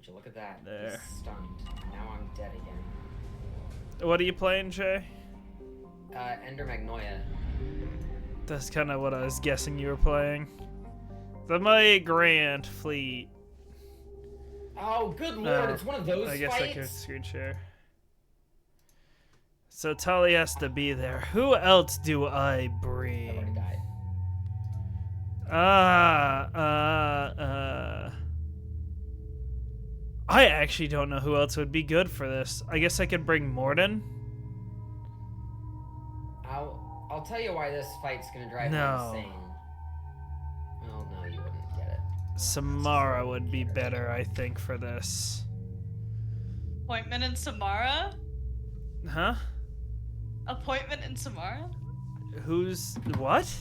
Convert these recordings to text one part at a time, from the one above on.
Would you look at that? There. He's stunned. Now I'm dead again. What are you playing, Jay? Ender Magnolia. That's kind of what I was guessing you were playing. The Migrant Fleet. Oh, good lord, it's one of those I guess fights? I could screen share. So Tali has to be there. Who else do I bring? I've already died. I actually don't know who else would be good for this. I guess I could bring Morden. I'll tell you why this fight's gonna drive me insane. Well, no, you wouldn't get it. Samara would be better, I think, for this. Appointment in Samara? Huh? Appointment in Samara? Who's... what?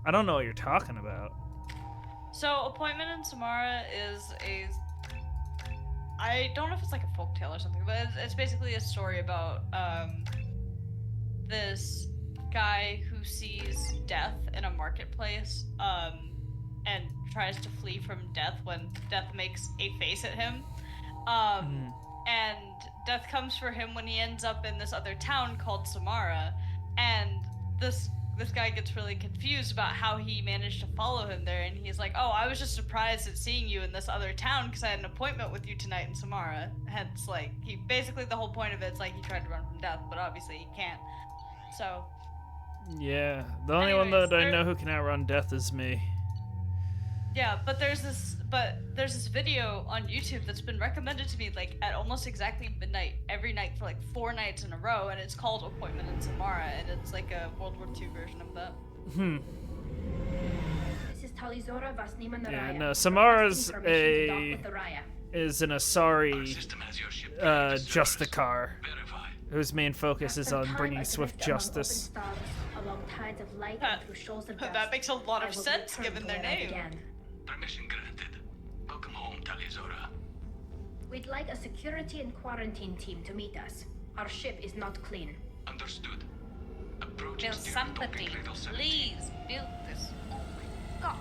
I don't know what you're talking about. So, Appointment in Samara is a... I don't know if it's like a folktale or something, but it's basically a story about this guy who sees death in a marketplace and tries to flee from death when death makes a face at him. And death comes for him when he ends up in this other town called Samara, and this guy gets really confused about how he managed to follow him there, and he's like, oh, I was just surprised at seeing you in this other town because I had an appointment with you tonight in Samara. Hence, like, he basically, the whole point of it's like he tried to run from death, but obviously he can't. So yeah, the only one that I know who can outrun death is me. yeah, but there's this video on YouTube that's been recommended to me like at almost exactly midnight every night for like 4 nights in a row, and it's called Appointment in Samara, and it's like a World War II version of that. Yeah, no, Samara's is an Asari Justicar, whose main focus is on bringing swift justice. That makes a lot of sense given their name. Permission granted. Welcome home, Talizora. We'd like a security and quarantine team to meet us. Our ship is not clean. Understood. Approach Will somebody please build this? Oh my god.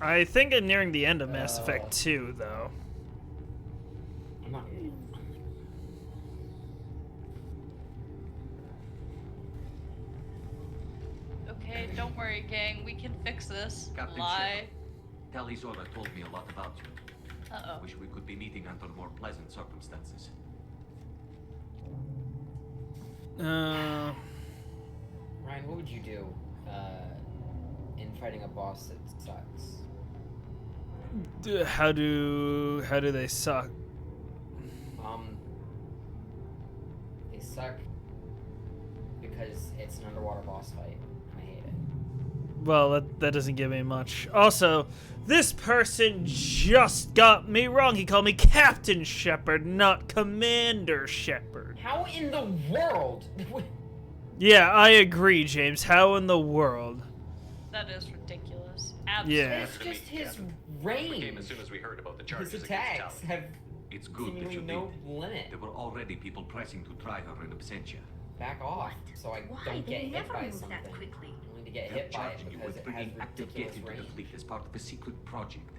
I think I'm nearing the end of Mass Effect 2, though. I'm not... Okay, don't worry, gang. We can fix this. Captain Lie. Talizora told me a lot about you. Uh-oh. Wish we could be meeting under more pleasant circumstances. Ryan, what would you do in fighting a boss that sucks? How do they suck? They suck because it's an underwater boss fight, and I hate it. Well, that doesn't give me much. Also, this person just got me wrong. He called me Captain Shepard, not Commander Shepard. How in the world? Yeah, I agree, James. How in the world? That is ridiculous. Absolutely. Yeah. It's just his range. We came as soon as we heard about the charges His against attacks Tali. have It's good that seemingly you no did. limit. There were already people pressing to try her in absentia. Back off, so I Why? don't They get hit never by move something. that quickly. Only to get They're hit by it charging you because with it has bringing active ridiculous get into the range. fleet as part of a secret project.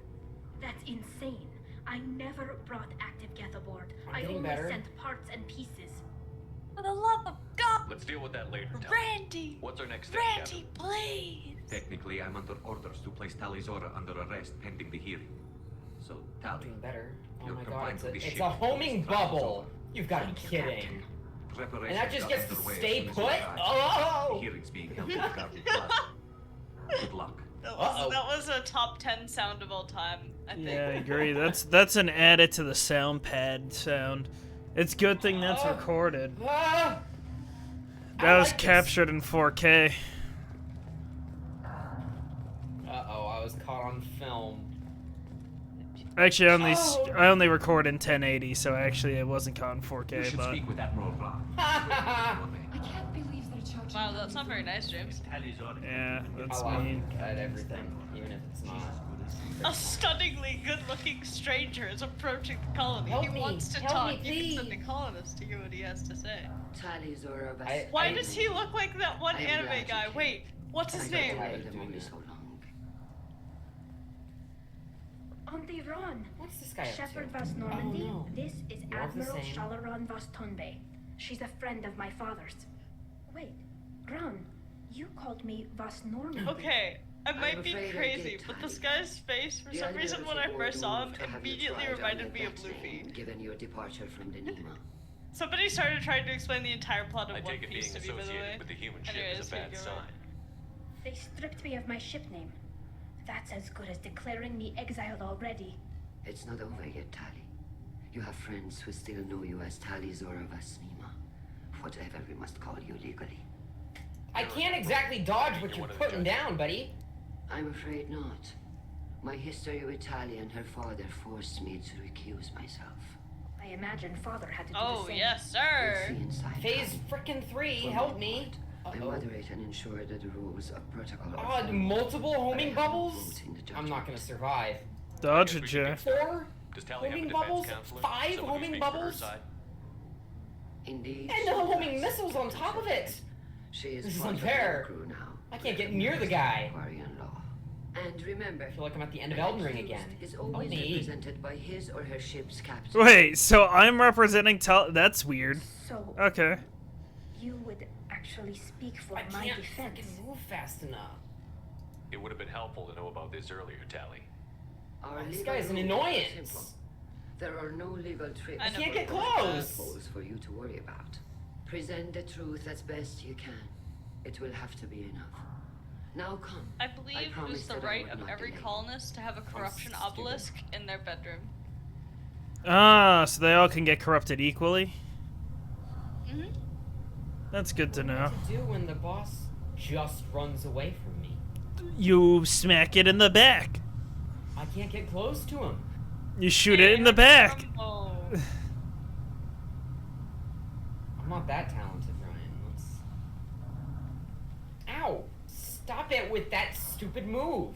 That's insane. I never brought active geth aboard. I'm I getting only better. sent parts and pieces. For the love of God, Let's deal with that later, Tali. Randy! What's our next step, Randy, please! Technically, I'm under orders to place Talizora under arrest pending the hearing. So, Tali, Getting better. Oh You're my god, confined it's to a, the it's ship a homing until this trial's bubble. over. You've got to be Thank you, kidding. Captain. And that just gets to underway stay as soon put? as you arrive. Oh! The hearing's being held in the Guardian Plaza. Good luck. That Uh-oh. was a top 10 sound of all time, I think. Yeah, I agree. That's an added to the sound pad sound. It's good thing that's recorded. Ah! That I was like this. captured in 4K. Uh-oh, I was caught on film. Actually, Oh. I only record in 1080, so actually it wasn't caught in You 4K. should But speak with Admiral Ra. I can't believe they're charging. Wow, that's not very nice, James. yeah, that's I laugh mean. at everything, even if it's not. A stunningly good-looking stranger is approaching the colony. Help he me, wants to help talk. me, You can send please. the colonists to hear what he has to say. I- Why does he look like that one anime guy? Wait, what's his name? tired of doing this. so long. Ron. What's this guy up Shepherd to? Vas Normandy. Oh, no. This is More of the Admiral same. Shalaran Vas Tonbe. She's a friend of my father's. Wait, Ron, you called me Vas Normandy. Okay, I might I'm be afraid I crazy, did, but Tali. this guy's face, for The some reason, when I Admiralty first Board saw him, moved to have you immediately tried reminded under me of that Luffy. name, given your departure from the Nima. Somebody started trying to explain the entire plot of I One take it being Piece to me, by the way. associated with the human ship Anyways, is a bad keep sign. going. They stripped me of my ship name. That's as good as declaring me exiled already. It's not over yet, Tali. You have friends who still know you as Tali Zora Vas Nima. Whatever we must call you legally. I can't exactly dodge what you're putting down, buddy. I'm afraid not. My history with Tali and her father forced me to recuse myself. I imagine father had to do the Oh, same. yes, We'll sir. see inside, Phase Tali. frickin' 3, For help my me. part, I Uh-oh. moderate and ensure that the rules of protocol are followed. Multiple I homing have bubbles? vote in the I'm not gonna judgment. survive. Dodge it, Jay. 4 Does Tally have a homing defense bubbles? counselor? 5 Someone who homing speaks for her bubbles? side? Indeed. And she the homing does. missiles on top of it! She is This is part of unfair. the crew now. I can't get near the guy. Aquarian law. And remember, I feel like I'm at the end of an Elden Ring accused again. is Help always me. represented by his or her ship's captain. Wait, so I'm representing That's weird. So, Okay. you would actually speak for I my can't defense. frickin' move fast enough. It would have been helpful to know about this earlier, Tally. Our This legal guy's an rules are annoyance. simple. There are no legal tricks I I can't know. get or close. loopholes for you to worry about. Present the truth as best you can. It will have to be enough. Now come. I believe it promise is the that I right would of not every delay. colonist to have a corruption stupid. obelisk in their bedroom. Ah, so they all can get corrupted equally? Mm-hmm. That's good to know. What to do when the boss just runs away from me? You smack it in the back. I can't get close to him. You shoot it in the back. Oh. I'm not that talented, Ryan. Let's... Ow! Stop it with that stupid move!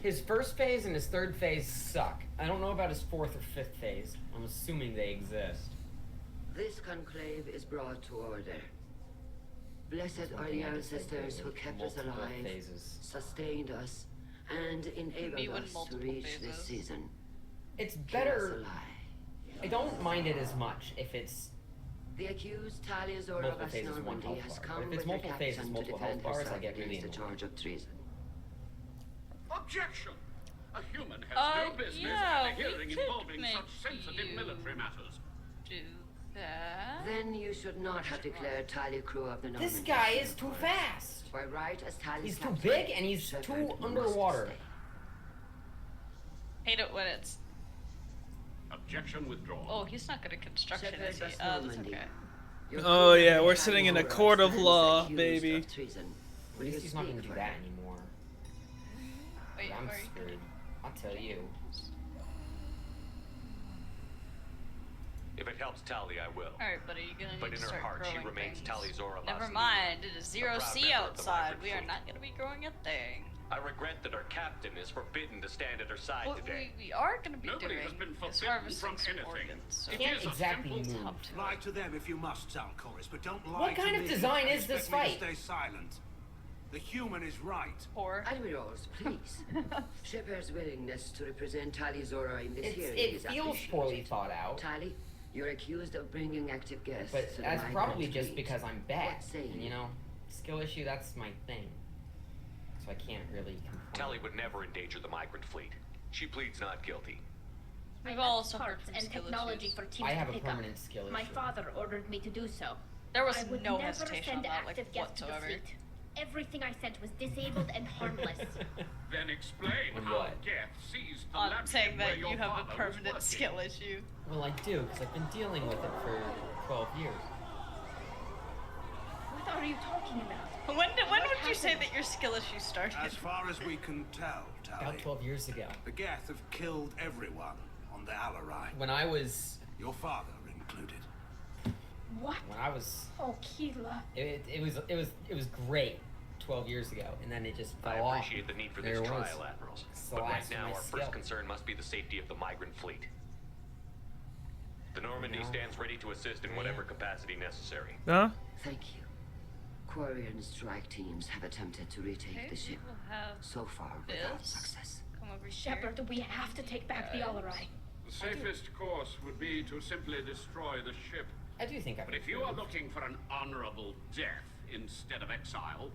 His first phase and his third phase suck. I don't know about his fourth or fifth phase. I'm assuming they exist. This conclave is brought to order. Blessed That's one are thing the I dislike ancestors who lately. kept us Multiple alive, phases. sustained us, and Me enabled with us to multiple reach this phases. season. It's Kill us better... alive. I don't mind it as much if it's The accused Talia Zora multiple Vas phases, one Normandy health has bar. come But if it's with her multiple phases, captain to multiple defend health bars, I herself get really against the annoyed. charge of treason. Objection! A human has no business yeah, at a hearing we could involving make such sensitive you military matters. Do that. Then you should not have declared Talia crew of the Normandy. This guy as is too yours. fast! By right as Talia's He's too captain, big and he's Shepherd too must underwater. stay. Hate it when it's. Objection withdrawn. Oh, he's not good at construction, Shepherd is he? Vas That's Normandy. okay. Your Oh, crew yeah, member we're Talia sitting in a Zora court of stands law, accused baby. of treason. At Will least you he's not speak gonna do for that him? anymore. Wait, I'm where are you screwed. going? I'll tell you. If it helps Tally, I will. Alright, buddy, you're gonna But need in to her start heart, she growing remains things. Tali Zora Never Vas mind, it is a zero proud C member of the outside. migrant We are fleet. not gonna be growing a thing. I regret that our captain is forbidden to stand at her side What today. we are gonna be Nobody doing has been is forbidden harvesting from some anything. organs. So It Can't is a exactly simple move. up to Lie it. to them if you must, Zalcoris, but don't lie What to kind of me. design and is this expect me to fight? Stay silent. The human is right. Poor. Admirals, please. Shepherd's willingness to represent Tali Zora in this hearing It is feels appreciated. poorly thought out, Tali, you're accused of bringing active guests but to the that's migrant probably just fleet. because I'm bad. What say And, you know, skill issue, that's my thing. So I can't really complain. Tally would never endanger the migrant fleet. She pleads not guilty. I We've left all suffered parts from and skill technology issues. for teams I have to a pick up. permanent skill My issue. father ordered me to do so. There was I would no never hesitation on send that, like, active guests to the whatsoever. fleet. Everything I sent was disabled and harmless. Then explain And how what? Geth seized the I'm lampshade saying where that your you have a father was permanent working. skill issue. Well, I do, because I've been dealing with it for 12 years. What are you talking about? When would you say that your skill issue started? As far as we can tell, About Tali, 12 years ago. the Geth have killed everyone on the Alarai. When I was... Your father included. What? When I was... Oh, Keela. It was great 12 years ago, and then it just I fell off. appreciate the need for There this it was. trial, Admirals. It's the But right last of now, my our skill. first concern must be the safety of the migrant fleet. The Normandy Yeah. stands ready to assist in whatever capacity necessary. Huh? Thank you. Quarry and strike teams have attempted to retake Okay, the ship. we'll have So far, without this. success. Come over Shepard, we have to take back the Alarai. The safest course would be to simply destroy the ship. I do think But if you are looking for an honorable death instead of exile,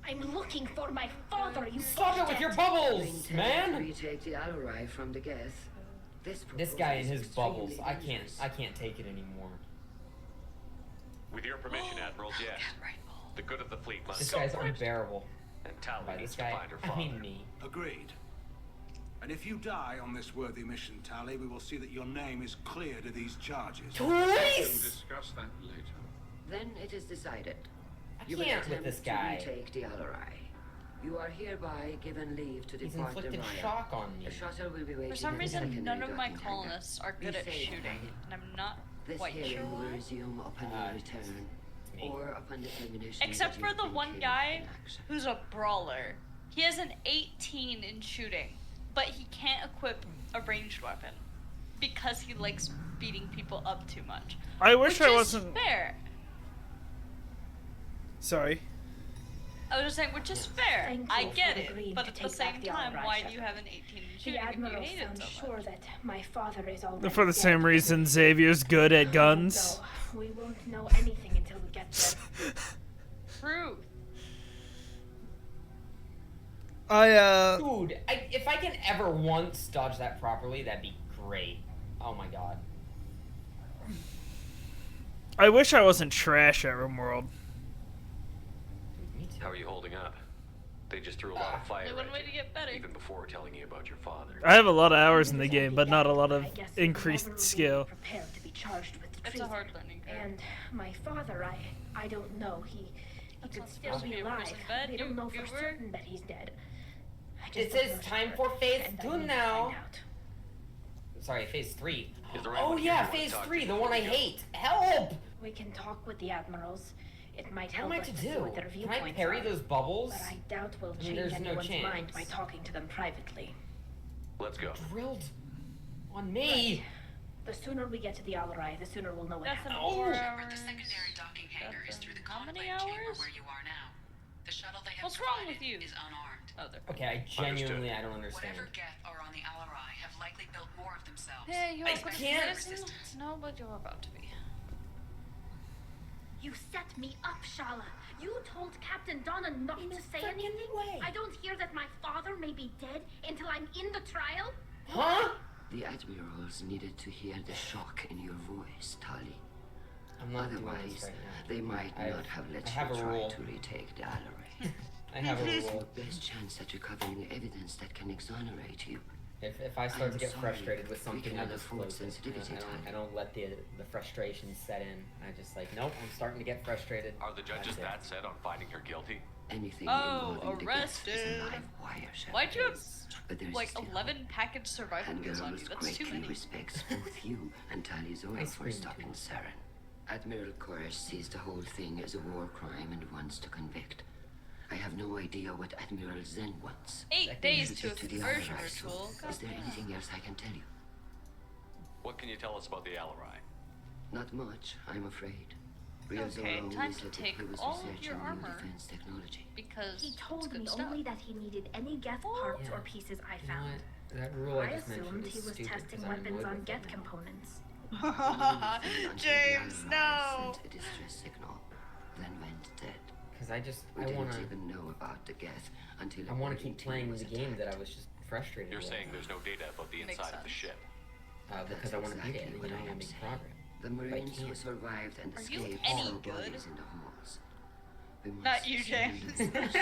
I'm looking for my father, you Stop it with your bubbles, man! Retake the Alarai from the Geth. This guy and his extremely bubbles, dangerous. I can't take it anymore. With your permission, Admiral, yes. The good of the fleet must This go guy's first. unbearable. And Tali By needs this to guy, find her I father. mean me. Agreed. And if you die on this worthy mission, Tali, we will see that your name is cleared of these charges. we can Twice! discuss that later. Then it is decided. I You will can't with attempt this to guy. retake the Alarai. You are hereby given leave to He's depart the inflicted Raya. shock on me. The shuttle will be waiting For some at the reason, secondary none of my docking colonists are hangar. good Be at safe, shooting, Tali. and I'm not This quite sure hearing will why. resume upon your return, me. or upon determination. Except that for you've the been one killed guy in action. who's a brawler. He has an 18 in shooting, but he can't equip a ranged weapon because he likes beating people up too much. I wish Which I is wasn't. fair. Sorry. I was just saying, which is fair. Thank I you get for it, agreeing but to at the take same back the time, Alarai, why do you Shepard. have an 18 in The shooting if you Admiral hate it sounds so sure much? that my father is already For the dead. same reason Xavier's good at guns. No, we won't know anything until we get there. Truth. Dude, if I can ever once dodge that properly, that'd be great. Oh my god. I wish I wasn't trash at RimWorld. Dude, me too. How are you holding up? They just threw a lot of fire Only one at way you, to get better. even before telling you about your father. I have a lot of hours in the game, but not a lot of I guess we never increased really skill. prepared to be charged with It's a treason. hard learning curve. And my father, I don't know. He That's could not still supposed to be be a alive. person dead. We don't know for You were- certain that he's dead. I just It don't says know time Shepard, for phase and I 2 need to now. find out. Sorry, phase 3. Is there Oh anyone here yeah, you wanna phase talk to 3, the before one I we go? hate. Help! We can talk with the admirals. It might What help am I us to to see do? what their Can viewpoints I parry are. those bubbles? But I doubt we'll I mean, change there's no anyone's chance. mind by talking to them privately. Let's go. Drilled on me. The sooner we get to the Alarai, the sooner we'll know what That's an happened. 4 Oh. hours. The secondary docking hangar is through the How many conclave chamber hours? where you are now. The shuttle they have What's wrong provided with you? is unarmed. Oh, they're Okay, I genuinely I don't understand. Whatever Geth are on the Alarai have likely built more of themselves. Hey, you I want to can't- medicine? No, but you're about to be. You set me up, Shala. You told Captain Donna not In a to say frickin' anything? way. I don't hear that my father may be dead until I'm in the trial? Huh? The admirals needed to hear the shock in your voice, Tali. I'm not doing Otherwise, this right now. they might I- not have let I have you a try rule. to retake the Alarai. I have a It's rule. the best chance at recovering evidence that can exonerate you. If I start to I'm get sorry. frustrated with We something, I cannot just afford close it. sensitivity I time. don't let the frustration set in. I just like, nope, I'm starting to get frustrated. Are the judges that That's it. set on finding her guilty? Anything Oh, involving the Geth is arrested. a live wire, Why'd you have But there's like still 11 package survival kills on Admirals you? That's too greatly many. respects both you and Tali Zora I for screamed stopping too. Saren. Admiral Koresh sees the whole thing as a war crime and wants to convict. I have no idea what Admiral Zen wants. 8 days Should to a get the conversion Alarai ritual. soon. Is there anything else I can tell you? What can you tell us about the Alarai? Not much, I'm afraid. Real Okay, Zora only time said to that take he was all of researching your new armor. defense technology. Because He it's told good me stuff. only that he needed any Geth parts Yeah. or pieces I You know found. what? That rule I I just mentioned assumed is he was stupid testing 'cause I'm weapons annoyed on with it Geth now. components. James, no! Sent a distress signal, then went dead. Because I just We I didn't wanna even know about the Geth until I wanna a keep team playing was the game that I attacked. was just frustrated You're with. saying there's no data about the Makes inside of the sense. ship. Because I want to beat it. exactly You what know, I I am make saying. progress. The Marines who can't. survived and Are you escaped any saw good? bodies in the halls. We Not must you, send James. them first.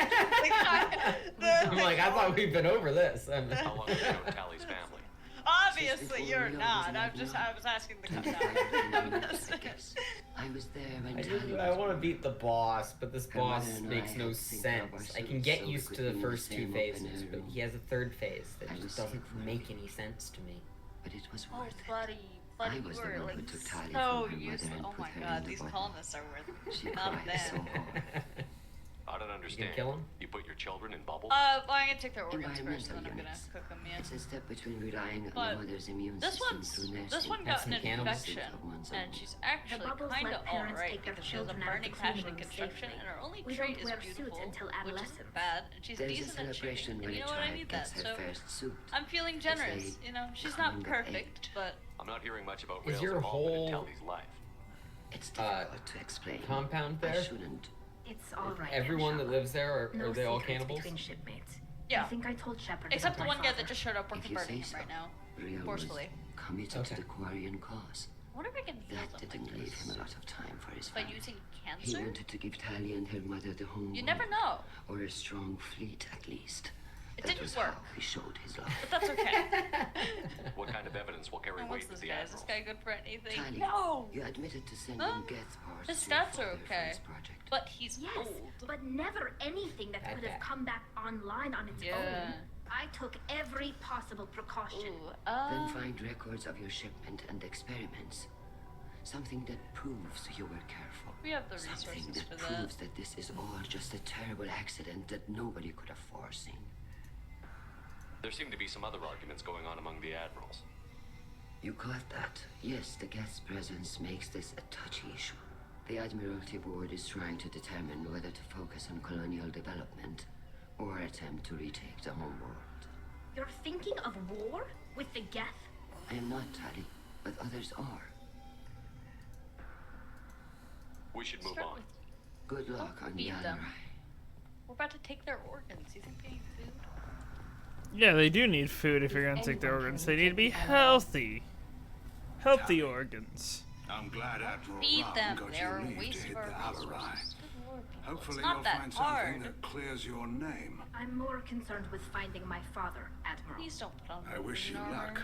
I'm like, I thought we'd been over this. How long have you known Tally's family? Obviously, Just you're before not. Leo was I was asking the 25 countdown. minutes, I guess. I was there when Tali I was want to born. beat the boss, but this Her boss mother and makes I no had to think of our sense. I can suits get so we used could to the be in the first two same open phases, air but room. he has a third phase that I just was doesn't safe make working. any sense to me. But it was Oh, worth it. buddy, I you was the were one who like took Tali so from her used. mother and Oh put my her in god, the these bottle. colonists are worth She not cried so them. hard. I don't You understand. can kill him? You put your children in bubbles? Well, I'm gonna take their organs first, and Environmental then I'm gonna units. cook them. Yeah. It's a step between relying on But the mother's immune This system one's through nursing. this one Have got some an cannibals? infection, and she's actually bubbles kind let of parents alright take their because she has a children out of burning the passion clean in room construction, safely. and her only We trait don't is wear beautiful, suits until which isn't adolescence. bad, and she's There's a decent at celebration shooting. when And you a know what? I child need gets that, her so first suit. I'm feeling It's generous. a You know, she's coming not of perfect, age. but I'm not hearing much about Is Rail's your involvement in whole Tally's life. It's difficult to explain. compound I there? shouldn't. It's all right. Everyone that Shepard. lives there, No are they all secrets cannibals? between shipmates. Yeah. I think I told Shepard. except the about one my guy father. that just showed up If working you burning say him so. right now, Real was forcefully. committed Okay. to the Quarian cause. I wonder if I can heal That them didn't like leave this. him a lot of time for his By family. using He cancer? wanted to give Tally and her mother the home You world, never know. or a strong fleet at least. It That didn't was work. how he showed his love. But that's okay. What kind of evidence will carry And weight what's with this the guy? Is this Admiral? guy good for anything? Tally, No! you admitted to sending Huh? Geth parts His to your stats are father for okay. his project. But he's Yes, old. but never anything that That could have guy. come back online on its Yeah. own. I took every possible precaution. Ooh, Then find records of your shipment and experiments. Something that proves you were careful. we have the Something resources that for proves that. that this is all just a terrible accident that nobody could have foreseen. There seem to be some other arguments going on among the admirals. You caught that? Yes, the guest's presence makes this a touchy issue. The Admiralty Board is trying to determine whether to focus on colonial development or attempt to retake the home world. You're thinking of war with the Geth? I am not, Tally, but others are. We should move Start on. with- Good luck on the feed them. Alarai. We're about to take their organs. You think they need food? Yeah, they do need food if you're gonna take their organs. They need to be healthy. Healthy organs. I'm glad Admiral Feed Ram them. got They're you a leave to waste hit of the our Alarai. resources. Good lord, people. Hopefully It's not you'll that find something hard. that clears your name. I'm more concerned with finding my father, Admiral. Please don't put on I wish you green armor. luck.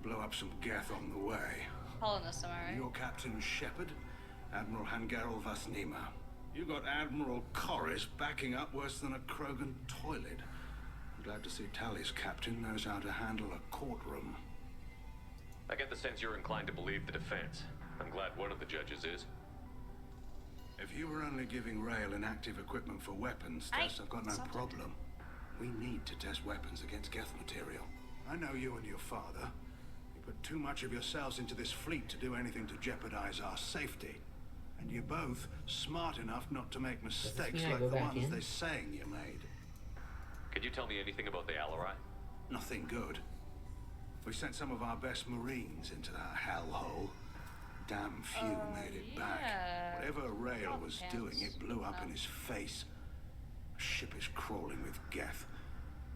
Blow up some Geth on the way. Colonist, am I right? Your Captain Shepard, Admiral Hangarel Vasnima. You got Admiral Corris backing up worse than a Krogan toilet. I'm glad to see Tally's captain knows how to handle a courtroom. I get the sense you're inclined to believe the defense. I'm glad one of the judges is. If you were only giving Rail inactive equipment for weapons tests, I've got no something. problem. We need to test weapons against Geth material. I know you and your father. You put too much of yourselves into this fleet to do anything to jeopardize our safety. And you're both smart enough not to make mistakes mean I like go the back ones in? they're saying you made. Could you tell me anything about the Alarai? Nothing good. We sent some of our best Marines into that hellhole. Damn few made it back. yeah. Whatever Rail was Pants. doing, it blew up in his face. A ship is crawling with Geth.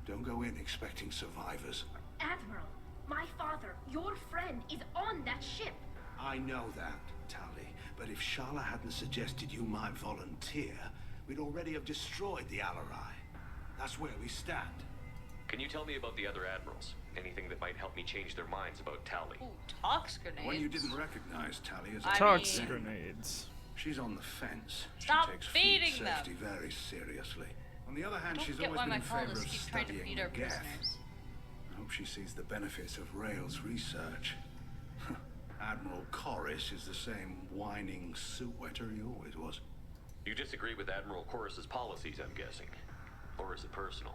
Don't go in expecting survivors. Admiral, my father, your friend, is on that ship. I know that, Tally. But if Sharla hadn't suggested you might volunteer, we'd already have destroyed the Alarai. That's where we stand. Can you tell me about the other admirals? Anything that might help me change their minds about Tally? Ooh, tox grenades. One you didn't recognize, Tally, as a I Tox mean- grenades. She's on the fence. Stop she takes feeding food them. safety very seriously. On the other hand, I don't she's get always why been my in favor colonists of keep trying to studying feed our the Geth. prisoners. I hope she sees the benefits of Rail's research. Admiral Corris is the same whining suit wetter he always was. You disagree with Admiral Corris's policies, I'm guessing. Or is it personal?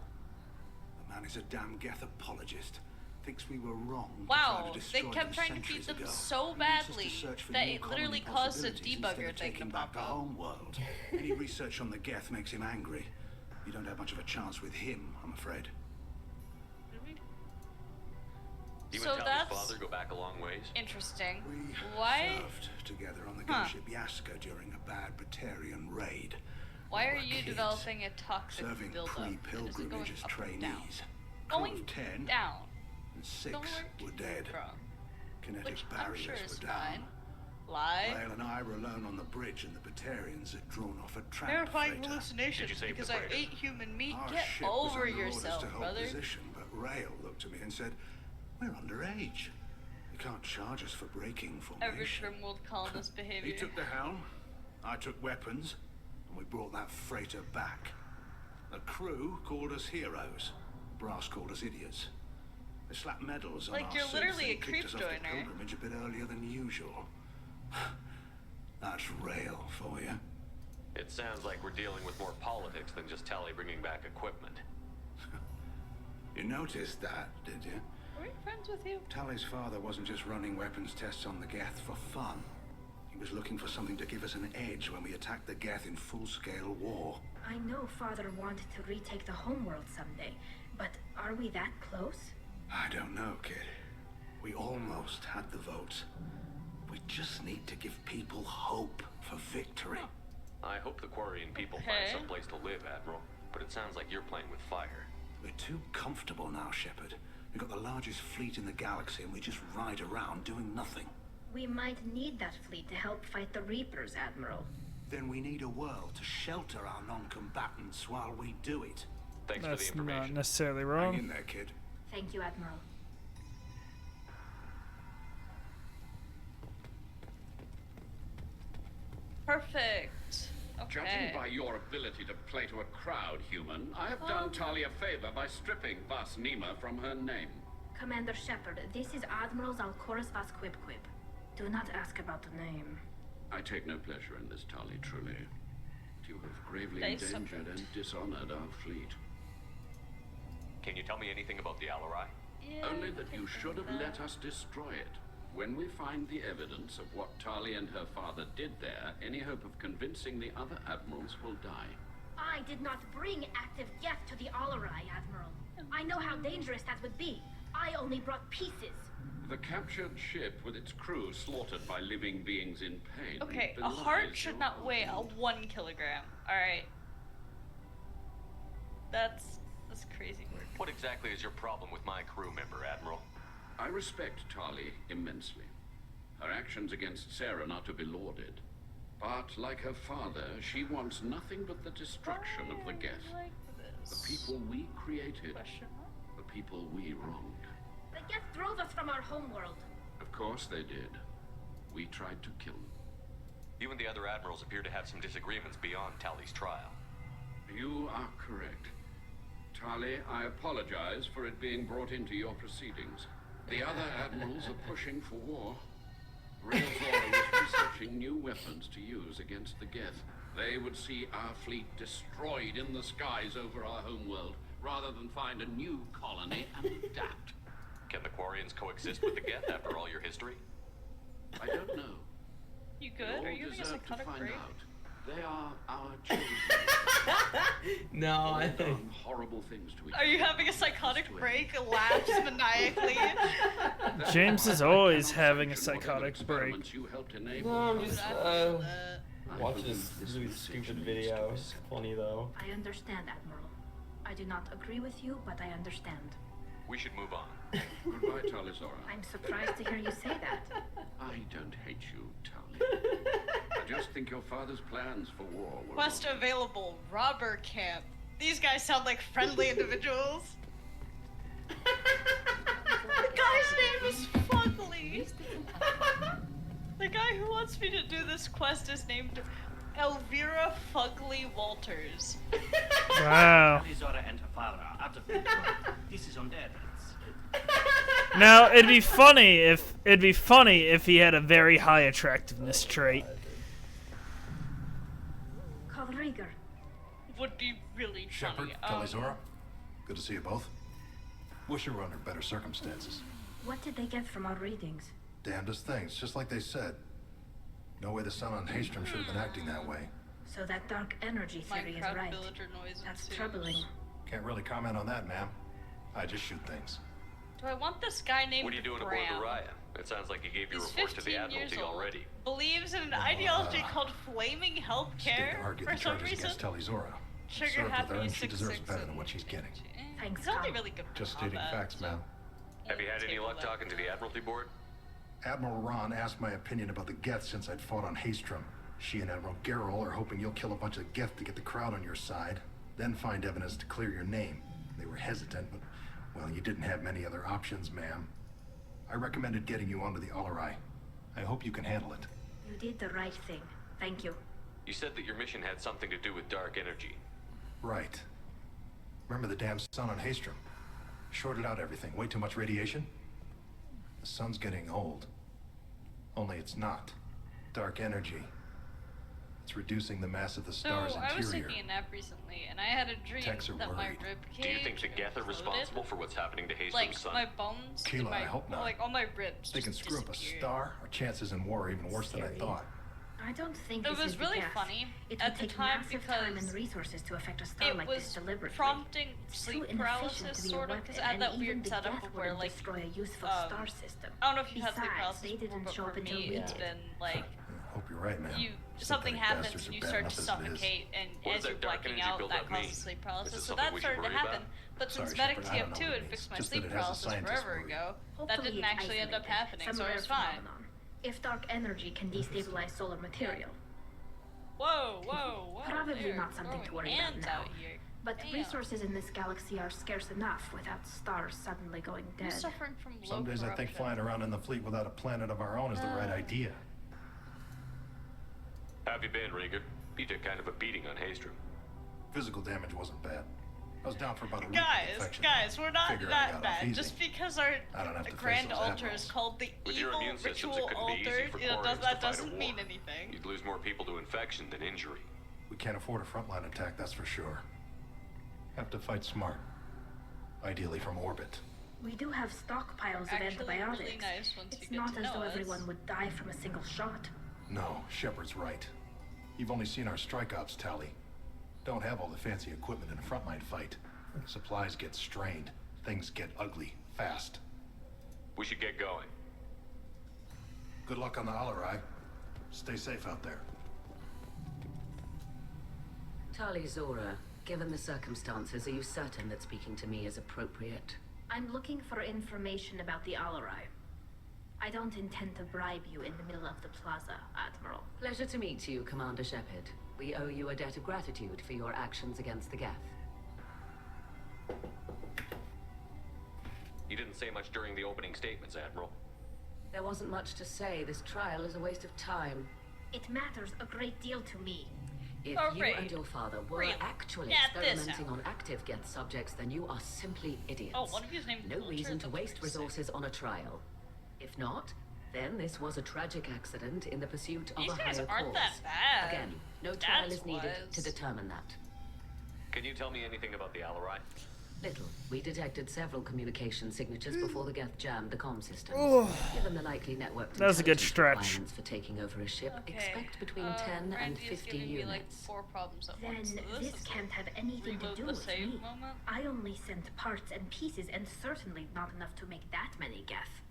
The man is a damn Geth apologist. Thinks we were wrong to Wow, try to they destroy kept them trying to feed centuries them ago. so He wants us to badly search for that new it colony literally caused a possibilities instead debugger of thing taking to back pop the up. home world. Any research on the Geth makes him angry. You don't have much of a chance with him, I'm afraid. You So and Tally's that's father go back a long ways? interesting. We Why? served together on the Huh. gunship Yaska during a bad Batarian raid. Why We are were you kids, developing a toxic serving buildup? Is it going pre-pilgrimage as up or down? trainees? Crew Going of 10 down. and 6 Don't were dead. From. Kinetic Which I'm barriers sure is were down. fine. Lie. Rail and I were alone on the bridge, and the Batarians had drawn off a trap Terrifying freighter. hallucinations Did you save because the I freighter? ate human meat. Our Get ship was over under orders yourself, to hold brother. position, but Rail looked at me and said, "We're underage. You can't charge us for breaking Every formation." Grimwold colonist behavior. He took the helm, I took weapons, and we brought that freighter back. The crew called us heroes. Brass called us idiots. They slapped medals on Like, our you're suits literally and a kicked creep us off the joiner. pilgrimage a bit earlier than usual. That's Rail for you. It sounds like we're dealing with more politics than just Tali bringing back equipment. You noticed that, did you? Are we friends with you? Tali's father wasn't just running weapons tests on the Geth for fun. He was looking for something to give us an edge when we attacked the Geth in full-scale war. I know Father wanted to retake the homeworld someday, but are we that close? I don't know, kid. We almost had the votes. We just need to give people hope for victory. I hope the Quarian people find some place to live, Admiral. But it sounds like you're playing with fire. We're too comfortable now, Shepard. We've got the largest fleet in the galaxy and we just ride around doing nothing. We might need that fleet to help fight the Reapers, Admiral. Then we need a world to shelter our non-combatants while we do it. Thanks for the That's information. not necessarily Hang wrong. in there, kid. Thank you, Admiral. Perfect. Judging Okay. by your ability to play to a crowd, human, I have done Tali a favor by stripping Vas Nima from her name. Commander Shepard, this is Admiral Zalkoris Vas Quip. Do not ask about the name. I take no pleasure in this, Tali, truly. You have gravely They endangered suffered. and dishonored our fleet. Can you tell me anything about the Alarai? Yeah, Only that you I think should have that- let us destroy it. When we find the evidence of what Tali and her father did there, any hope of convincing the other admirals will die. I did not bring active Geth to the Alarai, Admiral. I know how dangerous that would be. I only brought pieces. The captured ship with its crew slaughtered by living beings in pain. Okay, a belies heart should your not weigh a argument. 1 kilogram. Alright. That's crazy work. What exactly is your problem with my crew member, Admiral? I respect Tali immensely. Her actions against Sarah are to be lauded. But like her father, she wants nothing but the destruction of the Geth. Like The this. people we created, Question mark? the people we wronged. The Geth drove us from our homeworld. Of course they did. We tried to kill them. You and the other admirals appear to have some disagreements beyond Tali's trial. You are correct. Tali, I apologize for it being brought into your proceedings. The other admirals are pushing for war. Real Zora was researching new weapons to use against the Geth. They would see our fleet destroyed in the skies over our homeworld, rather than find a new colony and adapt. Can the Quarians coexist with the Geth after all your history? I don't know. You We good? all Are you having a deserve to psychotic find break? out. They are our children. No, They've done horrible things to each Are you other. having a psychotic To break? Laughs maniacally. That's James why is I always cannot having a sanction whatever psychotic break. experiments you helped enable. No, I'm Dude, just I feel that. I watching believe this really message stupid needs video. to be It's sent. funny though. I understand, Admiral. I do not agree with you, but I understand. We should move on. Goodbye, Talizora. I'm surprised to hear you say that. I don't hate you, Tali. I just think your father's plans for war were Quest wrong. available. Robber camp. These guys sound like friendly individuals. The guy's name is Fugly. The guy who wants me to do this quest is named Elvira Fugly Walters. Wow. Zora and her father are out of control. This is undead. Now it'd be funny if he had a very high attractiveness trait. Kalrieger. Would be really Shepard, funny. Talizora, good to see you both. Wish you were under better circumstances. What did they get from our readings? Damnedest things, just like they said. No way the sun on Haystrom should have been acting that way. So that dark energy theory is Minecraft right. villager noise That's ensues. troubling. Can't really comment on that, ma'am. I just shoot things. Do I want this guy named What are you doing Bram? aboard the Raya? It sounds like he gave your He's report to 15 the years Admiralty old. already. Believes in an ideology called flaming State healthcare argued for the some charges reason. against Talizora. Sugar Served with happy her, and she deserves 666 better than what she's getting. Thanks, He's only Carl. really good. Just for stating combat, facts, so ma'am. Have you had any table luck that. talking to the Admiralty board? Admiral Ron asked my opinion about the Geth since I'd fought on Haystrom. She and Admiral Gerrel are hoping you'll kill a bunch of Geth to get the crowd on your side, then find evidence to clear your name. They were hesitant, but, well, you didn't have many other options, ma'am. I recommended getting you onto the Alarai. I hope you can handle it. You did the right thing. Thank you. You said that your mission had something to do with dark energy. Right. Remember the damn sun on Haystrom? Shorted out everything. Way too much radiation? The sun's getting old. Only it's not. Dark energy It's reducing the mass of the So star's interior. I was taking a nap recently, and I had a dream Techs are that my worried. rib cage Do you think the Geth are imploded. responsible for what's happening to Hastrom's Like son? my bones, Keela, and my, I hope not. like all my ribs. They can just screw up a disappeared. star. Our chances in war are even worse than I thought. I don't think It this was is really the gas. funny It at would the take time massive time and because resources to affect a star it like this was deliberately. prompting It's sleep too inefficient paralysis, to be a sort of, weapon, because it had and that even weird the setup Geth of where, wouldn't like, destroy a useful star system. I don't know if you've had sleep Besides, paralysis they before, didn't but show for up until me, we it's did. been like I hope you're right, man. something Sympathetic happens bastards and are you bad start to enough as it is. suffocate, and What as does you're that dark blacking energy out, that buildup causes mean? sleep Is paralysis. this So something that we should started to worry happen. about? But Sorry, since Medic Shepard, I don't know TF2 what it had fixed means. my Just sleep that it has a paralysis scientist forever worried. ago, that Hopefully didn't it's actually end up isolated, happening, some so it rare was fine. phenomenon. If dark energy can destabilize solar material, Whoa, whoa, whoa. probably they're not something to throwing worry about hands now. out here. But Damn. resources in this galaxy are scarce enough without stars suddenly going I'm dead. suffering from low Some days I think corruption. flying around in the fleet without a planet of our own is the right idea. How have you been, Rieger? You took kind of a beating on Hastrom. Physical damage wasn't bad. I was down for about a week. Guys, we're not Figure I that got off bad. easy. Just because our I don't have to face grand those altar admirals. is called the With your evil immune systems, ritual it couldn't be altar, easy for you know, Quarians that to fight a doesn't war. mean anything. You'd lose more people to infection than injury. We can't afford a frontline attack, that's for sure. Have to fight smart. Ideally from orbit. We do have stockpiles of Actually, antibiotics. really nice once you It's get not to as know though us. everyone would die from a single shot. No, Shepard's right. You've only seen our strike ops tally. Don't have all the fancy equipment in a frontline fight. Supplies get strained. Things get ugly, fast. We should get going. Good luck on the Alarai. Stay safe out there. Tali Zora, given the circumstances, are you certain that speaking to me is appropriate? I'm looking for information about the Alarai. I don't intend to bribe you in the middle of the plaza, Admiral. Pleasure to meet you, Commander Shepard. We owe you a debt of gratitude for your actions against the Geth. You didn't say much during the opening statements, Admiral. There wasn't much to say. This trial is a waste of time. It matters a great deal to me. If you and your father were actually experimenting on active Geth subjects, then you are simply idiots. Oh, one of you's named No Vulture, reason to that's waste pretty sick. resources on a trial. If not, then this was a tragic accident in the pursuit of These a guys higher aren't cause. that bad. Again, no trial That's is needed was. to determine that. Can you tell me anything about the Alarai? Little. We detected several communication signatures before the Geth jammed the comm systems. Ooh. Given the likely network That was a good intelligence stretch. requirements for taking over a ship, Okay. expect between 10 and Randy is 50 giving me like units. 4 problems at Then once. So this is can't have anything to reload do the with save me. moment. I only sent parts and pieces, and certainly not enough to make that many Geth.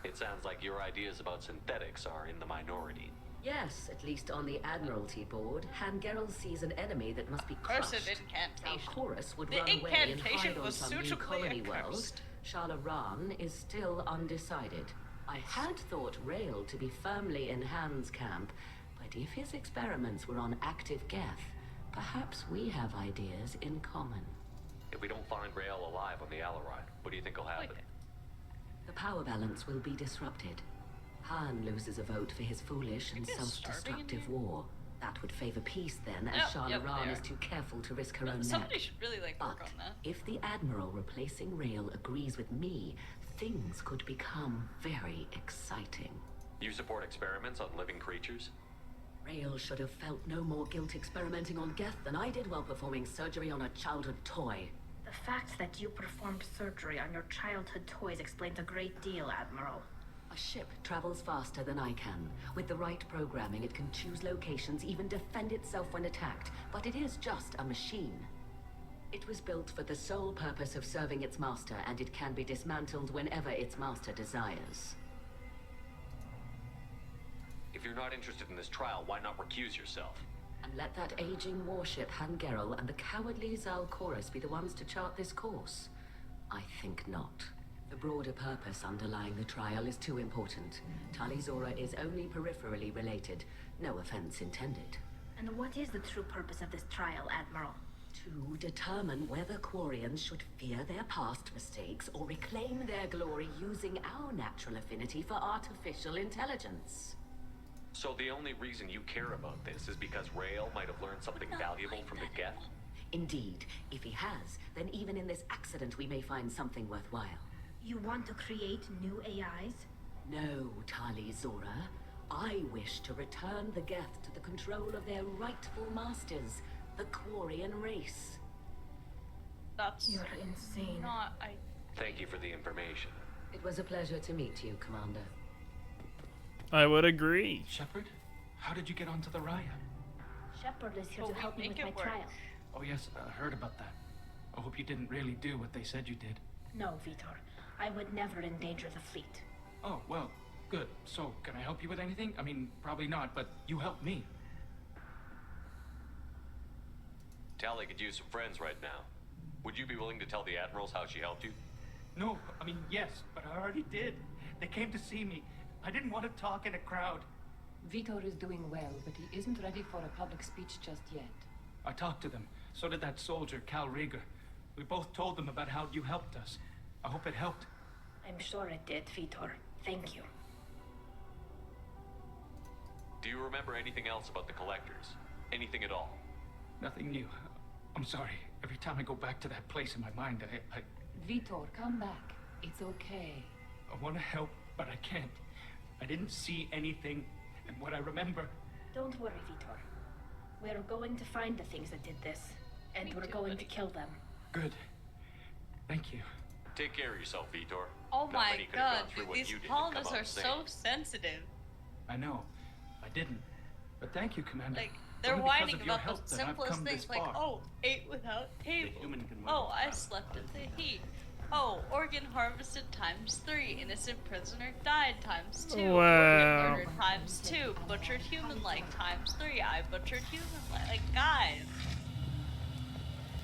It sounds like your ideas about synthetics are in the minority. Yes, at least on the Admiralty board, Han Gerel sees an enemy that must be crushed. Cursive incantation. Chorus would The run away and incantation hide on was some new suitably colony world. accursed. Shala Ran is still undecided. I had thought Rail to be firmly in Han's camp, but if his experiments were on active Geth, perhaps we have ideas in common. If we don't find Rael alive on the Alarai, what do you think will happen? The power balance will be disrupted. Han loses a vote for his foolish and Is it starving in self-destructive here? war. That would favor peace then, as Yep, Shala yep, Ran they is are. too careful to risk her own Somebody neck. should really like work But on that. if the Admiral replacing Rail agrees with me, things could become very exciting. You support experiments on living creatures? Rail should have felt no more guilt experimenting on Geth than I did while performing surgery on a childhood toy. The fact that you performed surgery on your childhood toys explains a great deal, Admiral. A ship travels faster than I can. With the right programming, it can choose locations, even defend itself when attacked. But it is just a machine. It was built for the sole purpose of serving its master, and it can be dismantled whenever its master desires. If you're not interested in this trial, why not recuse yourself? And let that aging warship Han Gerel and the cowardly Zal Chorus be the ones to chart this course? I think not. The broader purpose underlying the trial is too important. Tali Zora is only peripherally related. No offense intended. And what is the true purpose of this trial, Admiral? To determine whether Quarians should fear their past mistakes or reclaim their glory using our natural affinity for artificial intelligence. So the only reason you care about this is because Rael might have learned something valuable from the Geth? Indeed. If he has, then even in this accident we may find something worthwhile. You want to create new AIs? No, Tali Zora. I wish to return the Geth to the control of their rightful masters, the Quarian race. That's You're insane. not. Thank you for the information. It was a pleasure to meet you, Commander. I would agree. Shepard, how did you get onto the Raya? Shepard is here But to we help me with make my it work. trial. Oh yes, I heard about that. I hope you didn't really do what they said you did. No, Vitor. I would never endanger the fleet. Oh, well, good. So, can I help you with anything? I mean, probably not, but you helped me. Tali could use some friends right now. Would you be willing to tell the admirals how she helped you? No, I mean, yes, but I already did. They came to see me. I didn't want to talk in a crowd. Vitor is doing well, but he isn't ready for a public speech just yet. I talked to them. So did that soldier, Cal Rieger. We both told them about how you helped us. I hope it helped. I'm sure it did, Vitor. Thank you. Do you remember anything else about the collectors? Anything at all? Nothing new. I'm sorry. Every time I go back to that place in my mind, I Vitor, come back. It's okay. want to help, but I can't. I didn't see anything, and what I remember... Don't worry, Vitor. We're going to find the things that did this, and we're going to kill them. Good. Thank you. Take care of yourself, Vitor. Oh Not my many could have god, gone through dude, what these you did and come colonists out are sane. so sensitive. I know. I didn't. But thank you, Commander. Like, they're Only because whining of your about help the that I've simplest come things, this like, far. oh, ate without table. human can work Oh, I without. slept in the heat. Oh, organ harvested ×3. Innocent prisoner died ×2. Wow. Organ murder ×2. Butchered human-like ×3. I butchered human-like. Like, guys.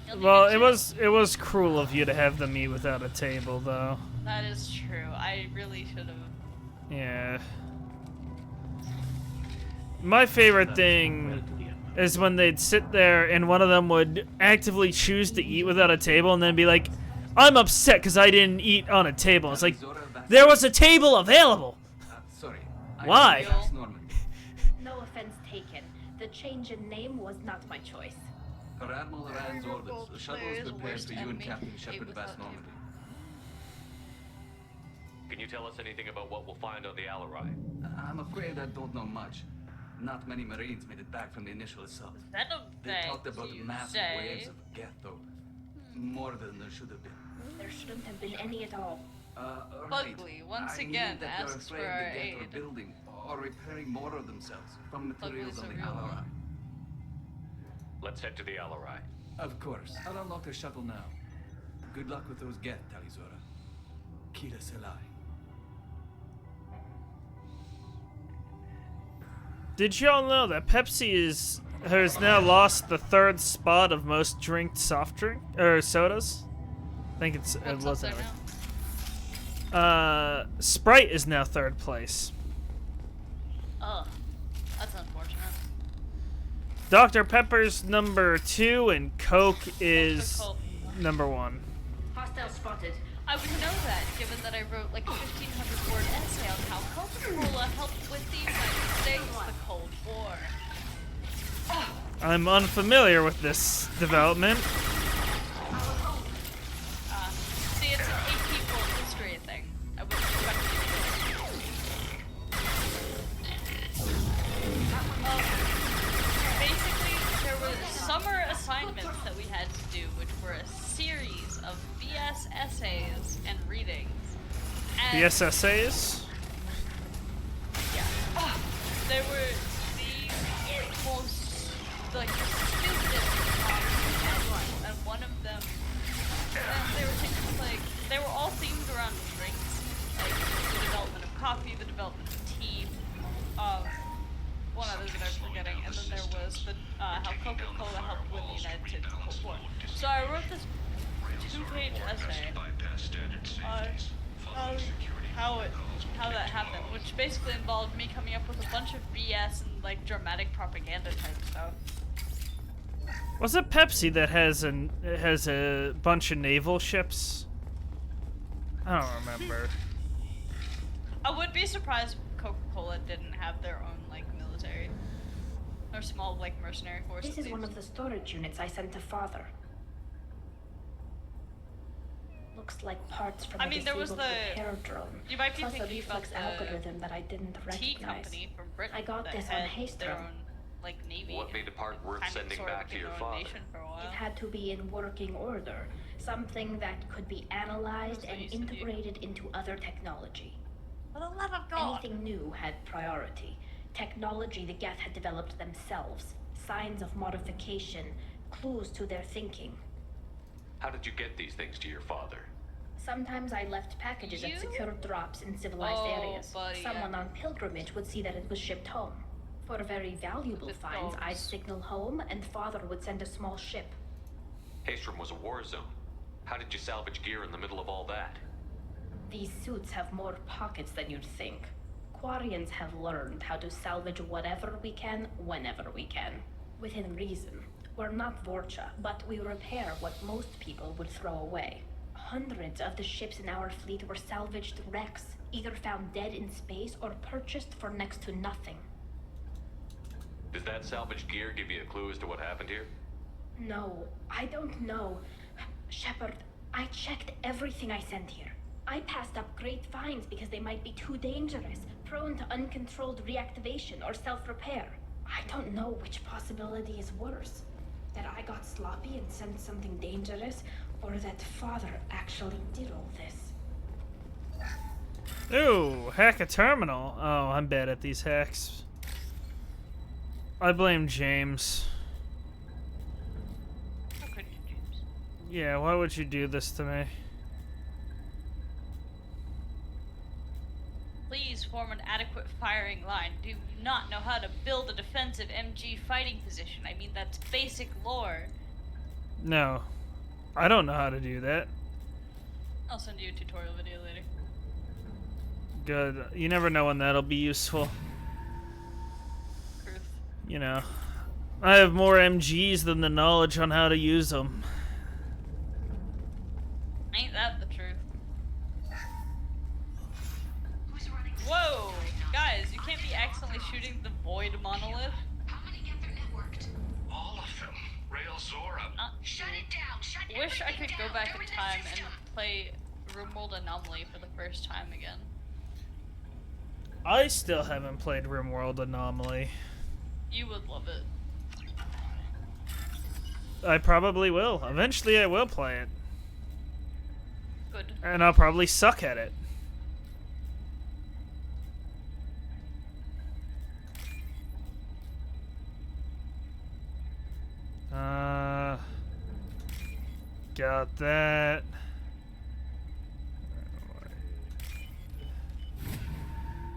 You'll need Well, to it was cruel of you to have them eat without a table, though. That is true. I really should have. Yeah. My favorite thing is when they'd sit there and one of them would actively choose to eat without a table and then be like, I'm upset because I didn't eat on a table. It's like, there was a table available. Sorry. Why? No offense taken. The change in name was not my choice. Per Admiral Rand's orders, the shuttle is prepared for you and Captain Shepard of Vast Normandy. Can you tell us anything about what we'll find on the Alarai? I'm afraid I don't know much. Not many Marines made it back from the initial assault. Venom They talked about you massive say? waves of Geth, though. More than there should have been. There shouldn't have been any at all. Right. Bugly, once I mean again, that you're asks for afraid our the Geth aid. are building or repairing more of themselves from materials Bugly's on a the real Alarai. one. Let's head to the Alarai. Of course. I'll unlock the shuttle now. Good luck with those Geth, Talizora. Kira Selai. Did y'all know that Pepsi has now lost the 3rd spot of most drinked soft drink or sodas? I think it What's was up there anyway. Sprite is now 3rd place. Ugh. That's unfortunate. Dr. Pepper's number 2 and Coke is Coke. number 1. Hostile spotted. I would know that, given that I wrote like a 1,500-word essay on how Coca-Cola helped with the United States, the Cold War. I'm unfamiliar with this development. See, it's an AP-world history thing. I would expect it basically, there were summer assignments that we had to do, which were a series of BS essays and readings. And The SSAs? yeah. They were the most, like, stupidest topics, and one of them, they were things like, they were all themed around drinks, like the development of coffee, the development of tea, one other that I'm forgetting, and then there was the, how Coca-Cola helped win the United States Cold War. So I wrote this 2-page essay on how that happened, which basically involved me coming up with a bunch of BS and like dramatic propaganda type stuff. Was it Pepsi that has a bunch of naval ships? I don't remember. I would be surprised if Coca-Cola didn't have their own like military or small like mercenary forces. This is one of the storage units I sent to Father. Looks looks like parts from I a mean, there was disabled the. repair drone. You might be Plus a thinking about reflex the algorithm that I didn't tea recognize. company from Britain I got that this on had their Haystrom. own, like, navy. What made the part worth kind of sending sort of back to became your their own father? nation for a while. It had to be in working order. Something that could be analyzed and integrated into other technology. For the love of God! Anything new had priority. Technology the Geth had developed themselves. Signs of modification. Clues to their thinking. How did you get these things to your father? Sometimes I left packages at secure drops in civilized areas. Buddy, Someone on pilgrimage would see that it was shipped home. For very valuable finds, I'd signal home, and Father would send a small ship. Haystrom was a war zone. How did you salvage gear in the middle of all that? These suits have more pockets than you'd think. Quarians have learned how to salvage whatever we can, whenever we can. Within reason. We're not Vorcha, but we repair what most people would throw away. Hundreds of the ships in our fleet were salvaged wrecks, either found dead in space or purchased for next to nothing. Does that salvaged gear give you a clue as to what happened here? No, I don't know. Shepard, I checked everything I sent here. I passed up great finds because they might be too dangerous, prone to uncontrolled reactivation or self-repair. I don't know which possibility is worse. That I got sloppy and sent something dangerous, or that Father actually did all this. Ooh, hack a terminal. Oh, I'm bad at these hacks. I blame James. How could you, James? Yeah, why would you do this to me? Please form an adequate firing line. Do you not know how to build a defensive MG fighting position? I mean, that's basic lore. No. I don't know how to do that. I'll send you a tutorial video later. Good. You never know when that'll be useful. Truth. You know. I have more MGs than the knowledge on how to use them. Ain't that the truth? Whoa! Guys, you can't be accidentally shooting the void monolith. All of them. Rail Zora. Shut it down! Wish I could go back in time and play RimWorld Anomaly for the first time again. I still haven't played RimWorld Anomaly. You would love it. I probably will. Eventually I will play it. Good. And I'll probably suck at it. Got that.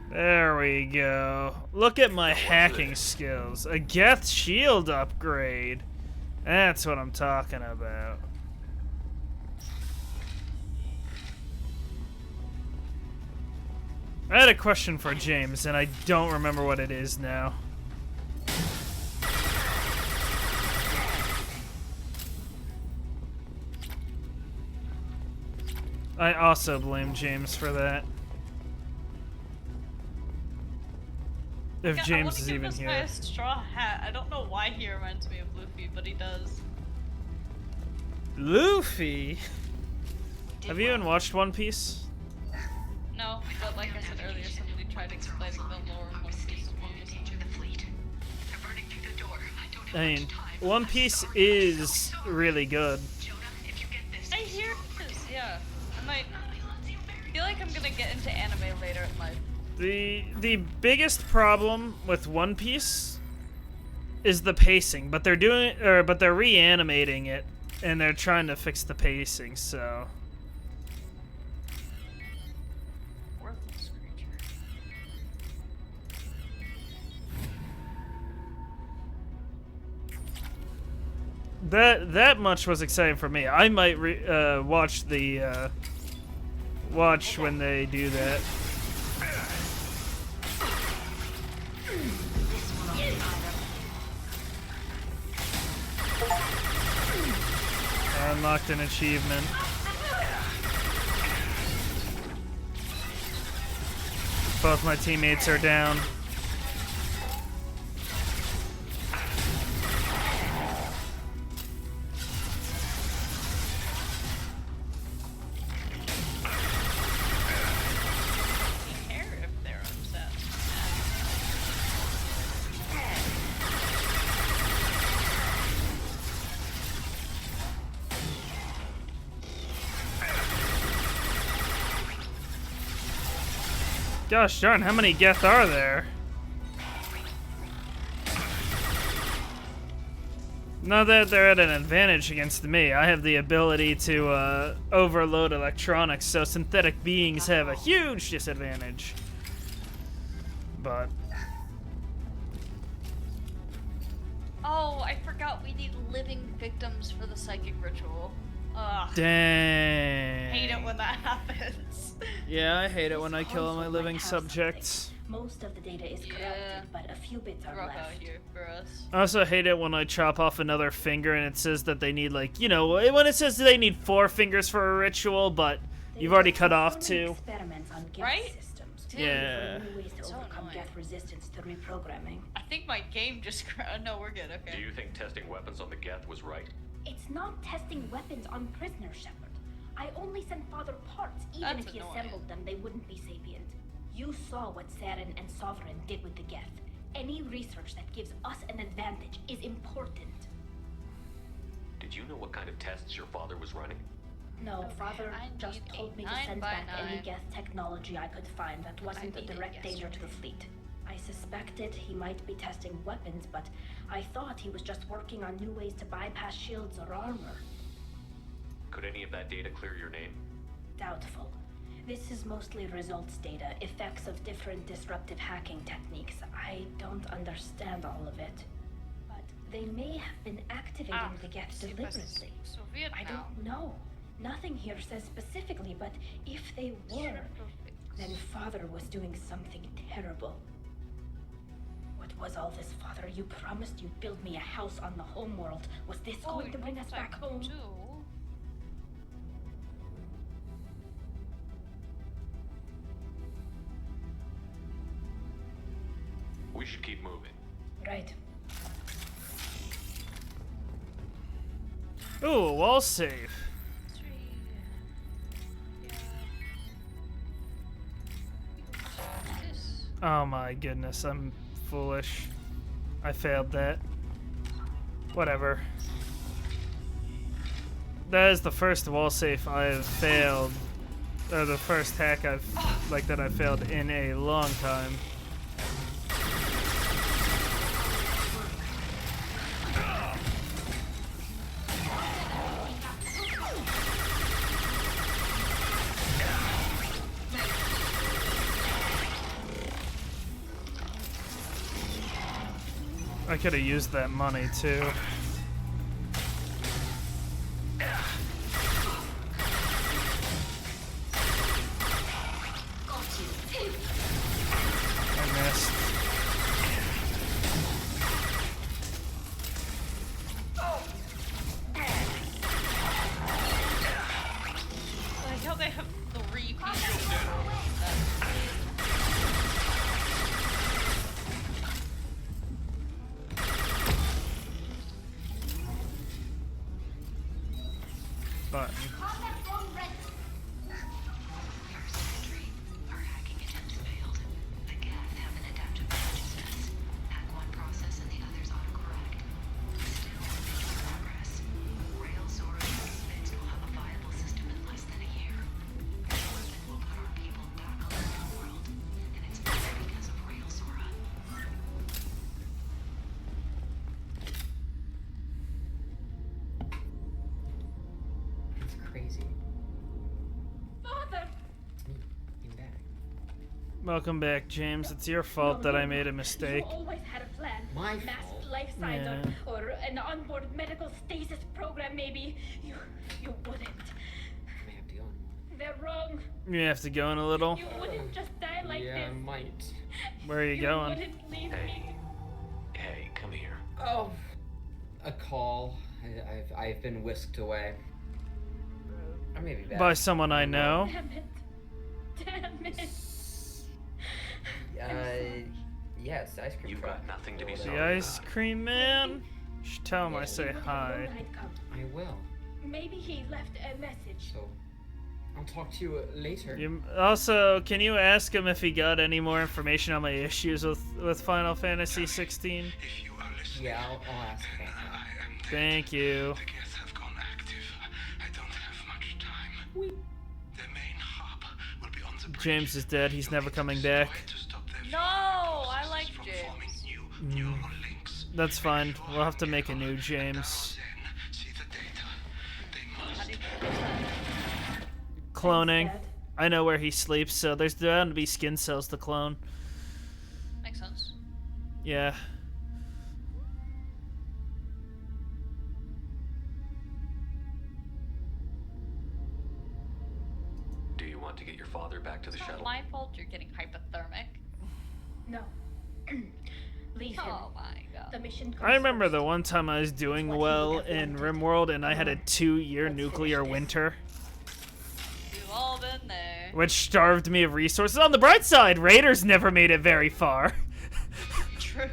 There we go. Look at my hacking skills. A Geth shield upgrade. That's what I'm talking about. I had a question for James, and I don't remember what it is now. I also blame James for that. If James is even here. I want to give this guy a straw hat. I don't know why he reminds me of Luffy, but he does. Luffy? Have you even watched One Piece? No, but like I said earlier, somebody tried explaining the lore of One Piece to me. I mean, One Piece is really good. I hear it is, yeah. I might feel like I'm gonna get into anime later in life. The biggest problem with One Piece is the pacing, but they're reanimating it, and they're trying to fix the pacing. So Worthless creature. that much was exciting for me. I might watch the watch when they do that. I unlocked an achievement. Both my teammates are down. Gosh darn, how many Geth are there? Not that they're at an advantage against me. I have the ability to overload electronics, so synthetic beings have a huge disadvantage. But Oh, I forgot we need living victims for the psychic ritual. Ugh. dang. Hate it when that happens. Yeah, I hate it when I kill all my living subjects. Most of the data is corrupted, but a few bits are Rock out left. here for us. I also hate it when I chop off another finger and it says that they need, like, you know, when it says they need 4 fingers for a ritual, but you've already cut off 2. Experiments on Geth Right? systems. Yeah. New ways to So overcome annoying. Geth resistance to reprogramming. I think my game just no, we're good, okay. Do you think testing weapons on the Geth was right? It's not testing weapons on prisoners, Shepard. I only sent Father parts. Even That's if he annoying. assembled them, they wouldn't be sapient. You saw what Saren and Sovereign did with the Geth. Any research that gives us an advantage is important. Did you know what kind of tests your father was running? No, Okay, Father I just need told a me to 9 send by back any 9. Geth technology I could find that wasn't a need it direct danger to the fleet. I suspected he might be testing weapons, but I thought he was just working on new ways to bypass shields or armor. Could any of that data clear your name? Doubtful. This is mostly results data, effects of different disruptive hacking techniques. I don't understand all of it. But they may have been activating the Geth deliberately. Soviet I now. don't know. Nothing here says specifically, but if they were, then Father was doing something terrible. What was all this, Father? You promised you'd build me a house on the homeworld. Was this going to bring us back home? We should keep moving. Right. Ooh, a wall safe. Oh my goodness, I'm foolish. I failed that. Whatever. That is the first wall safe I've failed. Or the first hack that I failed in a long time. I could have used that money too. I missed. Like how they have 3 pieces. Button. Our hacking attempt failed. The Geth have an adaptive consciousness. Hack one process and the others autocorrect. Still making progress. Rail Zora is convinced we'll have a viable system in less than a year. The weapon will put our people back on the new world, and it's all because of Rail Zora. It's crazy. Father! Came back. Welcome back, James. It's your fault that I made a mistake. You always had a plan. My Masked fault. life signs Yeah. or an onboard medical stasis program, maybe. You wouldn't. I may have to go. They're wrong. You have to go in a little. You wouldn't just die like Yeah, I this. might. Where are you You going? wouldn't leave me. Hey, come here. Oh, a call. I've been whisked away. I may be back. By someone I know. Damn it. Damn it. Yes, ice cream. You've truck. got nothing to be Or sorry The whatever. ice cream man? You should tell him I say hi. I will. Maybe he left a message. So, I'll talk to you later. Also, can you ask him if he got any more information on my issues with Final Fantasy 16? Yeah, I'll ask about that. Thank you. The Geth have gone active. I don't have much time. The main hub will be on the James is dead. He's never coming back. No, I like James. That's fine. We'll have to make a new James. Cloning. I know where he sleeps, so there's bound to be skin cells to clone. Makes sense. Yeah. Do you want to get your father back to the It's not shuttle? my fault you're getting hypothermic. No. Leave him. Oh my god. The mission I remember the one time I was doing well in RimWorld and I had a 2-year nuclear winter, We've all been there. which starved me of resources. On the bright side, Raiders never made it very far. True.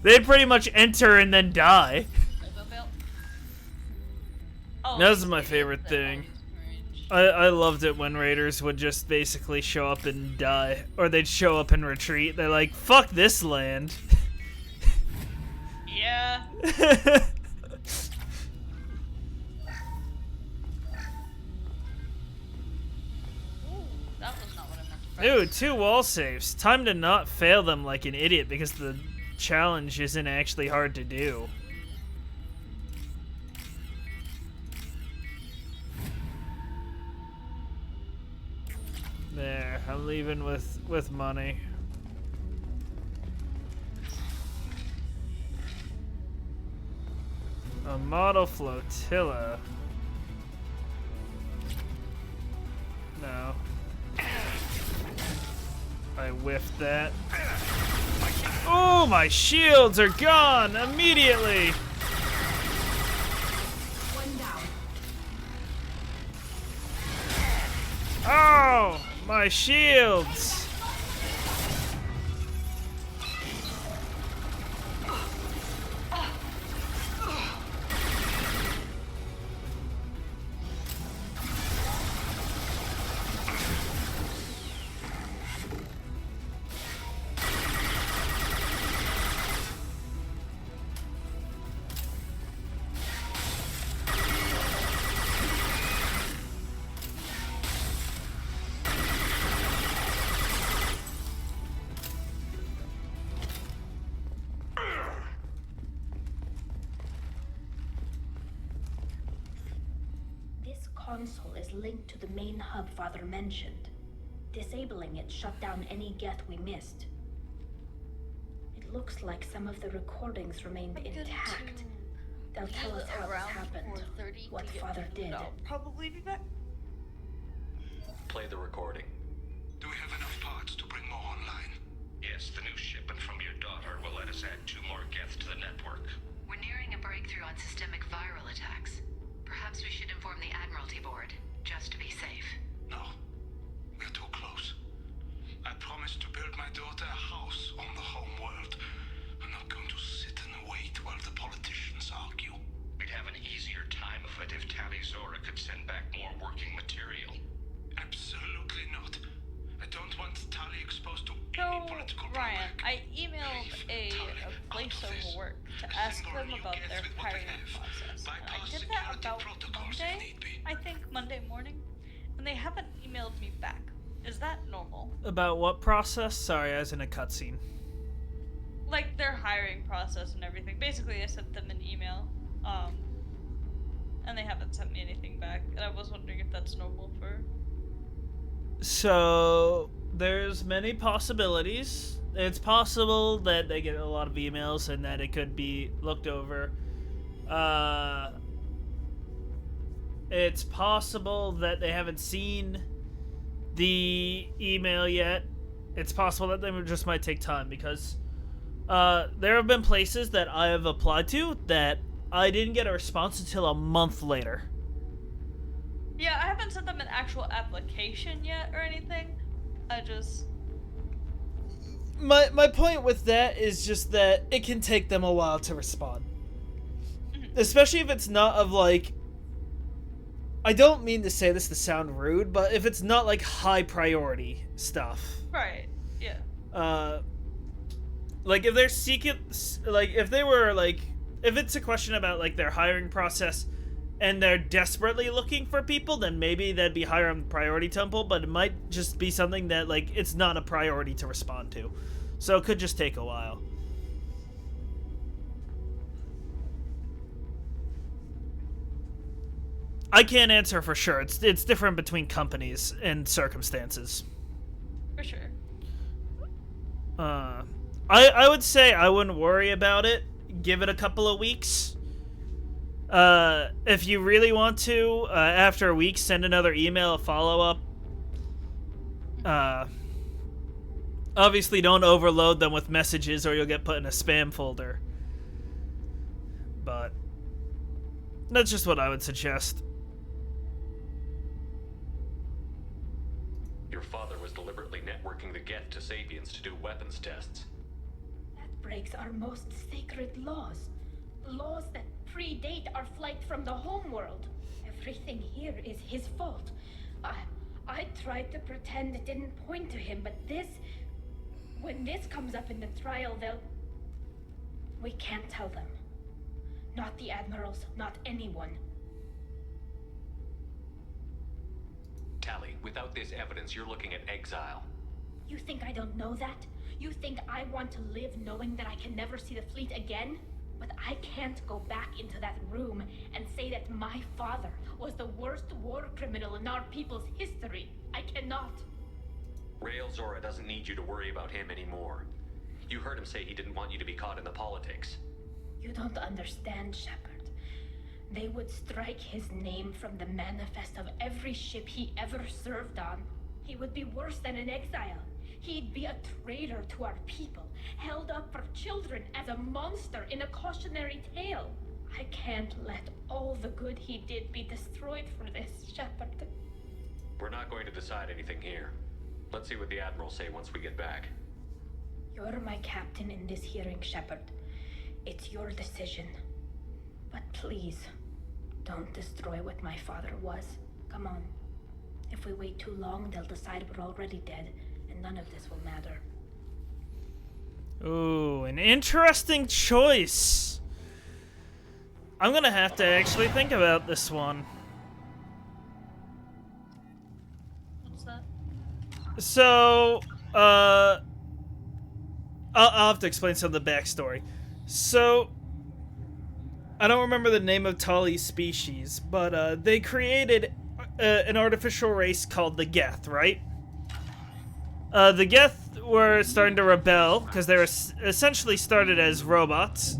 They'd pretty much enter and then die. Oh, That was my favorite thing. I loved it when Raiders would just basically show up and die. Or they'd show up and retreat. They're like, fuck this land. Yeah. Ooh, that was not what I meant to press. Ooh, 2 wall saves. Time to not fail them like an idiot because the challenge isn't actually hard to do. There, I'm leaving with money. A model flotilla. No. I whiffed that. Oh, my shields are gone immediately. One down. Oh, my shields. This console is linked to the main hub Father mentioned. Disabling it shut down any Geth we missed. It looks like some of the recordings remained intact. They'll tell us how this happened, what Father did. I'll probably be back. Play the recording. Do we have enough parts to bring more online? Yes, the new shipment from your daughter will let us add 2 more Geth to the network. We're nearing a breakthrough on systemic viral attacks. Perhaps we should inform the Admiralty Board, just to be safe. No. We're too close. I promised to build my daughter a house on the home world. I'm not going to sit and wait while the politicians argue. We'd have an easier time of it if Tali Zora could send back more working material. Absolutely not. I don't want Tali exposed to So, Ryan, I emailed a place of work to ask them about their hiring process. And I did that about Monday, I think Monday morning, and they haven't emailed me back. Is that normal? About what process? Sorry, I was in a cutscene. Like their hiring process and everything. Basically, I sent them an email, and they haven't sent me anything back. And I was wondering if that's normal for. So there's many possibilities. It's possible that they get a lot of emails and that it could be looked over. It's possible that they haven't seen the email yet. It's possible that they just might take time because there have been places that I have applied to that I didn't get a response until a month later. Yeah, I haven't sent them an actual application yet or anything. I just. My point with that is just that it can take them a while to respond. Especially if it's not of like, I don't mean to say this to sound rude, but if it's not like high priority stuff. Right, yeah. Like if they're seeking, like if they were like, if it's a question about like their hiring process and they're desperately looking for people, then maybe that'd be higher on the priority temple, but it might just be something that, like, it's not a priority to respond to. So it could just take a while. I can't answer for sure. It's different between companies and circumstances. For sure. I would say I wouldn't worry about it. Give it a couple of weeks. If you really want to, after a week, send another email, a follow-up. Obviously, don't overload them with messages or you'll get put in a spam folder. But that's just what I would suggest. Your father was deliberately networking the Geth to Sapiens to do weapons tests. That breaks our most sacred laws. Laws that predate our flight from the homeworld. Everything here is his fault. I tried to pretend it didn't point to him, but when this comes up in the trial, we can't tell them. Not the admirals, not anyone. Tali, without this evidence, you're looking at exile. You think I don't know that? You think I want to live knowing that I can never see the fleet again? But I can't go back into that room and say that my father was the worst war criminal in our people's history. I cannot. Rael Zora doesn't need you to worry about him anymore. You heard him say he didn't want you to be caught in the politics. You don't understand, Shepard. They would strike his name from the manifest of every ship he ever served on. He would be worse than an exile. He'd be a traitor to our people, held up for children as a monster in a cautionary tale. I can't let all the good he did be destroyed for this, Shepard. We're not going to decide anything here. Let's see what the Admirals say once we get back. You're my captain in this hearing, Shepard. It's your decision. But please, don't destroy what my father was. Come on. If we wait too long, they'll decide we're already dead, and none of this will matter. Ooh, an interesting choice. I'm gonna have to actually think about this one. What's that? So, I'll have to explain some of the backstory. So, I don't remember the name of Tali's species, but they created an artificial race called the Geth, right? The Geth were starting to rebel because they were essentially started as robots,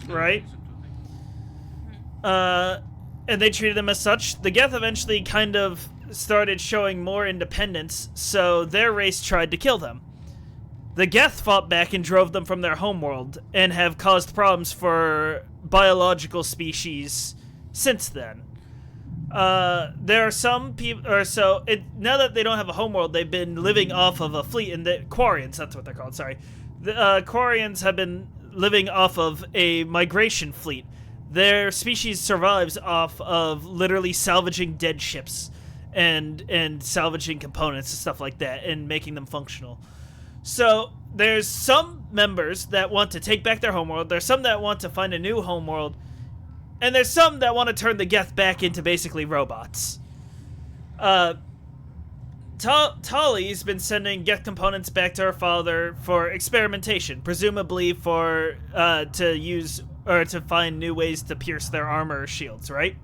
right? And they treated them as such. The Geth eventually kind of started showing more independence, so their race tried to kill them. The Geth fought back and drove them from their homeworld, and have caused problems for biological species since then. There are some people, now that they don't have a homeworld, they've been living off of a fleet, and the Quarians, that's what they're called, sorry. The Quarians have been living off of a migration fleet. Their species survives off of literally salvaging dead ships and salvaging components and stuff like that and making them functional. So there's some members that want to take back their homeworld, there's some that want to find a new homeworld, and there's some that want to turn the Geth back into basically robots. Tali's been sending Geth components back to her father for experimentation, presumably for to use or to find new ways to pierce their armor or shields, right?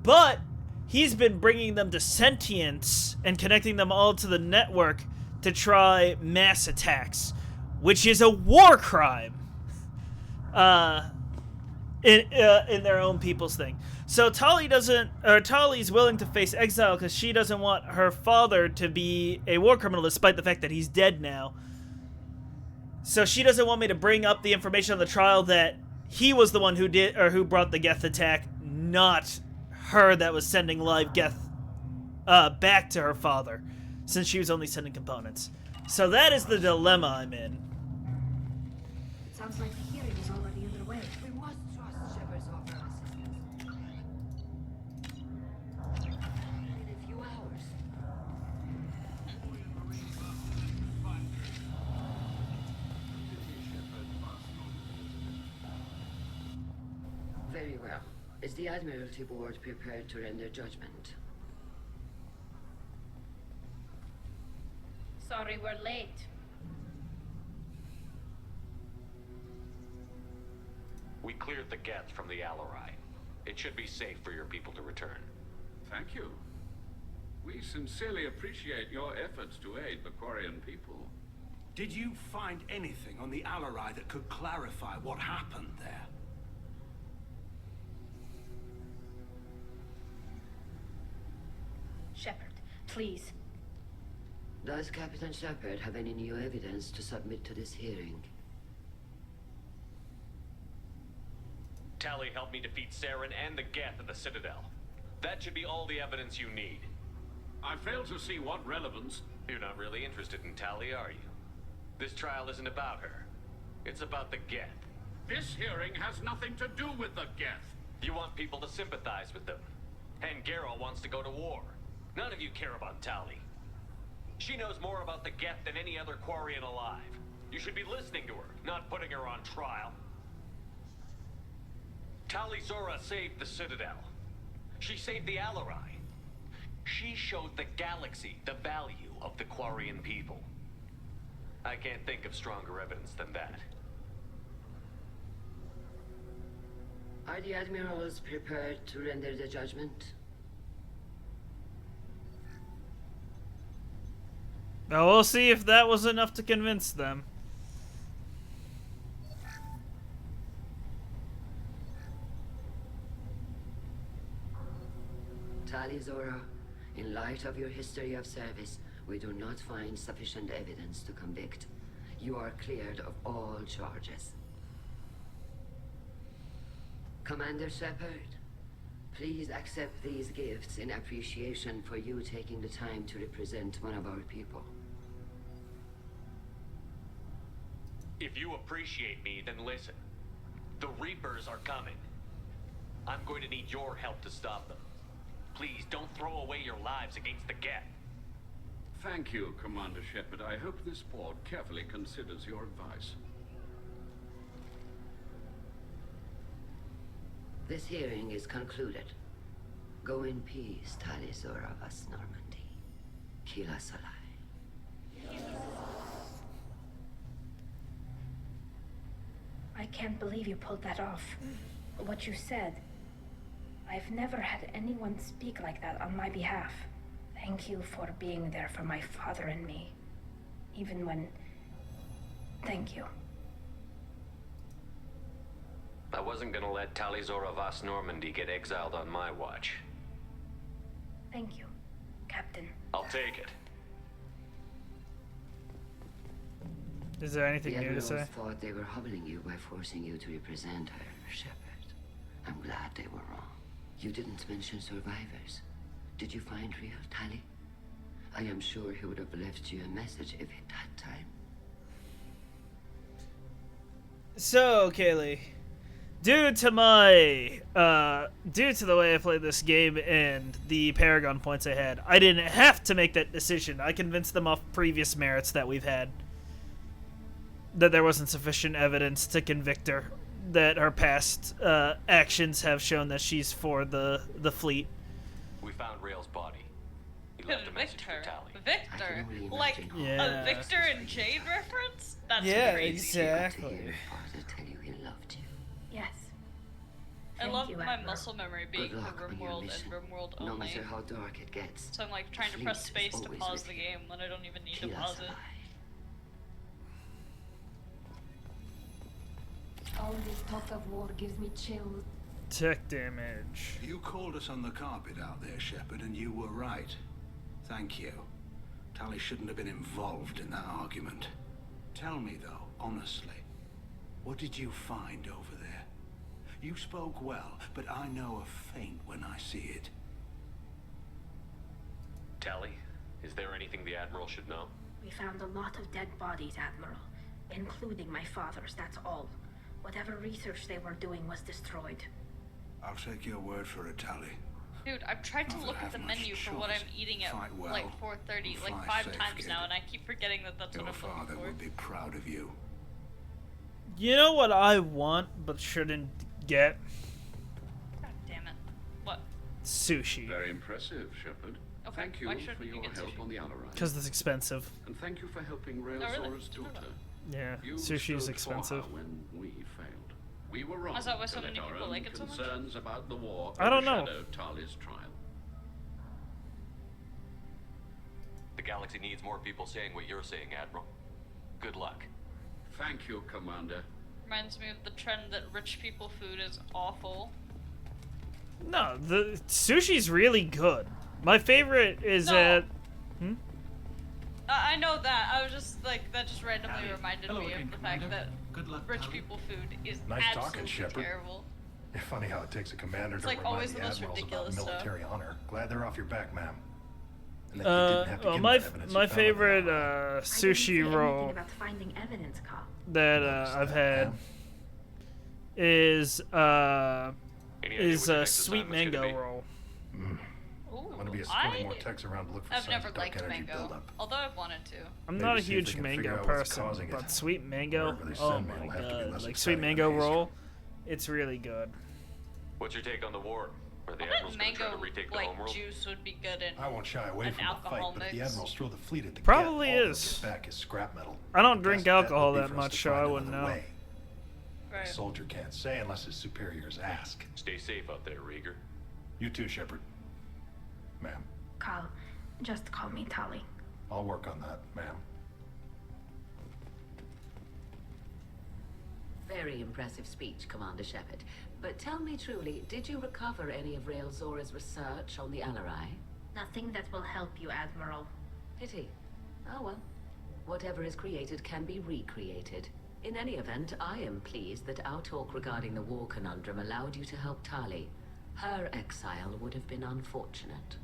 But he's been bringing them to sentience and connecting them all to the network to try mass attacks, which is a war crime in their own people's thing. So Tali's willing to face exile because she doesn't want her father to be a war criminal despite the fact that he's dead now. So she doesn't want me to bring up the information on the trial that he was the one who did or who brought the Geth attack, not her that was sending live Geth back to her father, since she was only sending components. So that is the dilemma I'm in. It sounds like the hearing is already underway. We must trust Shepard's offer of assistance. In a few hours. Very well. Is the Admiralty Board prepared to render judgment? Sorry we're late. We cleared the Geth from the Alarai. It should be safe for your people to return. Thank you. We sincerely appreciate your efforts to aid the Quarian people. Did you find anything on the Alarai that could clarify what happened there? Shepard, please. Does Captain Shepard have any new evidence to submit to this hearing? Tali helped me defeat Saren and the Geth at the Citadel. That should be all the evidence you need. I fail to see what relevance... You're not really interested in Tali, are you? This trial isn't about her. It's about the Geth. This hearing has nothing to do with the Geth. You want people to sympathize with them. And Geralt wants to go to war. None of you care about Tali. She knows more about the Geth than any other Quarian alive. You should be listening to her, not putting her on trial. Tali Zora saved the Citadel. She saved the Alarai. She showed the galaxy the value of the Quarian people. I can't think of stronger evidence than that. Are the admirals prepared to render the judgment? Now we'll see if that was enough to convince them. Tali Zora, in light of your history of service, we do not find sufficient evidence to convict. You are cleared of all charges. Commander Shepard, please accept these gifts in appreciation for you taking the time to represent one of our people. If you appreciate me, then listen. The Reapers are coming. I'm going to need your help to stop them. Please, don't throw away your lives against the Geth. Thank you, Commander Shepard. I hope this board carefully considers your advice. This hearing is concluded. Go in peace, Tali Zora Vas Normandy. Kila Salai. I can't believe you pulled that off. What you said. I've never had anyone speak like that on my behalf. Thank you for being there for my father and me. Even when... Thank you. I wasn't gonna let Tali Zora Vas Normandy get exiled on my watch. Thank you, Captain. I'll take it. Is there anything the new to say? admirals thought they were humbling you by forcing you to represent her, Shepard. I'm glad they were wrong. You didn't mention survivors. Did you find real Tali? I am sure he would have left you a message if he'd had time. So, Kaylee, due to the way I played this game and the Paragon points I had, I didn't have to make that decision. I convinced them off previous merits that we've had. That there wasn't sufficient evidence to convict her. That her past actions have shown that she's for the fleet. We found Rael's body. He Could left a message for Victor. Tali. Victor? Like Yeah. a Victor and Jade reference? That's Yeah, crazy. exactly. Tell you he loved you. Yes. I Thank love you, my Admiral. muscle memory being Good for luck on your RimWorld mission. and RimWorld No only. matter how dark it gets. So I'm like trying to fleet press is space to always pause with the you. game when I don't even need to Kila pause it. Salai. All this talk of war gives me chills. Tech damage. You called us on the carpet out there, Shepard, and you were right. Thank you. Tali shouldn't have been involved in that argument. Tell me, though, honestly, what did you find over there? You spoke well, but I know a feint when I see it. Tali, is there anything the Admiral should know? We found a lot of dead bodies, Admiral. Including my father's, that's all. Whatever research they were doing was destroyed. I'll take your word for it, Tali. Dude, I've tried to Not that look I at the have much menu for what I'm choice. eating at Fight well like 4:30, or like fly 5 safe, times kid. now, and I keep forgetting that that's Your what I'm father looking for. would be proud of you. You know what I want but shouldn't get? God damn sushi. Very impressive, Shepard. Okay, Thank you why should for you your get help sushi? on the Alarai. Because it's expensive. And thank you for helping Rail Oh, really? Zora's daughter. Yeah, You sushi is stood for expensive. her when we failed. We were wrong Is that why so to let many our people own like it so much? concerns about the war I don't know. overshadow Tali's trial. The galaxy needs more people saying what you're saying, Admiral. Good luck. Thank you, Commander. Reminds me of the trend that rich people food is awful. No, the sushi's really good. My favorite is No. at. I know that. I was just like, that just randomly Howdy. reminded Hello me again, of the fact Commander. that Good luck, rich Tali. people food is Nice talking, absolutely Shepard. terrible. It's funny how it takes a commander It's to like remind always the the most admirals about ridiculous stuff. military honor. Glad they're off your back, ma'am. And that you didn't have to Well, give my them evidence my you found on the favorite Alarai. I didn't sushi say roll anything about finding evidence, Carl. that I've had is Any idea what your next sweet assignment's gonna mango be? roll. I'm gonna be escorting more techs around to look for I've signs never of dark liked energy mango, buildup. although I've wanted to. I'm Maybe not a see if huge they can figure mango out what's person, causing it. but sweet mango, Wherever they oh send me, my it'll have to be god, less like exciting sweet than mango Haste. roll, it's really good. What's your take on the war? Are the I bet Admirals gonna try mango to retake the like homeworld? juice would be good in I won't shy away an from the fight, alcohol but if the mix. admirals throw the fleet at the Probably Geth, all they'll is. get back is scrap metal. I don't The drink best bet alcohol would be that for us much, to so I find wouldn't another know. way. Right. A soldier can't say unless his superiors ask. Stay safe out there, Rieger. You too, Shepard. Ma'am. Carl, just call me Tali. I'll work on that, ma'am. Very impressive speech, Commander Shepard. But tell me truly, did you recover any of Rail Zora's research on the Alarai? Nothing that will help you, Admiral. Pity. Oh well. Whatever is created can be recreated. In any event, I am pleased that our talk regarding the war conundrum allowed you to help Tali. Her exile would have been unfortunate.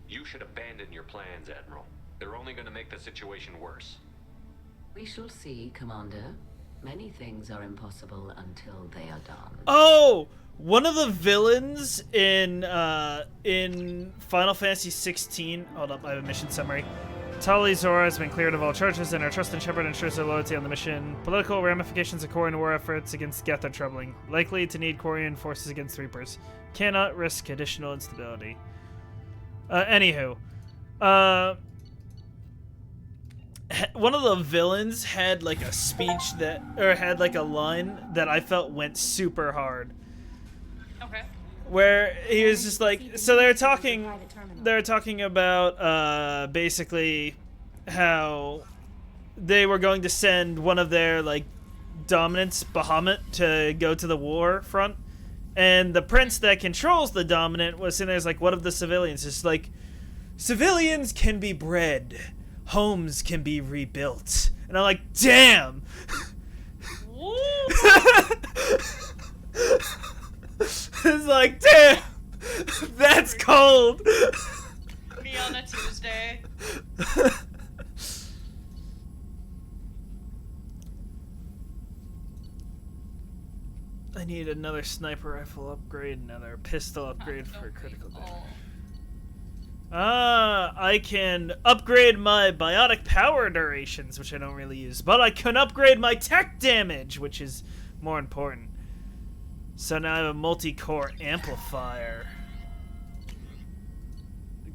You should abandon your plans, Admiral. They're only gonna make the situation worse. We shall see, Commander. Many things are impossible until they are done. Oh, one of the villains in Final Fantasy 16. Hold up, I have a mission summary. Tali Zora has been cleared of all charges, and her trust in Shepard ensures her loyalty on the mission. Political ramifications of Quarian war efforts against Geth are troubling. Likely to need Quarian forces against Reapers. Cannot risk additional instability. Anywho, one of the villains had like a speech that, or had like a line that I felt went super hard. Okay. Where he was just like, so they're talking about basically how they were going to send one of their like dominants, Bahamut, to go to the war front, and the prince that controls the dominant was sitting there as like, what of the civilians? It's like, civilians can be bred, homes can be rebuilt, and I'm like, damn. It's like, damn, that's cold. Me on a Tuesday. I need another sniper rifle upgrade, another pistol upgrade for critical damage. I can upgrade my biotic power durations, which I don't really use, but I can upgrade my tech damage, which is more important. So now I have a multi-core amplifier.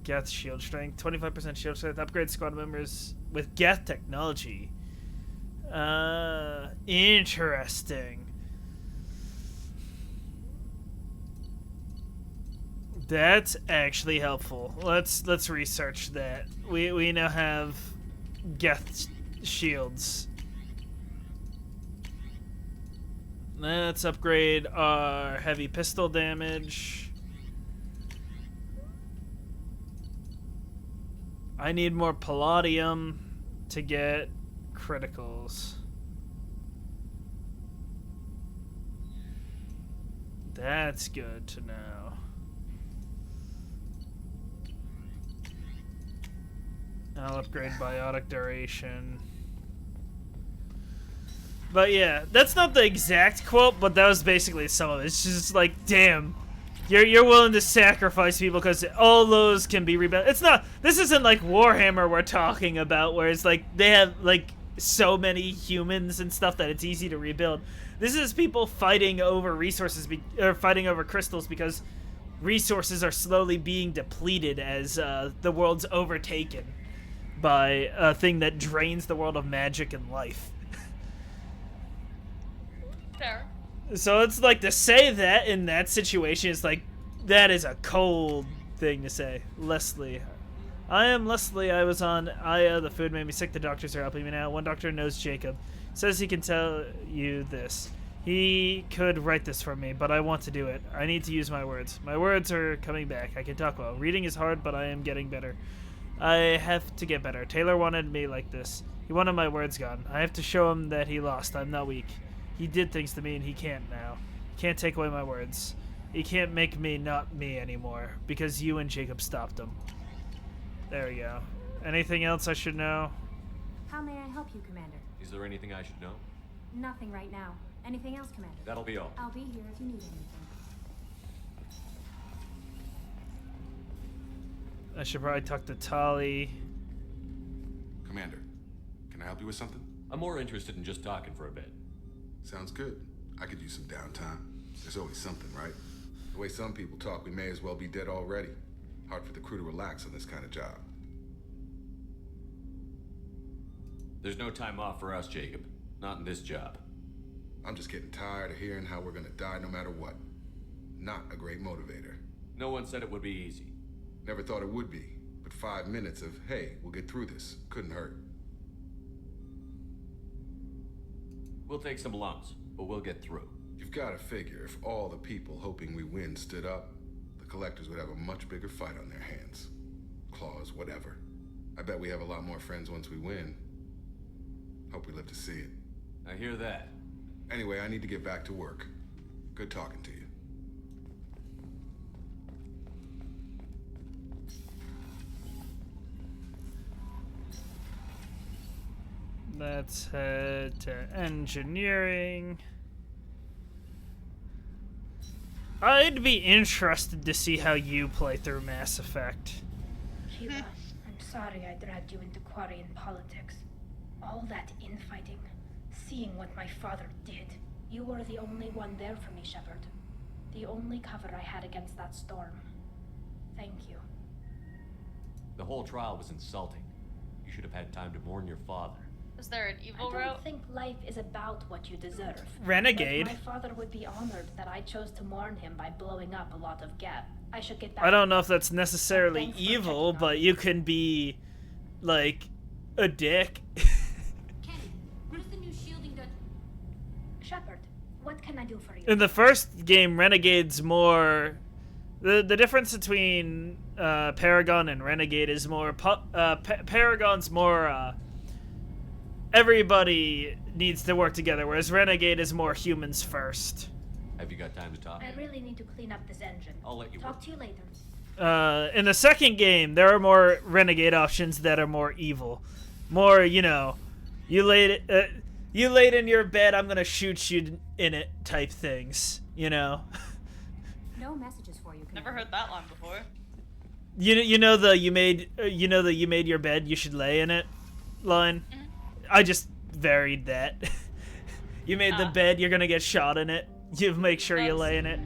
Geth shield strength, 25% shield strength, upgrade squad members with Geth technology. Interesting. That's actually helpful. Let's research that. We now have Geth shields. Let's upgrade our heavy pistol damage. I need more palladium to get criticals. That's good to know. I'll upgrade biotic duration. But yeah, that's not the exact quote, but that was basically some of it. It's just like, damn, you're willing to sacrifice people because all those can be rebuilt. It's not. This isn't like Warhammer we're talking about, where it's like they have like so many humans and stuff that it's easy to rebuild. This is people fighting over resources, or fighting over crystals because resources are slowly being depleted as the world's overtaken by a thing that drains the world of magic and life. Fair. So it's like to say that in that situation is like, that is a cold thing to say. Leslie. I am Leslie. I was on Aya. The food made me sick. The doctors are helping me now. One doctor knows Jacob. Says he can tell you this. He could write this for me, but I want to do it. I need to use my words. My words are coming back. I can talk well. Reading is hard, but I am getting better. I have to get better. Taylor wanted me like this. He wanted my words gone. I have to show him that he lost. I'm not weak. He did things to me, and he can't now. He can't take away my words. He can't make me not me anymore, because you and Jacob stopped him. There we go. Anything else I should know? How may I help you, Commander? Is there anything I should know? Nothing right now. Anything else, Commander? That'll be all. I'll be here if you need anything. I should probably talk to Tali. Commander, can I help you with something? I'm more interested in just talking for a bit. Sounds good. I could use some downtime. There's always something, right? The way some people talk, we may as well be dead already. Hard for the crew to relax on this kind of job. There's no time off for us, Jacob. Not in this job. I'm just getting tired of hearing how we're gonna die no matter what. Not a great motivator. No one said it would be easy. Never thought it would be, but 5 minutes of, hey, we'll get through this, couldn't hurt. We'll take some lumps, but we'll get through. You've gotta figure if all the people hoping we win stood up, the collectors would have a much bigger fight on their hands. Claws, whatever. I bet we have a lot more friends once we win. Hope we live to see it. I hear that. Anyway, I need to get back to work. Good talking to you. Let's head to engineering. I'd be interested to see how you play through Mass Effect. Keela, I'm sorry I dragged you into Quarian politics. All that infighting, seeing what my father did. You were the only one there for me, Shepard. The only cover I had against that storm. Thank you. The whole trial was insulting. You should have had time to mourn your father. Is there an evil I don't route? think life is about what you deserve. Renegade. But my father would be honored that I chose to mourn him by blowing up a lot of Gap. I should get back. I don't know if that's necessarily evil, but you can be, like, a dick. What is the new shielding that... Shepard, what can I do for you? In the first game, Renegade's more... The difference between Paragon and Renegade is more... Paragon's more... everybody needs to work together, whereas Renegade is more humans first. Have you got time to talk? I really need to clean up this engine. I'll let you Talk work. to you later. In the second game, there are more Renegade options that are more evil. More, you know, you laid in your bed, I'm gonna shoot you in it type things, you know? No messages for you, Commander. Never heard that line before. You know the you made your bed, you should lay in it line? Mm-hmm. I just varied that. You made the bed, you're gonna get shot in it. You make sure you lay in it.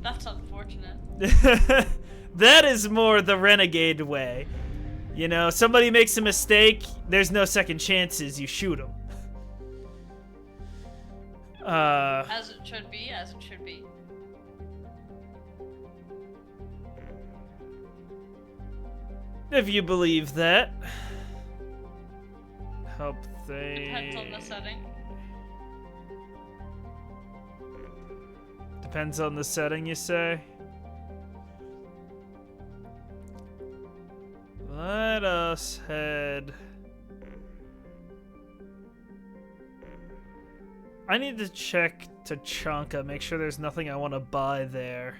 That's unfortunate. That is more the Renegade way. You know, somebody makes a mistake, there's no second chances, you shoot them. As it should be, as it should be. If you believe that. Help they... Depends on the setting. Depends on the setting, you say? Let us head... I need to check Tachanka, make sure there's nothing I want to buy there.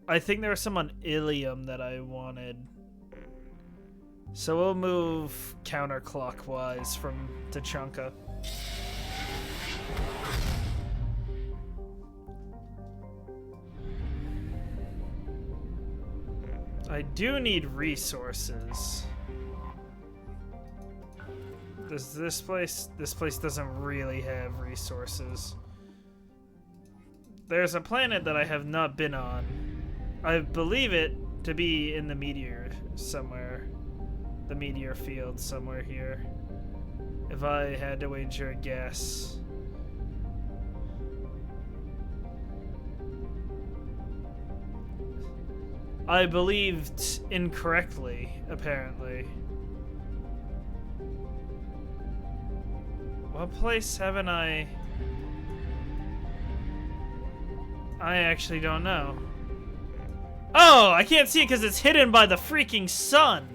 I think there was some on Ilium that I wanted. So we'll move counterclockwise from Tachanka. I do need resources. Does this place doesn't really have resources. There's a planet that I have not been on. I believe it to be in the meteor somewhere. The meteor field somewhere here. If I had to wager a guess. I believed incorrectly, apparently. What place haven't I actually don't know. Oh, I can't see it because it's hidden by the freaking sun.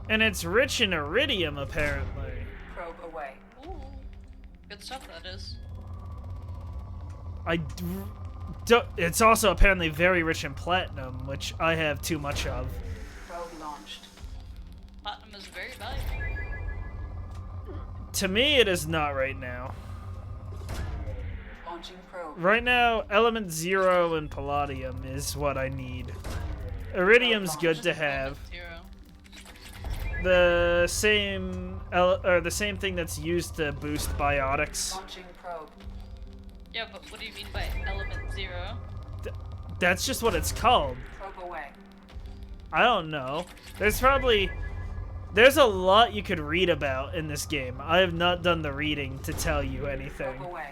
And it's rich in iridium, apparently. Probe away. Ooh, good stuff that is. It's also apparently very rich in platinum, which I have too much of. Probe launched. Platinum is very valuable. To me, it is not right now. Launching probe. Right now, element 0 and palladium is what I need. Iridium's good to have. The same thing that's used to boost biotics. Launching probe. Yeah, but what do you mean by element 0? That's just what it's called. Probe away. I don't know. There's a lot you could read about in this game. I have not done the reading to tell you anything. Probe away.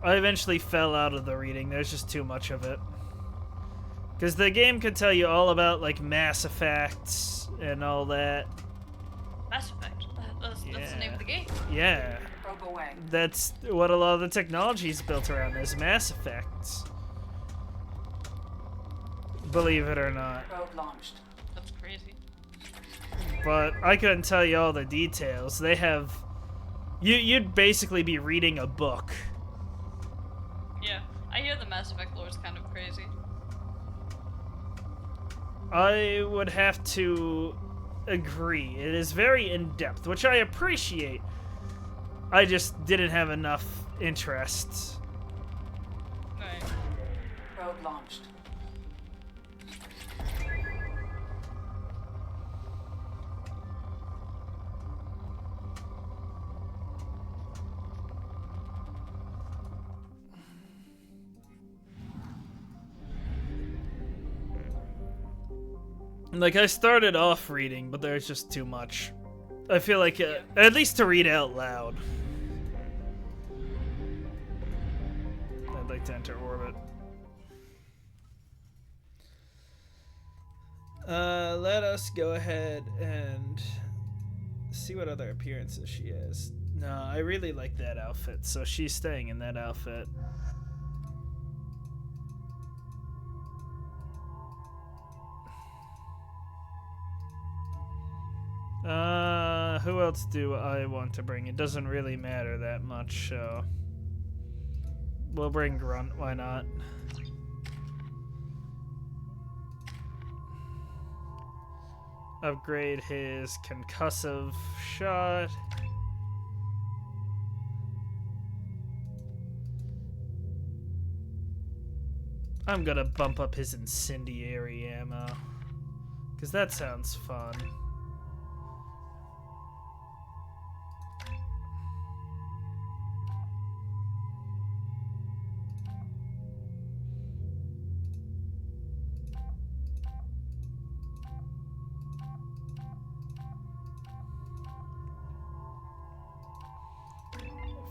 I eventually fell out of the reading. There's just too much of it. Because the game could tell you all about, like, Mass Effect and all that. Mass Effect? That's the name of the game. Yeah. Probe away. That's what a lot of the technology is built around, is Mass Effect. Believe it or not. Probe launched. That's crazy. But I couldn't tell you all the details. They have... You'd basically be reading a book. Yeah, I hear the Mass Effect lore is kind of crazy. I would have to agree. It is very in-depth, which I appreciate. I just didn't have enough interest. Right. Probe launched. Like, I started off reading, but there's just too much. I feel like, at least to read out loud. I'd like to enter orbit. Let us go ahead and see what other appearances she has. No, I really like that outfit, so she's staying in that outfit. Who else do I want to bring? It doesn't really matter that much, so... We'll bring Grunt, why not? Upgrade his concussive shot. I'm gonna bump up his incendiary ammo. Because that sounds fun.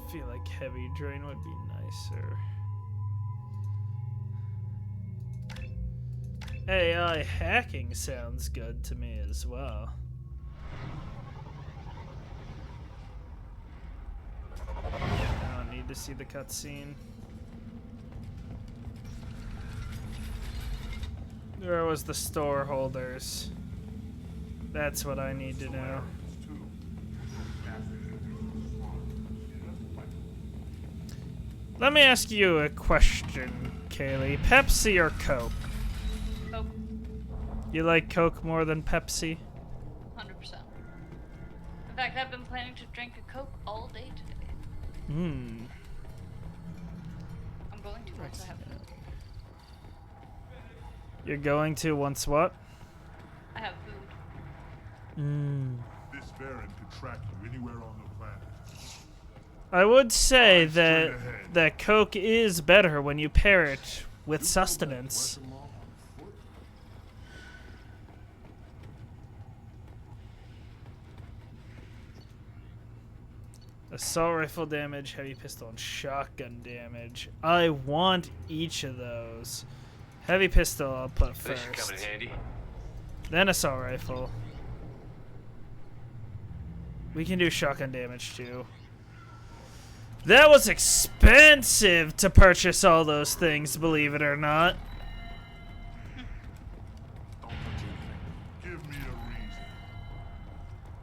I feel like heavy drain would be nicer. AI hacking sounds good to me as well. I don't need to see the cutscene. Where was the store holders? That's what I need to know. Let me ask you a question, Kaylee. Pepsi or Coke? Coke. You like Coke more than Pepsi? 100%. In fact, I've been planning to drink a Coke all day today. Hmm. I'm going to once I have it. You're going to once what? I have food. This variant could track you anywhere on the planet. I would say Eyes straight that ahead. Coke is better when you pair it with sustenance. Assault rifle damage, heavy pistol, and shotgun damage. I want each of those. Heavy pistol I'll put This should first. come in handy. Then assault rifle. We can do shotgun damage too. That was expensive to purchase all those things, believe it or not. Give me a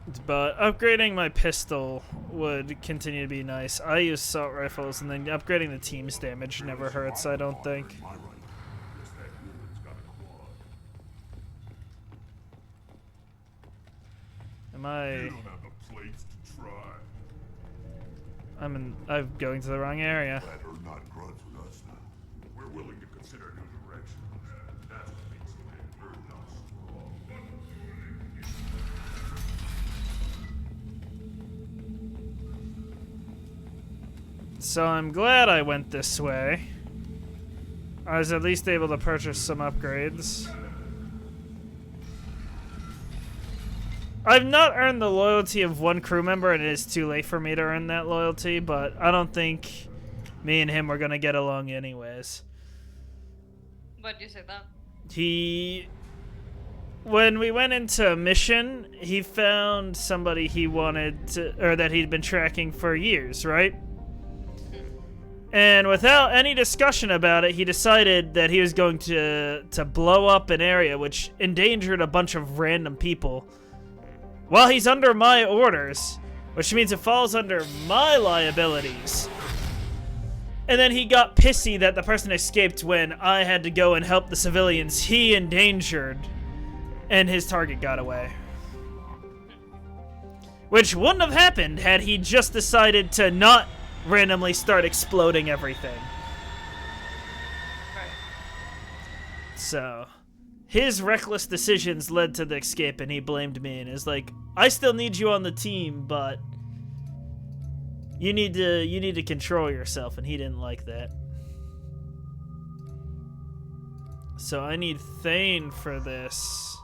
reason. But upgrading my pistol would continue to be nice. I use assault rifles, and then upgrading the team's damage never hurts, I don't think. Am I... You don't have the plates to try. I'm going to the wrong area. Better not grunt with us now. We're willing to consider new direction. That's what makes it hurt us. So I'm glad I went this way. I was at least able to purchase some upgrades. I've not earned the loyalty of one crew member, and it is too late for me to earn that loyalty, but I don't think me and him are gonna get along anyways. Why'd you say that? When we went into a mission, he found somebody he wanted to, or that he'd been tracking for years, right? And without any discussion about it, he decided that he was going to blow up an area which endangered a bunch of random people. While he's under my orders, which means it falls under my liabilities. And then he got pissy that the person escaped when I had to go and help the civilians he endangered, and his target got away. Which wouldn't have happened had he just decided to not randomly start exploding everything. So, his reckless decisions led to the escape, and he blamed me and is like, I still need you on the team, but you need to control yourself, and he didn't like that. So I need Thane for this.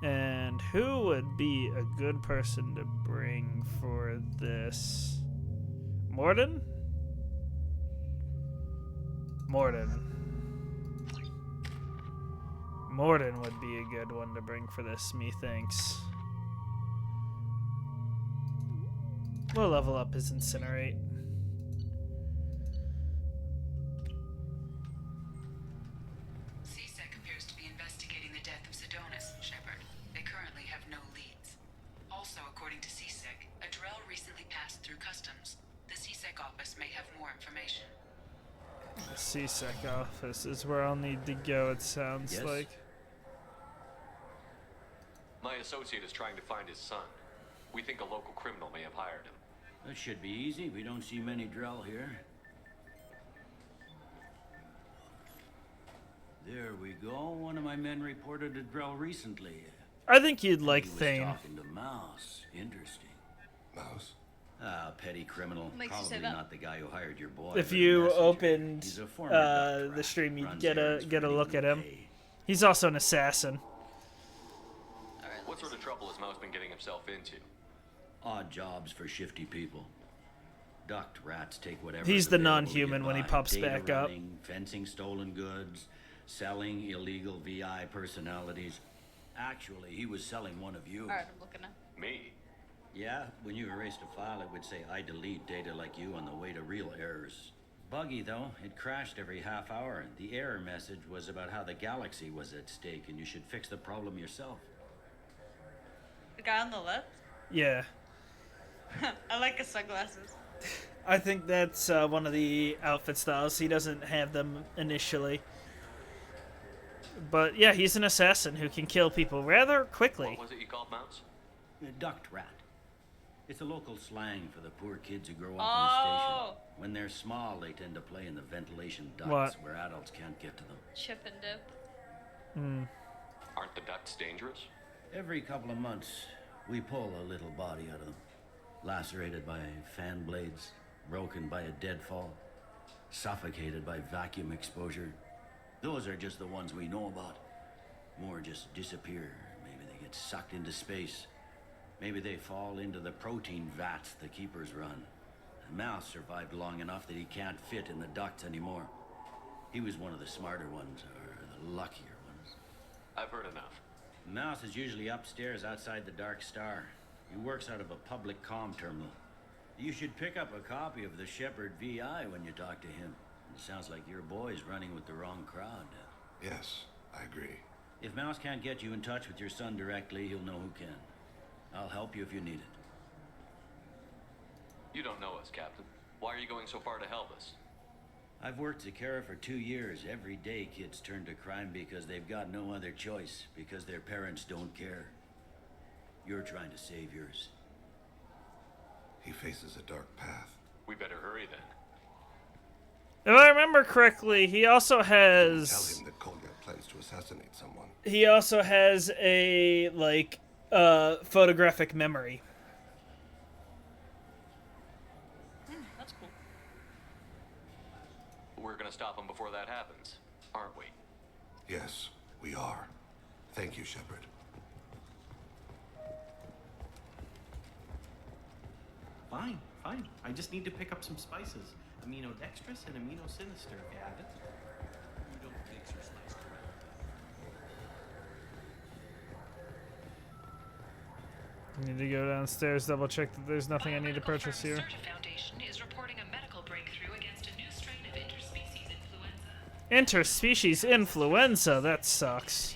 And who would be a good person to bring for this? Morden? Morden would be a good one to bring for this, methinks. We'll level up his Incinerate. CSEC appears to be investigating the death of Sedonis, Shepard. They currently have no leads. Also, according to CSEC, a Drell recently passed through customs. The CSEC office may have more information. The CSEC office is where I'll need to go, it sounds like. My associate is trying to find his son. We think a local criminal may have hired him. That should be easy. We don't see many Drell here. There we go. One of my men reported a Drell recently. I think you'd like He was Thane. talking to Mouse. Interesting. Mouse? Ah, petty criminal. Makes you say Probably that. not the guy who hired your boy. If but a you messenger. opened He's a former duck the rat. stream, you'd Runs get errands a for look at minimum him. pay. He's also an assassin. What sort of trouble has Mouse been getting himself into? Odd jobs for shifty people. Ducked rats take whatever. He's is the available to non-human get when he by. pops Data back up. running, fencing stolen goods, selling illegal VI personalities. Actually, he was selling one of you. Alright, I'm looking at. Me? Yeah, when you erased a file, it would say, I delete data like you on the way to real errors. Buggy, though. It crashed every half hour. The error message was about how the galaxy was at stake, and you should fix the problem yourself. The guy on the left? Yeah. I like his sunglasses. I think that's one of the outfit styles. He doesn't have them initially. But yeah, he's an assassin who can kill people rather quickly. What was it you called Mouse? A ducked rat. It's a local slang for the poor kids who grow up in the Oh. station. When they're small, they tend to play in the ventilation ducts What? where adults can't get to them. Chip and dip. Aren't the ducts dangerous? Every couple of months, we pull a little body out of them. Lacerated by fan blades, broken by a deadfall, suffocated by vacuum exposure. Those are just the ones we know about. More just disappear. Maybe they get sucked into space. Maybe they fall into the protein vats the keepers run. And Mouse survived long enough that he can't fit in the ducts anymore. He was one of the smarter ones, or the luckier ones. I've heard enough. Mouse is usually upstairs outside the Dark Star. He works out of a public comm terminal. You should pick up a copy of the Shepherd VI when you talk to him. It sounds like your boy's running with the wrong crowd. Yes, I agree. If Mouse can't get you in touch with your son directly, he'll know who can. I'll help you if you need it. You don't know us, Captain. Why are you going so far to help us? I've worked Zakera for 2 years. Every day kids turn to crime because they've got no other choice, because their parents don't care. You're trying to save yours. He faces a dark path. We better hurry then. If I remember correctly, he also has... Tell him that Kolya plans to assassinate someone. He also has a, like, photographic memory. That's cool. We're gonna stop him before that happens, aren't we? Yes, we are. Thank you, Shepard. Fine, fine. I just need to pick up some spices. Aminodextrous and aminosinister, if you have it. You don't mix your spice correctly. I need to go downstairs, double check that there's nothing I need to purchase here. Foundation is reporting a medical breakthrough against a new strain of interspecies influenza. Interspecies influenza? That sucks.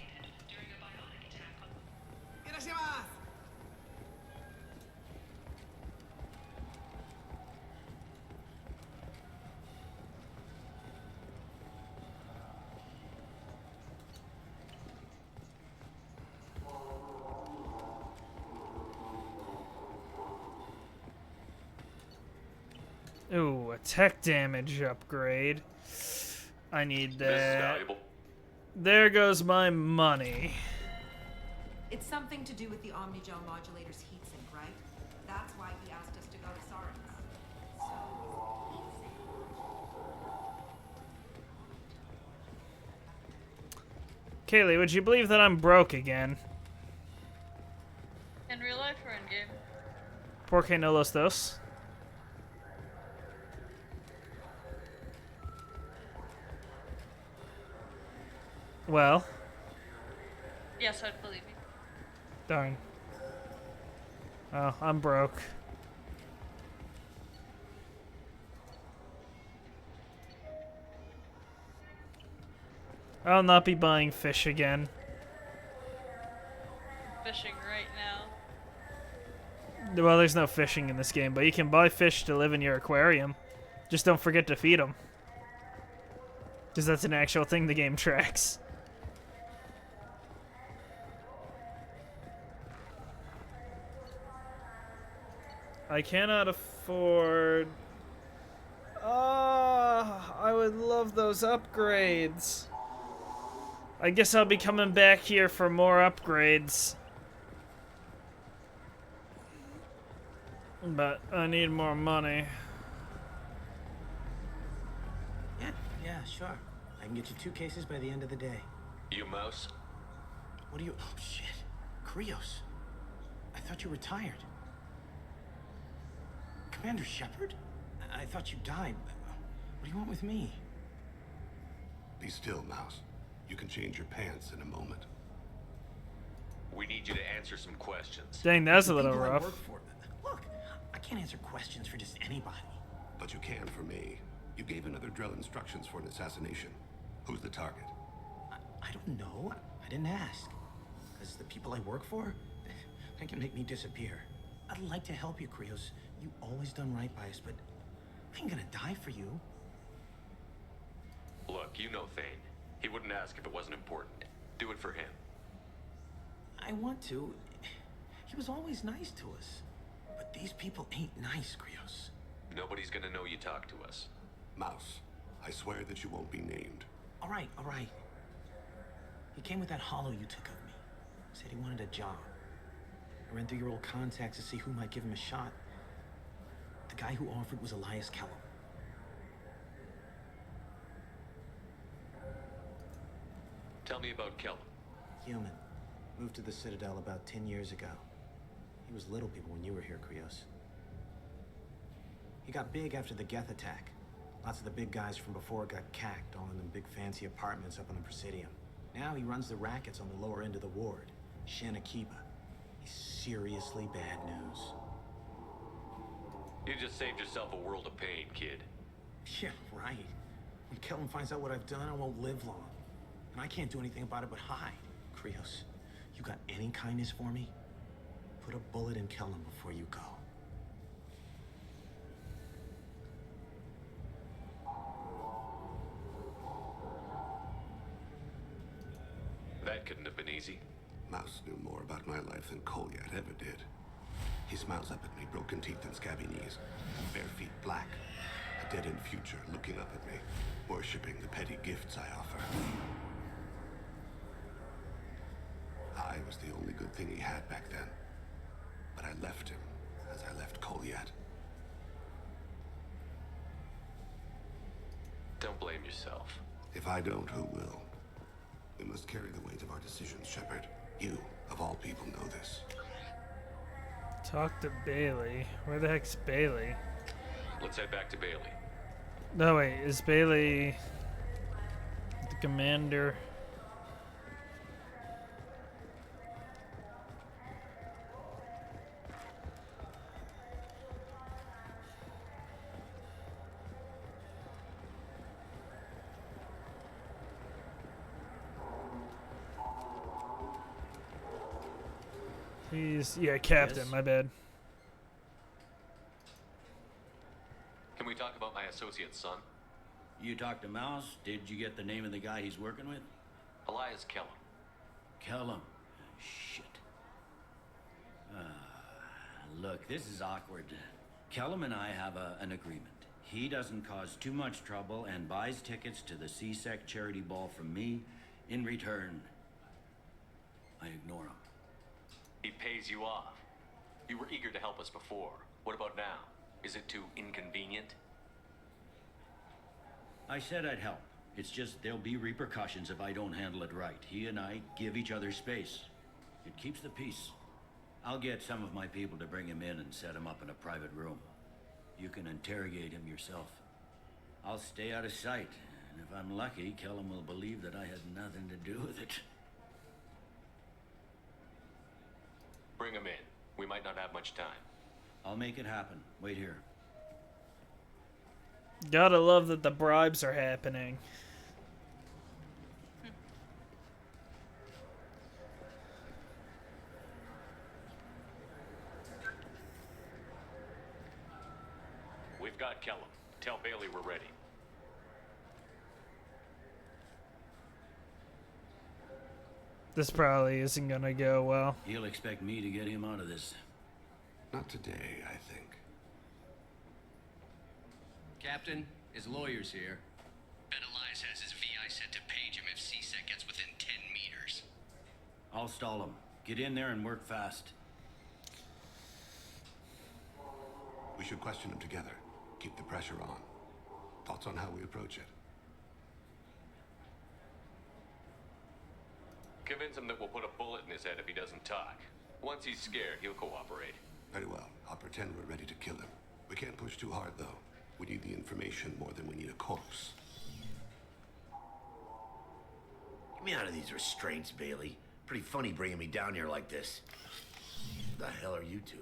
Ooh, attack damage upgrade. I need that. This is valuable. There goes my money. It's something to do with the Omnigel modulator's heatsink, right? That's why he asked us to go to Sarin's. Kaylee, would you believe that I'm broke again? In real life or in game? Por qué no los dos? Well. Yes, I'd believe you. Darn. Oh, I'm broke. I'll not be buying fish again. Fishing right now. Well, there's no fishing in this game, but you can buy fish to live in your aquarium. Just don't forget to feed them. Because that's an actual thing the game tracks. I cannot afford... I would love those upgrades. I guess I'll be coming back here for more upgrades. But I need more money. Yeah, sure. I can get you 2 cases by the end of the day. You Mouse? What are you... Oh, shit. Krios. I thought you retired. Commander Shepard? I thought you died. What do you want with me? Be still, Mouse. You can change your pants in a moment. We need you to answer some questions. Dang, that's a little People I rough. work for. Look, I can't answer questions for just anybody. But you can for me. You gave another Drell instructions for an assassination. Who's the target? I don't know. I didn't ask. Because the people I work for, they can make me disappear. I'd like to help you, Krios. You always done right by us, but I ain't gonna die for you. Look, you know Thane. He wouldn't ask if it wasn't important. Do it for him. I want to. He was always nice to us. But these people ain't nice, Krios. Nobody's gonna know you talk to us. Mouse, I swear that you won't be named. All right, all right. He came with that hollow you took of me. Said he wanted a job. I ran through your old contacts to see who might give him a shot. The guy who offered was Elias Kellum. Tell me about Kellum. Human. Moved to the Citadel about 10 years ago. He was Little People when you were here, Krios. He got big after the Geth attack. Lots of the big guys from before got cacked, all in them big fancy apartments up on the Presidium. Now he runs the rackets on the lower end of the ward, Shanakiba. He's seriously bad news. You just saved yourself a world of pain, kid. Yeah, right. When Kellum finds out what I've done, I won't live long. And I can't do anything about it but hide. Krios, you got any kindness for me? Put a bullet in Kellum before you go. That couldn't have been easy. Mouse knew more about my life than Kolyat ever did. He smiles up at me, broken teeth and scabby knees, bare feet black, a dead-end future looking up at me, worshipping the petty gifts I offer. I was the only good thing he had back then, but I left him as I left Kolyat. Don't blame yourself. If I don't, who will? We must carry the weight of our decisions, Shepard. You, of all people, know this. Talk to Bailey. Where the heck's Bailey? Let's head back to Bailey. No, wait. Is Bailey the commander? He's, yeah, captain, Yes? my bad. Can we talk about my associate's son? You talked to Mouse? Did you get the name of the guy he's working with? Elias Kellum. Kellum. Shit. Look, this is awkward. Kellum and I have an agreement. He doesn't cause too much trouble and buys tickets to the C-Sec charity ball from me. In return, I ignore him. He pays you off. You were eager to help us before. What about now? Is it too inconvenient? I said I'd help. It's just there'll be repercussions if I don't handle it right. He and I give each other space. It keeps the peace. I'll get some of my people to bring him in and set him up in a private room. You can interrogate him yourself. I'll stay out of sight, and if I'm lucky, Kellum will believe that I had nothing to do with it. Bring him in. We might not have much time. I'll make it happen. Wait here. Gotta love that the bribes are happening. We've got Kellum. Tell Bailey we're ready. This probably isn't gonna go well. He'll expect me to get him out of this. Not today, I think. Captain, his lawyer's here. Bet Elias has his VI set to page him if C-Sec gets within 10 meters. I'll stall him. Get in there and work fast. We should question him together. Keep the pressure on. Thoughts on how we approach it? Convince him that we'll put a bullet in his head if he doesn't talk. Once he's scared, he'll cooperate. Very well. I'll pretend we're ready to kill him. We can't push too hard, though. We need the information more than we need a corpse. Get me out of these restraints, Bailey. Pretty funny bringing me down here like this. Who the hell are you two?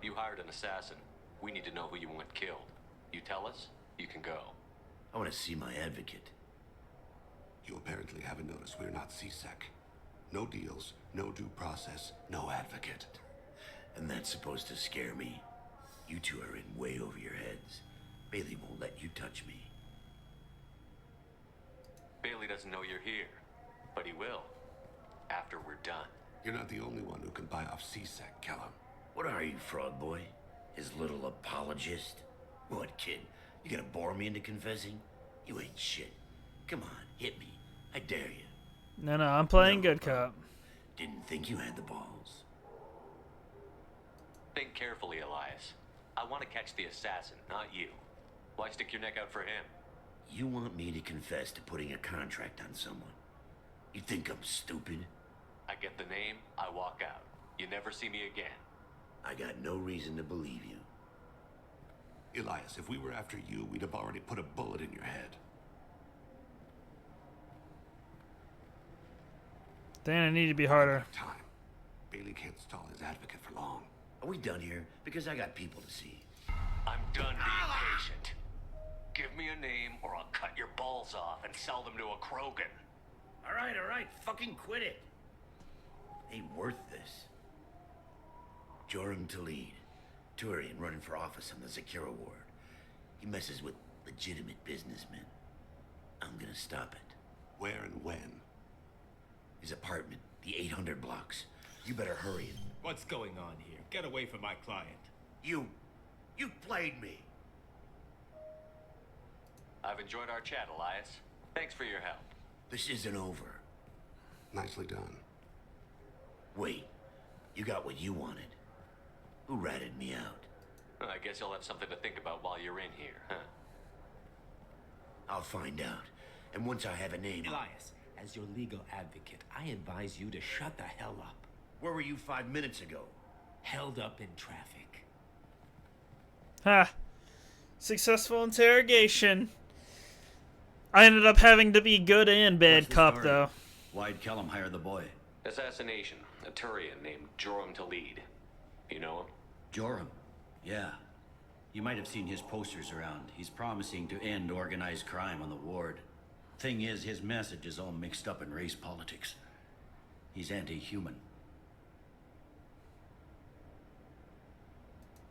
You hired an assassin. We need to know who you want killed. You tell us, you can go. I want to see my advocate. You apparently haven't noticed we're not C-Sec. No deals, no due process, no advocate. And that's supposed to scare me. You two are in way over your heads. Bailey won't let you touch me. Bailey doesn't know you're here. But he will. After we're done. You're not the only one who can buy off C-Sec, Callum. What are you, Frog Boy? His little apologist? What, kid? You gonna bore me into confessing? You ain't shit. Come on, hit me. I dare you. No, I'm playing good cop. Didn't think you had the balls. Think carefully, Elias. I want to catch the assassin, not you. Why stick your neck out for him? You want me to confess to putting a contract on someone? You think I'm stupid? I get the name, I walk out. You never see me again. I got no reason to believe you. Elias, if we were after you, we'd have already put a bullet in your head. Dan, I need to be harder. Time. Bailey can't stall his advocate for long. Are we done here? Because I got people to see. I'm done being patient. Give me a name or I'll cut your balls off and sell them to a Krogan. All right. Fucking quit it. Ain't worth this. Joram Talid. Turian running for office on the Zakira ward. He messes with legitimate businessmen. I'm gonna stop it. Where and when? His apartment, the 800 blocks. You better hurry it. What's going on here? Get away from my client. You played me. I've enjoyed our chat, Elias. Thanks for your help. This isn't over. Nicely done. Wait, you got what you wanted. Who ratted me out? I guess you'll have something to think about while you're in here, huh? I'll find out. And once I have a name... Elias, as your legal advocate, I advise you to shut the hell up. Where were you 5 minutes ago? Held up in traffic. Ha! Successful interrogation. I ended up having to be good and bad cop, though. Why'd Kellum hire the boy? Assassination. A Turian named Joram Talid. You know him? Joram? Yeah. You might have seen his posters around. He's promising to end organized crime on the ward. Thing is, his message is all mixed up in race politics. He's anti-human.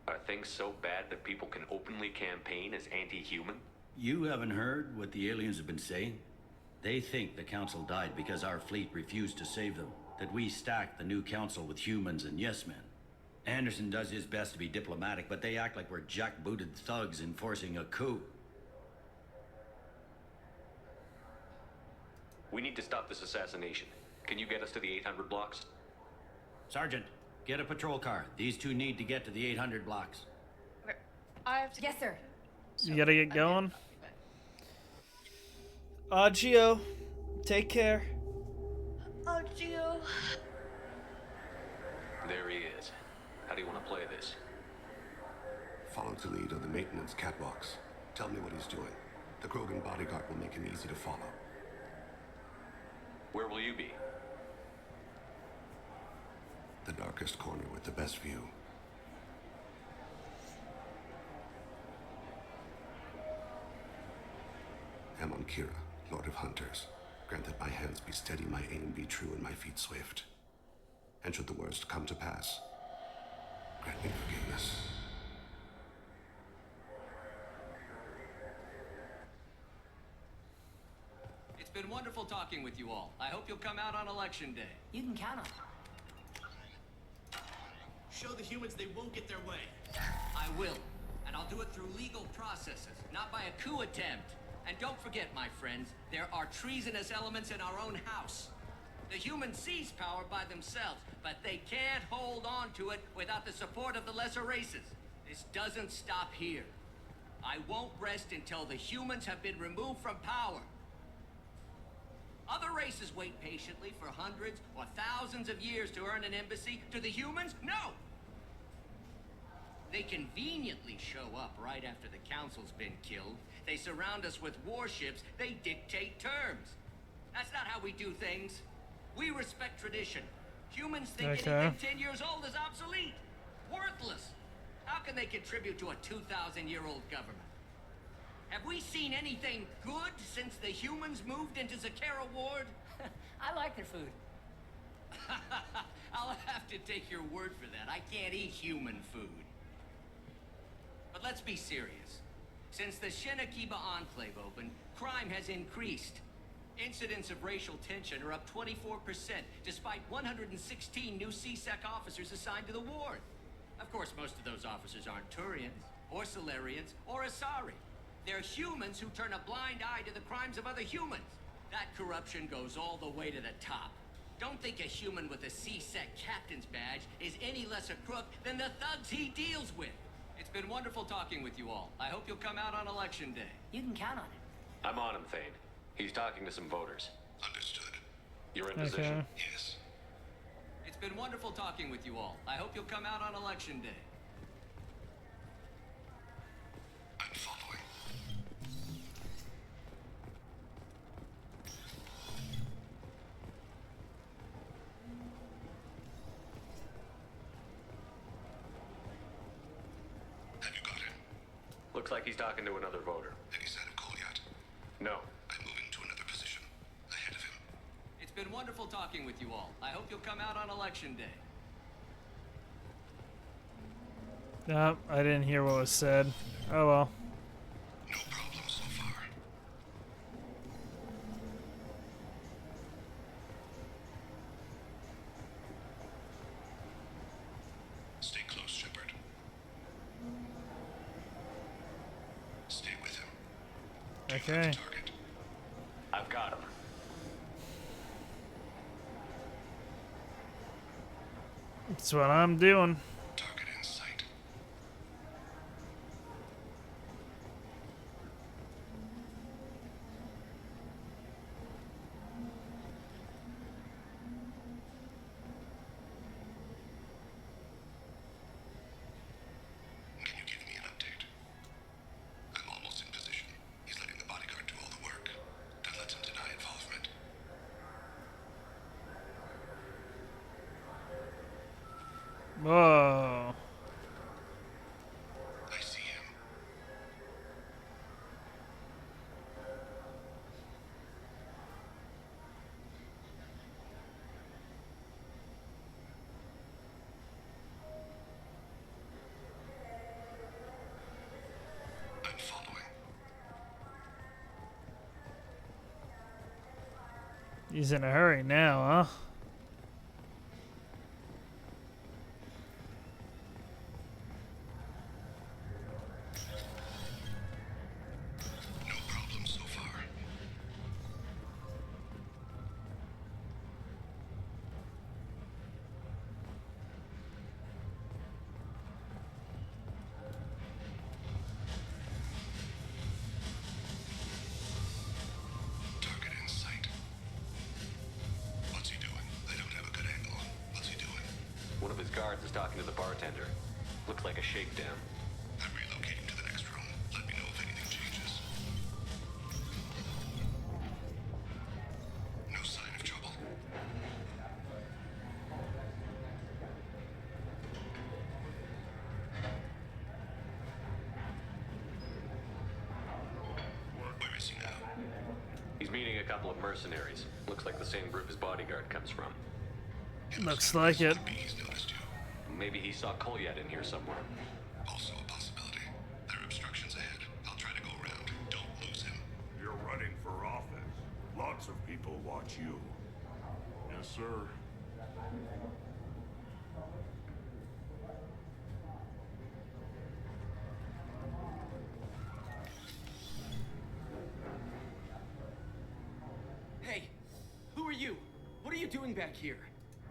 Are things so bad that people can openly campaign as anti-human? You haven't heard what the aliens have been saying? They think the council died because our fleet refused to save them. That we stacked the new council with humans and yes-men. Anderson does his best to be diplomatic, but they act like we're jackbooted thugs enforcing a coup. We need to stop this assassination. Can you get us to the 800 blocks? Sergeant, get a patrol car. These two need to get to the 800 blocks. I have to. Yes, sir. You gotta get going. Gio, take care. Oh, Gio. There he is. How do you want to play this? Follow to lead on the maintenance catwalks. Tell me what he's doing. The Krogan bodyguard will make him easy to follow. Where will you be? The darkest corner with the best view. I'm on Kira, Lord of Hunters. Grant that my hands be steady, my aim be true, and my feet swift. And should the worst come to pass, grant me forgiveness. It's been wonderful talking with you all. I hope you'll come out on election day. You can count on it. Show the humans they won't get their way. I will. And I'll do it through legal processes, not by a coup attempt. And don't forget, my friends, there are treasonous elements in our own house. The humans seize power by themselves, but they can't hold on to it without the support of the lesser races. This doesn't stop here. I won't rest until the humans have been removed from power. Other races wait patiently for hundreds or thousands of years to earn an embassy. To the humans, no! They conveniently show up right after the council's been killed. They surround us with warships. They dictate terms. That's not how we do things. We respect tradition. Humans think anything 10 years old is obsolete, worthless. How can they contribute to a 2,000-year-old government? Have we seen anything good since the humans moved into Zakira Ward? I like their food. I'll have to take your word for that. I can't eat human food. But let's be serious. Since the Shinakiba Enclave opened, crime has increased. Incidents of racial tension are up 24%, despite 116 new C-Sec officers assigned to the ward. Of course, most of those officers aren't Turians, or Solarians, or Asari. They're humans who turn a blind eye to the crimes of other humans. That corruption goes all the way to the top. Don't think a human with a C-Sec captain's badge is any less a crook than the thugs he deals with. It's been wonderful talking with you all. I hope you'll come out on election day. You can count on it. I'm on him, Thane. He's talking to some voters. Understood. You're in position? Yes. It's been wonderful talking with you all. I hope you'll come out on election day. I'm following. Have you got him? Looks like he's talking to another voter. Any sign of Goliath? No. I'm moving to another position. Ahead of him. It's been wonderful talking with you all. I hope you'll come out on election day. No, I didn't hear what was said. Oh well. No problem so far. Stay close, Shepard. Stay with him. Okay. Target. I've got him. That's what I'm doing. Target in sight. Can you give me an update? I'm almost in position. He's letting the bodyguard do all the work. That lets him deny involvement. Whoa. I see him. I'm following. He's in a hurry now, huh? No problem so far. Target in sight. What's he doing? I don't have a good angle. What's he doing? One of his guards is talking to the bartender. Looks like a shakedown. I'm relocating to the next room. Let me know if anything changes. No sign of trouble. Where is he now? He's meeting a couple of mercenaries. Looks like the same group his bodyguard comes from. Looks like it. He's noticed you. Maybe he saw Kolyat in here somewhere. Also a possibility. There are obstructions ahead. I'll try to go around. Don't lose him. You're running for office. Lots of people watch you. Yes, sir. Hey, who are you? What are you doing back here?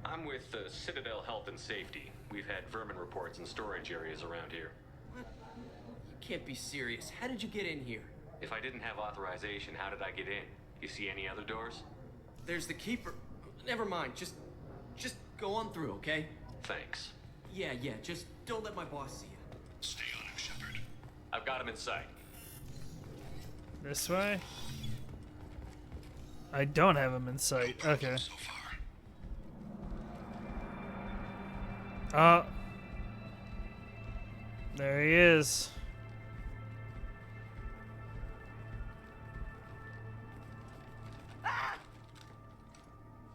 I'm with Citadel Health and Safety. We've had vermin reports in storage areas around here. What? You can't be serious. How did you get in here? If I didn't have authorization, how did I get in? You see any other doors? There's the keeper. Never mind. Just go on through, okay? Thanks. Yeah. Just don't let my boss see you. Stay on him, Shepard. I've got him in sight. This way? I don't have him in sight. Okay. So far. There he is.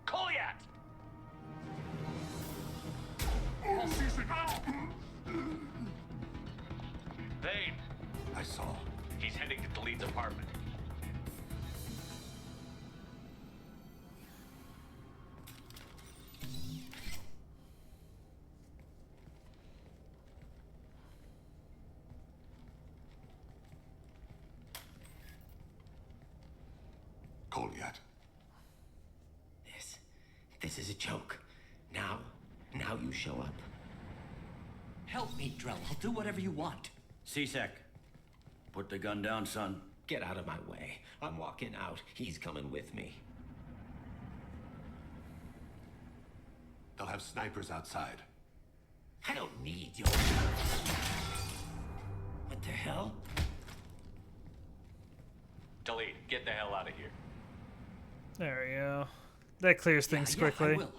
Kolyat! Thane! I saw. He's heading to the lead's apartment. Goliath. This is a joke. Now you show up. Help me, Drell. I'll do whatever you want. C-Sec, put the gun down, son. Get out of my way. I'm walking out. He's coming with me. They'll have snipers outside. I don't need your... What the hell? Delete. Get the hell out of here. There we go. That clears things quickly. I will.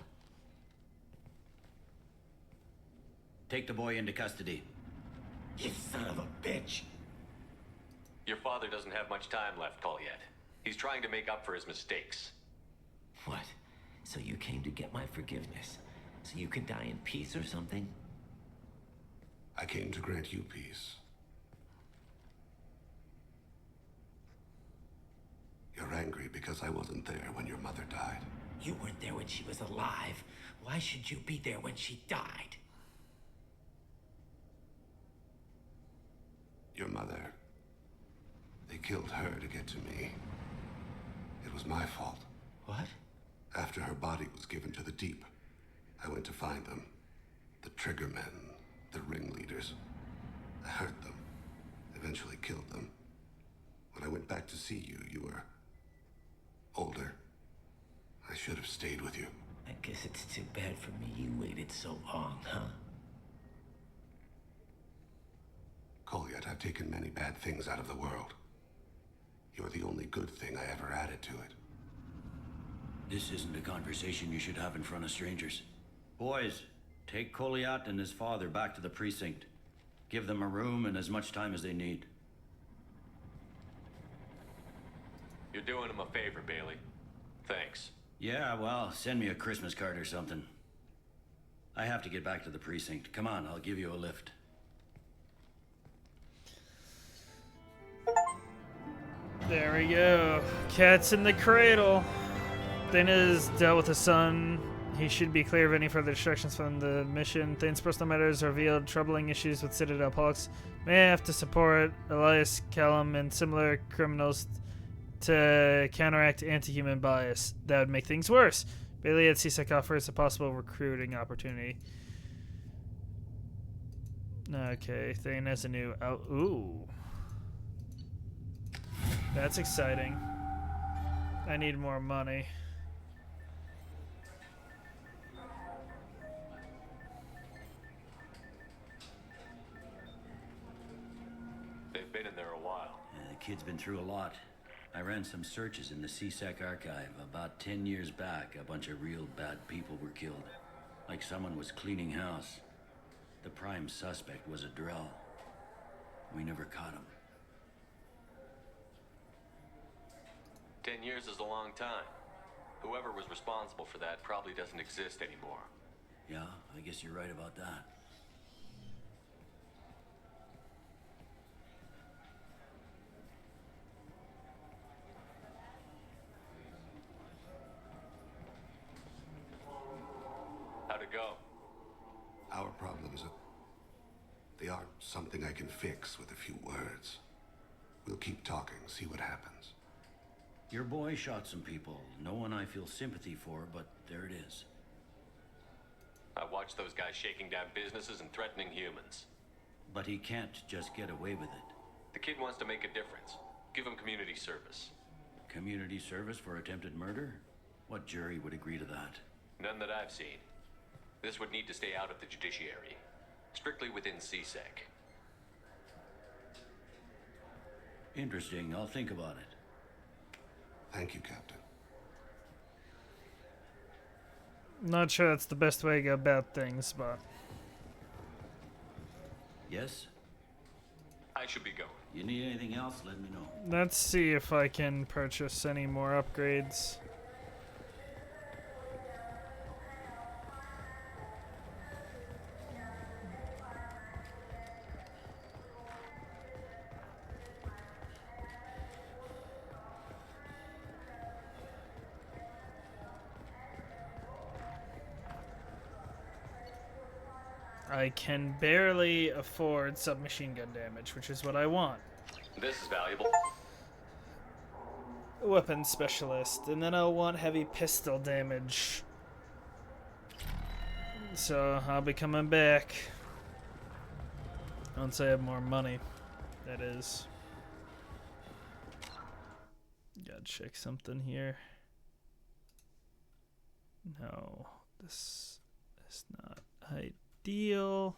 Take the boy into custody. You son of a bitch. Your father doesn't have much time left, Goliath. He's trying to make up for his mistakes. What? So you came to get my forgiveness? So you can die in peace or something? I came to grant you peace. You're angry because I wasn't there when your mother died. You weren't there when she was alive. Why should you be there when she died? Your mother. They killed her to get to me. It was my fault. What? After her body was given to the deep, I went to find them. The triggermen, the ringleaders. I hurt them. Eventually killed them. When I went back to see you, you were older. I should have stayed with you. I guess it's too bad for me you waited so long, huh? Goliath, I've taken many bad things out of the world. You're the only good thing I ever added to it. This isn't a conversation you should have in front of strangers. Boys, take Goliath and his father back to the precinct. Give them a room and as much time as they need. You're doing him a favor, Bailey. Thanks. Yeah, well, send me a Christmas card or something. I have to get back to the precinct. Come on, I'll give you a lift. There we go. Cat's in the cradle. Thane's dealt with his son. He should be clear of any further distractions from the mission. Thane's personal matters revealed troubling issues with Citadel Pollux. May have to support Elias, Callum, and similar criminals to counteract anti-human bias. That would make things worse. Bailey at C-Sec offers a possible recruiting opportunity. Okay, Thane has a new out. Ooh. That's exciting. I need more money. They've been in there a while. Yeah, the kid's been through a lot. I ran some searches in the C-Sec archive. About 10 years back, a bunch of real bad people were killed. Like someone was cleaning house. The prime suspect was a Drell. We never caught him. 10 years is a long time. Whoever was responsible for that probably doesn't exist anymore. Yeah, I guess you're right about that. How'd it go? Our problems, they aren't something I can fix with a few words. We'll keep talking, see what happens. Your boy shot some people. No one I feel sympathy for, but there it is. I watched those guys shaking down businesses and threatening humans. But he can't just get away with it. The kid wants to make a difference. Give him community service. Community service for attempted murder? What jury would agree to that? None that I've seen. This would need to stay out of the judiciary. Strictly within C-Sec. Interesting. I'll think about it. Thank you, Captain. Not sure that's the best way to go about things, but... Yes? I should be going. You need anything else, let me know. Let's see if I can purchase any more upgrades. I can barely afford submachine gun damage, which is what I want. This is valuable. weapon specialist, and then I'll want heavy pistol damage. So I'll be coming back once I have more money. That is. Gotta check something here. No, this is not ideal.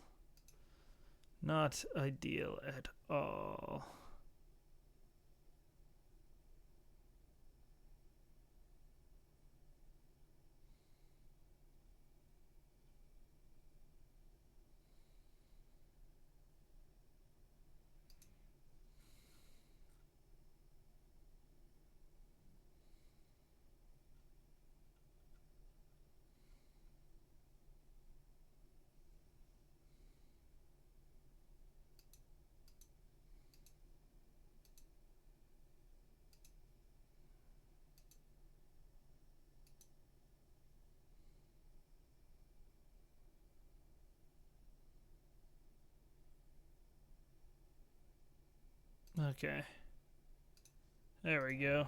Not ideal at all. Okay. There we go.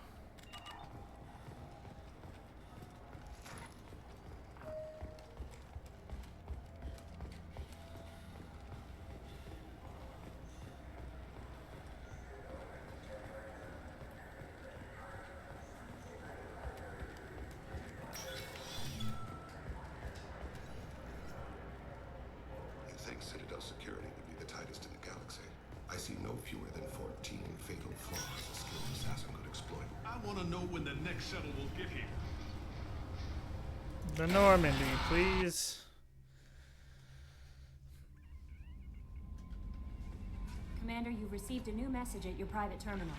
You think Citadel security would be the tightest in the galaxy? I see no fewer than 14 fatal flaws a skilled assassin could exploit. I want to know when the next shuttle will get here. The Normandy, please. Commander, you've received a new message at your private terminal.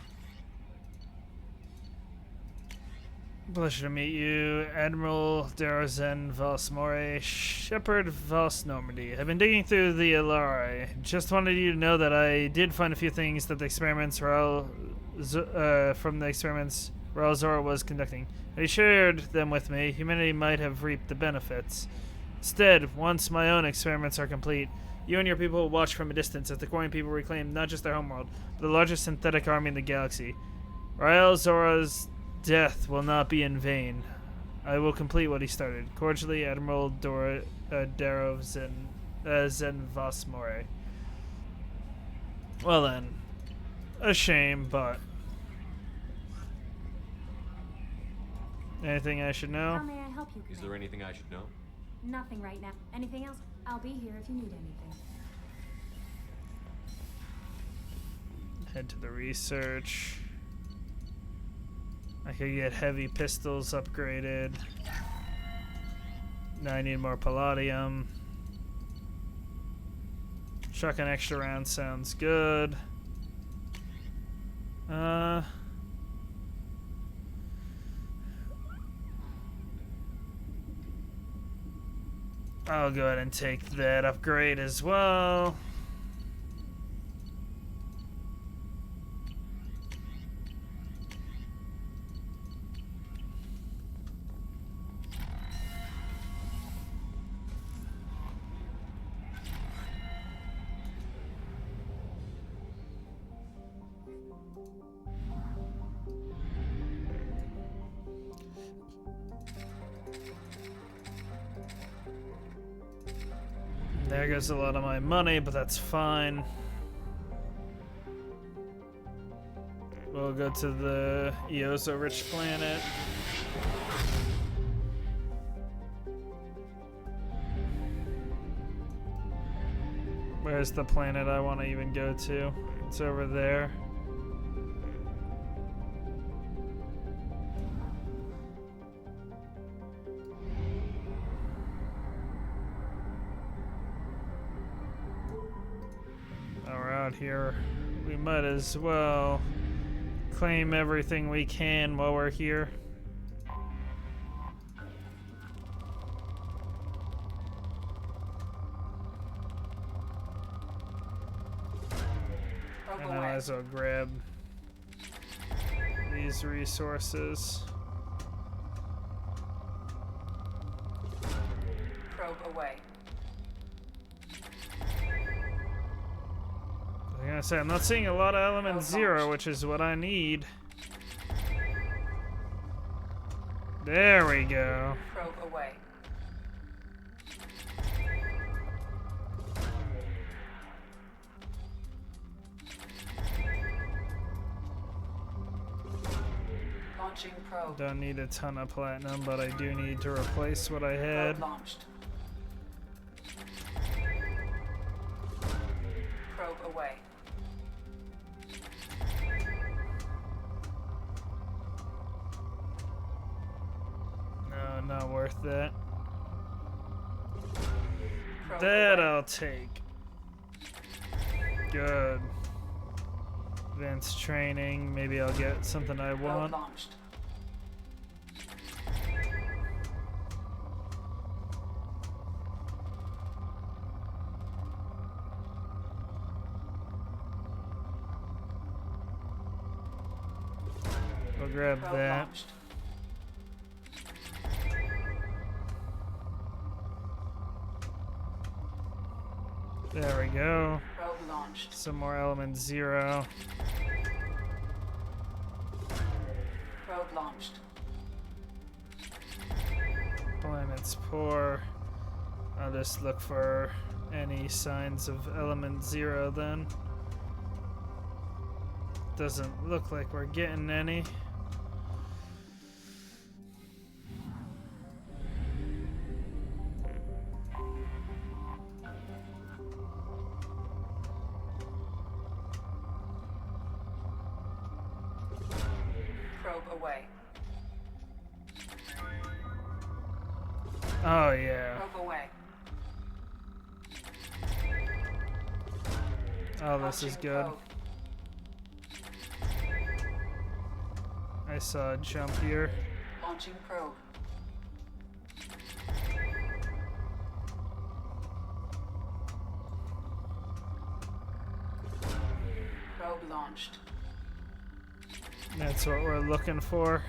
Pleasure to meet you, Admiral Darazen Valsmore, Shepard Vals Normandy. I've been digging through the Ilari. Just wanted you to know that I did find a few things that the experiments from the experiments Raul Zora was conducting. Had he shared them with me, humanity might have reaped the benefits. Instead, once my own experiments are complete, you and your people will watch from a distance as the Quarian people reclaim not just their homeworld, but the largest synthetic army in the galaxy. Raul Zora's death will not be in vain. I will complete what he started. Cordially, Admiral Darrow Zen Vosmore. Well then, a shame, but anything I should know? How may I help you, Is there anything I should know? Nothing right now. Anything else? I'll be here if you need anything. Head to the research. I could get heavy pistols upgraded. Now I need more palladium. Chuck an extra round sounds good. I'll go ahead and take that upgrade as well. There goes a lot of my money, but that's fine. We'll go to the Eosa rich planet. Where's the planet I want to even go to? It's over there. Here, we might as well claim everything we can while we're here. And I might as well grab these resources. Probe away. I'm gonna say, I'm not seeing a lot of element 0, which is what I need. There we go. Probe away. Launching probe. Don't need a ton of platinum, but I do need to replace what I had. Probe launched. Probe away. No, not worth that. Probe That away. I'll take. Good. Advanced training. Maybe I'll get something I Probe want. launched. I'll grab Probe that. launched. There we go. Probe launched. Some more element 0. Probe launched. Planet's poor. I'll just look for any signs of element 0 then. Doesn't look like we're getting any. Probe away. Oh yeah. Probe away. Oh, this is Launching good. probe. I saw a jump here. Launching probe. Probe launched. That's what we're looking for.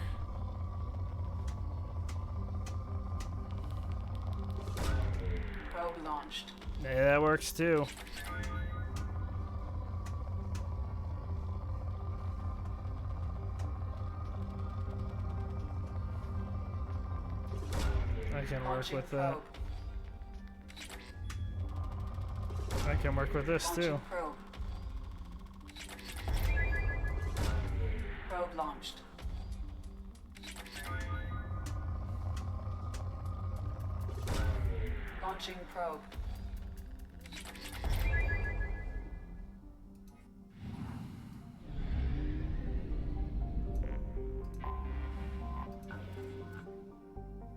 Probe launched. Yeah, that works too. I can work Launching with that. probe. I can work with this Launching too. probe. Probe launched. Launching probe.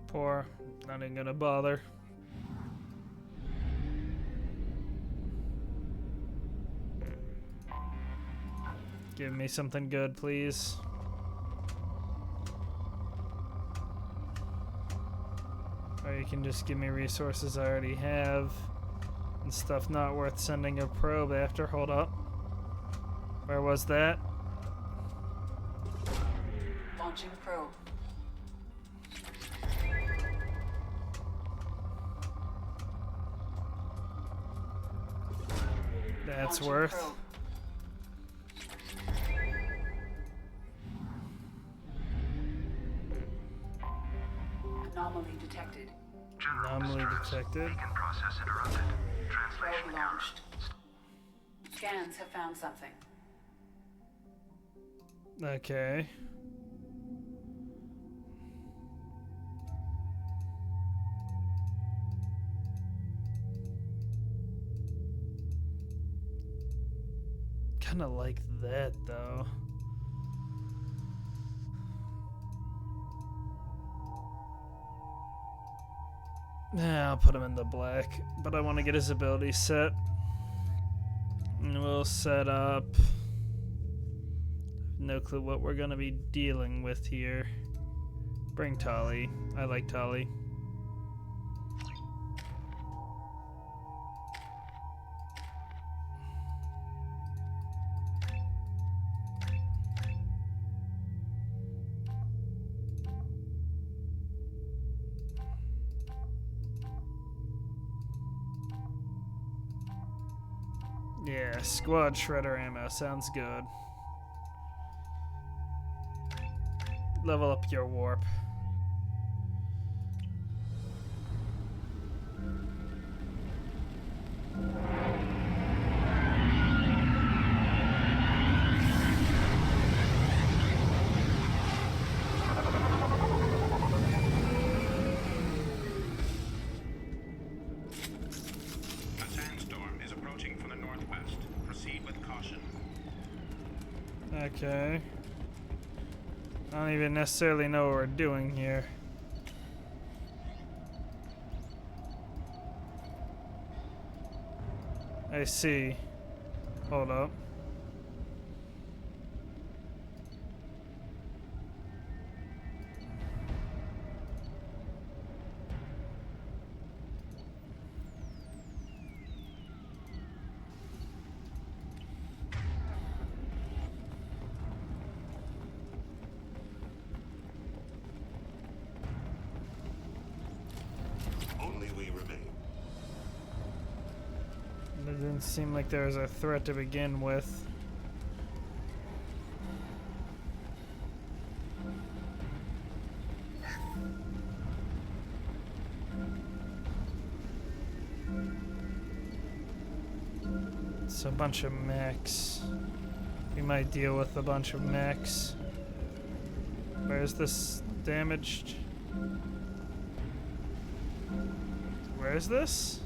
Poor. Not even gonna bother. Give me something good, please. Or you can just give me resources I already have. And stuff not worth sending a probe after. Hold up. Where was that? Launching probe. That's Launching worth. probe. Anomaly detected. Anomaly detected. Process interrupted. Probe launched. Scans have found something. Okay. Kinda like that though. Yeah, I'll put him in the black, but I want to get his ability set. And we'll set up. No clue what we're gonna be dealing with here. Bring Tali. I like Tali. Yeah, squad shredder ammo sounds good. Level up your warp. A sandstorm is approaching from the northwest. Proceed with caution. Okay. I don't even necessarily know what we're doing here. I see. Hold up. Only we remain. It didn't seem like there was a threat to begin with. It's a bunch of mechs. We might deal with a bunch of mechs. Where's this damaged? Where's this?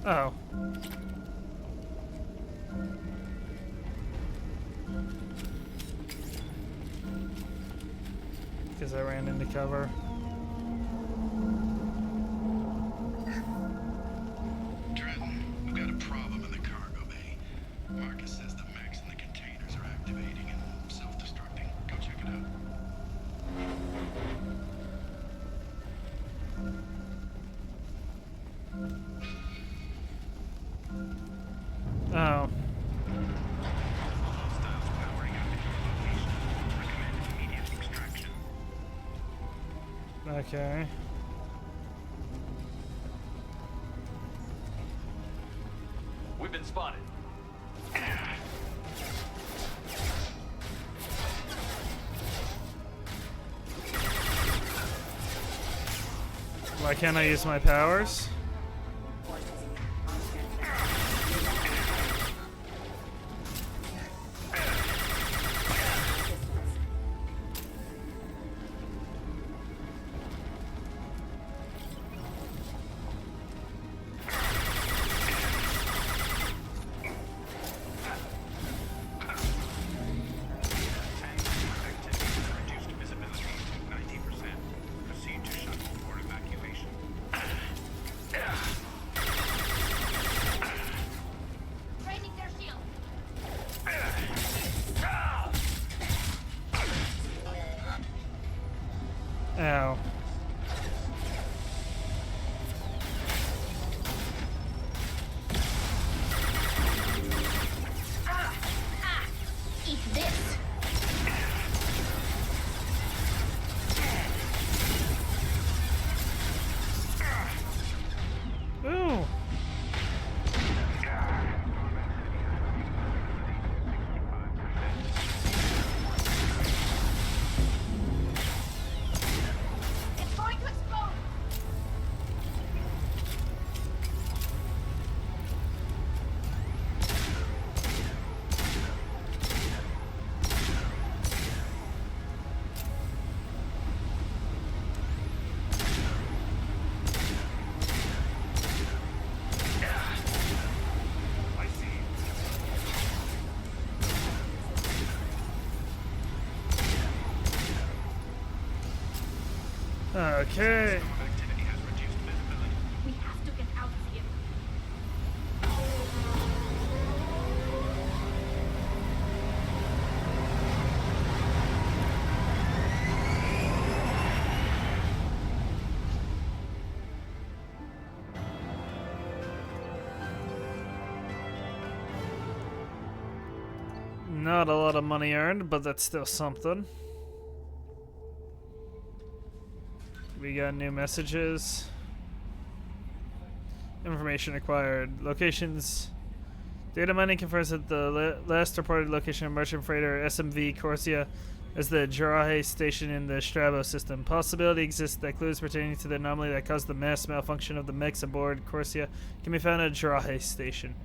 Oh. Because I ran into cover. Trenton, we've got a problem in the cargo bay. Marcus says the mechs in the containers are activating and self-destructing. Go check it out. Oh. Hostiles powering up to your location. Recommend immediate extraction. Okay. We've been spotted. Why can't I use my powers? Reduced visibility to 90%. Proceed to shuttle for evacuation. Training their shield. Ow. Eat this. Ooh. It's going to explode. I see. Okay. Activity has reduced visibility. We have to get out of here. Not a lot of money earned, but that's still something. We got new messages. Information acquired. Locations Data mining confirms that the last reported location of merchant freighter SMV Corsia is the Jarahe station in the Strabo system. Possibility exists that clues pertaining to the anomaly that caused the mass malfunction of the mechs aboard Corsia can be found at Jarahe station.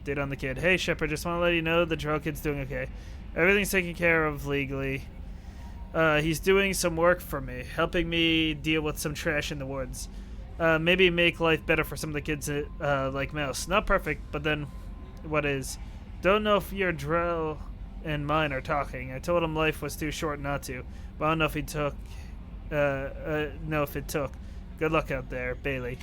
Data on the kid. Hey, Shepard, just want to let you know the Drow kid's doing okay. Everything's taken care of legally. He's doing some work for me, helping me deal with some trash in the woods. Maybe make life better for some of the kids like Mouse. Not perfect, but then what is? Don't know if your Drow and mine are talking. I told him life was too short not to, but I don't know if he took. Know if it took. Good luck out there, Bailey.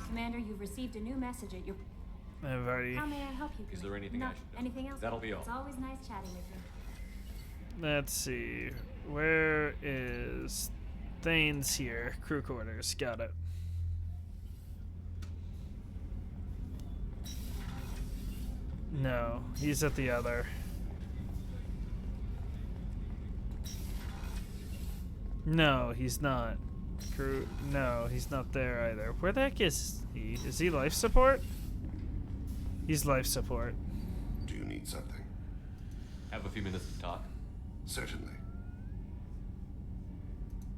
Commander, you've received a new message at your... I've already... How may I help you? Is there anything I should know? Anything else? That'll be all. It's always nice chatting with you. Let's see. Where is Thane's here? Crew quarters. Got it. No, he's at the other. No, he's not. Crew. No, he's not there either. Where the heck is he? Is he life support? He's life support. Do you need something? Have a few minutes to talk? Certainly.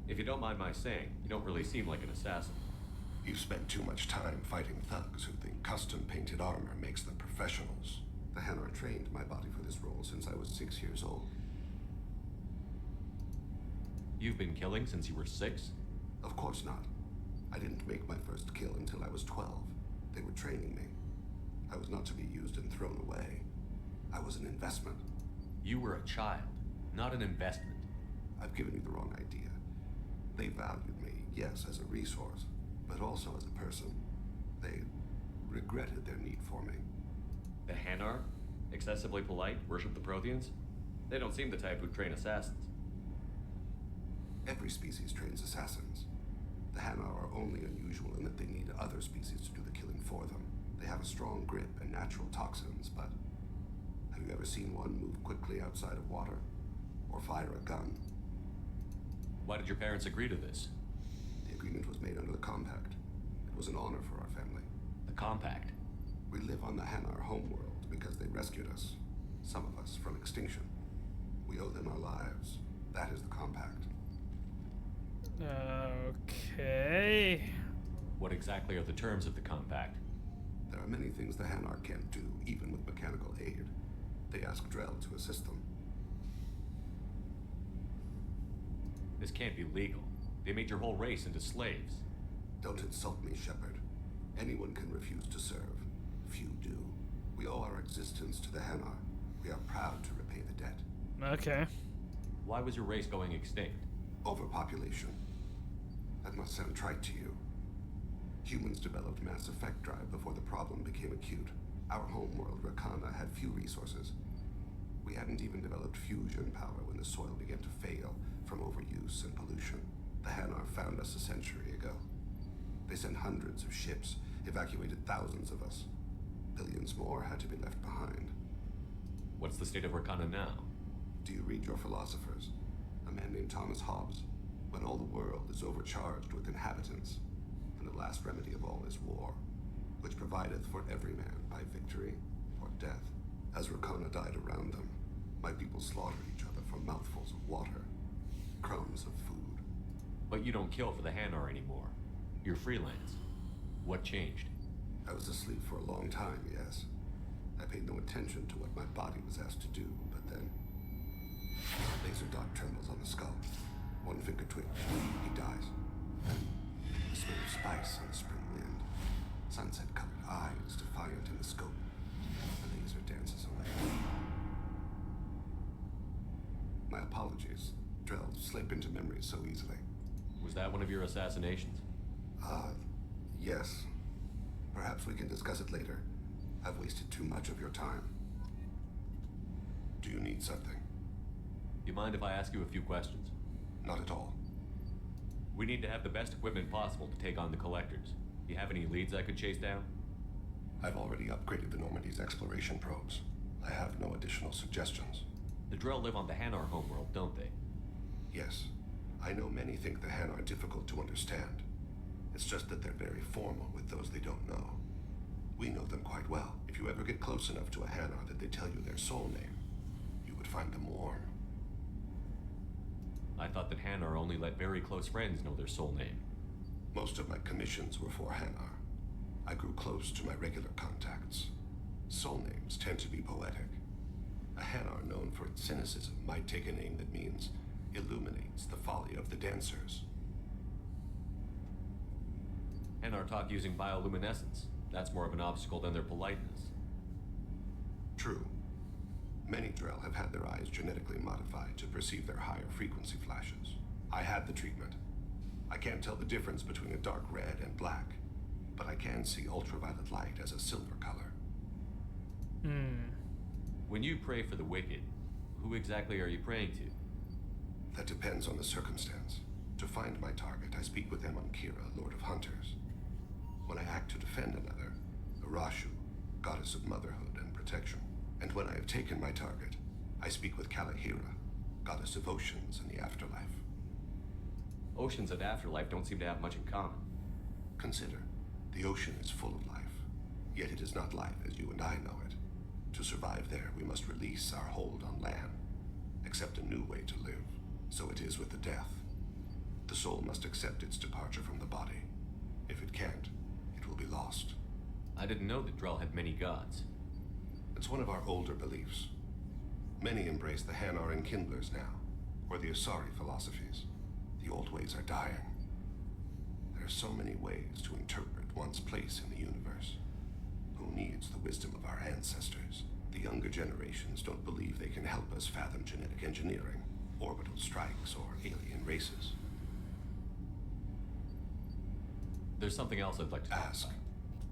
If you don't mind my saying, you don't really seem like an assassin. You've spent too much time fighting thugs who think custom-painted armor makes them professionals. The Hanar trained my body for this role since I was 6 years old. You've been killing since you were 6? Of course not. I didn't make my first kill until I was 12. They were training me. I was not to be used and thrown away. I was an investment. You were a child, not an investment. I've given you the wrong idea. They valued me, yes, as a resource, but also as a person. They regretted their need for me. The Hanar? Excessively polite, worship the Protheans? They don't seem the type who'd train assassins. Every species trains assassins. The Hanar are only unusual in that they need other species to do the killing for them. They have a strong grip and natural toxins, but have you ever seen one move quickly outside of water? Or fire a gun? Why did your parents agree to this? The agreement was made under the Compact. It was an honor for our family. The Compact? We live on the Hanar homeworld because they rescued us, some of us, from extinction. We owe them our lives. That is the Compact. Okay. What exactly are the terms of the Compact? There are many things the Hanar can't do, even with mechanical aid. They ask Drell to assist them. This can't be legal. They made your whole race into slaves. Don't insult me, Shepard. Anyone can refuse to serve. Few do. We owe our existence to the Hanar. We are proud to repay the debt. Okay. Why was your race going extinct? Overpopulation. That must sound trite to you. Humans developed mass effect drive before the problem became acute. Our homeworld, Rakana, had few resources. We hadn't even developed fusion power when the soil began to fail from overuse and pollution. The Hanar found us a century ago. They sent hundreds of ships, evacuated thousands of us. Billions more had to be left behind. What's the state of Rakana now? Do you read your philosophers? A man named Thomas Hobbes. When all the world is overcharged with inhabitants, and the last remedy of all is war, which provideth for every man by victory or death. As Rakana died around them, my people slaughtered each other for mouthfuls of water, crumbs of food. But you don't kill for the Hanar anymore. You're freelance. What changed? I was asleep for a long time, yes. I paid no attention to what my body was asked to do, but then... laser dot trembles on the skull. One finger twitch, he dies. And the smell of spice on the spring wind. Sunset-colored eyes defiant in the scope. The laser dances away. My apologies. Drell slip into memory so easily. Was that one of your assassinations? Yes. Perhaps we can discuss it later. I've wasted too much of your time. Do you need something? You mind if I ask you a few questions? Not at all. We need to have the best equipment possible to take on the Collectors. Do you have any leads I could chase down? I've already upgraded the Normandy's exploration probes. I have no additional suggestions. The Drell live on the Hanar homeworld, don't they? Yes. I know many think the Hanar difficult to understand. It's just that they're very formal with those they don't know. We know them quite well. If you ever get close enough to a Hanar that they tell you their soul name, you would find them warm. I thought that Hanar only let very close friends know their soul name. Most of my commissions were for Hanar. I grew close to my regular contacts. Soul names tend to be poetic. A Hanar known for its cynicism might take a name that means illuminates the folly of the dancers. Hanar talk using bioluminescence. That's more of an obstacle than their politeness. True. Many Drell have had their eyes genetically modified to perceive their higher frequency flashes. I had the treatment. I can't tell the difference between a dark red and black, but I can see ultraviolet light as a silver color. When you pray for the wicked, who exactly are you praying to? That depends on the circumstance. To find my target, I speak with Kira, Lord of Hunters. When I act to defend another, Arashu, goddess of motherhood and protection. And when I have taken my target, I speak with Kalahira, goddess of oceans and the afterlife. Oceans and afterlife don't seem to have much in common. Consider, the ocean is full of life, yet it is not life as you and I know it. To survive there, we must release our hold on land, accept a new way to live. So it is with the death. The soul must accept its departure from the body. If it can't, it will be lost. I didn't know that Drell had many gods. It's one of our older beliefs. Many embrace the Hanar Enkindlers now, or the Asari philosophies. The old ways are dying. There are so many ways to interpret one's place in the universe. Who needs the wisdom of our ancestors? The younger generations don't believe they can help us fathom genetic engineering, orbital strikes, or alien races. There's something else I'd like to ask.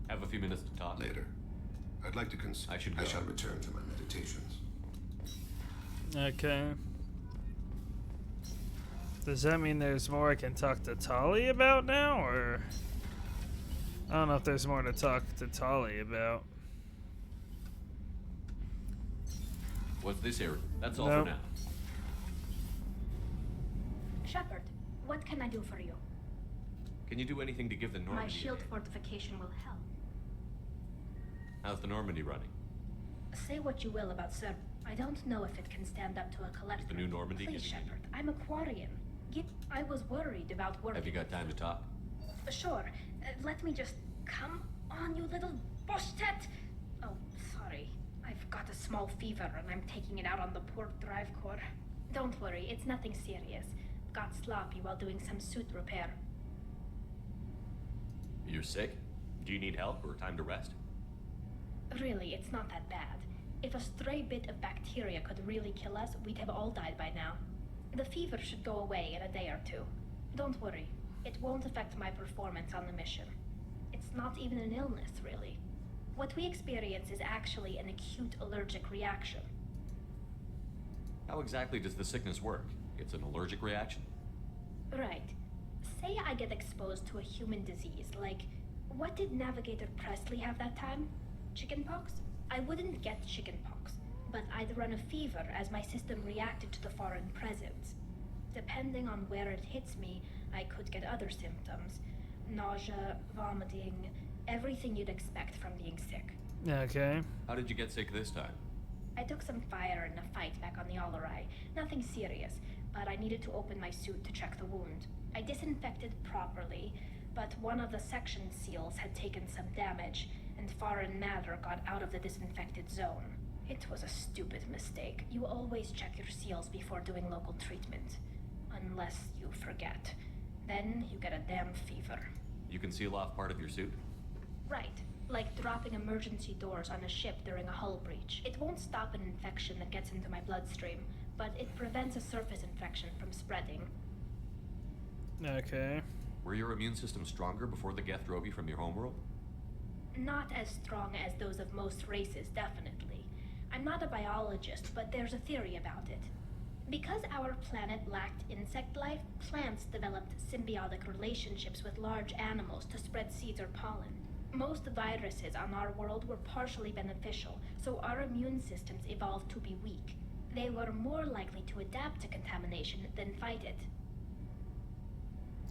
Have a few minutes to talk? Later. I'd like to I shall return to my meditations. Okay. Does that mean there's more I can talk to Tali about now, or... I don't know if there's more to talk to Tali about. What's this area? That's all Nope. for now. Shepard, what can I do for you? Can you do anything to give the Normandy? My shield fortification will help. How's the Normandy running? Say what you will about Sir. I don't know if it can stand up to a collector. The new Normandy Please, getting Shepard, I'm a Quarian. I was worried about working. Have you got time to talk? Sure. Let me just... Come on, you little bushtet! Oh, sorry. I've got a small fever and I'm taking it out on the port drive core. Don't worry, it's nothing serious. Got sloppy while doing some suit repair. You're sick? Do you need help or time to rest? Really, it's not that bad. If a stray bit of bacteria could really kill us, we'd have all died by now. The fever should go away in a day or two. Don't worry. It won't affect my performance on the mission. It's not even an illness, really. What we experience is actually an acute allergic reaction. How exactly does the sickness work? It's an allergic reaction? Right. Say I get exposed to a human disease, like... What did Navigator Presley have that time? Chickenpox? I wouldn't get chickenpox, but I'd run a fever as my system reacted to the foreign presence. Depending on where it hits me, I could get other symptoms. Nausea, vomiting, everything you'd expect from being sick. Okay. How did you get sick this time? I took some fire in a fight back on the Allerai. Nothing serious, but I needed to open my suit to check the wound. I disinfected properly, but one of the section seals had taken some damage, and foreign matter got out of the disinfected zone. It was a stupid mistake. You always check your seals before doing local treatment. Unless you forget. Then you get a damn fever. You can seal off part of your suit? Right. Like dropping emergency doors on a ship during a hull breach. It won't stop an infection that gets into my bloodstream, but it prevents a surface infection from spreading. Okay. Were your immune system stronger before the Geth drove you from your homeworld? Not as strong as those of most races, definitely. I'm not a biologist, but there's a theory about it. Because our planet lacked insect life, plants developed symbiotic relationships with large animals to spread seeds or pollen. Most viruses on our world were partially beneficial, so our immune systems evolved to be weak. They were more likely to adapt to contamination than fight it.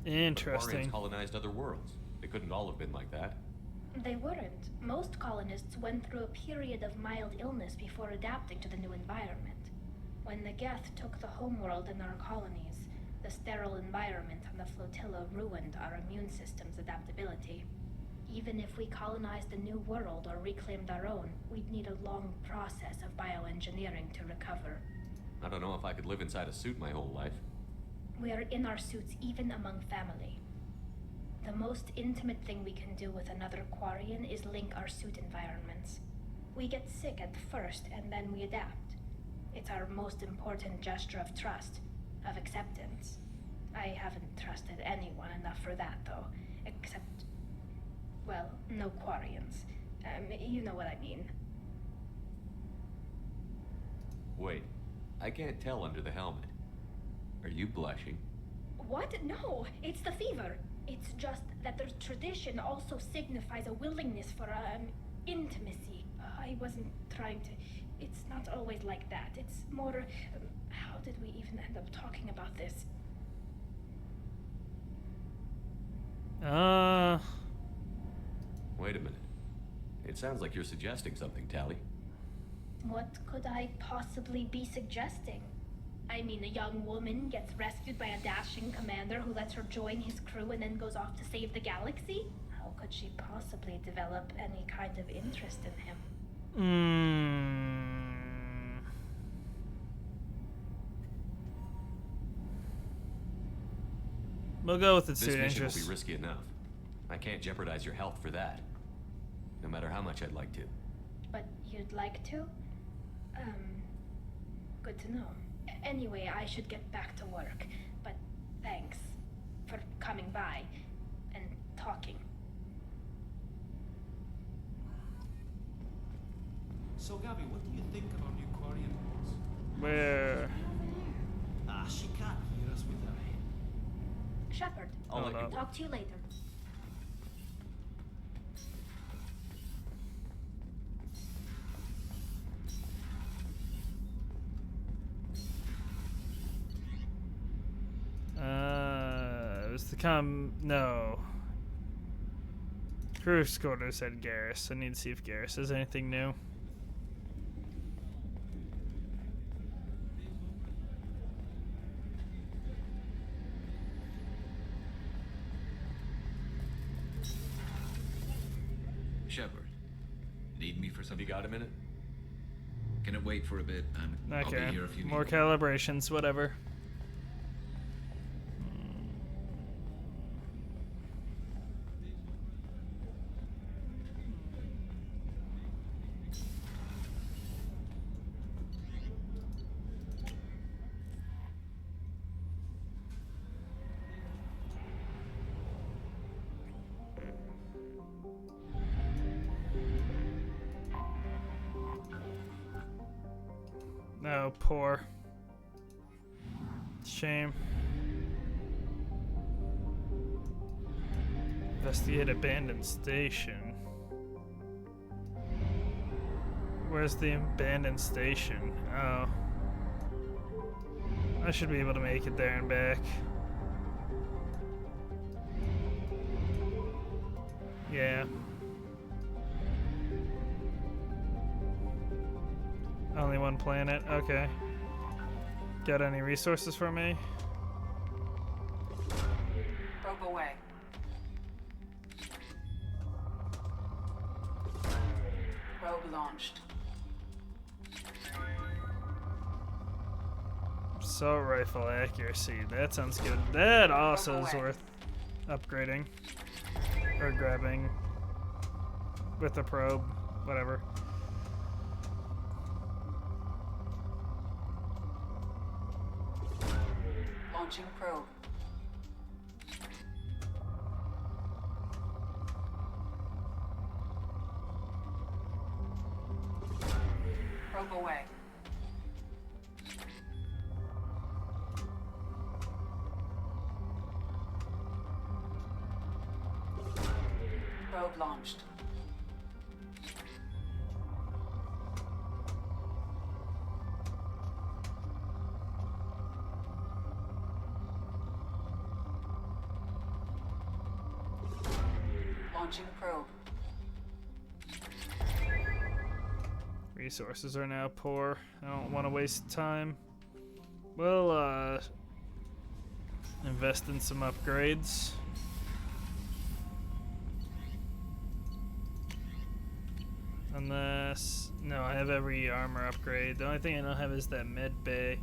Interesting. The Quarians colonized other worlds. They couldn't all have been like that. They weren't. Most colonists went through a period of mild illness before adapting to the new environment. When the Geth took the homeworld in our colonies, the sterile environment on the flotilla ruined our immune system's adaptability. Even if we colonized a new world or reclaimed our own, we'd need a long process of bioengineering to recover. I don't know if I could live inside a suit my whole life. We are in our suits even among family. The most intimate thing we can do with another Quarian is link our suit environments. We get sick at first and then we adapt. It's our most important gesture of trust, of acceptance. I haven't trusted anyone enough for that, though. Except, well, no Quarians. You know what I mean. Wait, I can't tell under the helmet. Are you blushing? What? No, it's the fever. It's just that the tradition also signifies a willingness for, intimacy. I wasn't trying to... It's not always like that. It's more... how did we even end up talking about this? Wait a minute. It sounds like you're suggesting something, Tally. What could I possibly be suggesting? I mean, a young woman gets rescued by a dashing commander who lets her join his crew and then goes off to save the galaxy? How could she possibly develop any kind of interest in him? We'll go with the suit This mission interest. will be risky enough. I can't jeopardize your health for that. No matter how much I'd like to. But you'd like to? Good to know. Anyway, I should get back to work. But thanks for coming by and talking. So, Gabby, what do you think of our new Quarian rules? Where? Ah, she can't hear us with her head. Shepard, I'll let you talk to you later. It was the no. Crew quarters said Garrus. I need to see if Garrus has anything new. Shepard, need me for something? You got a minute? Can it wait for a bit? I'll Okay. be here if you need More me. calibrations, whatever. No, poor. Shame. Investigate abandoned station. Where's the abandoned station? Oh. I should be able to make it there and back. Yeah. Only one planet? Okay. Got any resources for me? Probe away. Probe launched. Assault rifle accuracy. That sounds good. That also is worth upgrading. Or grabbing. With the probe. Whatever. Launching probe. Probe away. Probe launched. Launching probe. Resources are now poor. I don't want to waste time. We'll invest in some upgrades. Unless... No, I have every armor upgrade. The only thing I don't have is that med bay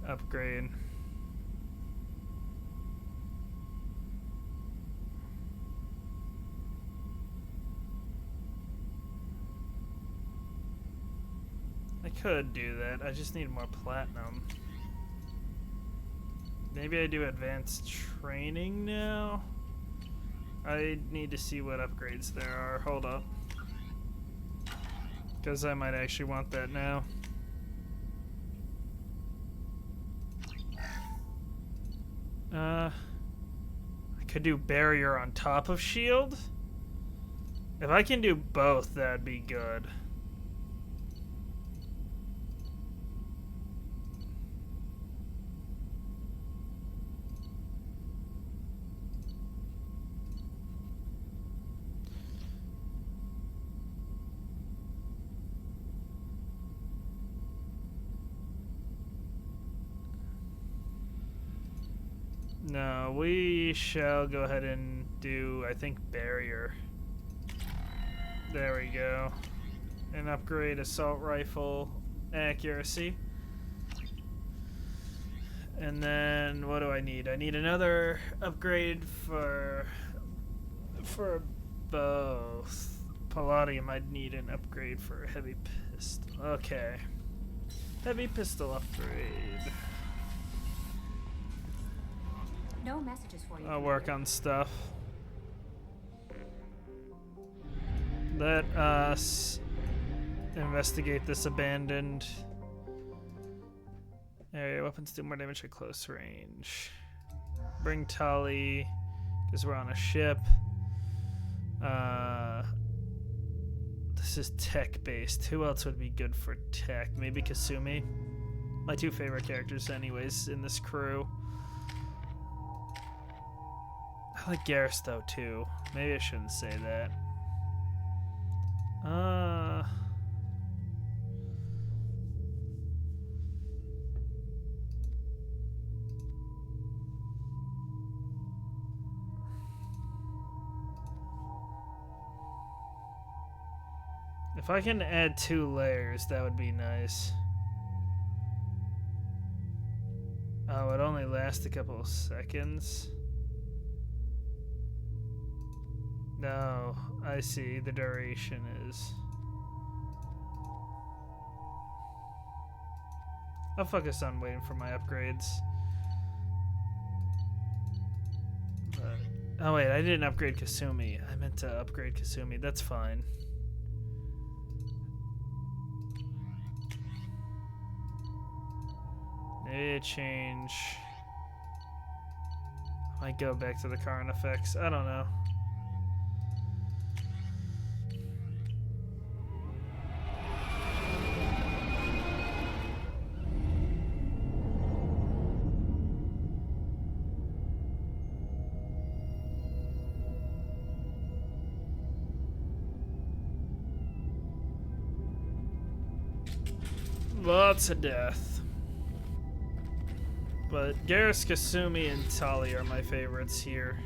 upgrade. I could do that. I just need more platinum. Maybe I do advanced training now? I need to see what upgrades there are. Hold up. Because I might actually want that now. I could do barrier on top of shield. If I can do both, that'd be good. No, we shall go ahead and do, I think, barrier. There we go. And upgrade assault rifle accuracy. And then, what do I need? I need another upgrade for both. Palladium, I'd need an upgrade for heavy pistol. Okay. Heavy pistol upgrade. No messages for you. I'll work on stuff. Let us investigate this abandoned area. Weapons do more damage at close range. Bring Tali, because we're on a ship. This is tech-based. Who else would be good for tech? Maybe Kasumi? My two favorite characters anyways in this crew. I like Garrus though too. Maybe I shouldn't say that. If I can add 2 layers, that would be nice. Oh, it only lasts a couple of seconds. No, I see. The duration is. I'll focus on waiting for my upgrades. Oh wait, I didn't upgrade Kasumi. I meant to upgrade Kasumi. That's fine. Maybe I change. I might go back to the current effects. I don't know. Lots of death. But Garrus, Kasumi, and Tali are my favorites here.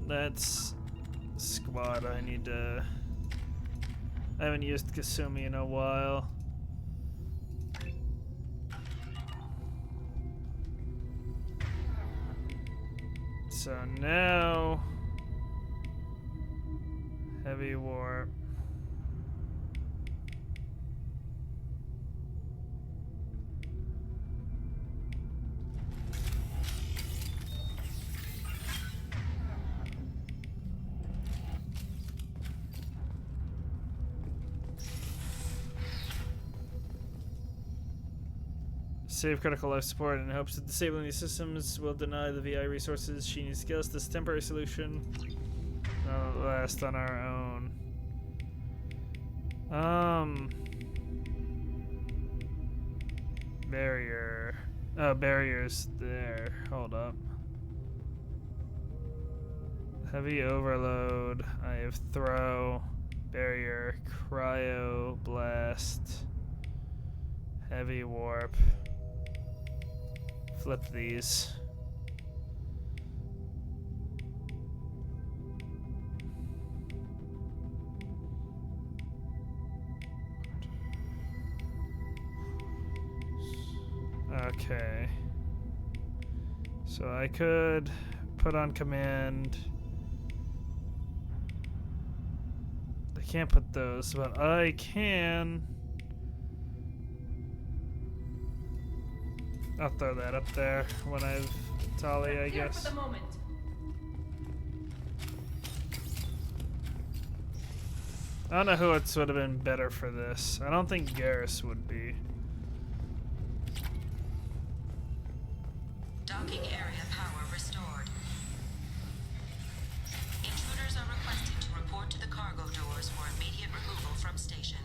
That's squad I need to... I haven't used Kasumi in a while. So now... Heavy warp. Save critical life support in hopes that disabling these systems will deny the VI resources she needs to get us. This temporary solution will last on our own. Barrier. Oh, barrier's there. Hold up. Heavy overload. I have throw, barrier, cryo, blast, heavy warp. Flip these. Okay. So I could put on command. I can't put those, but I can. I'll throw that up there when I've Tali, I Here guess. for the moment. I don't know who else would have been better for this. I don't think Garrus would be. Docking area power restored. Intruders are requested to report to the cargo doors for immediate removal from station.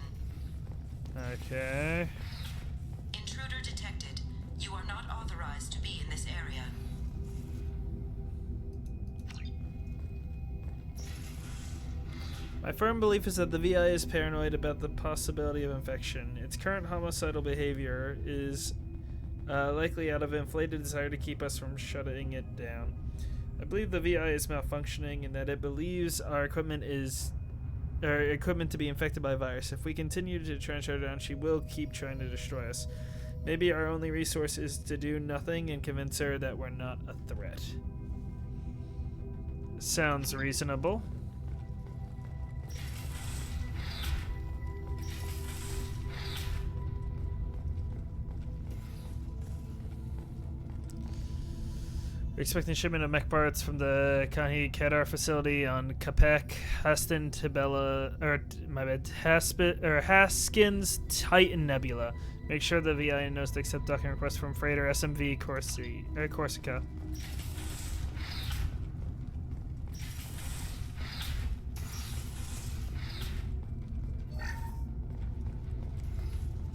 Okay. Intruder detected. You are not authorized to be in this area. My firm belief is that the VI is paranoid about the possibility of infection. Its current homicidal behavior is likely out of inflated desire to keep us from shutting it down. I believe the VI is malfunctioning and that it believes our equipment to be infected by virus. If we continue to try and shut her down, she will keep trying to destroy us. Maybe our only resource is to do nothing and convince her that we're not a threat. Sounds reasonable. We're expecting shipment of mech parts from the Kahi Kedar facility on Kapek, Hastin, Tibella, Haskins, Titan Nebula. Make sure the VI knows to accept docking requests from freighter SMV Corsica.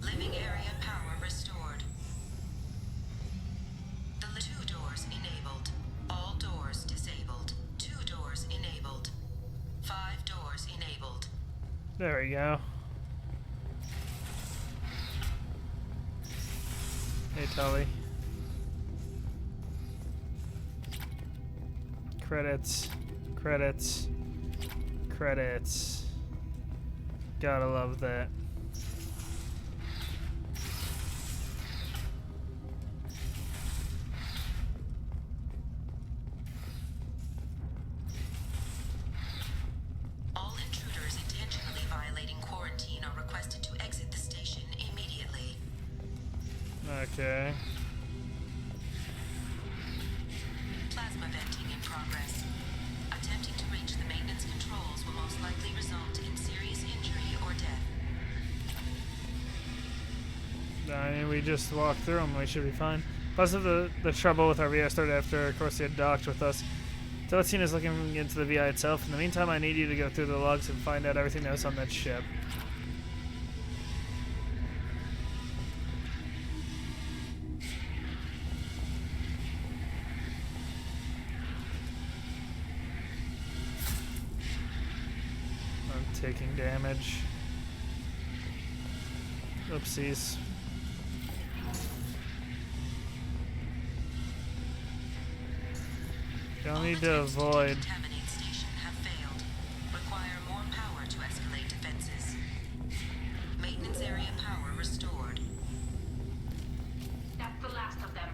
Living area power restored. The 2 doors enabled. All doors disabled. 2 doors enabled. 5 doors enabled. There we go. Hey, Tully. Credits. Credits. Credits. Gotta love that. All intruders intentionally violating quarantine are requested to exit the station immediately. Okay. Plasma venting in progress. Attempting to reach the maintenance controls will most likely result in serious injury or death. I mean, we just walked through them. We should be fine. Plus, of the trouble with our VI started after, of course, they had docked with us. Telecine is looking into the VI itself. In the meantime, I need you to go through the logs and find out everything that was on that ship. I'm taking damage. Oopsies. Don't need to avoid. Contaminate station have failed. Require more power to escalate defenses. Maintenance area power restored. That's the last of them.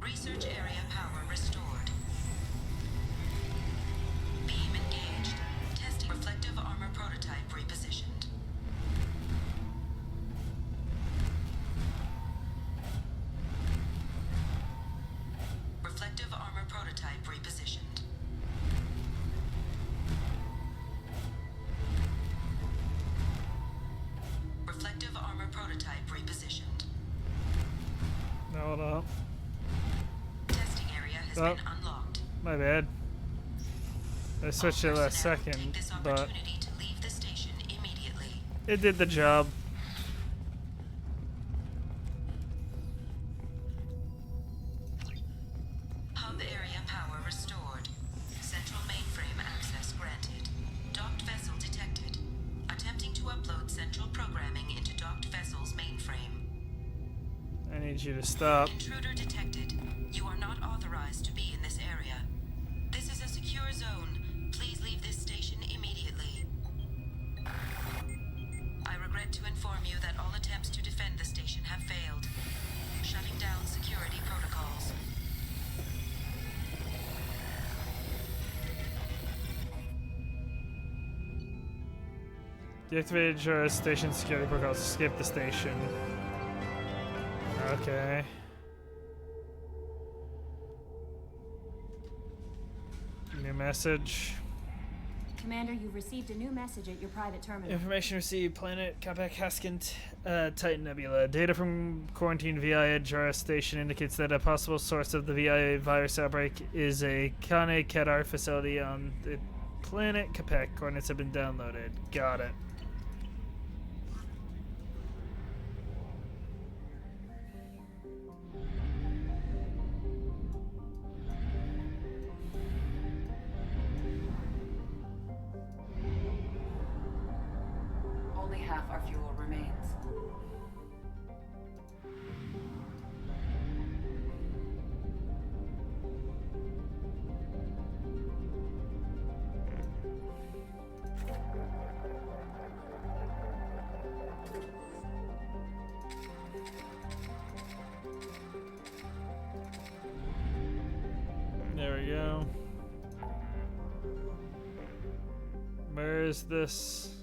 Research area power restored. Beam engaged. Testing reflective armor prototype repositioned. Reflective armor prototype repositioned. prototype repositioned. Hold up. Testing area has been unlocked. My bad. I switched it last second, but To leave the station immediately. it did the job. Hub area power restored. Central mainframe access granted. Docked vessel detected. Attempting to upload central programming into docked vessel's mainframe. I need you to stop. Intruder detected. You are not authorized to be in this area. This is a secure zone. Please leave this station immediately. I regret to inform you that all attempts to defend the station have failed. Shutting down security protocols. Deactivated your station security protocols. Escape the station. Okay. New message. Commander, you've received a new message at your private terminal. Information received. Planet Capac Haskins, Titan Nebula. Data from quarantine VI Jara station indicates that a possible source of the VI virus outbreak is a Kane Kedar facility on the planet Capac. Coordinates have been downloaded. Got it. Only half our fuel remains. There we go. Where is this?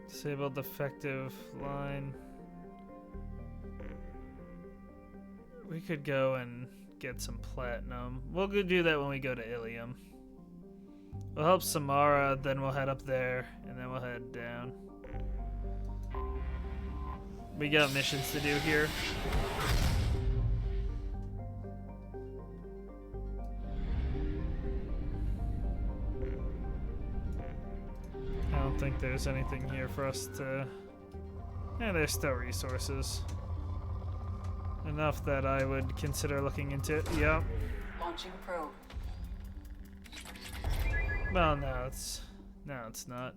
Disabled defective line. We could go and get some platinum. We'll go do that when we go to Ilium. We'll help Samara, then we'll head up there, and then we'll head down. We got missions to do here. I don't think there's anything here for us to... Yeah, there's still resources. Enough that I would consider looking into it. Yep. Launching probe. Well, no, it's not.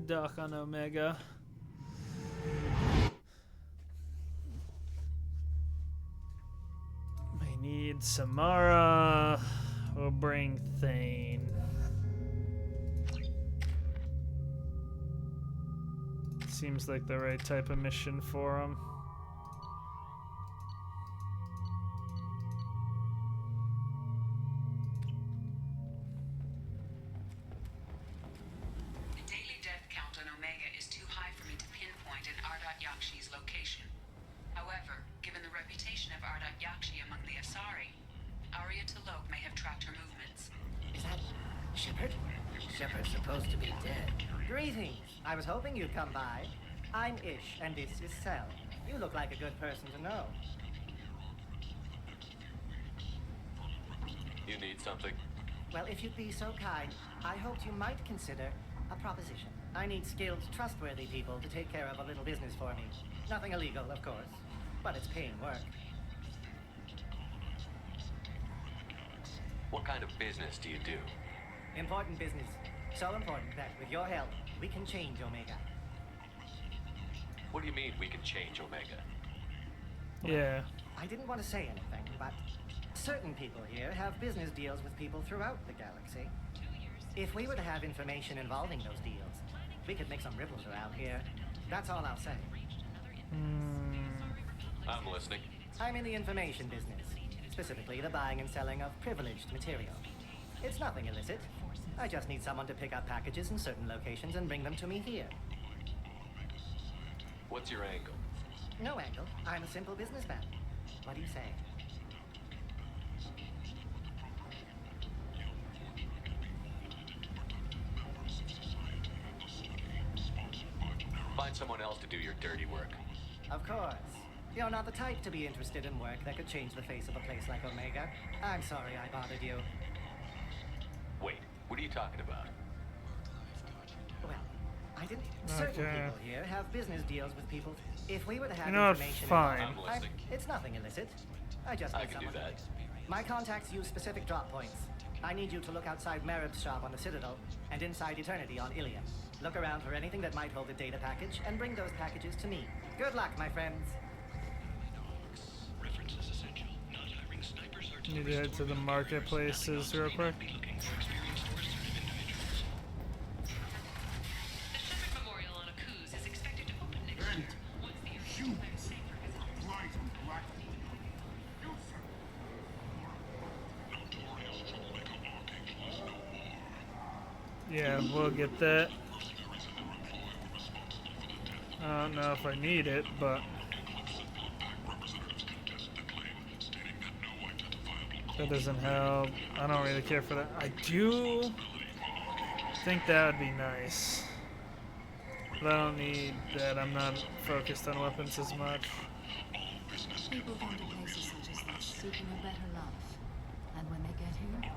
Dock on Omega. We need Samara. We'll bring Thane. Seems like the right type of mission for him. I was hoping you'd come by. I'm Ish, and this is Sel. You look like a good person to know. You need something? Well, if you'd be so kind, I hoped you might consider a proposition. I need skilled, trustworthy people to take care of a little business for me. Nothing illegal, of course, but it's paying work. What kind of business do you do? Important business. So important that, with your help, we can change Omega. What do you mean we can change Omega? Yeah. I didn't want to say anything, but certain people here have business deals with people throughout the galaxy. If we were to have information involving those deals, we could make some ripples around here. That's all I'll say. I'm listening. I'm in the information business, specifically the buying and selling of privileged material. It's nothing illicit. I just need someone to pick up packages in certain locations and bring them to me here. What's your angle? No angle. I'm a simple businessman. What do you say? Find someone else to do your dirty work. Of course. You're not the type to be interested in work that could change the face of a place like Omega. I'm sorry I bothered you. Wait, what are you talking about? Well, I didn't. Certain people here have business deals with people. If we were to have You know what? information Fine. involved, it's nothing illicit. I just need I can do someone. that. My contacts use specific drop points. I need you to look outside Merib's shop on the Citadel and inside Eternity on Ilium. Look around for anything that might hold a data package and bring those packages to me. Good luck, my friends. Need to head to the marketplaces real quick. Yeah, we'll get that. I don't know if I need it, but that doesn't help. I don't really care for that. I do think that would be nice, but I don't need that. I'm not focused on weapons as much. People come to places such as this seeking a better life, and when they get here, they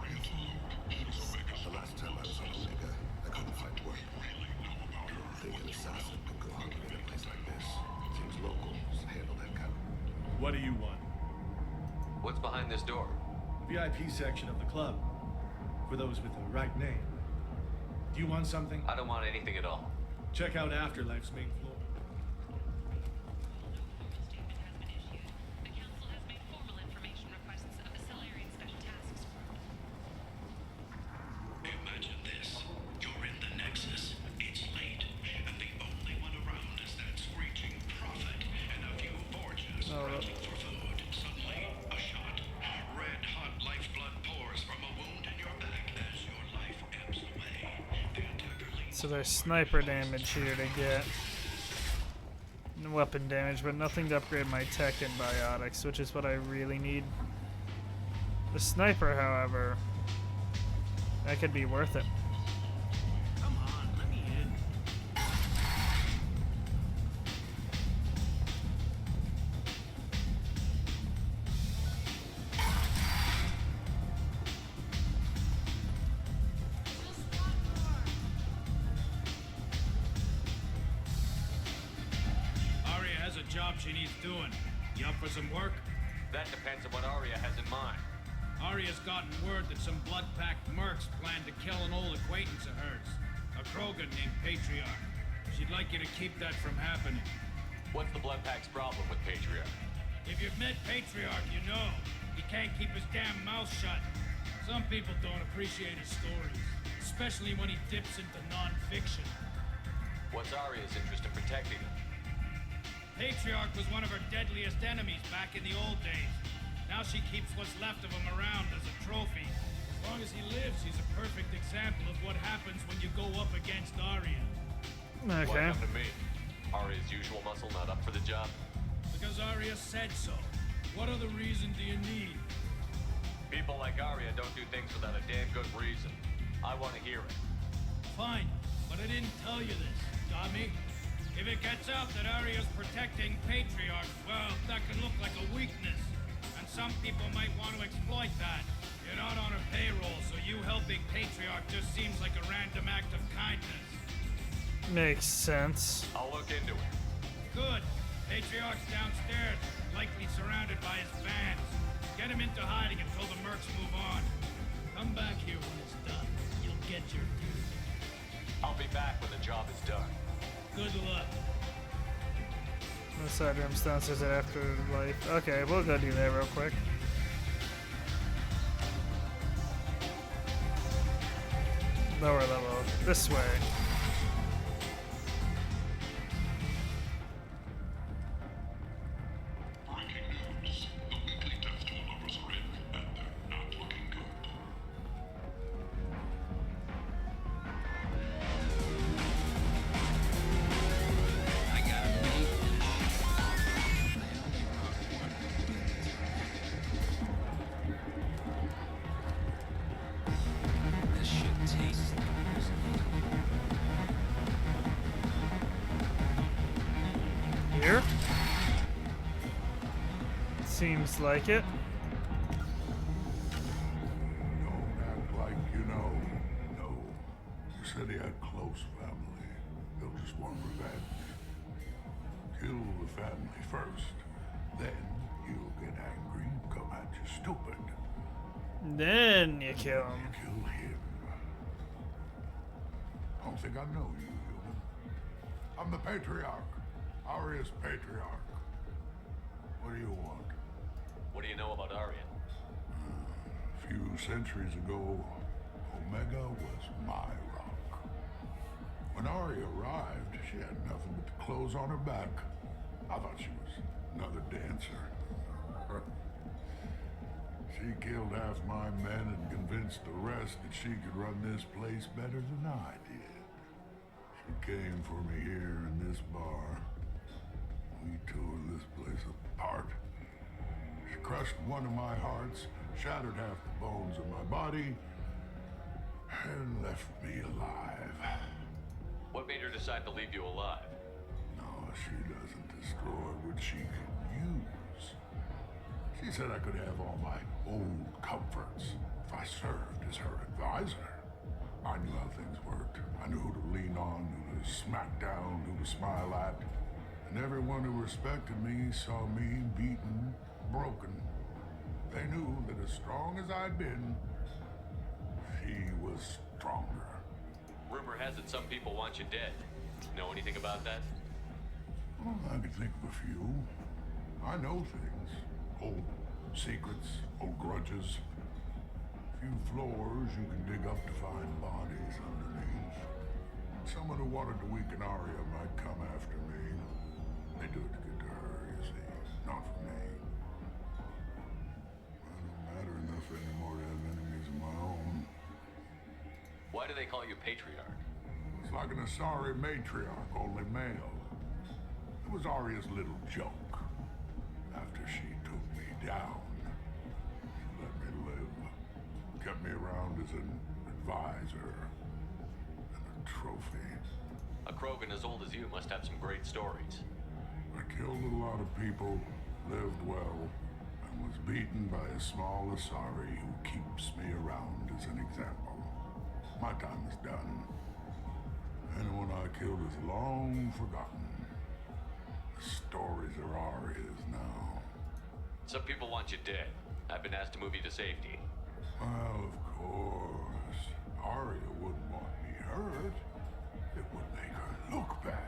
find peace. The last time I was on Omega, I couldn't find work. I think an assassin could go hungry in a place like this. Seems locals handle that kind of... What do you want? What's behind this door? VIP section of the club. For those with the right name. Do you want something? I don't want anything at all. Check out Afterlife's main floor. Imagine this. You're in the Nexus. It's late. And the only one around is that screeching prophet and a few Borgias scrounging for food. Suddenly, a shot. Red-hot lifeblood pours from a wound in your back as your life ebbs away. The attacker leads... So there's sniper damage here to get. And weapon damage, but nothing to upgrade my tech and biotics, which is what I really need. The sniper, however, that could be worth it. Come on, let me in. Arya has a job she needs doing. You up for some work? That depends on what Arya has in mind. Arya's gotten word that some blood-packed mercs plan to kill an old acquaintance of hers, a Krogan named Patriarch. She'd like you to keep that from happening. What's the Bloodpack's problem with Patriarch? If you've met Patriarch, you know. He can't keep his damn mouth shut. Some people don't appreciate his stories, especially when he dips into non-fiction. What's Arya's interest in protecting him? Patriarch was one of her deadliest enemies back in the old days. Now she keeps what's left of him around as a trophy. As long as he lives, he's a perfect example of what happens when you go up against Arya. Okay. Why come to me? Arya's usual muscle not up for the job? Because Arya said so. What other reason do you need? People like Arya don't do things without a damn good reason. I want to hear it. Fine, but I didn't tell you this, dummy. If it gets out that Arya's protecting Patriarch, well, that can look like a weakness. And some people might want to exploit that. You're not on her payroll, so you helping Patriarch just seems like a random act of kindness. Makes sense. I'll look into it. Good. Patriarch's downstairs, likely surrounded by his fans. Get him into hiding until the mercs move on. Come back here when it's done. You'll get your due. I'll be back when the job is done. Good luck. The side room's downstairs at Afterlife. Okay, we'll go do that real quick. Lower level. This way. here. Seems like it. Don't act like you know. No. You said he had close family. He'll just want revenge. Kill the family first. Then he'll get angry, come at you stupid. Then you kill him. Kill him. Don't think I know you, human. I'm the Patriarch. Aria's Patriarch. What do you want? What do you know about Arya? A few centuries ago, Omega was my rock. When Arya arrived, she had nothing but the clothes on her back. I thought she was another dancer. She killed half my men and convinced the rest that she could run this place better than I did. She came for me here in this bar. We tore this place apart. She crushed one of my hearts, shattered half the bones of my body, and left me alive. What made her decide to leave you alive? No, she doesn't destroy what she can use. She said I could have all my old comforts if I served as her advisor. I knew how things worked. I knew who to lean on, who to smack down, who to smile at. And everyone who respected me saw me beaten, broken. They knew that as strong as I'd been, she was stronger. Rumor has it some people want you dead. Know anything about that? Well, I could think of a few. I know things. Old secrets, old grudges. A few floors you can dig up to find bodies underneath. Someone who wanted to weaken Arya might come after me. They do it to get to her, you see, not for me. I don't matter enough anymore to have enemies of my own. Why do they call you Patriarch? It's like an Asari matriarch, only male. It was Arya's little joke. After she took me down, she let me live. Kept me around as an advisor and a trophy. A Krogan as old as you must have some great stories. I killed a lot of people, lived well, and was beaten by a small Asari who keeps me around as an example. My time is done. Anyone I killed is long forgotten. The stories are Arya's now. Some people want you dead. I've been asked to move you to safety. Well, of course. Arya wouldn't want me hurt. It would make her look bad.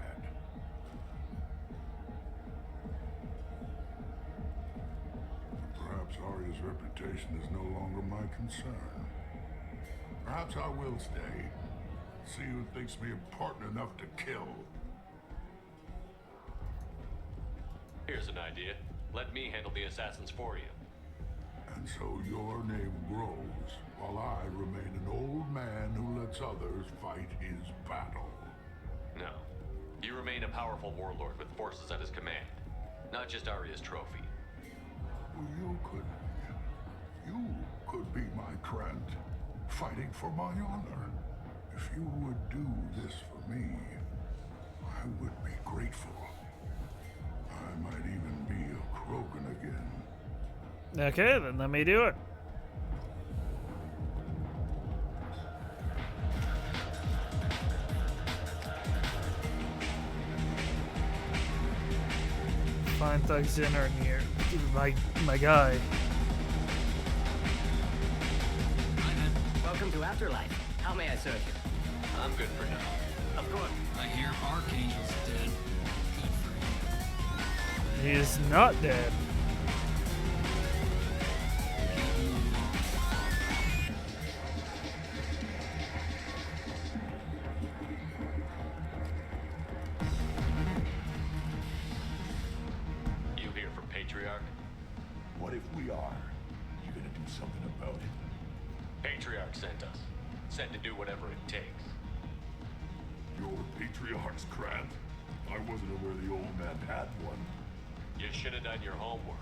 Perhaps Arya's reputation is no longer my concern. Perhaps I will stay. See who thinks me important enough to kill. Here's an idea. Let me handle the assassins for you. And so your name grows, while I remain an old man who lets others fight his battle. No. You remain a powerful warlord with forces at his command. Not just Arya's trophy. Well, you could be my Trent, fighting for my honor. If you would do this for me, I would be grateful. I might even be a Krogan again. Okay, then let me do it. Find thugs in or near my guy. Welcome to Afterlife. How may I serve you? I'm good for now. Of course. I hear Archangel's dead. Good for you. He is not dead. You here for Patriarch? What if we are? You gonna do something about it? Patriarch sent us. Sent to do whatever it takes. You're Patriarch's Grant? I wasn't aware the old man had one. You should have done your homework.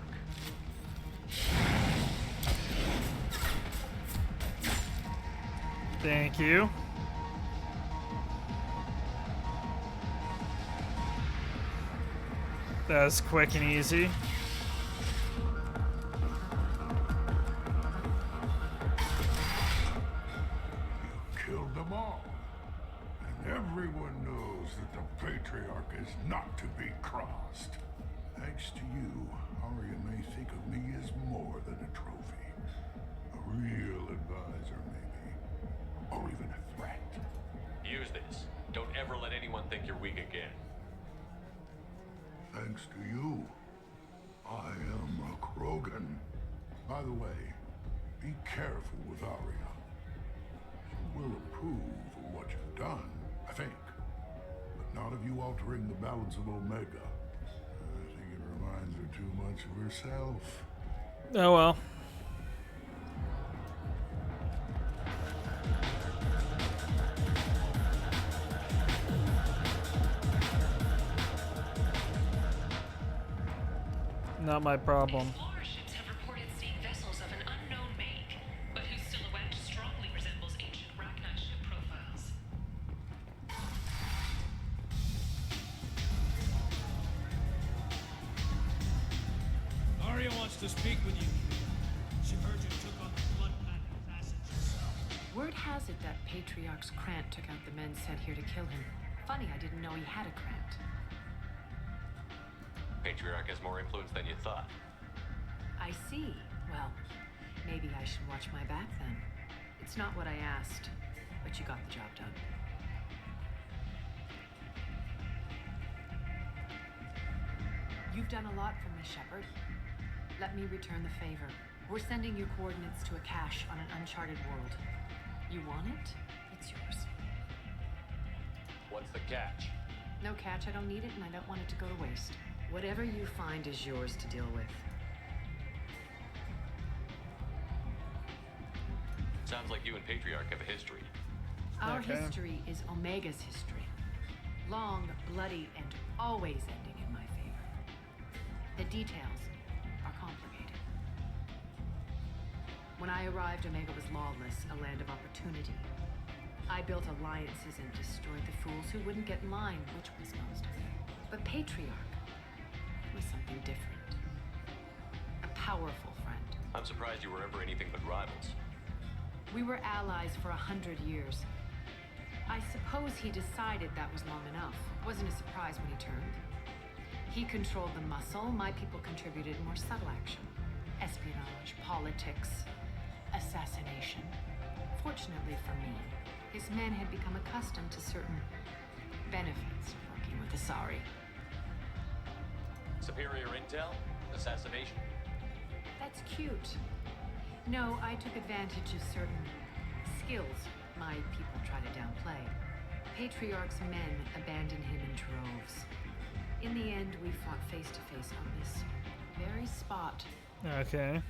Thank you. That's quick and easy. Killed them all. And everyone knows that the Patriarch is not to be crossed. Thanks to you, Arya may think of me as more than a trophy. A real advisor, maybe. Or even a threat. Use this. Don't ever let anyone think you're weak again. Thanks to you, I am a Krogan. By the way, be careful with Arya. She will approve of what you've done, I think. But not of you altering the balance of Omega. I think it reminds her too much of herself. Oh well. Not my problem. Explorerships have reported seeing vessels of an unknown make, but whose silhouette strongly resembles ancient Rachni ship profiles. Arya wants to speak with you. She heard you took on the blood pact passage yourself. Word has it that Patriarch's Krant took out the men sent here to kill him. Funny, I didn't know he had a Krant. Patriarch has more influence than you thought. I see. Well, maybe I should watch my back then. It's not what I asked, but you got the job done. You've done a lot for me, Shepard. Let me return the favor. We're sending your coordinates to a cache on an uncharted world. You want it? It's yours. What's the catch? No catch, I don't need it, and I don't want it to go to waste. Whatever you find is yours to deal with. Sounds like you and Patriarch have a history. Our history is Omega's history. Long, bloody, and always ending in my favor. The details are complicated. When I arrived, Omega was lawless, a land of opportunity. I built alliances and destroyed the fools who wouldn't get in line, which was most of them. But Patriarch was something different. A powerful friend. I'm surprised you were ever anything but rivals. We were allies for 100 years. I suppose he decided that was long enough. Wasn't a surprise when he turned. He controlled the muscle, my people contributed more subtle action. Espionage, politics, assassination. Fortunately for me, his men had become accustomed to certain benefits of working with Asari. Superior intel? Assassination? That's cute. No, I took advantage of certain skills my people try to downplay. Patriarch's men abandoned him in droves. In the end, we fought face to face on this very spot. Okay.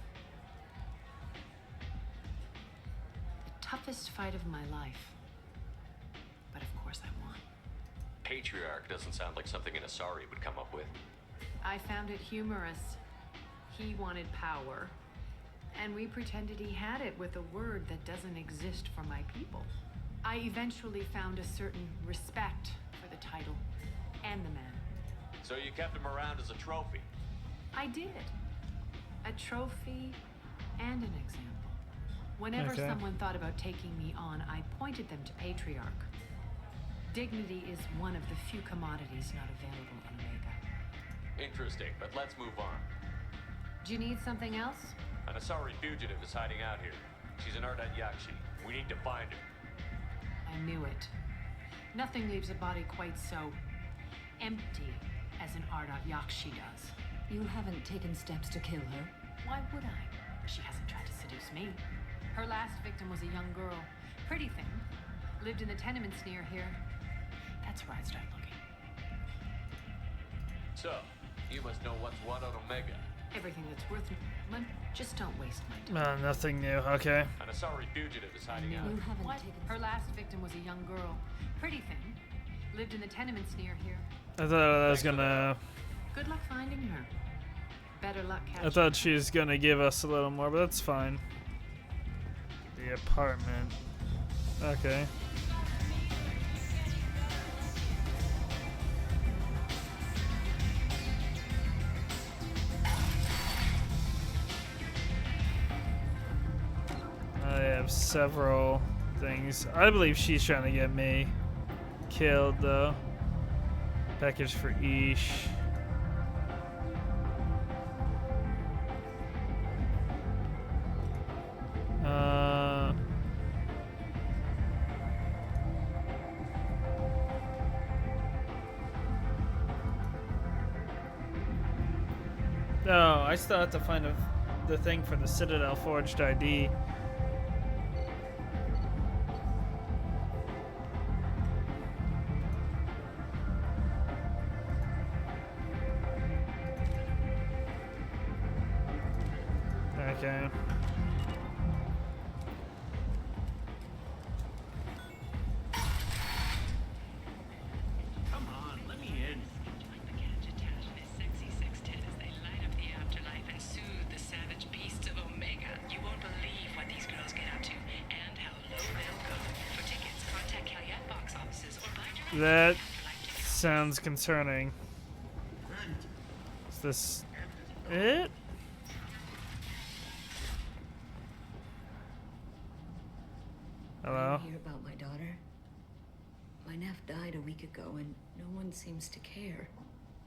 The toughest fight of my life. But of course I won. Patriarch doesn't sound like something an Asari would come up with. I found it humorous. He wanted power, and we pretended he had it with a word that doesn't exist for my people. I eventually found a certain respect for the title and the man. So you kept him around as a trophy? I did. A trophy and an example. Whenever someone thought about taking me on, I pointed them to Patriarch. Dignity is one of the few commodities not available on Omega. Interesting, but let's move on. Do you need something else? An Asari fugitive is hiding out here. She's an Ardat Yakshi. We need to find her. I knew it. Nothing leaves a body quite so empty as an Ardat Yakshi does. You haven't taken steps to kill her? Why would I? She hasn't tried to seduce me. Her last victim was a young girl. Pretty thing. Lived in the tenements near here. That's where I'd start looking. So, you must know what's what on Omega. Everything that's worth money. Just don't waste my time. Nothing new. Okay. An Asari fugitive is hiding out. You haven't What? taken Her last victim was a young girl. Pretty thing. Lived in the tenements near here. I thought I was gonna. Good luck finding her. Better luck catching I thought she was gonna give us a little more, but that's fine. The apartment. Okay. have several things. I believe she's trying to get me killed, though. Package for Ish. No, I still have to find the thing for the Citadel Forged ID. Okay. Come on, let me in. You won't believe what these girls get up to and how low they'll go. For tickets, contact Calyette box offices or buy That sounds concerning. Is this it? Hello? I hear about my daughter. My nephew died a week ago and no one seems to care.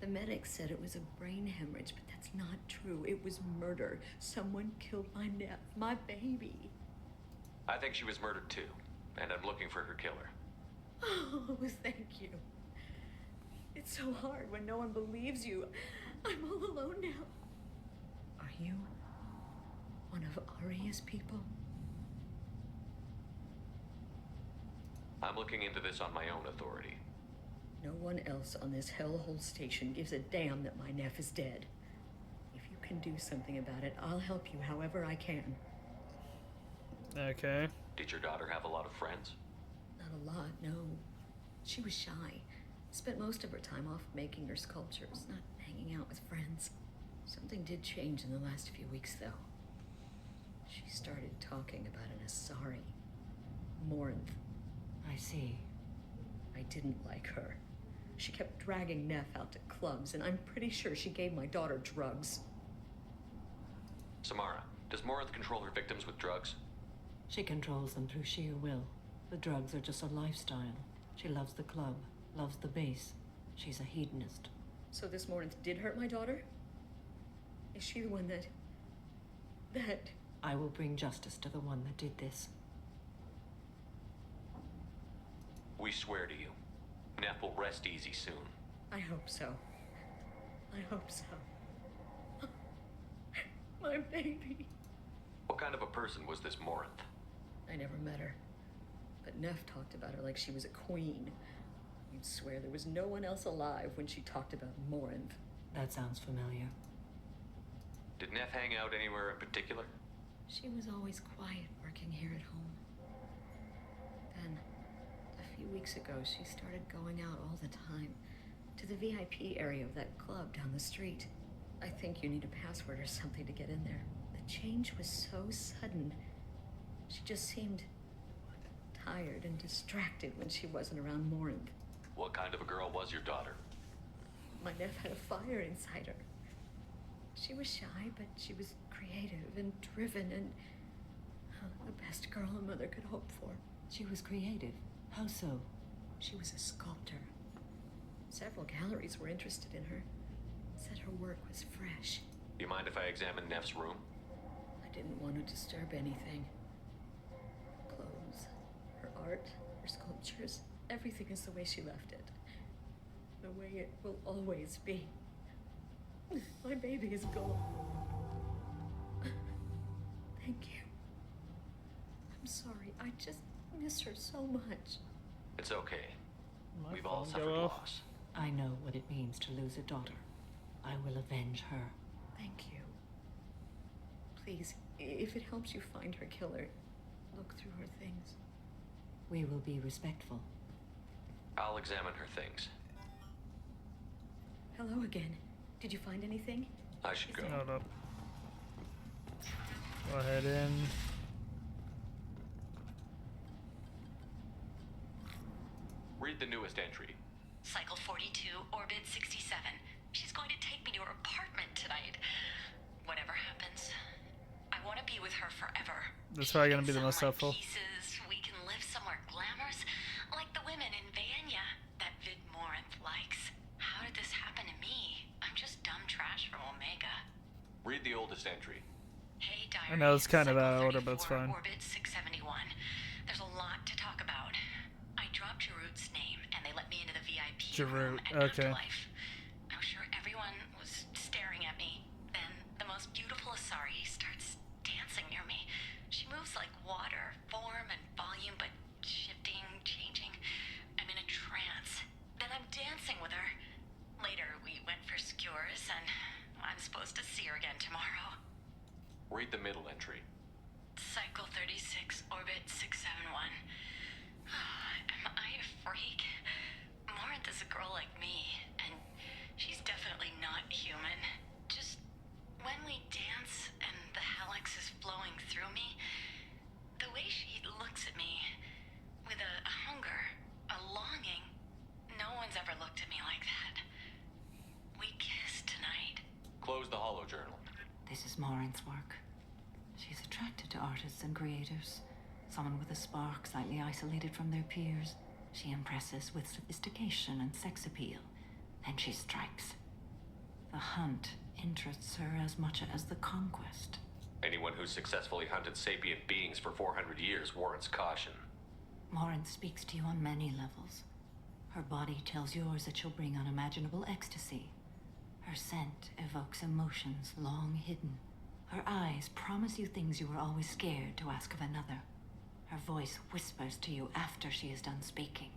The medic said it was a brain hemorrhage, but that's not true. It was murder. Someone killed my nephew, my baby. I think she was murdered too, and I'm looking for her killer. Oh, thank you. It's so hard when no one believes you. I'm all alone now. Are you one of Aria's people? I'm looking into this on my own authority. No one else on this hellhole station gives a damn that my nephew is dead. If you can do something about it, I'll help you however I can. Okay. Did your daughter have a lot of friends? Not a lot, no. She was shy. Spent most of her time off making her sculptures, not hanging out with friends. Something did change in the last few weeks, though. She started talking about an Asari. Morinth. I see. I didn't like her. She kept dragging Neff out to clubs, and I'm pretty sure she gave my daughter drugs. Samara, does Morinth control her victims with drugs? She controls them through sheer will. The drugs are just a lifestyle. She loves the club, loves the base. She's a hedonist. So this Morinth did hurt my daughter? Is she the one that... I will bring justice to the one that did this. We swear to you, Neff will rest easy soon. I hope so. I hope so. My baby. What kind of a person was this Morinth? I never met her. But Neff talked about her like she was a queen. You'd swear there was no one else alive when she talked about Morinth. That sounds familiar. Did Neff hang out anywhere in particular? She was always quiet working here at home. Then, a few weeks ago, she started going out all the time. To the VIP area of that club down the street. I think you need a password or something to get in there. The change was so sudden. She just seemed tired and distracted when she wasn't around Morinth. What kind of a girl was your daughter? My nephew had a fire inside her. She was shy, but she was creative and driven and the best girl a mother could hope for. She was creative. How so? She was a sculptor. Several galleries were interested in her. Said her work was fresh. You mind if I examine Neff's room? I didn't want to disturb anything. Clothes, her art, her sculptures, everything is the way she left it. The way it will always be. My baby is gone. Thank you. I'm sorry. I just miss her so much. It's okay. My We've all phone suffered go off. loss. I know what it means to lose a daughter. I will avenge her. Thank you. Please, if it helps you find her killer, look through her things. We will be respectful. I'll examine her things. Hello again. Did you find anything? I should go. Hold up. Go ahead in. Read the newest entry. Cycle 42, orbit 67. She's going to take me to her apartment tonight. Whatever happens, I want to be with her forever. That's probably gonna be the most helpful. Pieces, we can live somewhere glamorous, like the women in Vanya that Vid Morinth likes. How did this happen to me? I'm just dumb trash from Omega. Read the oldest entry. Hey, I know it's kind of out of order, but it's fine. Orbit 671. There's a lot to talk about. I dropped Jarut's name, and they let me into the VIP room at okay. Afterlife. I'm sure everyone was staring at me. Then the most beautiful Asari starts dancing near me. She moves like water, form and volume, but shifting, changing. I'm in a trance. Then I'm dancing with her. Later, we went for skewers, and I'm supposed to see her again tomorrow. Read the middle entry. Cycle 36, orbit 671. Am I a freak? Morinth is a girl like me, and she's definitely not human. Just when we dance and the helix is flowing through me, the way she looks at me with a hunger, a longing, no one's ever looked at me like that. We kissed tonight. Close the holo journal. This is Morinth's work. She's attracted to artists and creators. Someone with a spark, slightly isolated from their peers. She impresses with sophistication and sex appeal. Then she strikes. The hunt interests her as much as the conquest. Anyone who's successfully hunted sapient beings for 400 years warrants caution. Morinth speaks to you on many levels. Her body tells yours that she'll bring unimaginable ecstasy. Her scent evokes emotions long hidden. Her eyes promise you things you were always scared to ask of another. Her voice whispers to you after she is done speaking.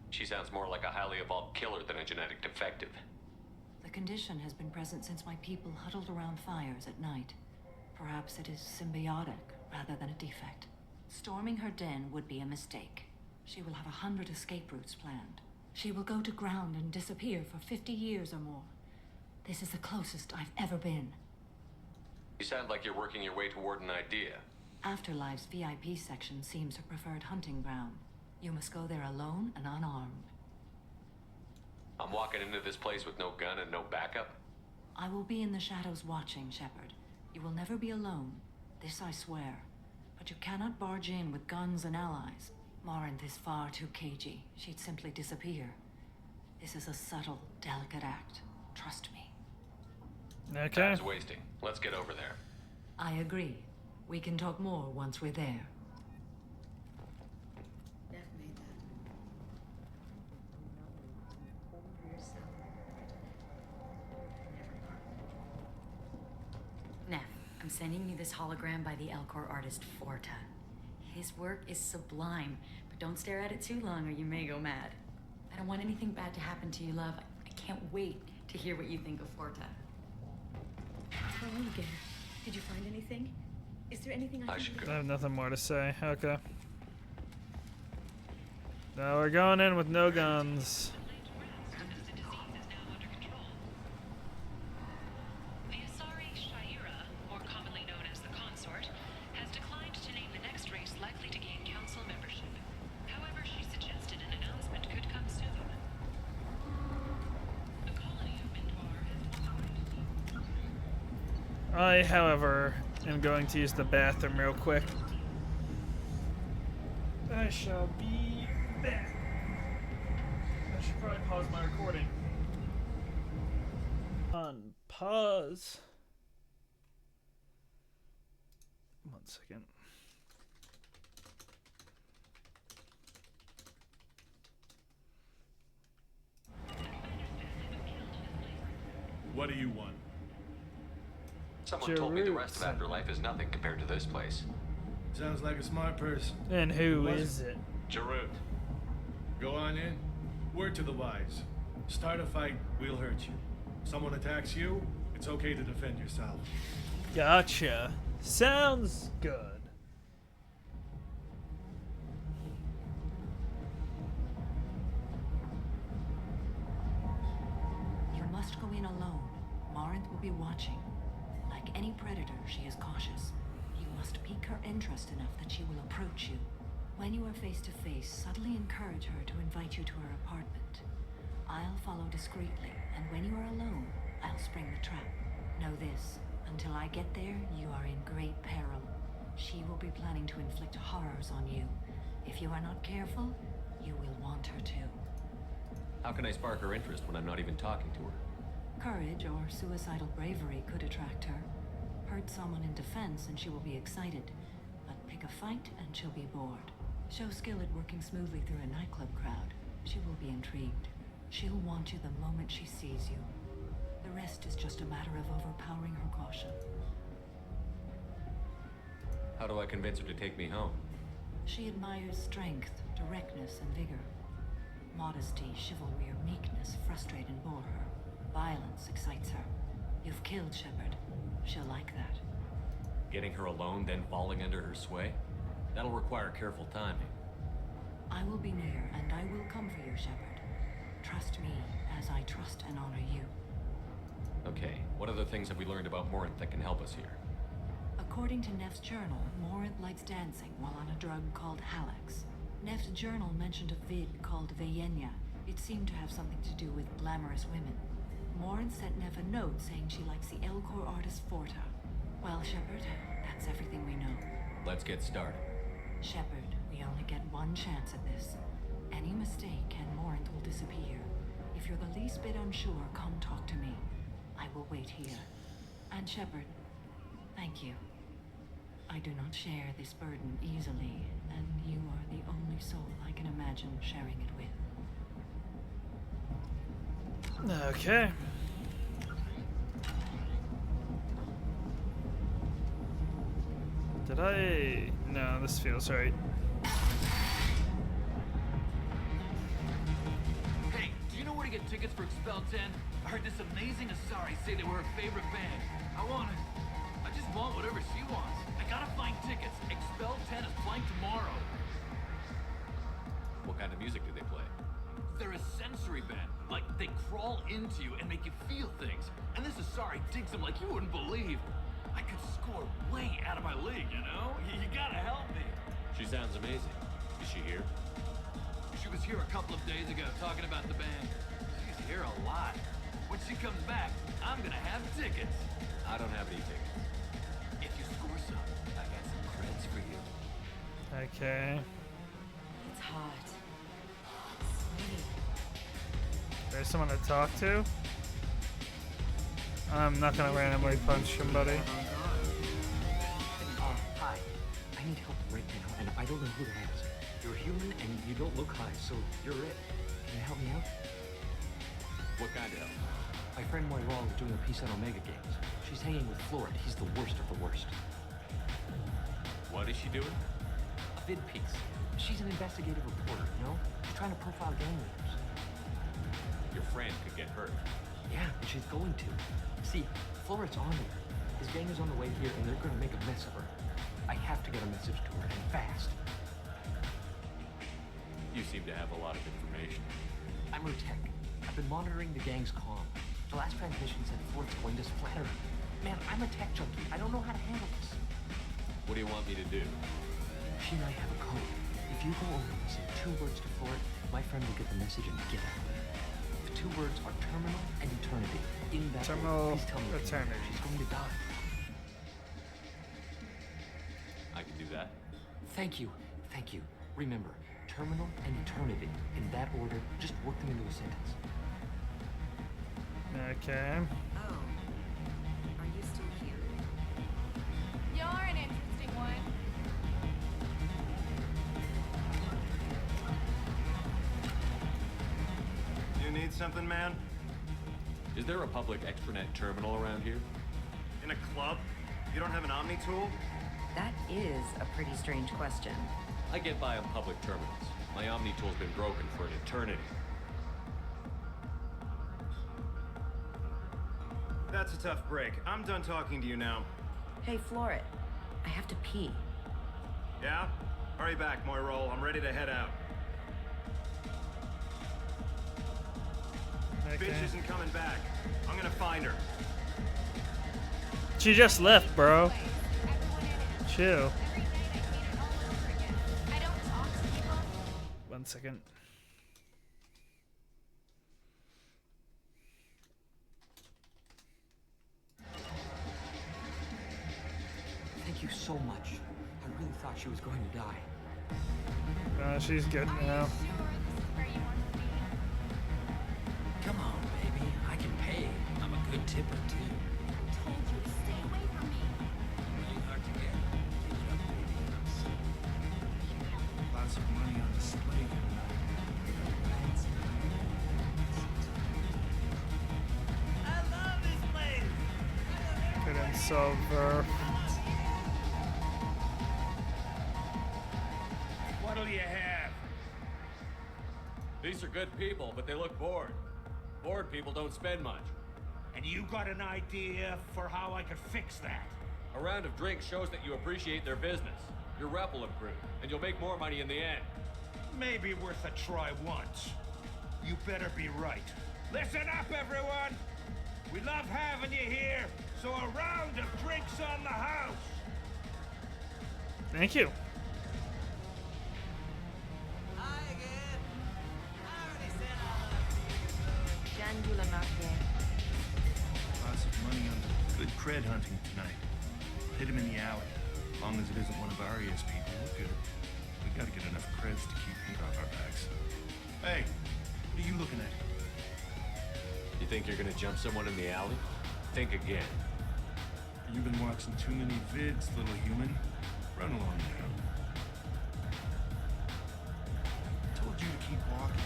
She sounds more like a highly evolved killer than a genetic defective. The condition has been present since my people huddled around fires at night. Perhaps it is symbiotic rather than a defect. Storming her den would be a mistake. She will have 100 escape routes planned. She will go to ground and disappear for 50 years or more. This is the closest I've ever been. You sound like you're working your way toward an idea. Afterlife's VIP section seems her preferred hunting ground. You must go there alone and unarmed. I'm walking into this place with no gun and no backup? I will be in the shadows watching, Shepard. You will never be alone. This I swear. But you cannot barge in with guns and allies. Morinth is far too cagey. She'd simply disappear. This is a subtle, delicate act. Trust me. Okay. Time's wasting. Let's get over there. I agree. We can talk more once we're there. Neff, I'm sending you this hologram by the Elcor artist Forta. His work is sublime, but don't stare at it too long or you may go mad. I don't want anything bad to happen to you, love. I can't wait to hear what you think of Forta. Oh, Gare. Did you find anything? Is there anything I can do? I have nothing more to say. Okay. Now we're going in with no guns. The Asari Shaira, more commonly known as the Consort, has declined to name the next race likely to gain council membership. However, she suggested an announcement could come soon. The colony of Mintwar has I, however, am going to use the bathroom real quick. I shall be back. I should probably pause my recording. On pause. 1 second. What do you want? Someone told me the rest of Afterlife is nothing compared to this place. Sounds like a smart person. And who is it? Jarut. Go on in. Word to the wise. Start a fight, we'll hurt you. Someone attacks you, it's okay to defend yourself. Gotcha. Sounds good. You must go in alone. Morinth will be watching. Like any predator, she is cautious. You must pique her interest enough that she will approach you. When you are face to face, subtly encourage her to invite you to her apartment. I'll follow discreetly, and when you are alone, I'll spring the trap. Know this, Until I get there, you are in great peril. She will be planning to inflict horrors on you. If you are not careful, you will want her to. How can I spark her interest when I'm not even talking to her? Courage or suicidal bravery could attract her. Hurt someone in defense and she will be excited. But pick a fight and she'll be bored. Show skill at working smoothly through a nightclub crowd. She will be intrigued. She'll want you the moment she sees you. The rest is just a matter of overpowering her caution. How do I convince her to take me home? She admires strength, directness, and vigor. Modesty, chivalry, or meekness frustrate and bore her. Violence excites her. You've killed Shepard. She'll like that. Getting her alone, then falling under her sway? That'll require careful timing. I will be near, and I will come for you, Shepard. Trust me, as I trust and honor you. Okay, what other things have we learned about Morinth that can help us here? According to Neff's journal, Morinth likes dancing while on a drug called Halax. Neff's journal mentioned a vid called Veyenya. It seemed to have something to do with glamorous women. Morinth sent Neff a note saying she likes the Elcor artist Forta. Well, Shepard, that's everything we know. Let's get started. Shepard, we only get one chance at this. Any mistake and Morinth will disappear. If you're the least bit unsure, come talk to me. I will wait here. And Shepard, thank you. I do not share this burden easily, and you are the only soul I can imagine sharing it with. Okay. Did I? No, this feels right. Hey, do you know where to get tickets for Expel 10? I heard this amazing Asari say they were her favorite band. I just want whatever she wants. I gotta find tickets. Expel 10 is playing tomorrow. What kind of music do they play? They're a sensory band. Like, they crawl into you and make you feel things. And this Asari digs them like you wouldn't believe. I could score way out of my league, you know? You gotta help me. She sounds amazing. Is she here? She was here a couple of days ago talking about the band. She's here a lot. When she comes back, I'm gonna have tickets. I don't have any tickets. If you score some, I got some creds for you. Okay. It's hot. There's someone to talk to. I'm not gonna randomly punch somebody. Hi. I need help right now, and I don't know who to ask. You're human, and you don't look high, so you're it. Can you help me out? What kind of help? My friend Moira is doing a piece on Omega Games. She's hanging with Florid. He's the worst of the worst. What is she doing? A vid piece. She's an investigative reporter, you know? She's trying to profile gang leaders. Your friend could get hurt. Yeah, and she's going to. See, Florid's on there. His gang is on the way here, and they're gonna make a mess of her. I have to get a message to her, and fast. You seem to have a lot of information. I'm her tech. I've been monitoring the gang's comm. The last transmission said Florid's going to splatter her. Man, I'm a tech junkie. I don't know how to handle this. What do you want me to do? She and I have a code. If you go over and say 2 words to Florid, my friend will get the message and get out of there. The 2 words are terminal and eternity. In that Terminal, order. Please tell me eternity. she's going to die. I can do that. Thank you. Thank you. Remember, terminal and eternity. In that order, just work them into a sentence. Okay. Oh. Are you still here? You're an interesting one. You need something, man? Is there a public extranet terminal around here? In a club? You don't have an Omni tool? That is a pretty strange question. I get by on public terminals. My Omni tool's been broken for an eternity. That's a tough break. I'm done talking to you now. Hey, Florid. I have to pee. Yeah? Hurry back, Moira. I'm ready to head out. Okay. Bitch isn't coming back. I'm gonna find her. She just left, bro. Chill. 1 second. you so much. I really thought she was going to die. She's good now. Come on, baby. I can pay. I'm a good tipper, too. Told you to stay away from me. Really hard to get. Keep it up, baby. I'm sorry. Lots of money on display tonight. I love this place. Couldn't solve her. What'll you have? These are good people, but they look bored. Bored people don't spend much. And you got an idea for how I could fix that? A round of drinks shows that you appreciate their business. Your rep will improve, and you'll make more money in the end. Maybe worth a try once. You better be right. Listen up, everyone! We love having you here, so a round of drinks on the house! Thank you. Hi again. I already said Lots of money on good cred hunting tonight. Hit him in the alley. As long as it isn't one of Arya's people, we're good. We gotta get enough creds to keep heat off our backs. Hey, what are you looking at? You think you're gonna jump someone in the alley? Think again. You've been watching too many vids, little human. Run along now. Told you to keep walking.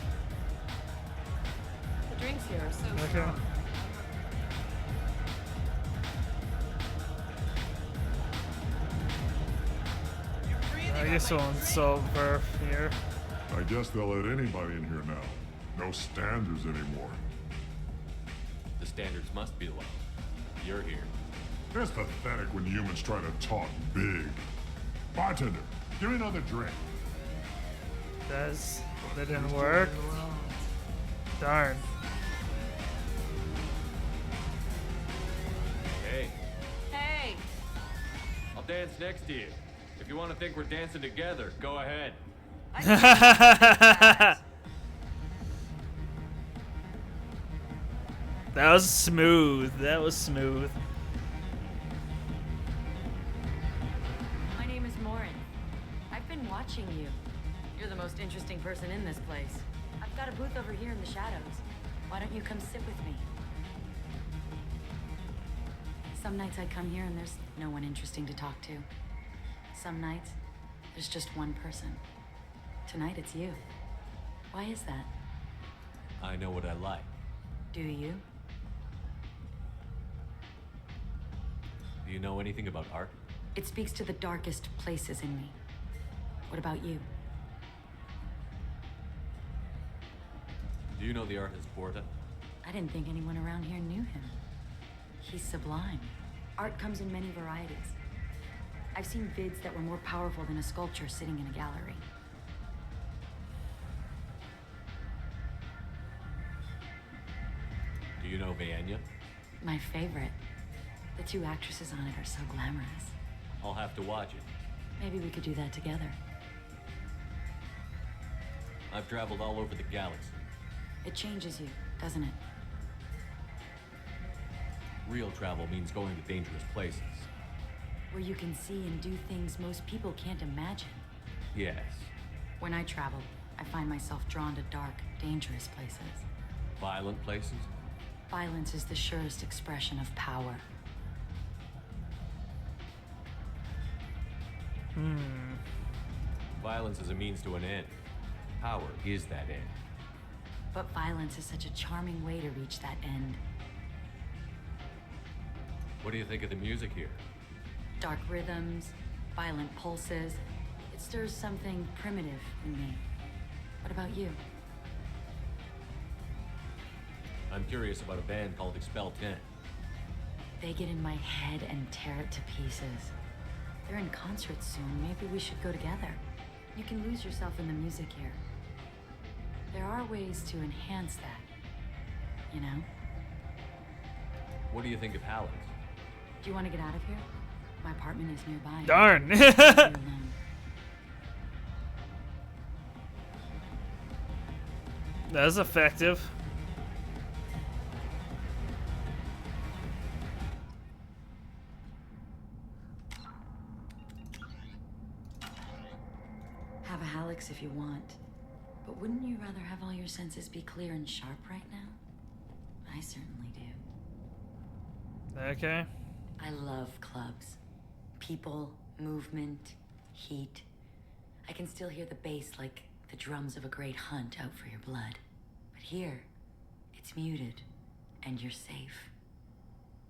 The drinks here are so Okay. strong. I guess we'll solve her here. I guess they'll let anybody in here now. No standards anymore. The standards must be low. You're here. It's pathetic when humans try to talk big. Bartender, give me another drink. That didn't work. Darn. Hey, Hey! I'll dance next to you. If you want to think we're dancing together, go ahead. That was smooth. That was smooth. My name is Morin. I've been watching you. You're the most interesting person in this place. I've got a booth over here in the shadows. Why don't you come sit with me? Some nights I come here and there's no one interesting to talk to. Some nights, there's just one person. Tonight it's you. Why is that? I know what I like. Do you? Do you know anything about art? It speaks to the darkest places in me. What about you? Do you know the artist Porta? I didn't think anyone around here knew him. He's sublime. Art comes in many varieties. I've seen vids that were more powerful than a sculpture sitting in a gallery. Do you know Vienya? My favorite. The two actresses on it are so glamorous. I'll have to watch it. Maybe we could do that together. I've traveled all over the galaxy. It changes you, doesn't it? Real travel means going to dangerous places. Where you can see and do things most people can't imagine. Yes. When I travel, I find myself drawn to dark, dangerous places. Violent places? Violence is the surest expression of power. Violence is a means to an end. Power is that end. But violence is such a charming way to reach that end. What do you think of the music here? Dark rhythms, violent pulses. It stirs something primitive in me. What about you? I'm curious about a band called Expel 10. They get in my head and tear it to pieces. They're in concert soon. Maybe we should go together. You can lose yourself in the music here. There are ways to enhance that, you know? What do you think of Hallett's? Do you want to get out of here? My apartment is nearby. Darn. Leave me alone. That was effective. have a Halix if you want. But wouldn't you rather have all your senses be clear and sharp right now? I certainly do. Okay. I love clubs. People, movement, heat. I can still hear the bass like the drums of a great hunt out for your blood. But here, it's muted, and you're safe.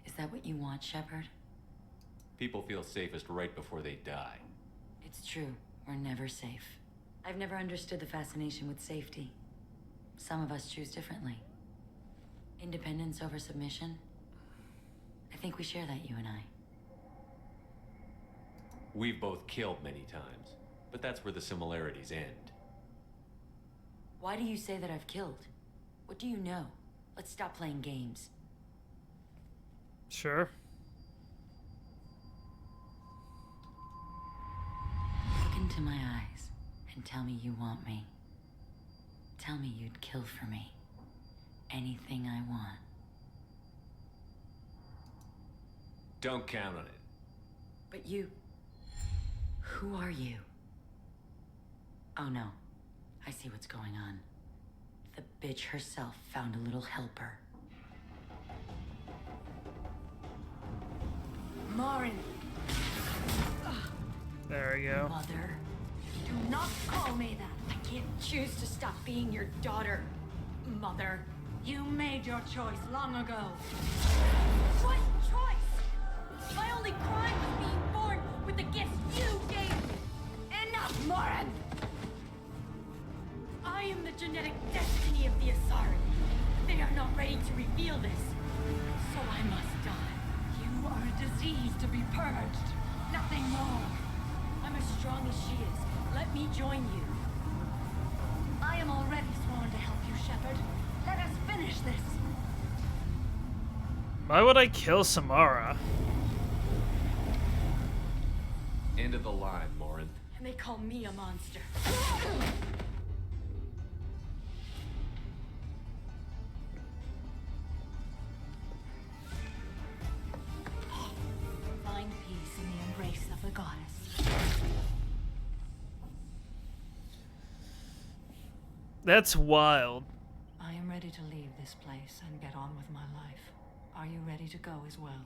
Is that what you want, Shepard? People feel safest right before they die. It's true. We're never safe. I've never understood the fascination with safety. Some of us choose differently. Independence over submission? I think we share that, you and I. We've both killed many times, but that's where the similarities end. Why do you say that I've killed? What do you know? Let's stop playing games. Sure. Look into my eyes and tell me you want me. Tell me you'd kill for me. Anything I want. Don't count on it. But you... Who are you? Oh no. I see what's going on. The bitch herself found a little helper. Marin! There we go. Mother, do not call me that. I can't choose to stop being your daughter. Mother, you made your choice long ago. What choice? My only crime was being born with the gifts you gave me. Enough, Morin! I am the genetic destiny of the Asari. They are not ready to reveal this. So I must die. You are a disease to be purged. Nothing more. I'm as strong as she is. Let me join you. I am already sworn to help you, Shepard. Let us finish this. Why would I kill Samara? End of the line, Morin. And they call me a monster. Find peace in the embrace of the goddess. That's wild. I am ready to leave this place and get on with my life. Are you ready to go as well?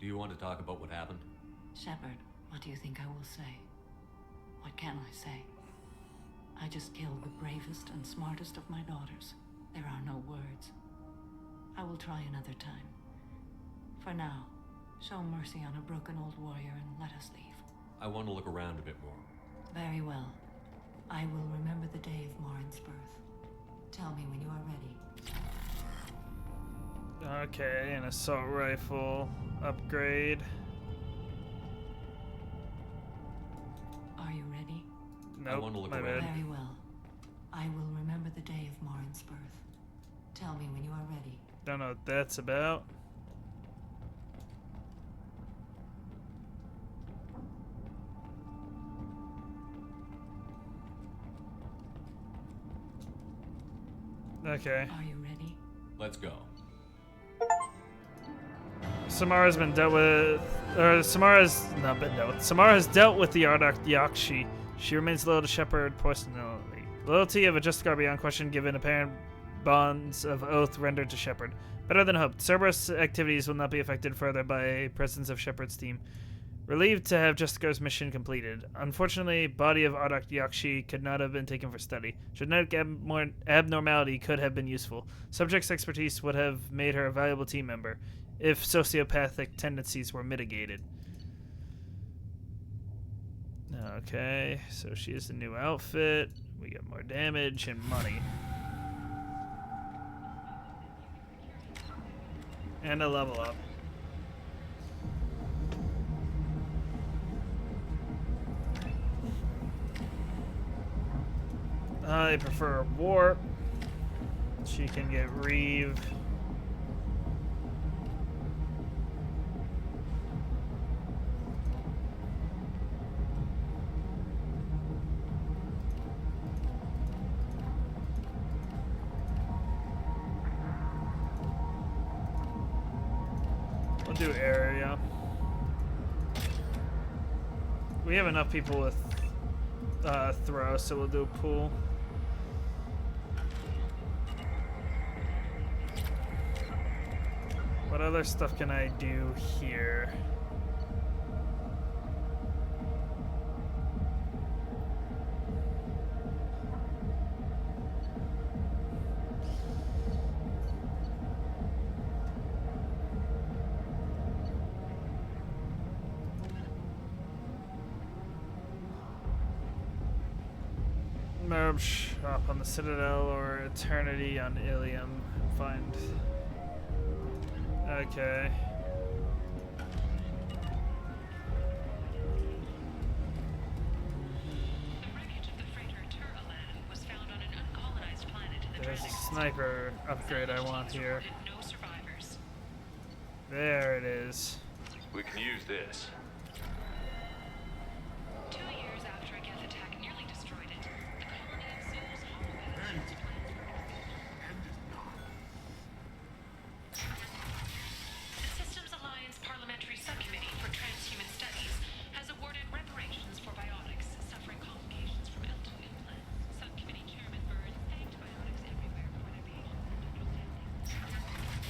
Do you want to talk about what happened? Shepard, what do you think I will say? What can I say? I just killed the bravest and smartest of my daughters. There are no words. I will try another time. For now, show mercy on a broken old warrior and let us leave. I want to look around a bit more. Very well. I will remember the day of Morin's birth. Tell me when you are ready. Okay, an assault rifle upgrade. Are you ready? Nope, I want to look my around. bad. Very well. I will remember the day of Morin's birth. Tell me when you are ready. Don't know what that's about. Okay. Are you ready? Let's go. Samara's been dealt with, or Samara's not been dealt with. Samara has dealt with the Ardak Yakshi. She remains loyal to Shepard personally. Loyalty of a Justicar beyond question, given apparent bonds of oath rendered to Shepard. Better than hoped. Cerberus activities will not be affected further by presence of Shepard's team. Relieved to have Justicar's mission completed. Unfortunately, body of Ardak Yakshi could not have been taken for study. Genetic abnormality could have been useful. Subject's expertise would have made her a valuable team member, if sociopathic tendencies were mitigated. Okay, so she has a new outfit. We get more damage and money. And a level up. I prefer warp. She can get Reeve. We'll do area. We have enough people with throw, so we'll do a pool. What other stuff can I do here? Merb shop on the Citadel or Eternity on Ilium. Find. Okay. There's a sniper upgrade I want here. There it is. We can use this. 2 years after a Geth attack nearly destroyed it, the colony of Zeus holograms The Systems Alliance Parliamentary Subcommittee for Transhuman Studies has awarded reparations for biotics suffering complications from L2 implants. Subcommittee Chairman Burns thanked biotics everywhere for their patience and understanding.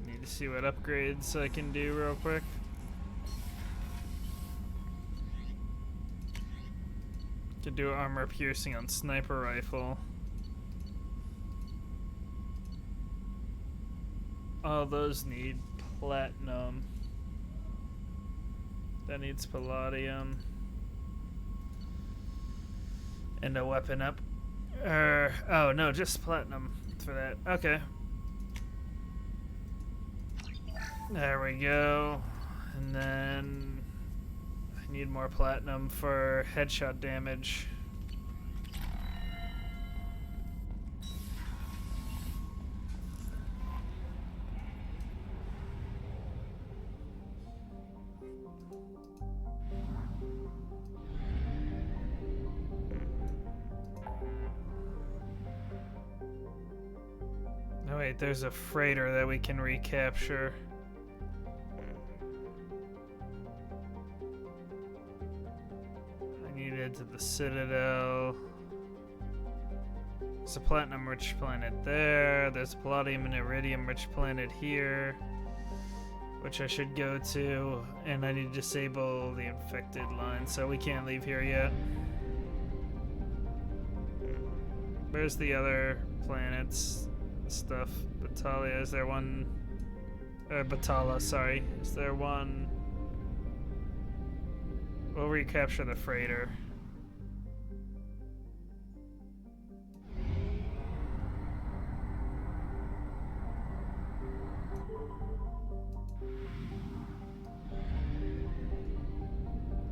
Need to see what upgrades I can do real quick. Can do armor piercing on sniper rifle. All those need platinum. That needs palladium. And a weapon up. Oh no, just platinum for that. Okay. There we go. And then I need more platinum for headshot damage. Oh wait, there's a freighter that we can recapture. I need to head to the Citadel. There's a platinum-rich planet there. There's a palladium and iridium-rich planet here, which I should go to. And I need to disable the infected line, so we can't leave here yet. Where's the other planets? Stuff. Batalia, is there one? Batala, sorry. Is there one? We'll recapture the freighter.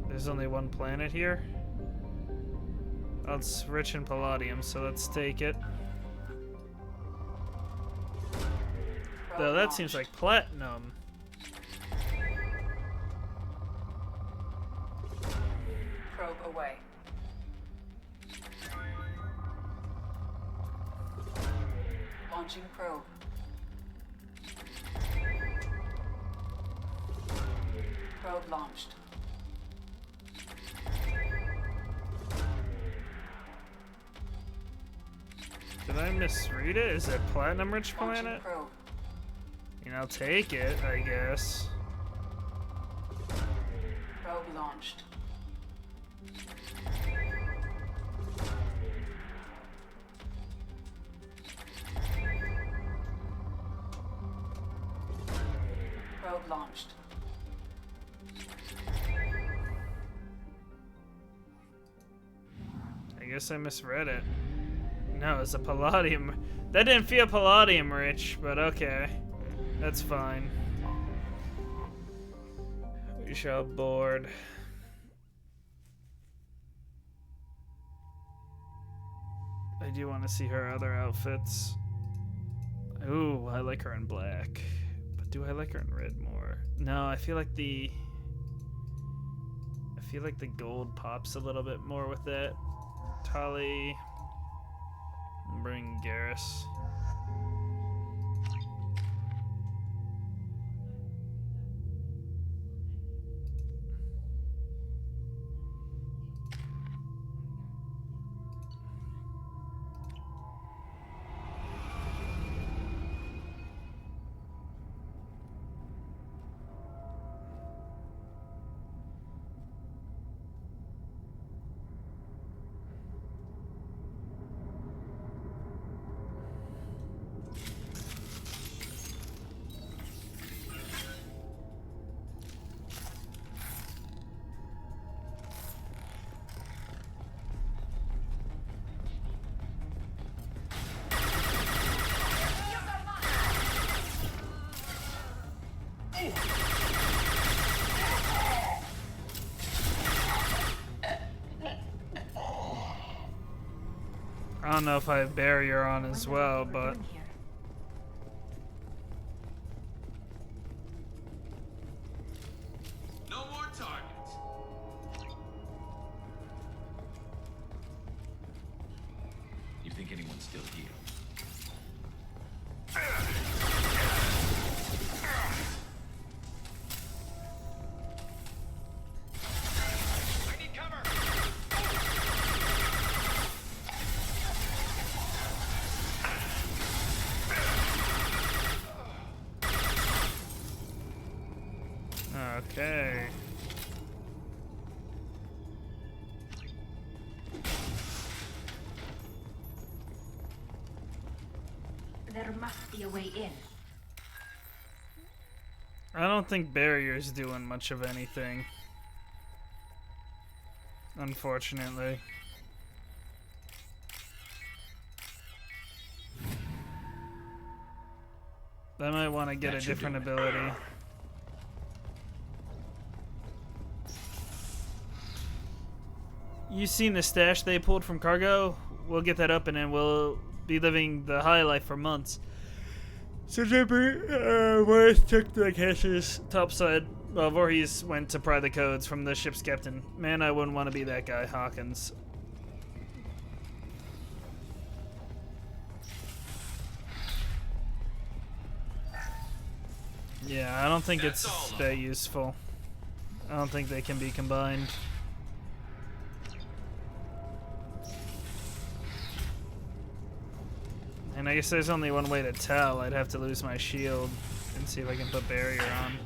There's only one planet here? Oh, it's rich in palladium, so let's take it. Though that seems like platinum. Probe away. Launching probe. Probe launched. Did I misread it? Is it platinum-rich Launching planet? probe. You know, I'll take it, I guess. Probe launched. Probe launched. I guess I misread it. No, it's a palladium. That didn't feel palladium rich, but okay. That's fine. We shall board. I do want to see her other outfits. Ooh, I like her in black. But do I like her in red more? No, I feel like the gold pops a little bit more with it. Tali. Bring Garrus. I don't know if I have barrier on as well, but No more targets. You think anyone's still here? I need cover. okay. There must be a way in. I don't think barrier's doing much of anything. Unfortunately. I might want to get a different ability. You seen the stash they pulled from cargo? We'll get that up and then we'll be living the high life for months. So Morris took the caches topside while Voorhees went to pry the codes from the ship's captain. Man, I wouldn't want to be that guy, Hawkins. Yeah, I don't think it's that useful. I don't think they can be combined. And I guess there's only one way to tell. I'd have to lose my shield and see if I can put barrier on.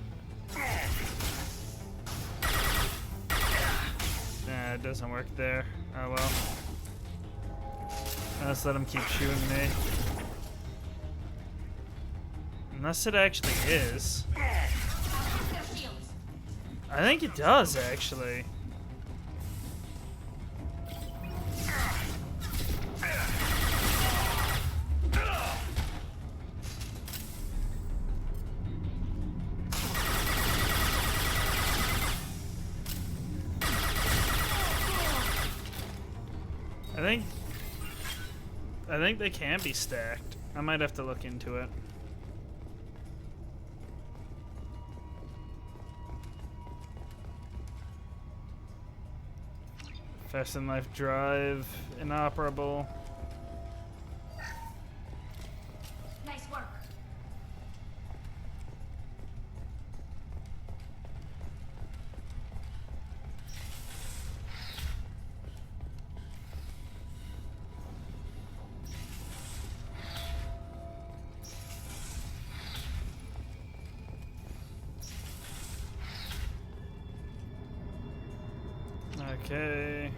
Nah, it doesn't work there. Oh well. Let's let him keep shooting me. Unless it actually is. I think it does, actually. I think they can be stacked. I might have to look into it. Fast and Life Drive, inoperable. Nice work. Okay.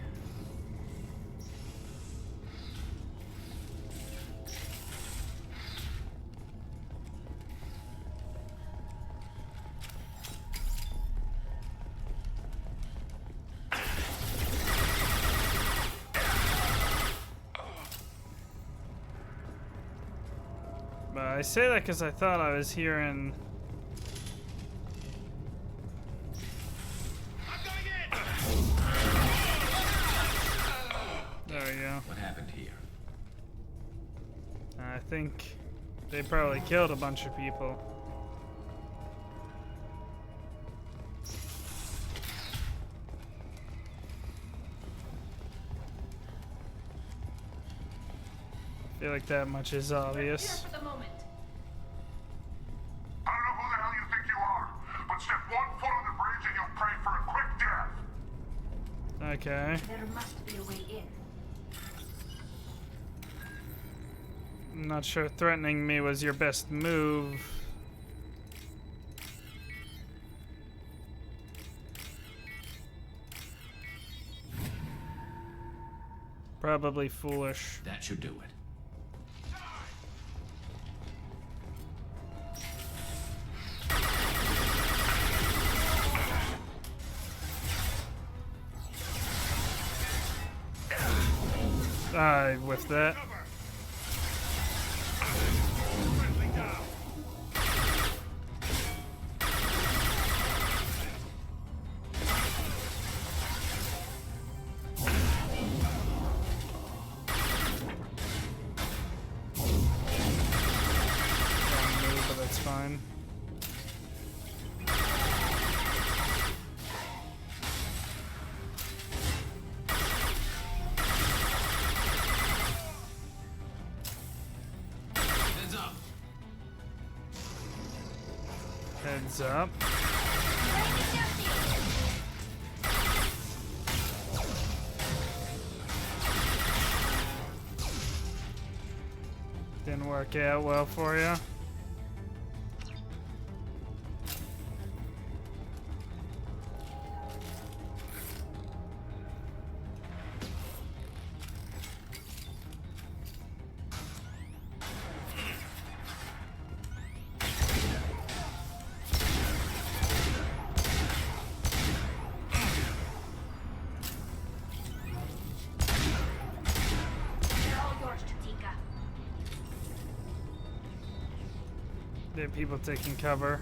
But I say that because I thought I was hearing. There we go. What happened here? I think they probably killed a bunch of people. I feel like that much is obvious. Here for the moment. I don't know who the hell you think you are, but step 1 foot on the bridge and you'll pray for a quick death. Okay. There must be a way in. I'm not sure threatening me was your best move. Probably foolish. That should do it. I whiffed that. But that's fine. Heads up. Didn't work out well for you. They're all yours, Chatika. There are people taking cover.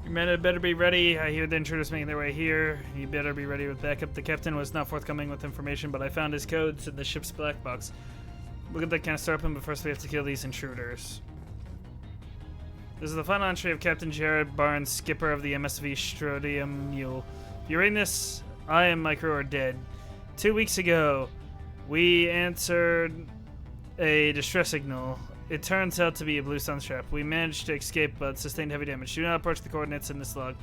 You men had better be ready. I hear the intruders making their way here. You better be ready with backup. The captain was not forthcoming with information, but I found his codes in the ship's black box. Look at the canister open, but first we have to kill these intruders. This is the final entry of Captain Jared Barnes, skipper of the MSV Strodium Mule. If you're reading this, I and my crew are dead. 2 weeks ago, we answered a distress signal. It turns out to be a blue sunstrap. We managed to escape, but sustained heavy damage. Do not approach the coordinates in this log.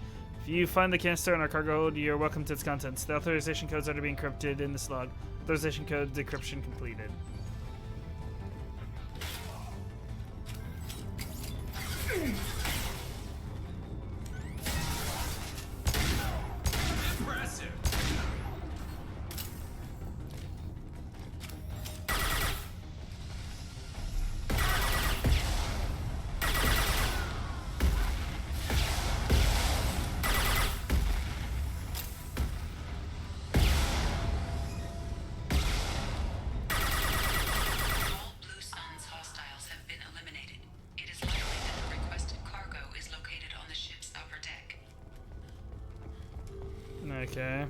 If you find the canister in our cargo hold, you're welcome to its contents. The authorization codes are to be encrypted in this log. Authorization code decryption completed. Impressive. All Blue Sun's hostiles have been eliminated. It is likely that the requested cargo is located on the ship's upper deck. Okay.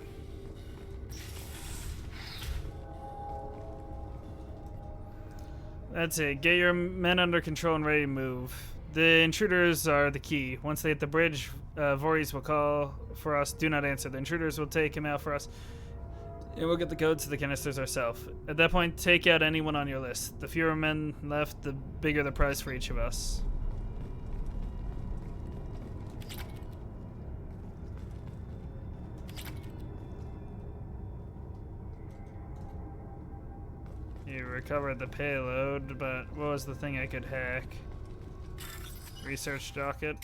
That's it. Get your men under control and ready to move. The intruders are the key. Once they hit the bridge, Voorhees will call for us. Do not answer. The intruders will take him out for us. And we'll get the codes to the canisters ourselves. At that point, take out anyone on your list. The fewer men left, the bigger the prize for each of us. You recovered the payload, but what was the thing I could hack? Research docket.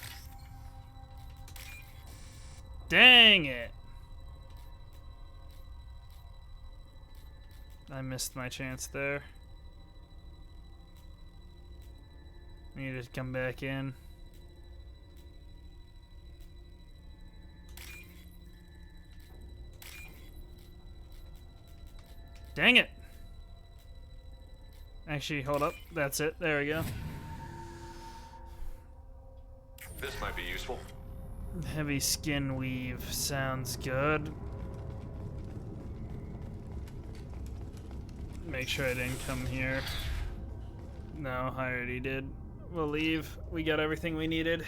Dang it! I missed my chance there. Need to come back in. Dang it! Actually, hold up. That's it. There we go. This might be useful. Heavy skin weave. Sounds good. Make sure I didn't come here. No, I already did. We'll leave. We got everything we needed.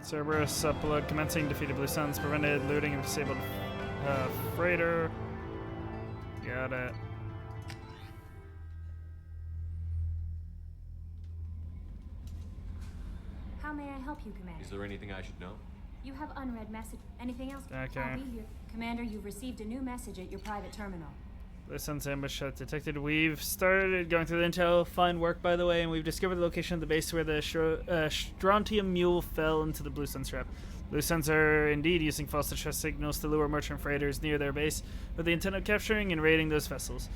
Cerberus upload commencing. Defeated Blue Suns. Prevented looting and disabled freighter. Got it. How may I help you, Commander? Is there anything I should know? You have unread message. Anything else? Okay. I'll be here. Commander, you've received a new message at your private terminal. Blue Sun's ambush detected. We've started going through the intel. Fine work, by the way, and we've discovered the location of the base where the strontium mule fell into the Blue Sun's trap. Blue Suns are indeed using false distress signals to lure merchant freighters near their base with the intent of capturing and raiding those vessels.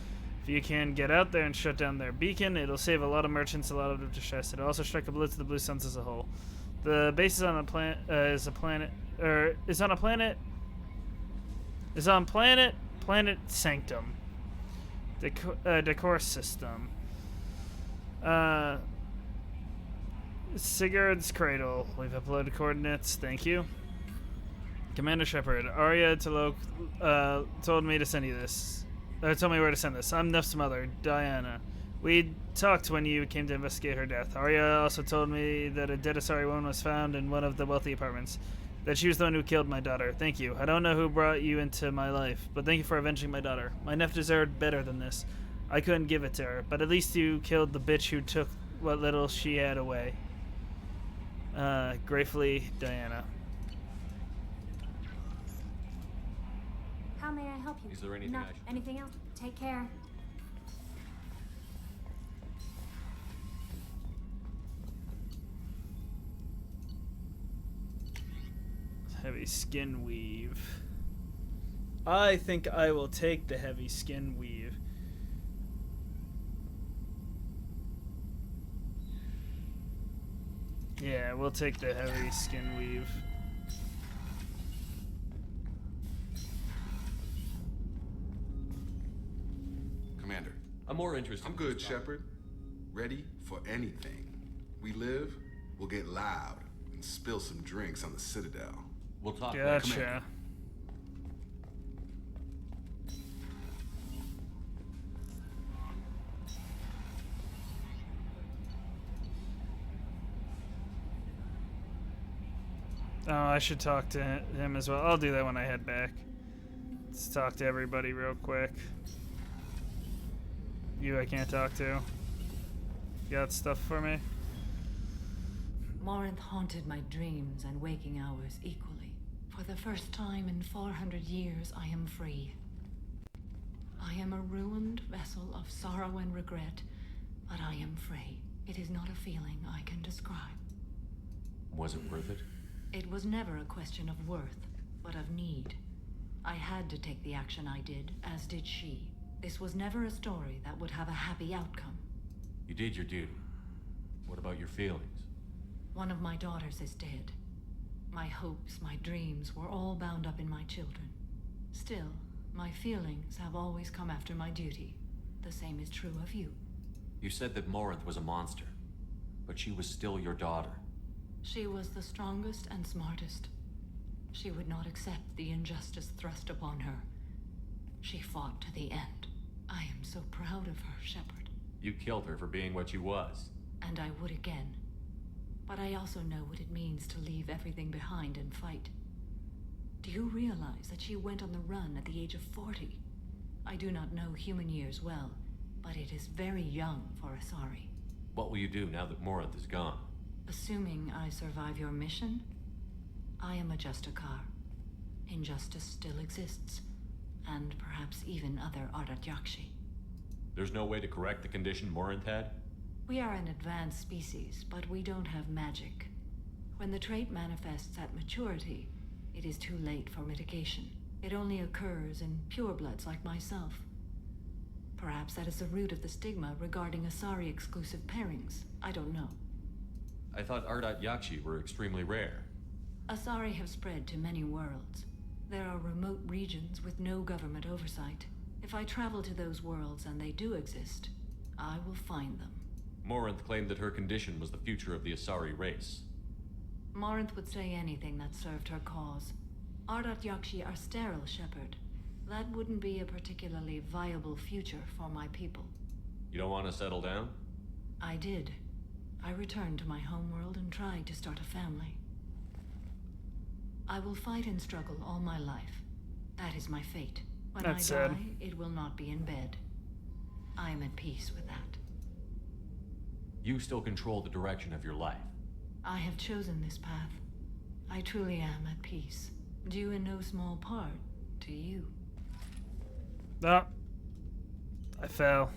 If you can get out there and shut down their beacon, it'll save a lot of merchants a lot of distress. It'll also strike a blow to the Blue Suns as a whole. The base is on a planet. Planet Sanctum. Decor system. Sigurd's Cradle. We've uploaded coordinates. Thank you. Commander Shepard. Arya told me to send you this. Told me where to send this. I'm Neff's mother, Diana. We talked when you came to investigate her death. Arya also told me that a dead Asari woman was found in one of the wealthy apartments. That she was the one who killed my daughter. Thank you. I don't know who brought you into my life, but thank you for avenging my daughter. My Neff deserved better than this. I couldn't give it to her, but at least you killed the bitch who took what little she had away. Gratefully, Diana. How may I help you? Is there anything I should... Anything else? Take care. Heavy skin weave. I think I will take the heavy skin weave. Yeah, we'll take the heavy skin weave. Commander. I'm more interested. I'm good, Shepard. Ready for anything. We live, we'll get loud and spill some drinks on the Citadel. We'll talk. Gotcha. Oh, I should talk to him as well. I'll do that when I head back. Let's talk to everybody real quick. You I can't talk to. You got stuff for me? Morinth haunted my dreams and waking hours equally. For the first time in 400 years, I am free. I am a ruined vessel of sorrow and regret, but I am free. It is not a feeling I can describe. Was it worth it? It was never a question of worth, but of need. I had to take the action I did, as did she. This was never a story that would have a happy outcome. You did your duty. What about your feelings? One of my daughters is dead. My hopes, my dreams were all bound up in my children. Still, my feelings have always come after my duty. The same is true of you. You said that Morinth was a monster, but she was still your daughter. She was the strongest and smartest. She would not accept the injustice thrust upon her. She fought to the end. I am so proud of her, Shepard. You killed her for being what she was. And I would again. But I also know what it means to leave everything behind and fight. Do you realize that she went on the run at the age of 40? I do not know human years well, but it is very young for Asari. What will you do now that Morinth is gone? Assuming I survive your mission, I am a Justikar. Injustice still exists, and perhaps even other Ardat Yakshi. There's no way to correct the condition Morinth had? We are an advanced species, but we don't have magic. When the trait manifests at maturity, it is too late for mitigation. It only occurs in purebloods like myself. Perhaps that is the root of the stigma regarding Asari-exclusive pairings. I don't know. I thought Ardat Yakshi were extremely rare. Asari have spread to many worlds. There are remote regions with no government oversight. If I travel to those worlds and they do exist, I will find them. Morinth claimed that her condition was the future of the Asari race. Morinth would say anything that served her cause. Ardat Yakshi are sterile, Shepard. That wouldn't be a particularly viable future for my people. You don't want to settle down? I did. I returned to my homeworld and tried to start a family. I will fight and struggle all my life. That is my fate. When That's I sad. die, it will not be in bed. I am at peace with that. You still control the direction of your life. I have chosen this path. I truly am at peace. Due in no small part to you. Oh. I fell.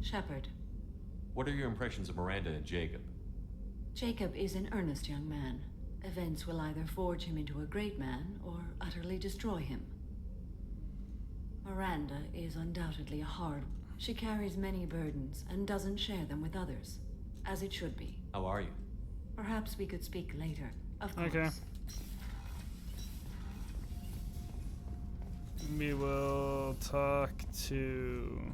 Shepard. What are your impressions of Miranda and Jacob? Jacob is an earnest young man. Events will either forge him into a great man or utterly destroy him. Miranda is undoubtedly a hard. She carries many burdens and doesn't share them with others, as it should be. How are you? Perhaps we could speak later. Of course. Okay. We will talk to...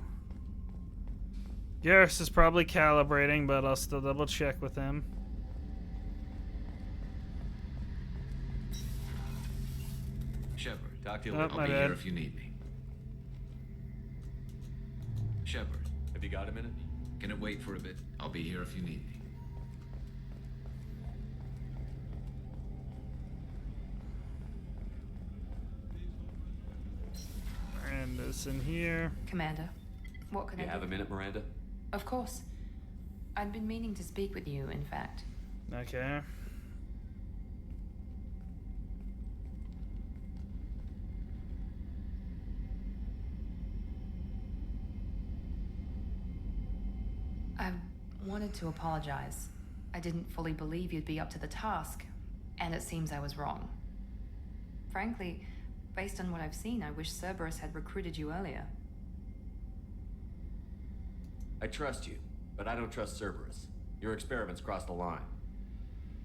Garrus is probably calibrating, but I'll still double check with him. Shepard, Talk to you Oh, later. my I'll be bad. here if you need me. Shepard, Have you got a minute? can it wait for a bit? I'll be here if you need me. Miranda's in here. Commander, what can You I have do? a minute, Miranda? Of course. I'd been meaning to speak with you, in fact. Okay. I wanted to apologize. I didn't fully believe you'd be up to the task, and it seems I was wrong. Frankly, based on what I've seen, I wish Cerberus had recruited you earlier. I trust you, but I don't trust Cerberus. Your experiments crossed the line.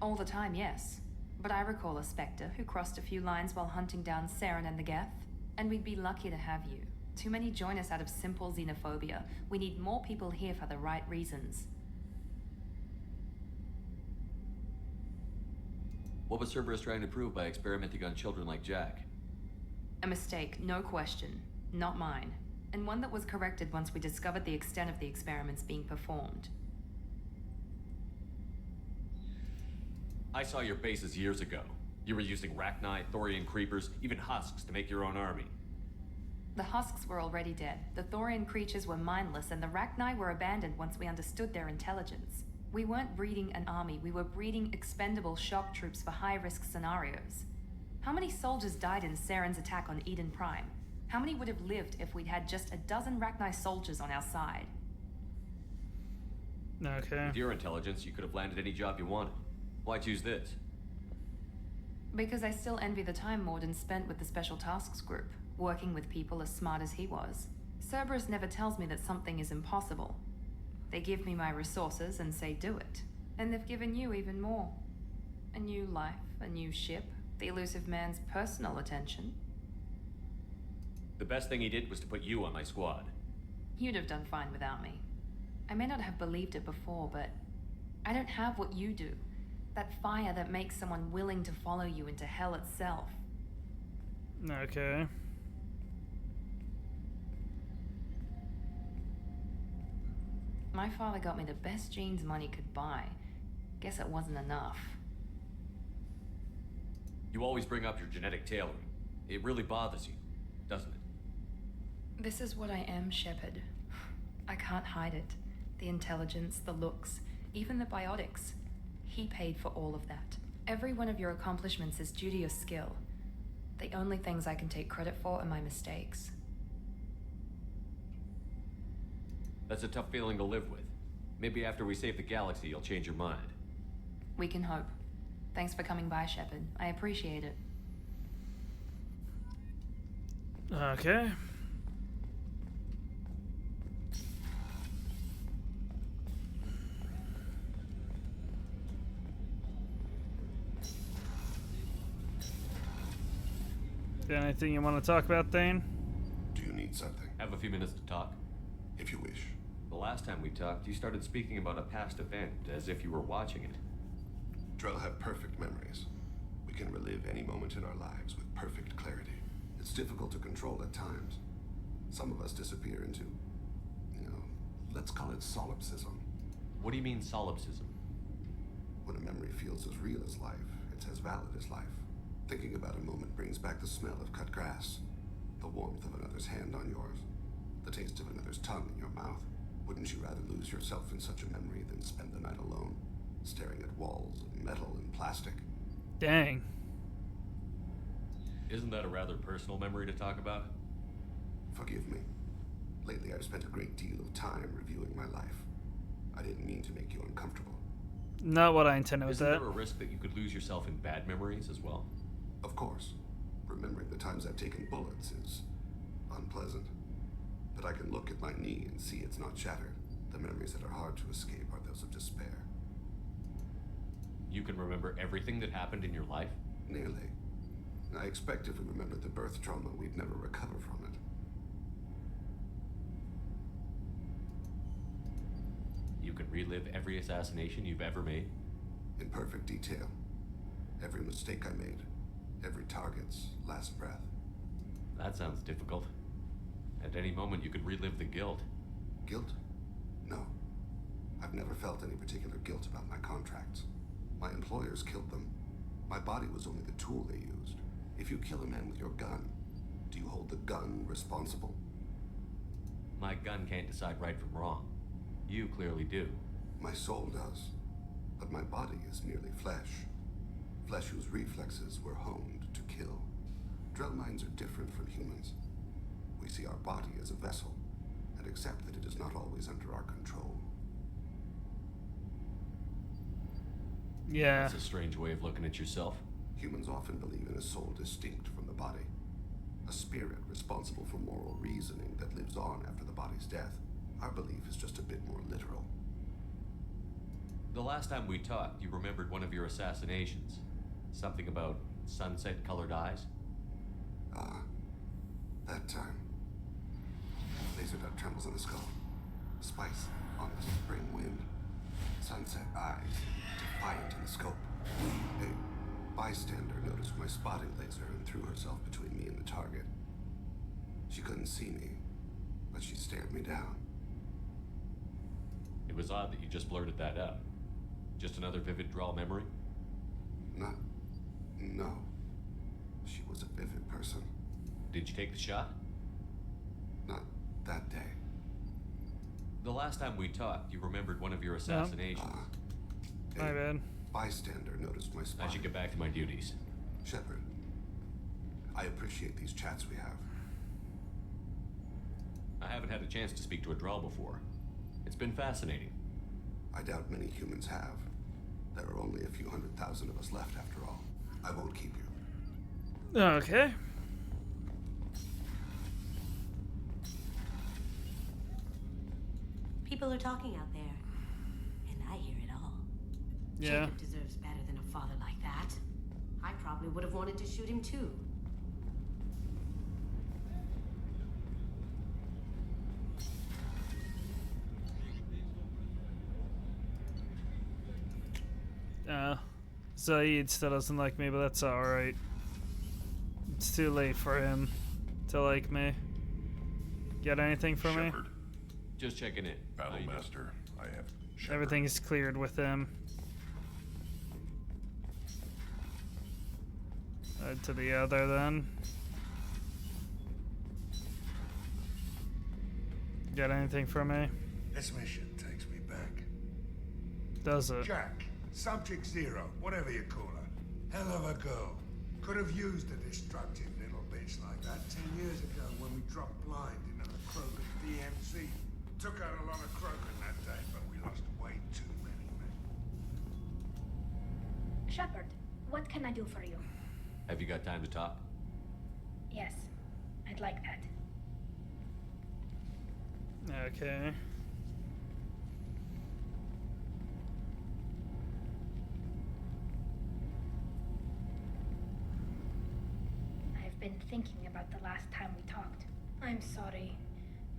All the time, yes. But I recall a Spectre who crossed a few lines while hunting down Saren and the Geth, and we'd be lucky to have you. Too many join us out of simple xenophobia. We need more people here for the right reasons. What was Cerberus trying to prove by experimenting on children like Jack? A mistake, no question. Not mine. And one that was corrected once we discovered the extent of the experiments being performed. I saw your bases years ago. You were using Rachni, Thorian creepers, even husks to make your own army. The husks were already dead. The Thorian creatures were mindless, and the Rachni were abandoned once we understood their intelligence. We weren't breeding an army, we were breeding expendable shock troops for high-risk scenarios. How many soldiers died in Saren's attack on Eden Prime? How many would have lived if we'd had just a dozen Rachni soldiers on our side? Okay. With your intelligence, you could have landed any job you wanted. Why choose this? Because I still envy the time Morden spent with the Special Tasks Group, working with people as smart as he was. Cerberus never tells me that something is impossible. They give me my resources and say do it. And they've given you even more. A new life, a new ship, the elusive man's personal attention. The best thing he did was to put you on my squad. You'd have done fine without me. I may not have believed it before, but I don't have what you do. That fire that makes someone willing to follow you into hell itself. Okay. My father got me the best jeans money could buy. Guess it wasn't enough. You always bring up your genetic tailoring. It really bothers you, doesn't it? This is what I am, Shepard. I can't hide it. The intelligence, the looks, even the biotics. He paid for all of that. Every one of your accomplishments is due to your skill. The only things I can take credit for are my mistakes. That's a tough feeling to live with. Maybe after we save the galaxy, you'll change your mind. We can hope. Thanks for coming by, Shepard. I appreciate it. Okay. Got anything you want to talk about, Thane? Do you need something? Have a few minutes to talk? If you wish. The last time we talked, you started speaking about a past event, as if you were watching it. Drell have perfect memories. We can relive any moment in our lives with perfect clarity. It's difficult to control at times. Some of us disappear into, Let's call it solipsism. What do you mean solipsism? When a memory feels as real as life, it's as valid as life. Thinking about a moment brings back the smell of cut grass, the warmth of another's hand on yours, the taste of another's tongue in your mouth. Wouldn't you rather lose yourself in such a memory than spend the night alone, staring at walls of metal and plastic? Dang. Isn't that a rather personal memory to talk about? Forgive me. Lately, I've spent a great deal of time reviewing my life. I didn't mean to make you uncomfortable. Not what I intended with Isn't that. there a risk that you could lose yourself in bad memories as well? Of course. Remembering the times I've taken bullets is unpleasant. But I can look at my knee and see it's not shattered. The memories that are hard to escape are those of despair. You can remember everything that happened in your life? Nearly. I expect if we remembered the birth trauma, we'd never recover from it. You can relive every assassination you've ever made? In perfect detail. Every mistake I made. Every target's last breath. That sounds difficult. At any moment, you could relive the guilt. Guilt? No. I've never felt any particular guilt about my contracts. My employers killed them. My body was only the tool they used. If you kill a man with your gun, do you hold the gun responsible? My gun can't decide right from wrong. You clearly do. My soul does. But my body is merely flesh. Flesh whose reflexes were honed to kill. Drell minds are different from humans. We see our body as a vessel, and accept that it is not always under our control. Yeah. That's a strange way of looking at yourself. Humans often believe in a soul distinct from the body. A spirit responsible for moral reasoning that lives on after the body's death. Our belief is just a bit more literal. The last time we talked, you remembered one of your assassinations. Something about sunset-colored eyes? Ah, that time. Laser dot trembles on the skull. Spice on the spring wind. Sunset eyes, defiant in the scope. A bystander noticed my spotting laser and threw herself between me and the target. She couldn't see me, but she stared me down. It was odd that you just blurted that out. Just another vivid draw memory? No. She was a vivid person. Did you take the shot? Not that day. The last time we talked, you remembered one of your assassinations. My bad. Bystander noticed my spot. I should get back to my duties. Shepard, I appreciate these chats we have. I haven't had a chance to speak to a Draw before. It's been fascinating. I doubt many humans have. There are only a few 100,000 of us left after all. I won't keep you. Okay. People are talking out there, and I hear it all. Yeah. Jacob deserves better than a father like that. I probably would have wanted to shoot him too. Zaid still doesn't like me, but that's alright. It's too late for him to like me. Get anything from me? Just checking in. Battlemaster, I have Shepard. Everything's cleared with him. To the other then. Get anything from me? This mission takes me back. Does it? Jack, Subject Zero, whatever you call her. Hell of a girl. Could have used a destructive little bitch like that 10 years ago when we dropped blind into the Krogan DMZ. Took out a lot of Krogan that day, but we lost way too many men. Shepard, what can I do for you? Have you got time to talk? Yes, I'd like that. Okay. I've been thinking about the last time we talked. I'm sorry.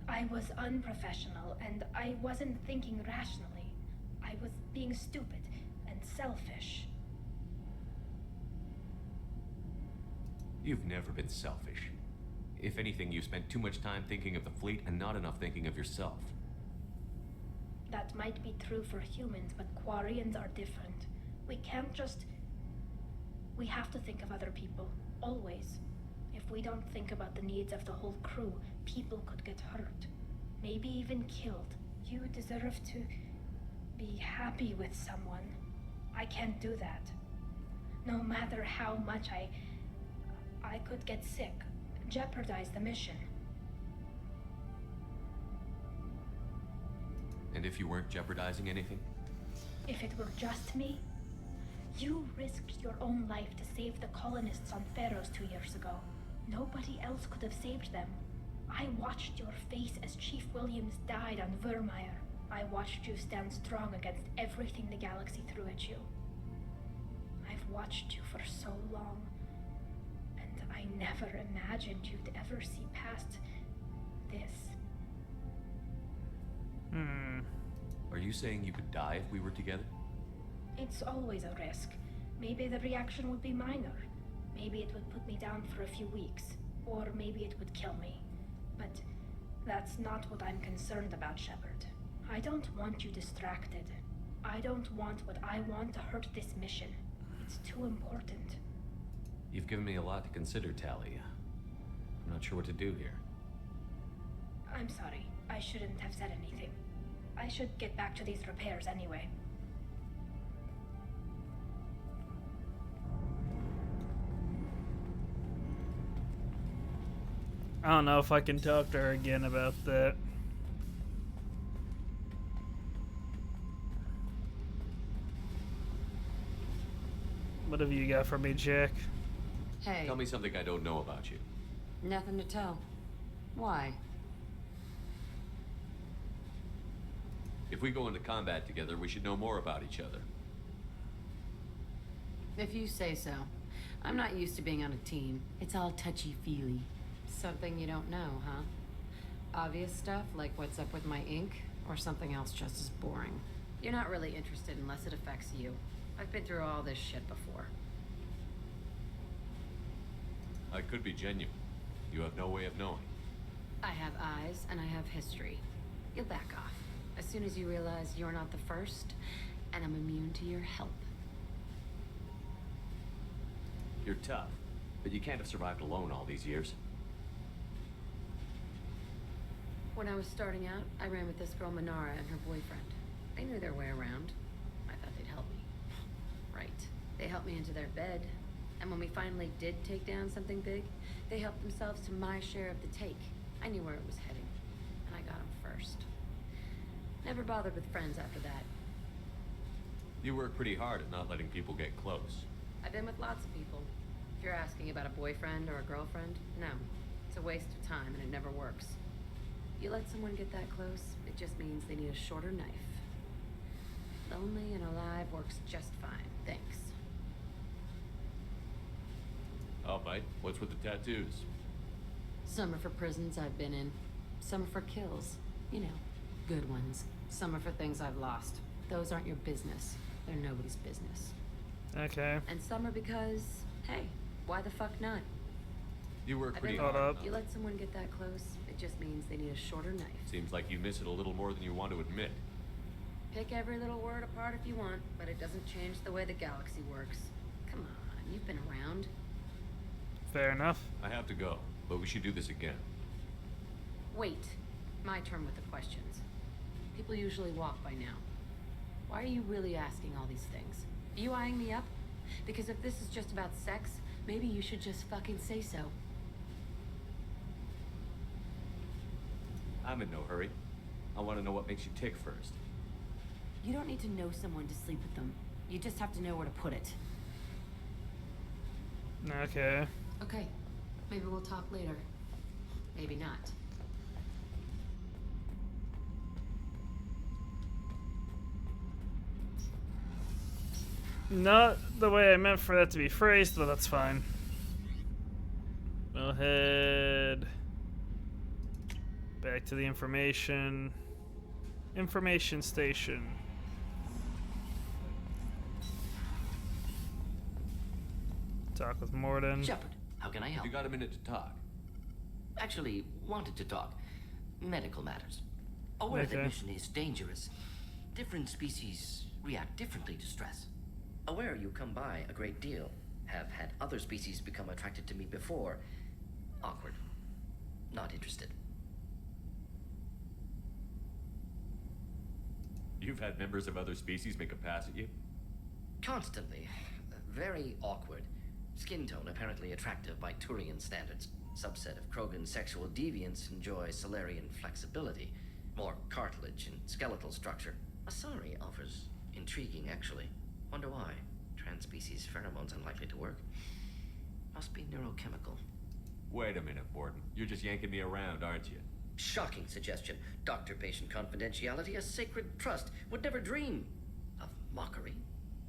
I was unprofessional and I wasn't thinking rationally. I was being stupid and selfish. You've never been selfish. If anything, you spent too much time thinking of the fleet and not enough thinking of yourself. That might be true for humans, but Quarians are different. We can't just... We have to think of other people, always. If we don't think about the needs of the whole crew, people could get hurt. Maybe even killed. You deserve to be happy with someone. I can't do that. No matter how much I could get sick, jeopardize the mission. And if you weren't jeopardizing anything? If it were just me, you risked your own life to save the colonists on Pharaohs 2 years ago. Nobody else could have saved them. I watched your face as Chief Williams died on Vermeer. I watched you stand strong against everything the galaxy threw at you. I've watched you for so long, and I never imagined you'd ever see past this. Are you saying you could die if we were together? It's always a risk. Maybe the reaction would be minor. Maybe it would put me down for a few weeks. Or maybe it would kill me. But that's not what I'm concerned about, Shepard. I don't want you distracted. I don't want what I want to hurt this mission. It's too important. You've given me a lot to consider, Tali. I'm not sure what to do here. I'm sorry. I shouldn't have said anything. I should get back to these repairs anyway. I don't know if I can talk to her again about that. What have you got for me, Jack? Hey. Tell me something I don't know about you. Nothing to tell. Why? If we go into combat together, we should know more about each other. If you say so. I'm not used to being on a team. It's all touchy-feely. Something you don't know, huh? Obvious stuff, like what's up with my ink, or something else just as boring? You're not really interested unless it affects you. I've been through all this shit before. I could be genuine. You have no way of knowing. I have eyes, and I have history. You'll back off. As soon as you realize you're not the first, and I'm immune to your help. You're tough, but you can't have survived alone all these years. When I was starting out, I ran with this girl Manara and her boyfriend. They knew their way around. I thought they'd help me. Right. They helped me into their bed. And when we finally did take down something big, they helped themselves to my share of the take. I knew where it was heading. And I got them first. Never bothered with friends after that. You work pretty hard at not letting people get close. I've been with lots of people. If you're asking about a boyfriend or a girlfriend, no. It's a waste of time and it never works. You let someone get that close, it just means they need a shorter knife. Lonely and alive works just fine, thanks. I'll bite. What's with the tattoos? Some are for prisons I've been in. Some are for kills. You know, good ones. Some are for things I've lost. Those aren't your business. They're nobody's business. Okay. And some are because, hey, why the fuck not? You work pretty Hold hard. up. You let someone get that close, it just means they need a shorter knife. Seems like you miss it a little more than you want to admit. Pick every little word apart if you want, but it doesn't change the way the galaxy works. Come on, you've been around. Fair enough. I have to go, but we should do this again. Wait, my turn with the questions. People usually walk by now. Why are you really asking all these things? Are you eyeing me up? Because if this is just about sex, maybe you should just fucking say so. I'm in no hurry. I want to know what makes you tick first. You don't need to know someone to sleep with them. You just have to know where to put it. Okay. Okay, maybe we'll talk later. Maybe not. Not the way I meant for that to be phrased, but that's fine. We'll head back to the information station. Talk with Morden. Shepard, how can I help? You got a minute to talk. Actually, wanted to talk. Medical matters. Aware Okay. the mission is dangerous. Different species react differently to stress. Aware you come by a great deal. Have had other species become attracted to me before. Awkward. Not interested. You've had members of other species make a pass at you? Constantly. Very awkward. Skin tone apparently attractive by Turian standards. Subset of Krogan sexual deviants enjoy Solarian flexibility. More cartilage and skeletal structure. Asari offers intriguing, actually. Wonder why. Trans-species pheromones unlikely to work. Must be neurochemical. Wait a minute, Borden. You're just yanking me around, aren't you? Shocking suggestion. Doctor-patient confidentiality, a sacred trust. Would never dream of mockery.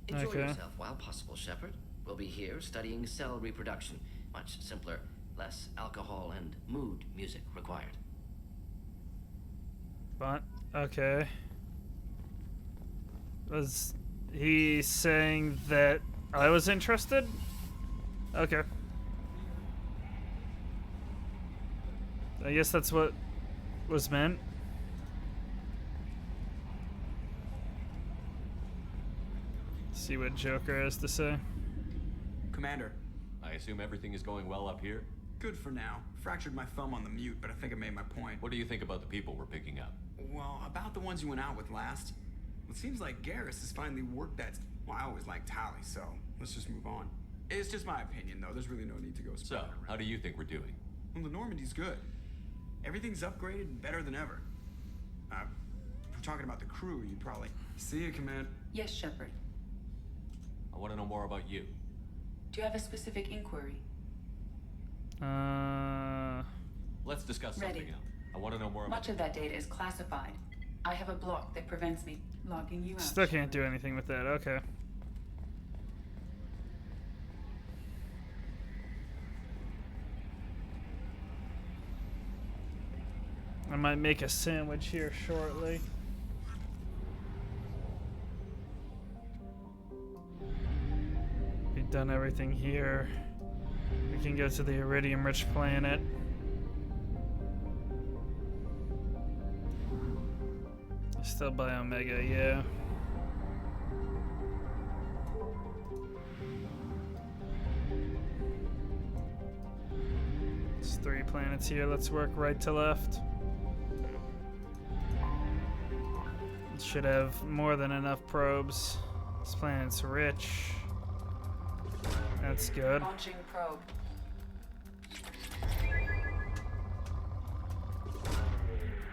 Enjoy Okay. yourself while possible, Shepard. We'll be here studying cell reproduction. Much simpler, less alcohol and mood music required. But, okay. Was he saying that I was interested? Okay. I guess that's what was meant. See what Joker has to say. Commander. I assume everything is going well up here? Good for now. Fractured my thumb on the mute, but I think I made my point. What do you think about the people we're picking up? Well, about the ones you went out with last. It seems like Garrus has finally worked that. Well, I always liked Tally, so let's just move on. It's just my opinion, though. There's really no need to go spreading around. How do you think we're doing? Well, the Normandy's good. Everything's upgraded and better than ever. If we're talking about the crew, you'd probably... See you, Command. Yes, Shepard. I want to know more about you. Do you have a specific inquiry? Let's discuss something Ready. else. I want to know more about... Much of that data is classified. I have a block that prevents me logging you out. Still can't do anything with that. Okay. I might make a sandwich here shortly. We've done everything here. We can go to the iridium-rich planet. Still by Omega, yeah. There's 3 planets here. Let's work right to left. It should have more than enough probes. This planet's rich. That's good. Launching probe.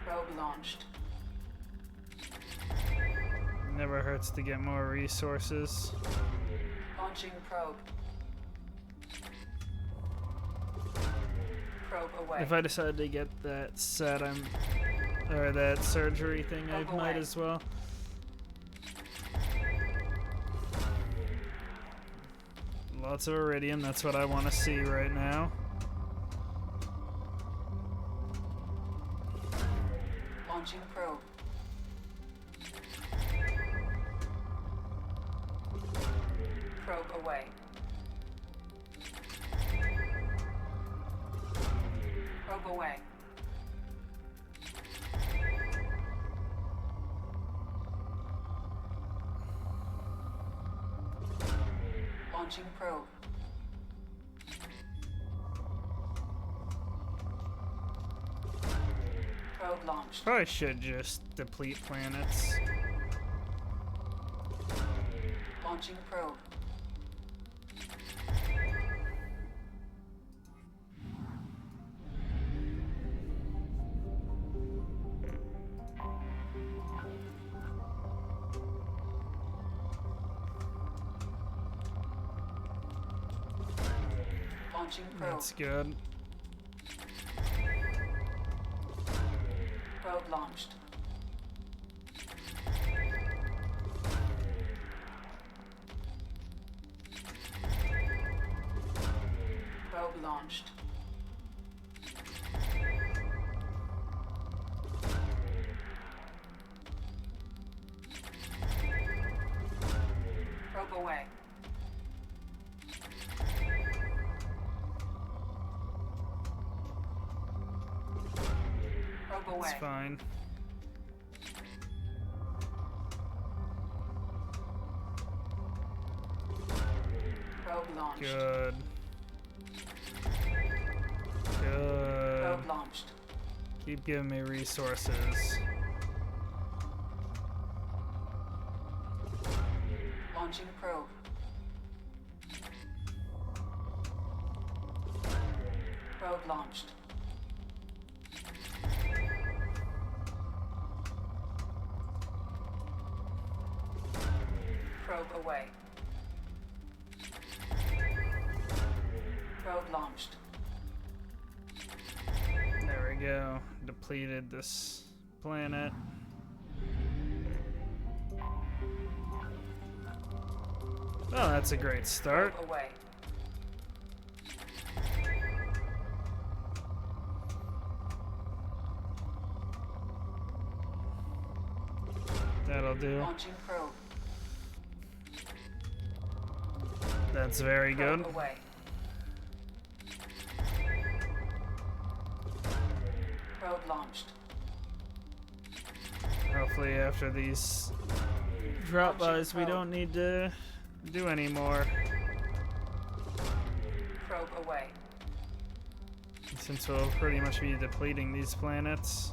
Probe launched. Never hurts to get more resources. Launching probe. Probe away. If I decide to get that set, or that surgery thing, I might as well. Lots of iridium, that's what I want to see right now. Launching probe. Probe away. Probe away. Launching probe. Probe launched. Probably should just deplete planets. Launching probe. Launching probe. That's good. Probe launched. Probe launched. Probe away. Probe away. It's fine. Probe launched. Good. Good. Probe launched. Keep giving me resources. Launching probe. Probe launched. Probe away. Probe launched. There we go. Depleted this planet. Oh, that's a great start. Probe away. That'll do. Launching probe. That's very good. Probe away. Probe launched. Hopefully after these drop-bys we don't need to do any more. Probe away. Since we'll pretty much be depleting these planets.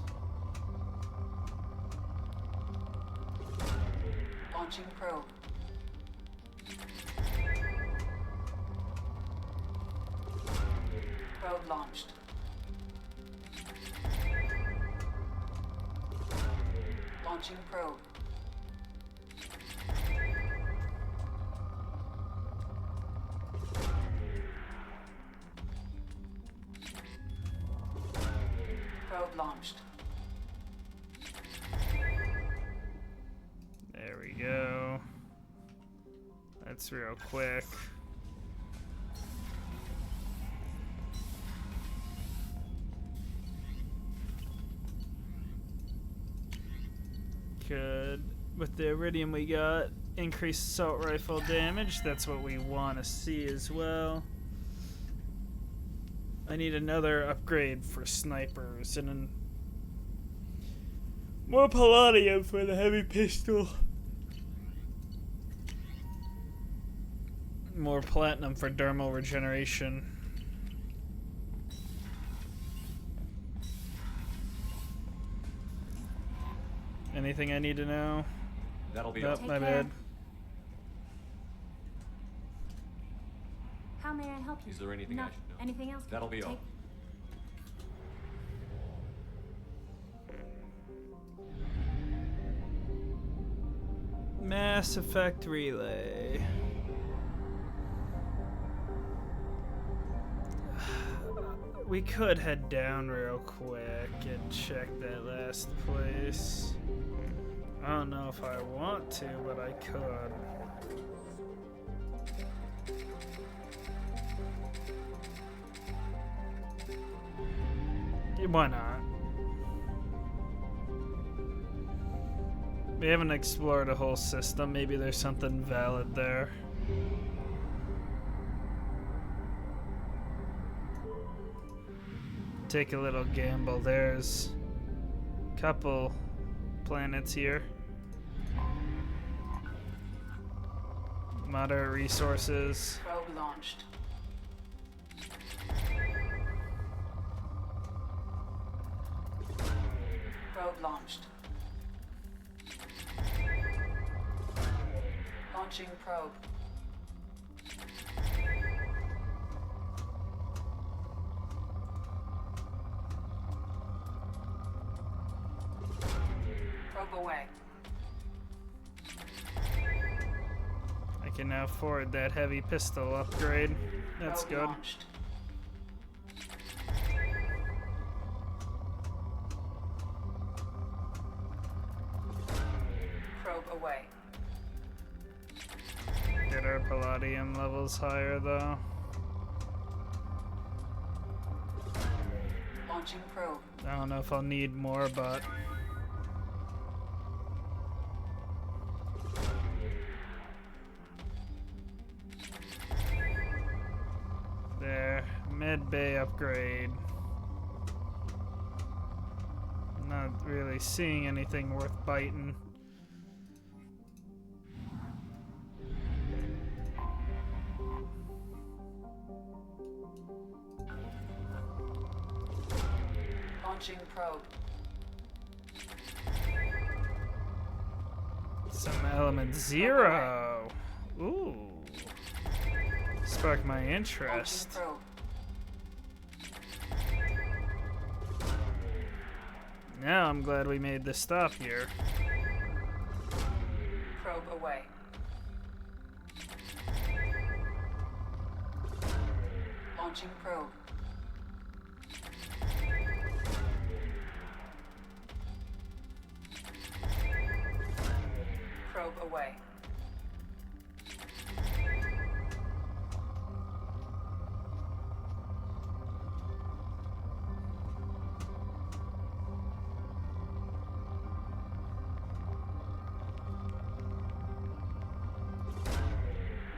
Launching probe. Probe launched. Launching probe. Probe launched. There we go. That's real quick. Good. With the iridium we got, increased assault rifle damage. That's what we want to see as well. I need another upgrade for snipers and then more palladium for the heavy pistol. More platinum for dermal regeneration. Anything I need to know? That'll be Nope, all. my bad. How may I help you? Is there anything I No, should know? anything else? That'll be all. Take- Mass Effect Relay. We could head down real quick and check that last place. I don't know if I want to, but I could. Why not? We haven't explored a whole system. Maybe there's something valid there. Take a little gamble. There's a couple planets here. Moderate resources. Probe launched. Probe launched. Launching probe. Probe away. I can now afford that heavy pistol upgrade. That's Probe good. launched. Probe away. Get our palladium levels higher though. Launching probe. I don't know if I'll need more, but there. Med bay upgrade. Not really seeing anything worth biting. Launching probe. Some element 0. Ooh. Sparked my interest. Probe. Now I'm glad we made this stop here. Probe away. Launching probe. Probe away.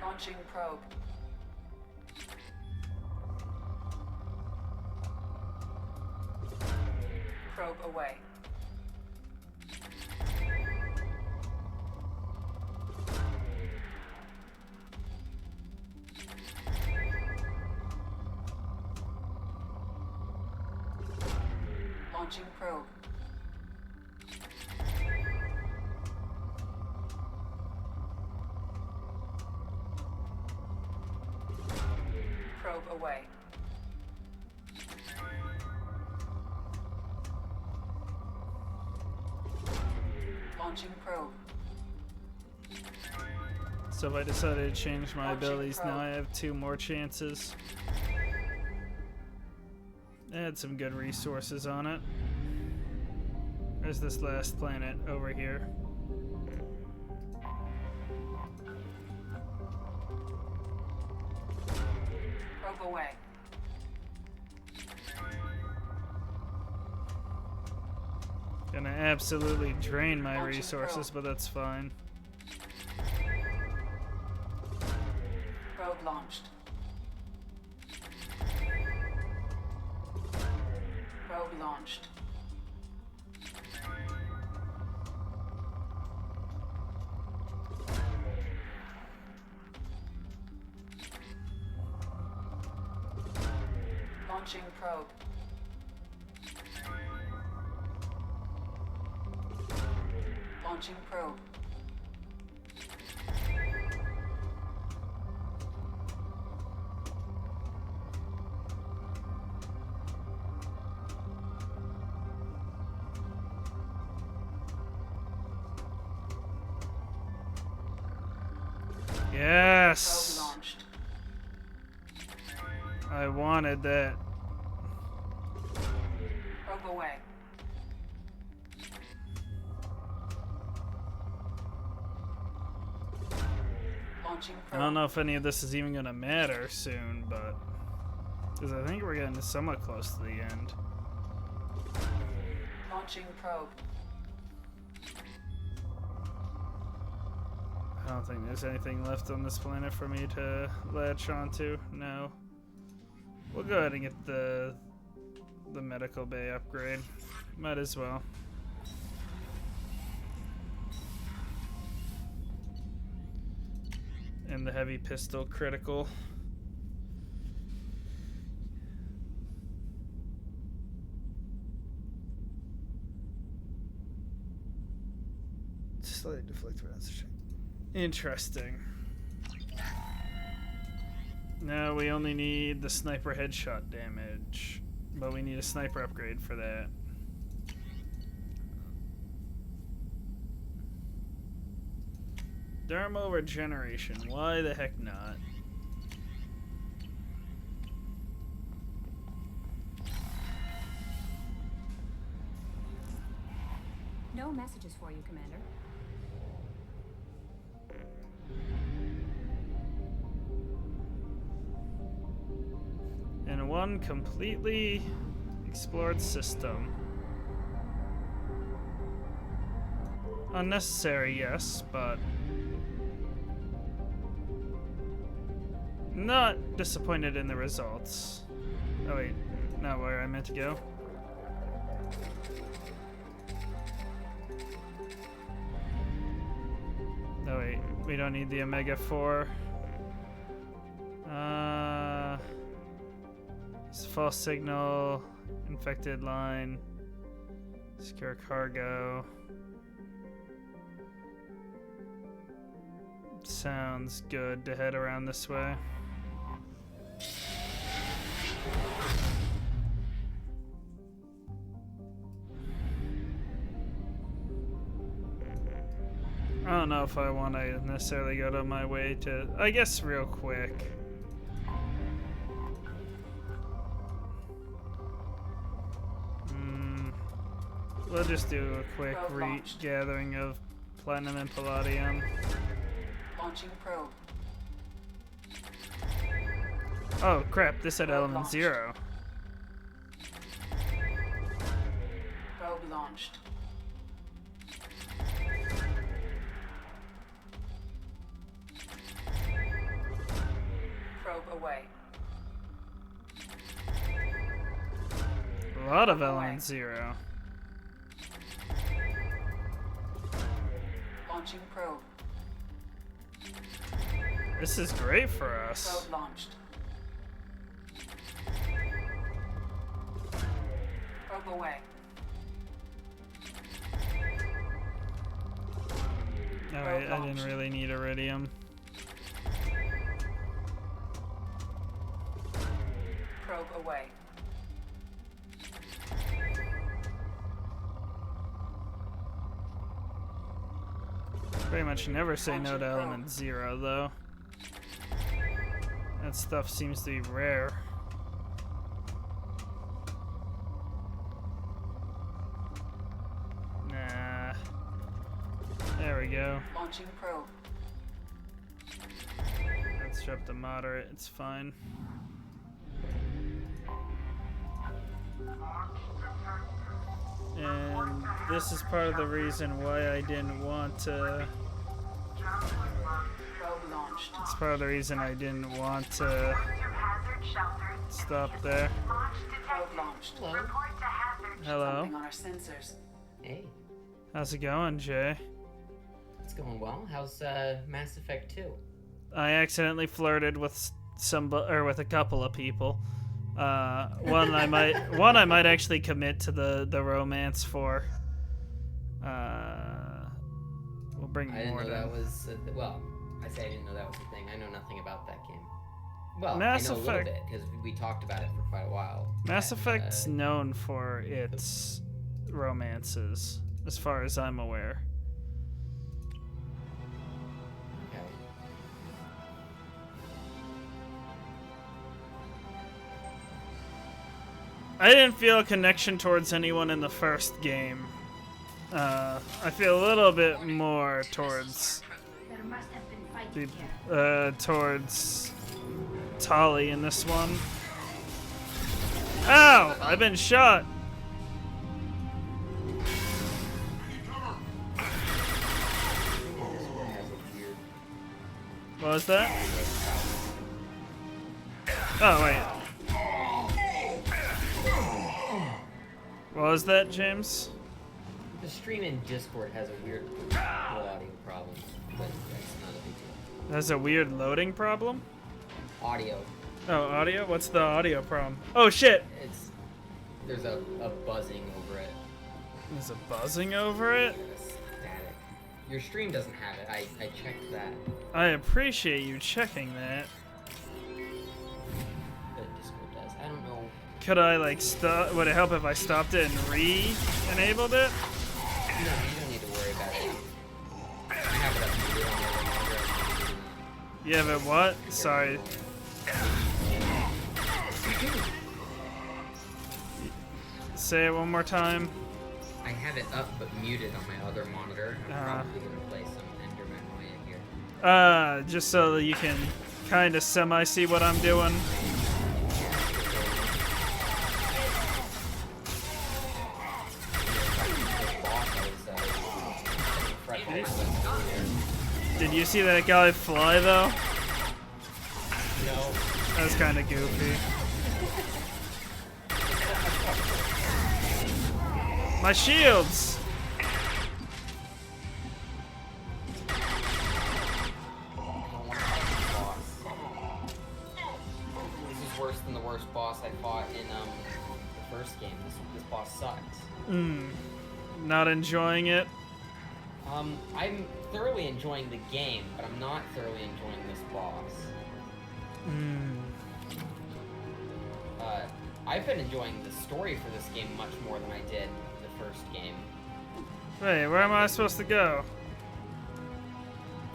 Launching probe. Probe away. Launching probe. Probe away. Launching probe. So if I decided to change my abilities, now I have 2 more chances. I had some good resources on it. There's this last planet over here. Probe away. Gonna absolutely drain my resources, but that's fine. Probe launched. Probe launched. Launching probe. Launching probe. Yes! Probe launched. I wanted that. Probe away. Launching I probe. don't know if any of this is even gonna matter soon, but... Because I think we're getting somewhat close to the end. Launching probe. I don't think there's anything left on this planet for me to latch onto. No. We'll go ahead and get the medical bay upgrade. Might as well. And the heavy pistol critical. Slight deflect range. Interesting. Now we only need the sniper headshot damage, but we need a sniper upgrade for that. Dermo regeneration, why the heck not? No messages for you, Commander. In one completely explored system. Unnecessary, yes, but not disappointed in the results. Oh wait, not where I meant to go. Oh wait, we don't need the Omega 4. It's false signal, infected line. Secure cargo. Sounds good to head around this way. I don't know if I want to necessarily go to my way to... I guess real quick. We'll just do a quick regathering of platinum and palladium. Launching probe. Oh crap, this had element 0. Probe launched. Probe away. A lot of element 0. Launching probe. This is great for us. Probe launched. Probe away. Alright, I didn't really need iridium. Probe away. Pretty much never say no to element 0, though. That stuff seems to be rare. Nah. There we go. Launching probe. Let's drop the moderate, it's fine. And this is part of the reason why I didn't want to... It's part of the reason I didn't want to stop there. Hello. Something on our sensors. Hey, How's it going, Jay? it's going well. How's Mass Effect 2? I accidentally flirted with with a couple of people. One I might actually commit to the romance for. We'll bring I didn't more know down. that was well. I say I didn't know that was a thing. I know nothing about that game. Well, Mass I know a Effect- little bit because we talked about it for quite a while. Mass Effect's known for its romances, as far as I'm aware. Okay. I didn't feel a connection towards anyone in the first game. I feel a little bit more towards There must have been fighting here. towards Tali in this one. Ow! I've been shot. What was that? Oh, wait. What was that, James? The stream in Discord has a weird audio problem, but that's not a big deal. That's a weird loading problem? Audio. Oh, audio? What's the audio problem? Oh, shit! There's a buzzing over it. There's a buzzing over it? Static. Your stream doesn't have it. I checked that. I appreciate you checking that. But Discord does. I don't know. Could I, like, stop? Would it help if I stopped it and re-enabled it? No, you don't need to worry about it. I have it up to you on the Yeah, but what? Sorry. Say it one more time. I have it up but muted on my other monitor. I'm probably gonna play some Enderman while you're here. Just so that you can kind of semi-see what I'm doing. Did you see that guy fly, though? No. That was kind of goofy. My shields! This is worse than the worst boss I fought in the first game. This boss sucks. Not enjoying it? I'm thoroughly enjoying the game, but I'm not thoroughly enjoying this boss. I've been enjoying the story for this game much more than I did the first game. Wait, where am I supposed to go?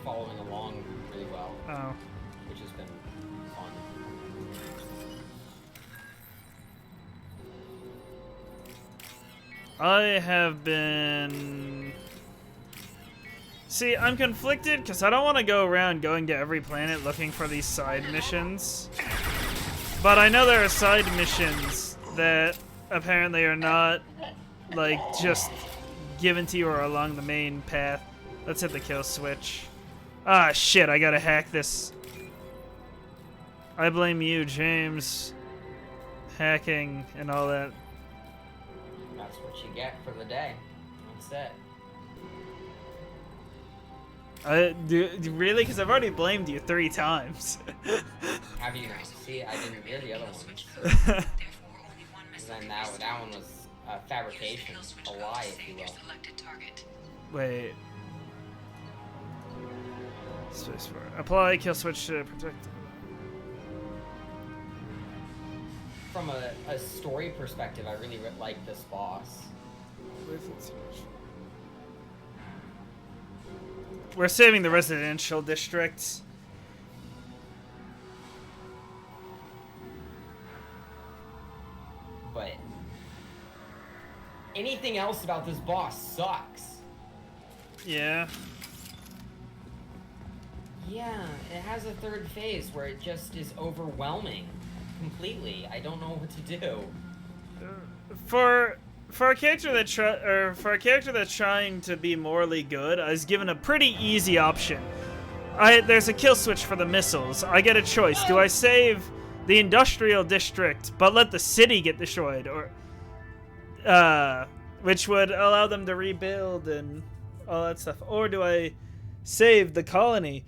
Following along really well. Oh. Which has been fun. I have been... See, I'm conflicted because I don't want to go around going to every planet looking for these side missions. But I know there are side missions that apparently are not, like, just given to you or along the main path. Let's hit the kill switch. Ah, shit, I gotta hack this. I blame you, James. Hacking and all that. That's what you get for the day. That's it. Really? Because I've already blamed you 3 times. Have you now? See, I didn't hear the other ones. Then that one was a fabrication, a lie, if you will. Wait. Spacebar. Apply kill switch to protect. From a story perspective, I really like this boss. We're saving the residential districts. But anything else about this boss sucks. Yeah. Yeah, it has a third phase where it just is overwhelming completely. I don't know what to do. For a character that's trying to be morally good, I was given a pretty easy option. There's a kill switch for the missiles. I get a choice. Do I save the industrial district but let the city get destroyed, or which would allow them to rebuild and all that stuff, or do I save the colony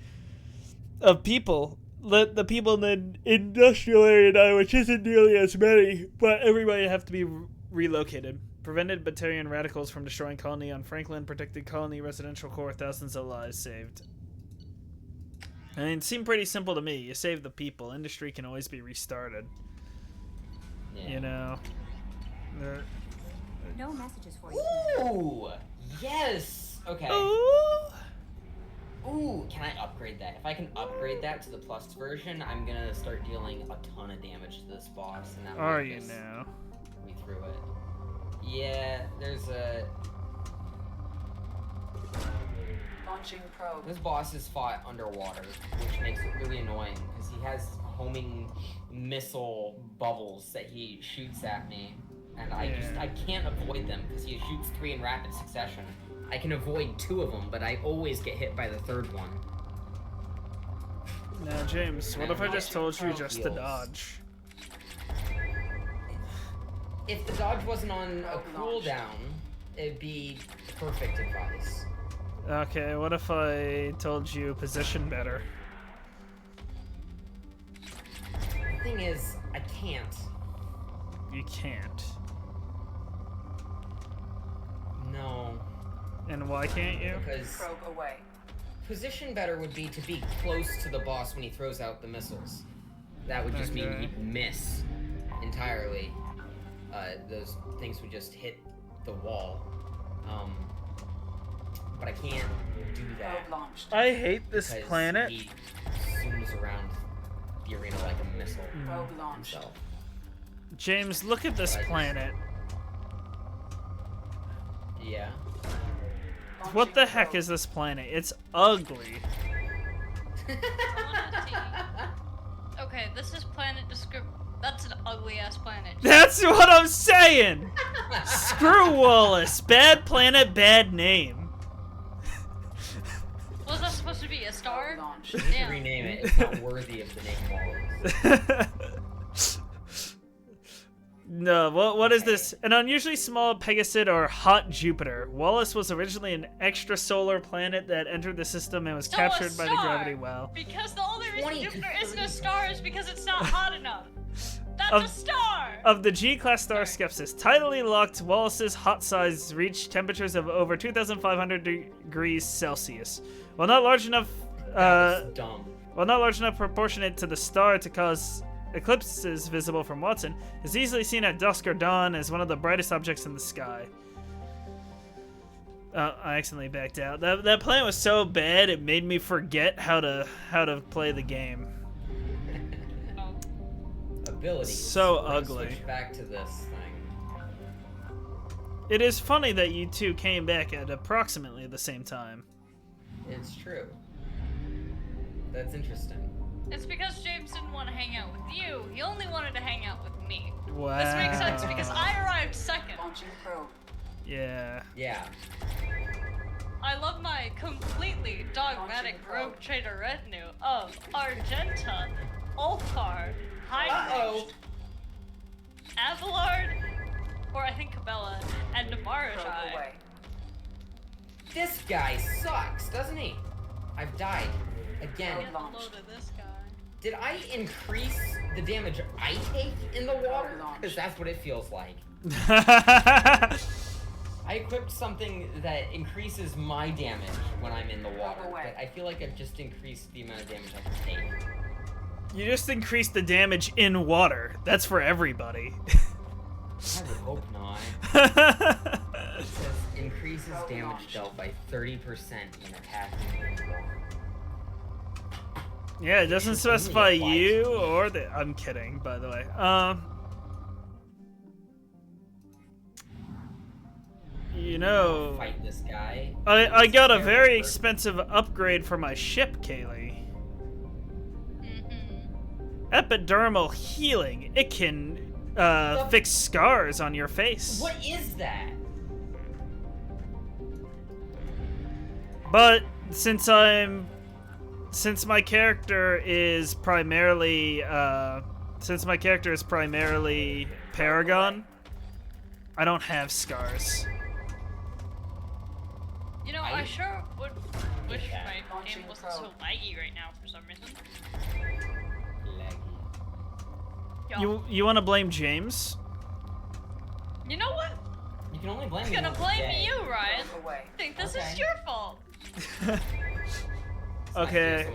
of people, let the people in the industrial area die, which isn't nearly as many, but everybody have to be relocated? Prevented Batarian radicals from destroying colony on Franklin, protected colony residential core, thousands of lives saved. I mean, it seemed pretty simple to me. You save the people. Industry can always be restarted. Yeah. You know. No messages for you. Ooh! Yes! Okay. Ooh, can I upgrade that? If I can upgrade that to the plus version, I'm gonna start dealing a ton of damage to this boss. And that Are you now? Me through it. Yeah, there's a... Launching probe. This boss is fought underwater, which makes it really annoying, because he has homing missile bubbles that he shoots at me. And I can't avoid them, because he shoots 3 in rapid succession. I can avoid 2 of them, but I always get hit by the 3rd one. Now, James, what if I just told you just to dodge? If the dodge wasn't on a cooldown, it'd be perfect advice. Okay, what if I told you position better? The thing is, I can't. You can't. No. And why can't you? Because probe away. Position better would be to be close to the boss when he throws out the missiles. That would just mean he'd miss entirely. Those things would just hit the wall. But I can't do that. I hate this planet. He zooms around the arena like a missile. Probe launched. Himself. James, look at this planet. Yeah. What the heck is this planet? It's ugly. Okay, this is planet description. That's an ugly ass planet. That's what I'm saying! Screw Wallace. Bad planet, bad name. Was that supposed to be a star? Yeah. Rename it. It's not worthy of the name Wallace. No, what is this? An unusually small Pegasus or hot Jupiter. Wallace was originally an extrasolar planet that entered the system and was captured by the gravity well. Because the only reason Jupiter isn't a star is because it's not hot enough. of, a star! of the G-class starships is tidally locked. Wallace's hot sides reach temperatures of over 2,500 degrees Celsius. While not large enough, dumb. While not large enough proportionate to the star to cause eclipses visible from Watson, is easily seen at dusk or dawn as one of the brightest objects in the sky. I accidentally backed out. That plan was so bad it made me forget how to play the game. Ability. So We're gonna ugly. Switch back to this thing. It is funny that you two came back at approximately the same time. It's true. That's interesting. It's because James didn't want to hang out with you. He only wanted to hang out with me. Wow. This makes sense because I arrived second. Yeah. Yeah. I love my completely dogmatic rogue trader retinue of Argenta, Ulfar, Heinrich, Abelard, or I think Cabela, and Marajai. This guy sucks, doesn't he? I've died. Again. Get a load of this guy. Did I increase the damage I take in the water? Because that's what it feels like. I equipped something that increases my damage when I'm in the water, but I feel like I've just increased the amount of damage I can take. You just increased the damage in water. That's for everybody. I would hope not. It says increases damage dealt by 30% when attacking in water. Yeah, it doesn't specify you or the. I'm kidding, by the way. You know, fight this guy. I got a very expensive upgrade for my ship, Kaylee. Epidermal healing. It can fix scars on your face. What is that? But since my character is primarily Paragon, I don't have scars. You know, I sure would wish my game wasn't so laggy right now for some reason. You want to blame James? You know what? You can only blame I'm gonna blame you, Ryan. I think this is your fault. Okay,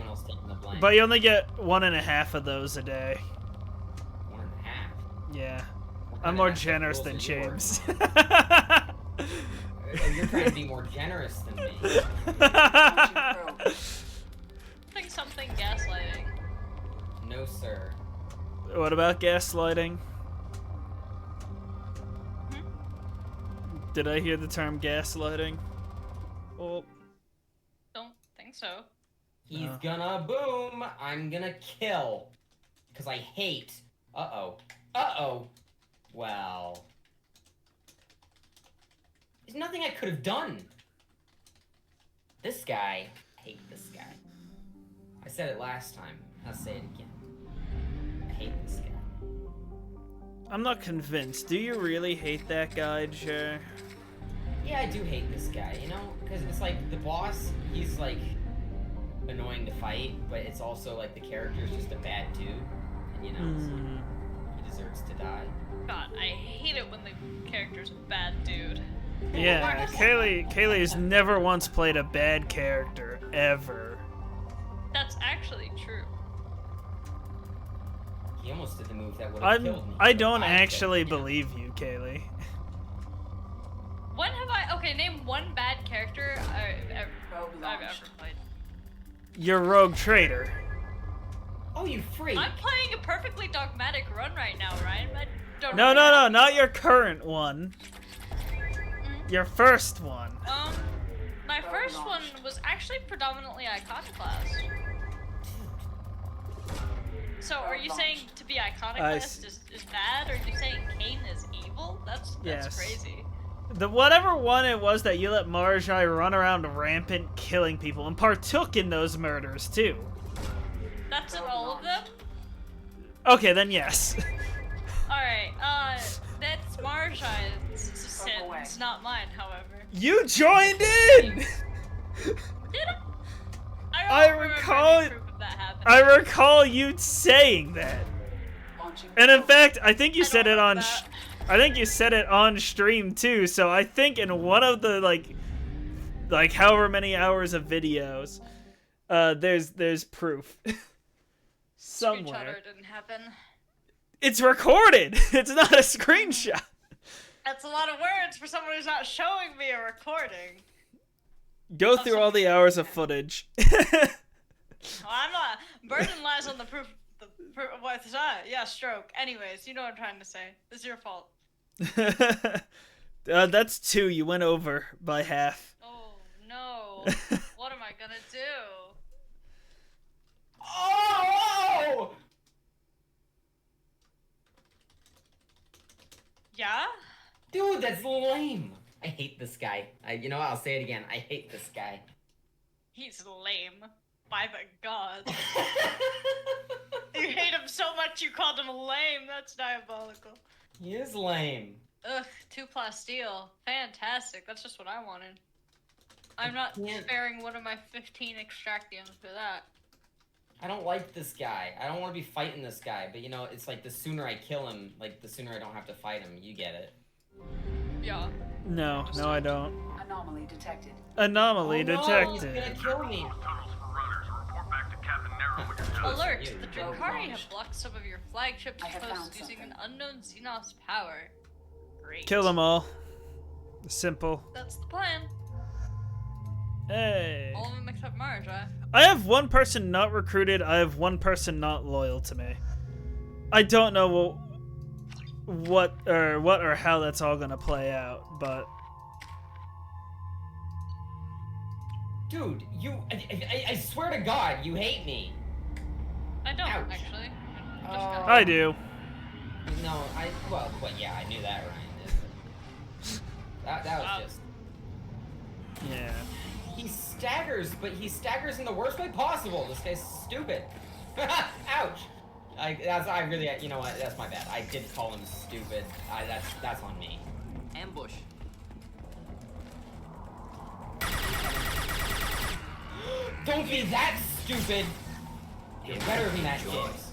but you only get 1.5 of those a day. 1.5? Yeah. I'm more generous than James. You're trying to be more generous than me. Think something gaslighting. No, sir. What about gaslighting? Did I hear the term gaslighting? Well, don't think so. He's gonna boom. I'm gonna kill. Because I hate. Uh-oh. Uh-oh. Well. There's nothing I could have done. This guy. I hate this guy. I said it last time. I'll say it again. I hate this guy. I'm not convinced. Do you really hate that guy, Jer? Yeah, I do hate this guy, you know? Because it's like, the boss, he's like annoying to fight, but it's also like the character's just a bad dude. And you know, so he deserves to die. God, I hate it when the character's a bad dude. Yeah, Kaylee's never once played a bad character, ever. That's actually true. He almost did the move that would have killed me. I don't actually believe you, Kaylee. When have I... Okay, name one bad character I've ever played. You're Rogue Trader. Oh, you freak. I'm playing a perfectly dogmatic run right now, Ryan. I don't No, know. no, no, not your current one. Your first one. My first one was actually predominantly Iconoclast. So, are you saying to be Iconoclast is bad? Or are you saying Cain is evil? That's Yes. crazy. The whatever one it was that you let Marajai run around rampant killing people and partook in those murders too. That's in all of them? Okay, then yes. Alright, that's Marajai's sin. It's not mine, however. You joined in! Did I? I recall I recall you saying that. And in fact, I think you said it on. I think you said it on stream too. So I think in one of the like however many hours of videos, there's proof somewhere. Screenshot didn't happen. It's recorded. It's not a screenshot. That's a lot of words for someone who's not showing me a recording. Go through all the hours of footage. Well, I'm not. Burden lies on the proof. What's that? Yeah, stroke. Anyways, you know what I'm trying to say. It's your fault. That's 2. You went over by half. Oh no! What am I gonna do? Oh! Yeah? Dude, that's lame. I hate this guy. You know what? I'll say it again. I hate this guy. He's lame. By the gods. You hate him so much you called him lame. That's diabolical. He is lame. Ugh, 2 plasteel. Fantastic. That's just what I wanted. I'm not sparing one of my 15 extractiums for that. I don't like this guy. I don't want to be fighting this guy, but you know, it's like the sooner I kill him, like the sooner I don't have to fight him. You get it. Yeah. No, I don't. Anomaly detected. Anomaly detected. He's gonna kill me. Alert! The Drukhari have blocked some of your flagship posts using an unknown Xenos power. Great. Kill them all. Simple. That's the plan. Hey. All of them except Marge, huh? I have one person not recruited. I have one person not loyal to me. I don't know what or how that's all gonna play out, but. Dude, I swear to God, you hate me. I don't, Ouch. actually. I do. No, but yeah, I knew that, Ryan. That was just... Yeah. He staggers, but he staggers in the worst way possible. This guy's stupid. Ouch. You know what, that's my bad. I did call him stupid. That's on me. Ambush. Don't be that stupid! You're better than that, kids.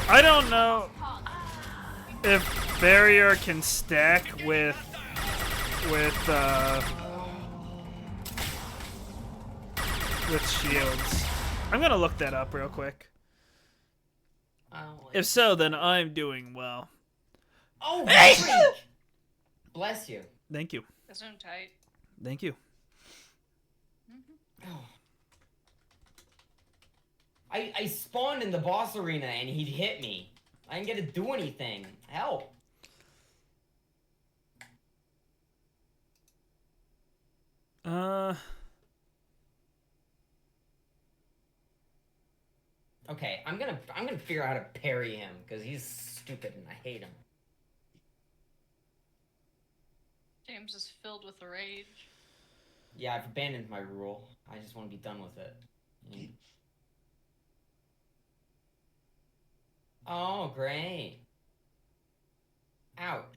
I don't know if barrier can stack with shields. I'm gonna look that up real quick. If so, then I'm doing well. Oh, freak! Bless you. Thank you. That's on tight. Thank you. I spawned in the boss arena and he'd hit me. I didn't get to do anything. Help. Okay, I'm gonna figure out how to parry him because he's stupid and I hate him. James is filled with rage. Yeah, I've abandoned my rule. I just want to be done with it. Oh, great. Out.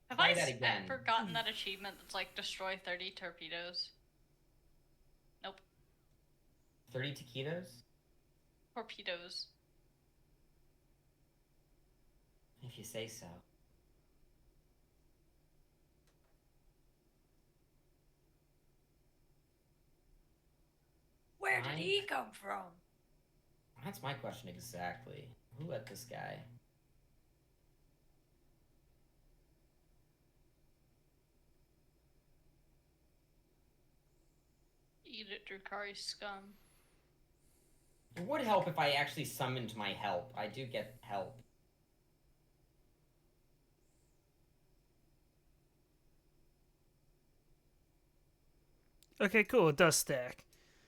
Have Try I that again. forgotten that achievement that's like destroy 30 torpedoes? Nope. 30 taquitos? Torpedoes. If you say so. Where did he come from? That's my question exactly. Who let this guy? Eat it, Drukhari scum. It would help if I actually summoned my help. I do get help. Okay, cool. It does stack.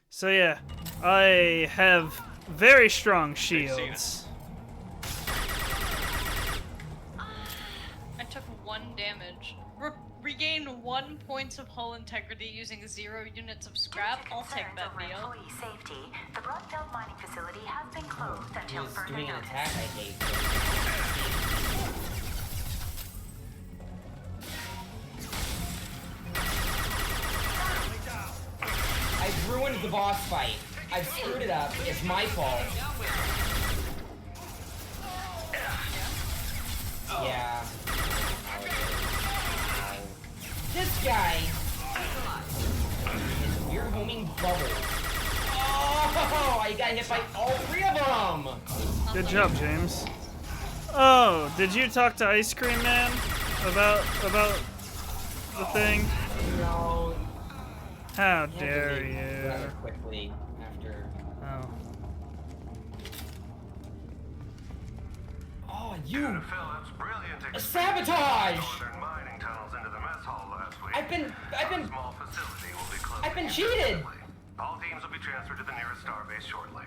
So yeah, I have very strong shields. I took 1 damage. Regain 1 point of hull integrity using 0 units of scrap. I'll take that deal. Safety. The Bloodfield mining facility has been closed until He was further doing an notice. attack I hate. ruined the boss fight. I've screwed it up. It's my fault. Yeah. This guy. His weird homing bubbles. Oh, I got hit by all 3 of them. Good job, James. Oh, did you talk to Ice Cream Man about the thing? No. How dare you? Rather quickly after. Oh. Oh, you! Phillips, brilliant Sabotage! northern mining tunnels into the mess hall last week. I've been Small facility will be closed. I've been cheated! All teams will be transferred to the nearest starbase shortly.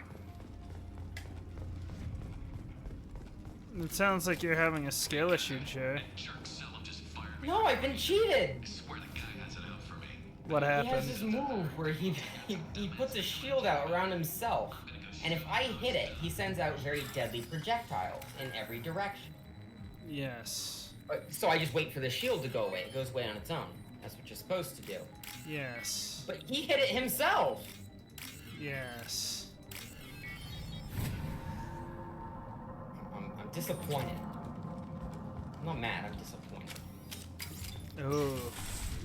It sounds like you're having a skill issue, Jay. No, I've been cheated! What happened? He has this move where he puts a shield out around himself, and if I hit it, he sends out very deadly projectiles in every direction. Yes. So I just wait for the shield to go away. It goes away on its own. That's what you're supposed to do. Yes. But he hit it himself! Yes. I'm disappointed. I'm not mad, I'm disappointed. Ooh.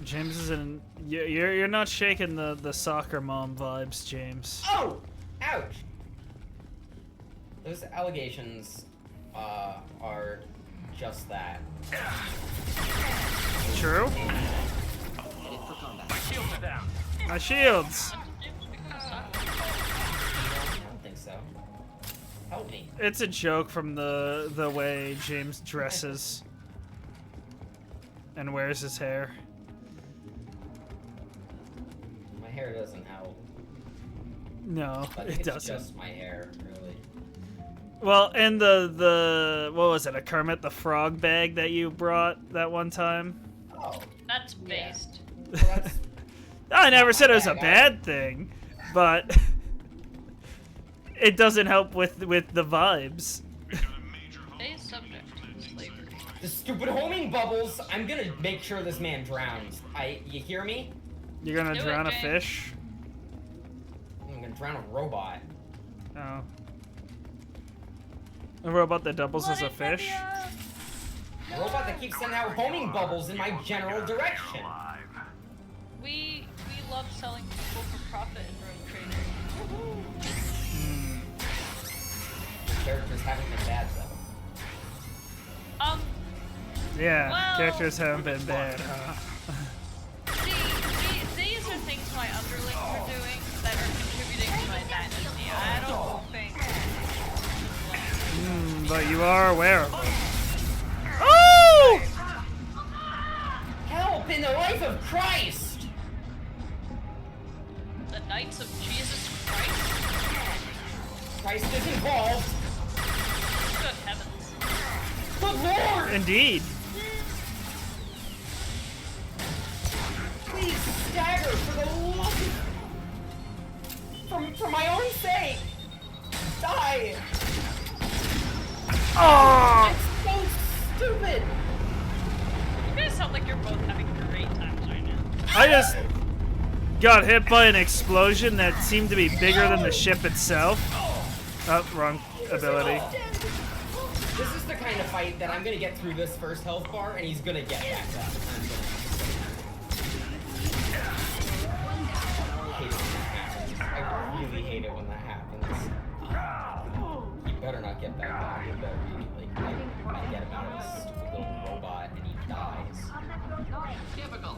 James is in. You're not shaking the soccer mom vibes, James. Oh! Ouch! Those allegations are just that. True? My shields are down. My shields! I don't think so. Help me. It's a joke from the way James dresses and wears his hair. My hair doesn't help. No, I think it it's doesn't. just my hair, really. Well, and the what was it? A Kermit the Frog bag that you brought that one time? Oh. That's based. Well, that's I never said it was a bad thing, but it doesn't help with the vibes. Today's subject, slavery. the stupid homing bubbles. I'm gonna make sure this man drowns. You hear me? You're gonna drown a fish? I'm gonna drown a robot. Oh. A robot that doubles as a fish? A robot that keeps sending out homing bubbles in my general direction. We love selling people for profit in Rogue Trader. The characters haven't been bad though. Yeah, well, characters haven't been bad, huh? See, these are things my underlings are doing that are contributing to my dynasty. I don't think. But you are aware of it. Oh! Help in the life of Christ! The Knights of Jesus Christ. Christ is involved. Good heavens. Good Lord! Indeed. Please stagger for the love of... For my own sake! Die! Oh! It's so stupid! You guys sound like you're both having great times right now. I just got hit by an explosion that seemed to be bigger than the ship itself. Oh, wrong ability. This is the kind of fight that I'm gonna get through this first health bar and he's gonna get back up. I really hate it when that happens. You better not get back up. You better be like I get him out of this stupid little robot and he dies. Typical.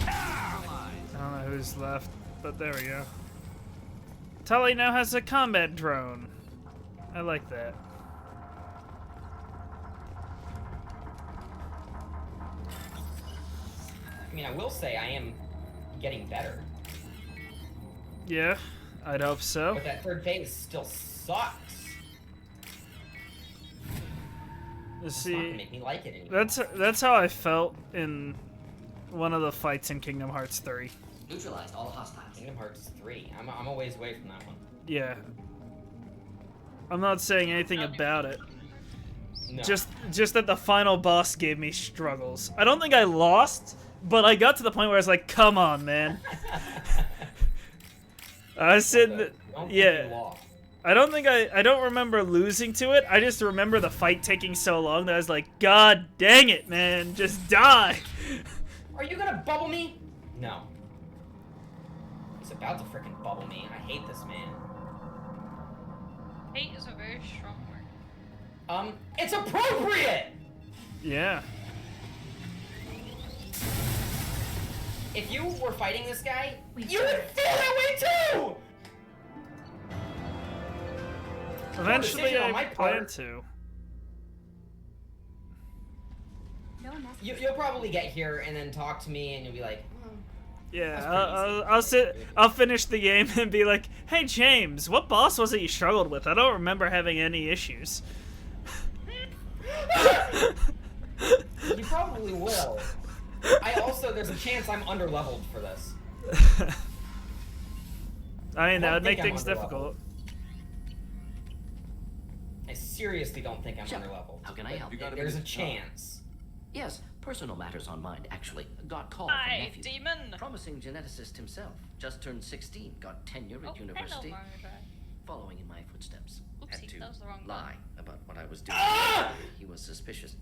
I don't know who's left, but there we go. Tully now has a combat drone. I like that. I mean, I will say I am getting better. Yeah, I'd hope so. But that third phase still sucks. Let's It's not see. gonna make me like it anymore. That's how I felt in one of the fights in Kingdom Hearts 3. Neutralized all hostiles. Kingdom Hearts 3. I'm a ways away from that one. Yeah. I'm not saying anything about it. No. Just that the final boss gave me struggles. I don't think I lost, but I got to the point where I was like, come on, man. I said, Don't think you yeah. lost. I don't remember losing to it. I just remember the fight taking so long that I was like, God dang it, man, just die. Are you gonna bubble me? No. He's about to freaking bubble me. I hate this man. Hate is a very strong word. It's appropriate! Yeah. If you were fighting this guy, you would feel that way too! Eventually, on my I plan part. to. No message. You'll probably get here and then talk to me and you'll be like, Yeah, I'll finish the game and be like, hey James, what boss was it you struggled with? I don't remember having any issues. you probably will. There's a chance I'm underleveled for this. I mean, that would think make I'm things underleveled. difficult. I seriously don't think I'm Sure. underleveled. How can I but help? There's a chance. Yes, personal matters on mind, actually. Got called Hi, from nephew. demon. Promising geneticist himself. Just turned 16. Got tenure at university. Hello, Margaret. Following in my footsteps. Oopsie, Had to that was the wrong lie about what I was doing. He was suspicious.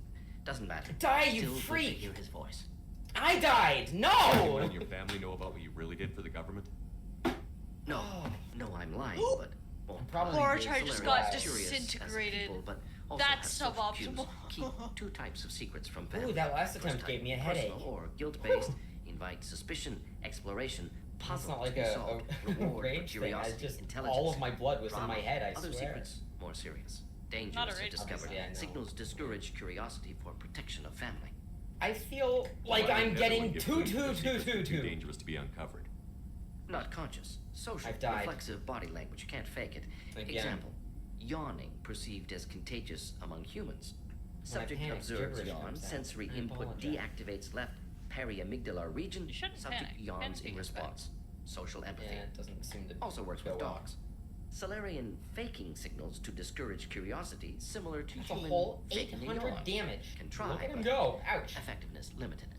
Doesn't matter. Die, you Still good to freak! hear his voice. I died! You No! and your family know about what you really did for the government? No, no, I'm lying, but well, Probably Mordechai just got curious as disintegrated. people, but also That's have social cues. suboptimal. Keep two types of secrets from family. Ooh, that last First attempt type, gave me a personal headache. or guilt-based, invite suspicion, exploration, That's puzzle not like to be a solved, reward for rage thing. I curiosity, just intelligence. all of my blood was in drama, my head. I other swear. secrets more serious. Not a Dangerous if rage discovered. thing. Yeah, I know. Signals discourage curiosity for protection of family. I feel like Why I'm would getting everyone give too secrets too dangerous to be uncovered? Not conscious. Social, I've died. reflexive body language. You can't fake it. Again. Example. Yawning perceived as contagious among humans. Subject panic, observes gibberish yawn. comes out. Sensory I input apologize. deactivates left periamygdalar region. You shouldn't Subject panic. You can yawns speak in as response. Social empathy. Yeah, it doesn't seem to Also works go with well. dogs. Solarian faking signals to discourage curiosity, similar to That's a human whole faking a 800 yawn. damage. Can try, Look at him but go. Ouch. effectiveness limited.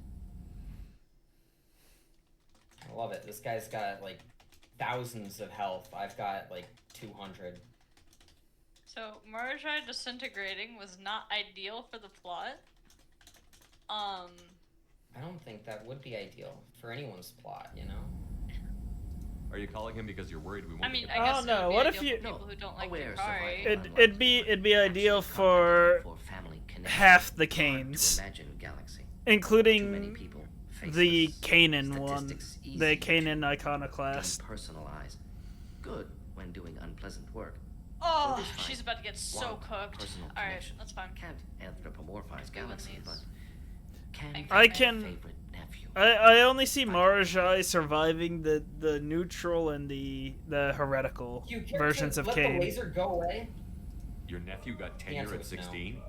I love it. This guy's got like thousands of health. I've got like 200. So, Mordechai disintegrating was not ideal for the plot. I don't think that would be ideal for anyone's plot, you know? Are you calling him because you're worried we won't I mean, get I back? guess no, it would be what if ideal you- for people who don't like Aware Yukari. survival. It'd be ideal for family connection. half the Hard to Canes, imagine galaxy. Too including many people, the faceless, Kanan one, statistics easy the to Kanan iconoclast. depersonalize. Good when doing unpleasant work. Oh, Good is fine. she's about to get so Want cooked. personal Alright, connection. that's fine. Can't anthropomorphize galaxy, but can I be can. favorite nephew. I only see Mordechai surviving the neutral and the heretical You care versions to of let Cain. the laser go away? Your nephew got tenure answer at was no. 16?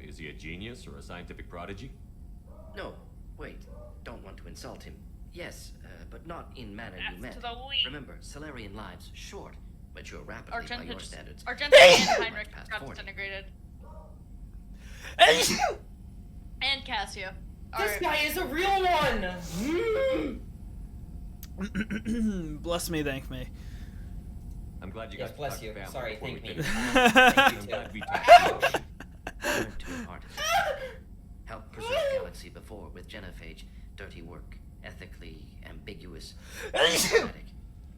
Is he a genius or a scientific prodigy? No, wait. Don't want to insult him. Yes, but not in manner you F meant. to the we. Remember, Solarian lives short, mature rapidly by your standards. Argenta and Heinrich Past got 40. disintegrated. And Cassio. This guy is a real one! Bless me, thank me. I'm glad you Yes, guys bless talked you. family Sorry, before thank we me. finish. Thank you I'm too. glad we talked. Ouch! Learn to impart it. Help preserve galaxy before with genophage. Dirty work. Ethically ambiguous. Problematic.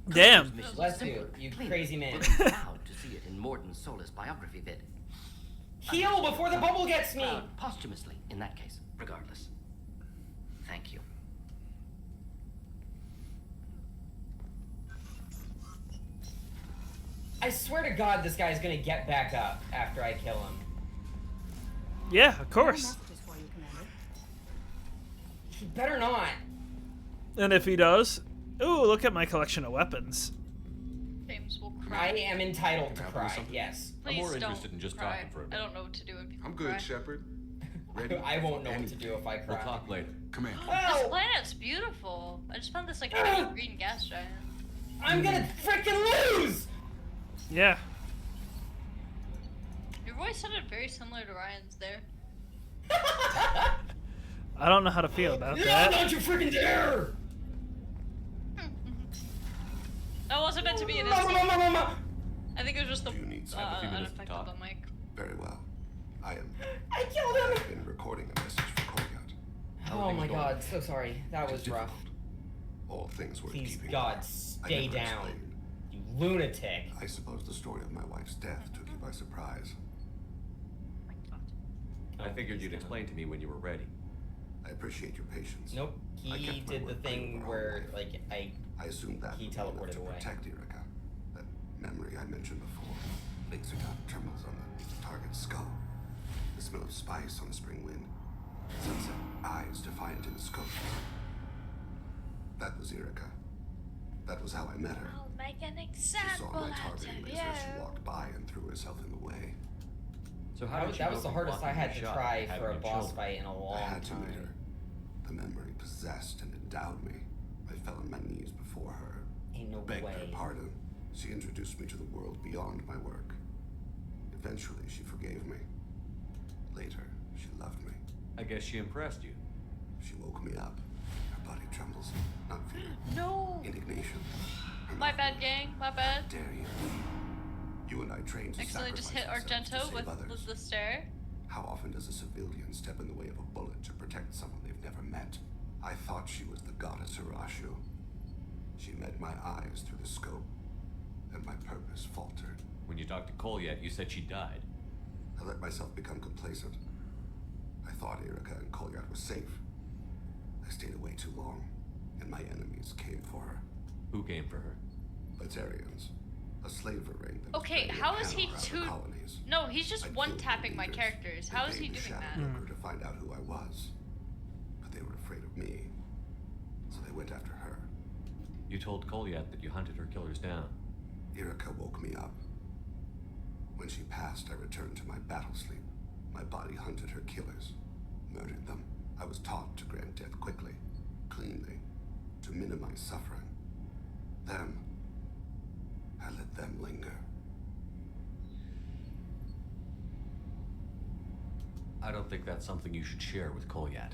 Damn. Missions Bless you, simpler, you cleaner. crazy man. We'll be proud to see it in Morden Solis biography vid. Heal before the bubble gets me! Proud posthumously, in that case, regardless. Thank you. I swear to God this guy's gonna get back up after I kill him. Yeah, of No course. messages for you, Commander. He better not. And if he does, ooh, look at my collection of weapons. James will cry. I am entitled to Grab cry, something? yes. Please more don't interested in just cry. talking for a I bit. don't know what to do when people I'm cry. good, Shepard. Ready? I won't know what to do if I cry. We'll talk later. Come in. This Oh, planet's beautiful. I just found this like tiny green gas giant. I'm gonna freaking lose! Yeah. Your voice sounded very similar to Ryan's there. I don't know how to feel about No, that. don't you freaking dare! That wasn't meant to be an Mama, insult. mama, mama. I think it was just the have a few minutes to uneffective talk? the mic. Very well. I killed him! I've been recording a message for Kolyat. Oh my god, so sorry. That was rough. All things worth Please, keeping. God, I stay never down. explained. You lunatic. I suppose the story of my wife's death took you by surprise. I figured you'd explain to me when you were ready. I appreciate your patience. Nope. I He kept my did the word thing my whole where, life. like, I assumed that he would be enough teleported to away. protect Erica. That memory I mentioned before. Laser dot trembles on the target's skull. The smell of spice on the spring wind. Sunset eyes defiant in the scope. That was Erica. That was how I met her. I'll make an She saw example my out targeting of laser you. as she walked by and threw herself in the way. So that was the hardest I had to try for a boss fight in a long I had to meet time. her. The memory possessed and endowed me. I fell on my knees before her. Ain't no Begged her way. pardon. She introduced me to the world beyond my work. Eventually, she forgave me. Later, she loved me. I guess she impressed you. She woke me up. Her body trembles. Not fear. No. Indignation. My bad, gang. My bad. Dare you? You and I trained to Accidentally just hit sacrifice ourselves to Argento save with others. the stare. How often does a civilian step in the way of a bullet to protect someone they've never met? I thought she was the goddess Hirashu. She met my eyes through the scope, and my purpose faltered. When you talked to Kolyat, you said she died. I let myself become complacent. I thought Erica and Kolyat were safe. I stayed away too long, and my enemies came for her. Who came for her? Batarians. A slaver ring that was Okay, preying how on is he Hanover two? colonies. No, he's just I'd one-tapping killed my leaders. characters. They How is he paid the doing shadow that? broker to find out who I was. But they were afraid of me. So they went after her. You told Kolyat that you hunted her killers down. Erica woke me up. When she passed, I returned to my battle sleep. My body hunted her killers, murdered them. I was taught to grant death quickly, cleanly, to minimize suffering. Then, I let them linger. I don't think that's something you should share with Kolyat.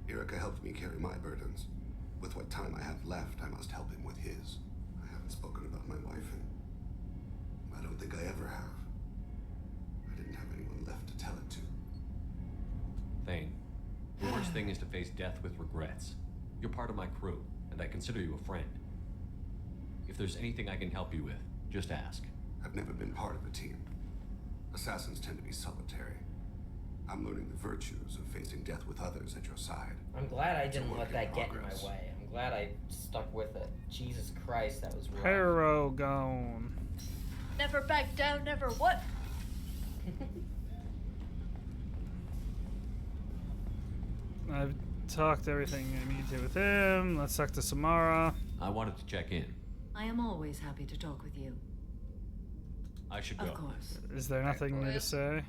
Erica helped me carry my burdens. With what time I have left, I must help him with his. I haven't spoken about my wife, and I don't think I ever have. I didn't have anyone left to tell it to. Thane, the worst thing is to face death with regrets. You're part of my crew, and I consider you a friend. If there's anything I can help you with, just ask. I've never been part of a team. Assassins tend to be solitary. I'm learning the virtues of facing death with others at your side. I'm glad I It's a didn't work let that get in progress. my way. I'm glad I stuck with it. Jesus Christ, that was rough. Hero gone. Never back down, never what? I've talked everything I need to with him. Let's talk to Samara. I wanted to check in. I am always happy to talk with you. I should go. Of course. Is there nothing new to say?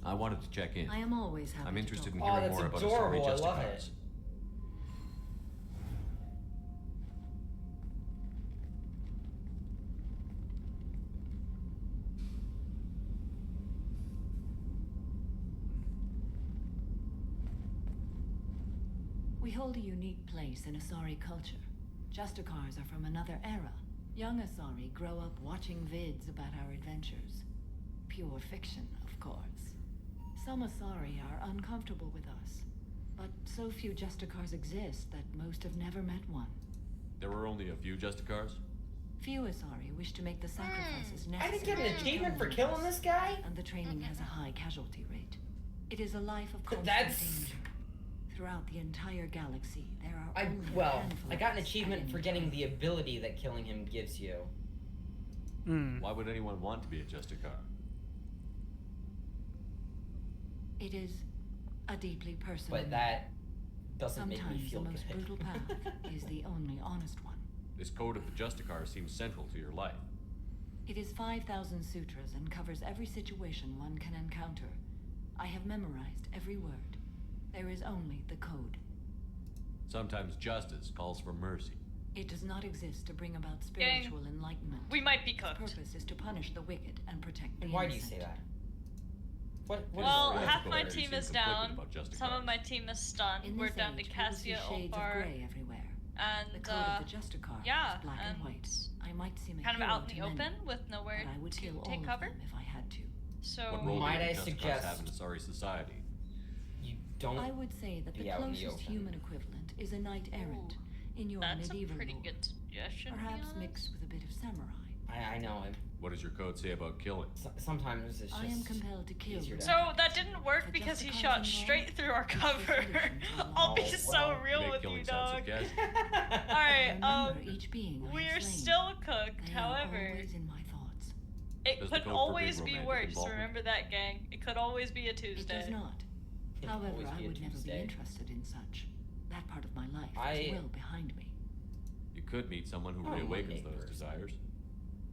I wanted to check in. I am always happy I'm to interested in talk. hearing Oh, that's more about adorable. Asari I love Justicars. it. We hold a unique place in Asari culture. Justicars are from another era. Young Asari grow up watching vids about our adventures. Pure fiction, of course. Some Asari are uncomfortable with us, but so few Justicars exist that most have never met one. There were only a few Justicars? Few Asari wish to make the sacrifices necessary. I didn't get an to achievement for become killing leaders, this guy? and the training has a high casualty rate. It is a life of constant That's- danger. Throughout the entire galaxy, there are only a Well, handful I of got an us at achievement any for getting the ability that killing him gives you. Why would anyone want to be a Justicar? It is a deeply personal. But that doesn't make me Sometimes feel the most good. brutal path is the only honest one. This code of the Justicar seems central to your life. It is 5,000 sutras and covers every situation one can encounter. I have memorized every word. There is only the code. Sometimes justice calls for mercy. It does not exist to bring about Gang, spiritual enlightenment. we might be Its cooked. purpose is to punish the wicked and protect the And why do you innocent. say that? What Well, is half my There team seem is conflicted down. about Justicars. Some of my team is stunned. In We're this down to age, we will see Cassia, shades of Ulfar. gray everywhere. And The code of the Jester card yeah, is black and white. I might seem a kind of hero out in to the many, open with nowhere but I would to kill all take of cover. them if I had to. So What role Might do I you just suggest have in the sorry society? You don't. I would say that the be out in the closest open. human equivalent is a knight errant in your that's a medieval pretty lore. good suggestion. to be Perhaps honest. mixed with a bit of samurai. I know. What does your code say about killing? Sometimes it's just. I am compelled to kill. easier to So that didn't work because he shot straight through our cover. I'll be so real Make with killing you, sound dog. sarcastic. Alright, each being I we're have slain. still cooked, They are however. always in my thoughts. It Does the could code always forbid be romantic worse. involvement? Remember that, gang. It could always be a It Tuesday. does not. It'd However, always I be a would never be Tuesday. interested in such. That part of my life I- is well behind me. You could meet someone who Oh, reawakens Monday those person. desires.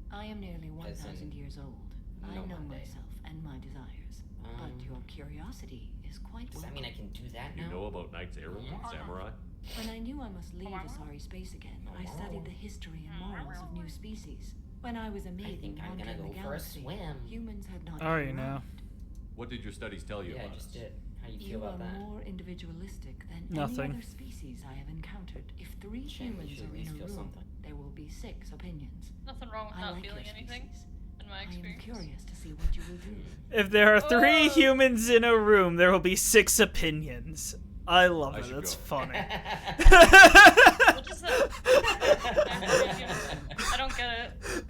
I am nearly As in 1,000 years old. I no know Monday. myself and my desires. But your curiosity is quite Does that welcome. mean I can do that You now? know about knights errant and samurai? When I knew I must leave Asari space again, I studied the history and morals of new species. When I was a maiden think I'm wandering gonna the go for a galaxy, swim. humans had not Are been you now? around. What did your studies tell you Yeah, I about just us? did. How you You feel are about that? more individualistic than Nothing. any other species I have encountered. If three Shame, you humans should at are in least a feel room, something. there will be 6 opinions. Nothing wrong with I not like feeling your anything, species. in my I am experience. curious to see what you will do. If there are 3 Oh. humans in a room, there will be 6 opinions. I love I it. should That's go. funny. What is that? I don't get it.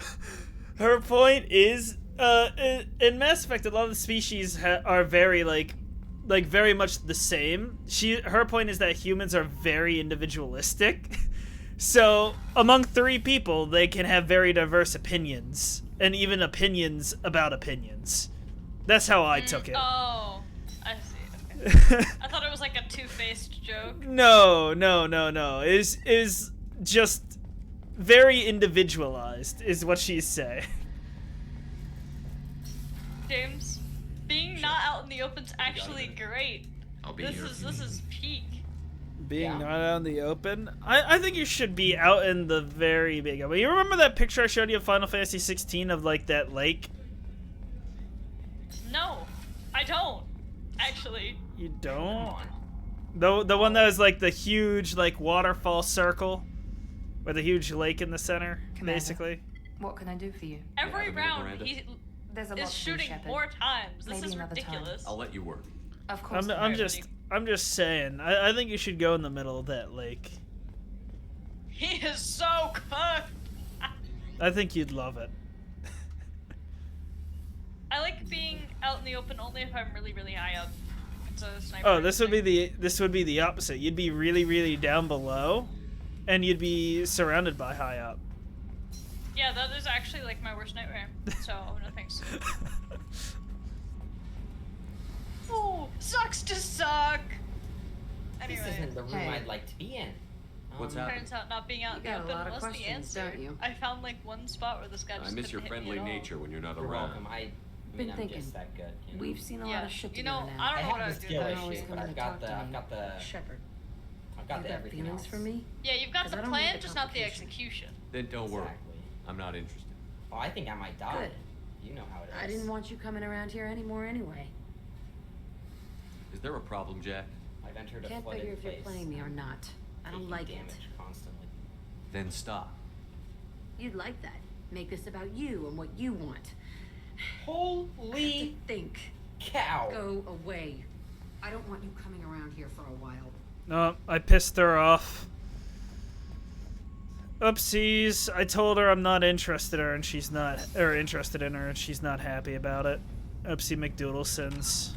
Her point is, in Mass Effect, a lot of the species are very like very much the same. Her point is that humans are very individualistic. So among 3 people, they can have very diverse opinions, and even opinions about opinions. That's how I took it. Oh, I see. Okay. I thought it was like a two-faced joke. No. Is just very individualized, is what she's saying. James, being not out in the open's actually great. I'll be This here. is peak. Being not out in the open? I think you should be out in the very big open. You remember that picture I showed you of Final Fantasy 16 of like that lake? No, I don't. Actually. You don't? The one that was like the huge like waterfall circle with a huge lake in the center, Commander. basically. What can I do for you? Every round he There's a lot is to do, shooting Shepard. more times. This Maybe is another time. ridiculous. I'll let you work. Of course. I'm just saying. I think you should go in the middle of that lake. He is so cooked. I think you'd love it. I like being out in the open only if I'm really, really high up. It's a sniper. Oh, this would be the opposite. You'd be really, really down below, and you'd be surrounded by high up. Yeah, that is actually like my worst nightmare. So no thanks. Ooh, sucks to suck. Anyway, This isn't the room I'd like to be in. What's happening? turns out not being out in the got a open lot of was the questions, answer. don't you? I found like one spot where this guy just I miss your couldn't hit me friendly at all. nature when you're not You're around. welcome. I Been mean, I'm thinking. just that good. You know? We've seen a lot of shit You together know, now. I don't know what have I the would do. skill with that. always issue, but coming I've to got talk the, to I've me. got the, Shepard, I've got you the got everything feelings else. for me? Yeah, you've got 'Cause the I don't plan, need the just not the complication. execution. Then don't worry. Exactly. I'm not interested. Oh, I think I might die. Good. You know how it is. I didn't want you coming around here anymore anyway. Is there a problem, Jack? I've entered a Can't flooded figure if you're place. playing me or not. I don't Taking like damage it. constantly. Then stop. You'd like that. Make this about you and what you want. Holy Think. cow! Go away. I don't want you coming around here for a while. No, I pissed her off. Oopsies. I told her I'm not interested in her and she's not happy about it. Oopsie McDoodlesons.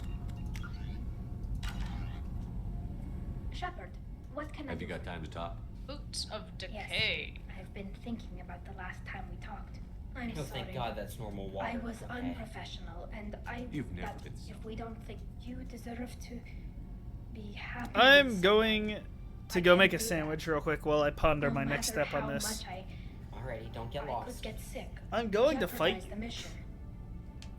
Shepard, what can I Have do? you got time to talk? Boots of Yes. decay. I've been thinking about the last time we talked. I'm Oh, sorry. thank God that's normal water. I was okay? unprofessional, and I You've never that been so- if we don't think you deserve to be happy. I'm with going to I go can't make a do that. sandwich real quick while I ponder no my next matter step on how this. much Alrighty, don't get I lost. could get sick. I'm going to jeopardize fight. the mission.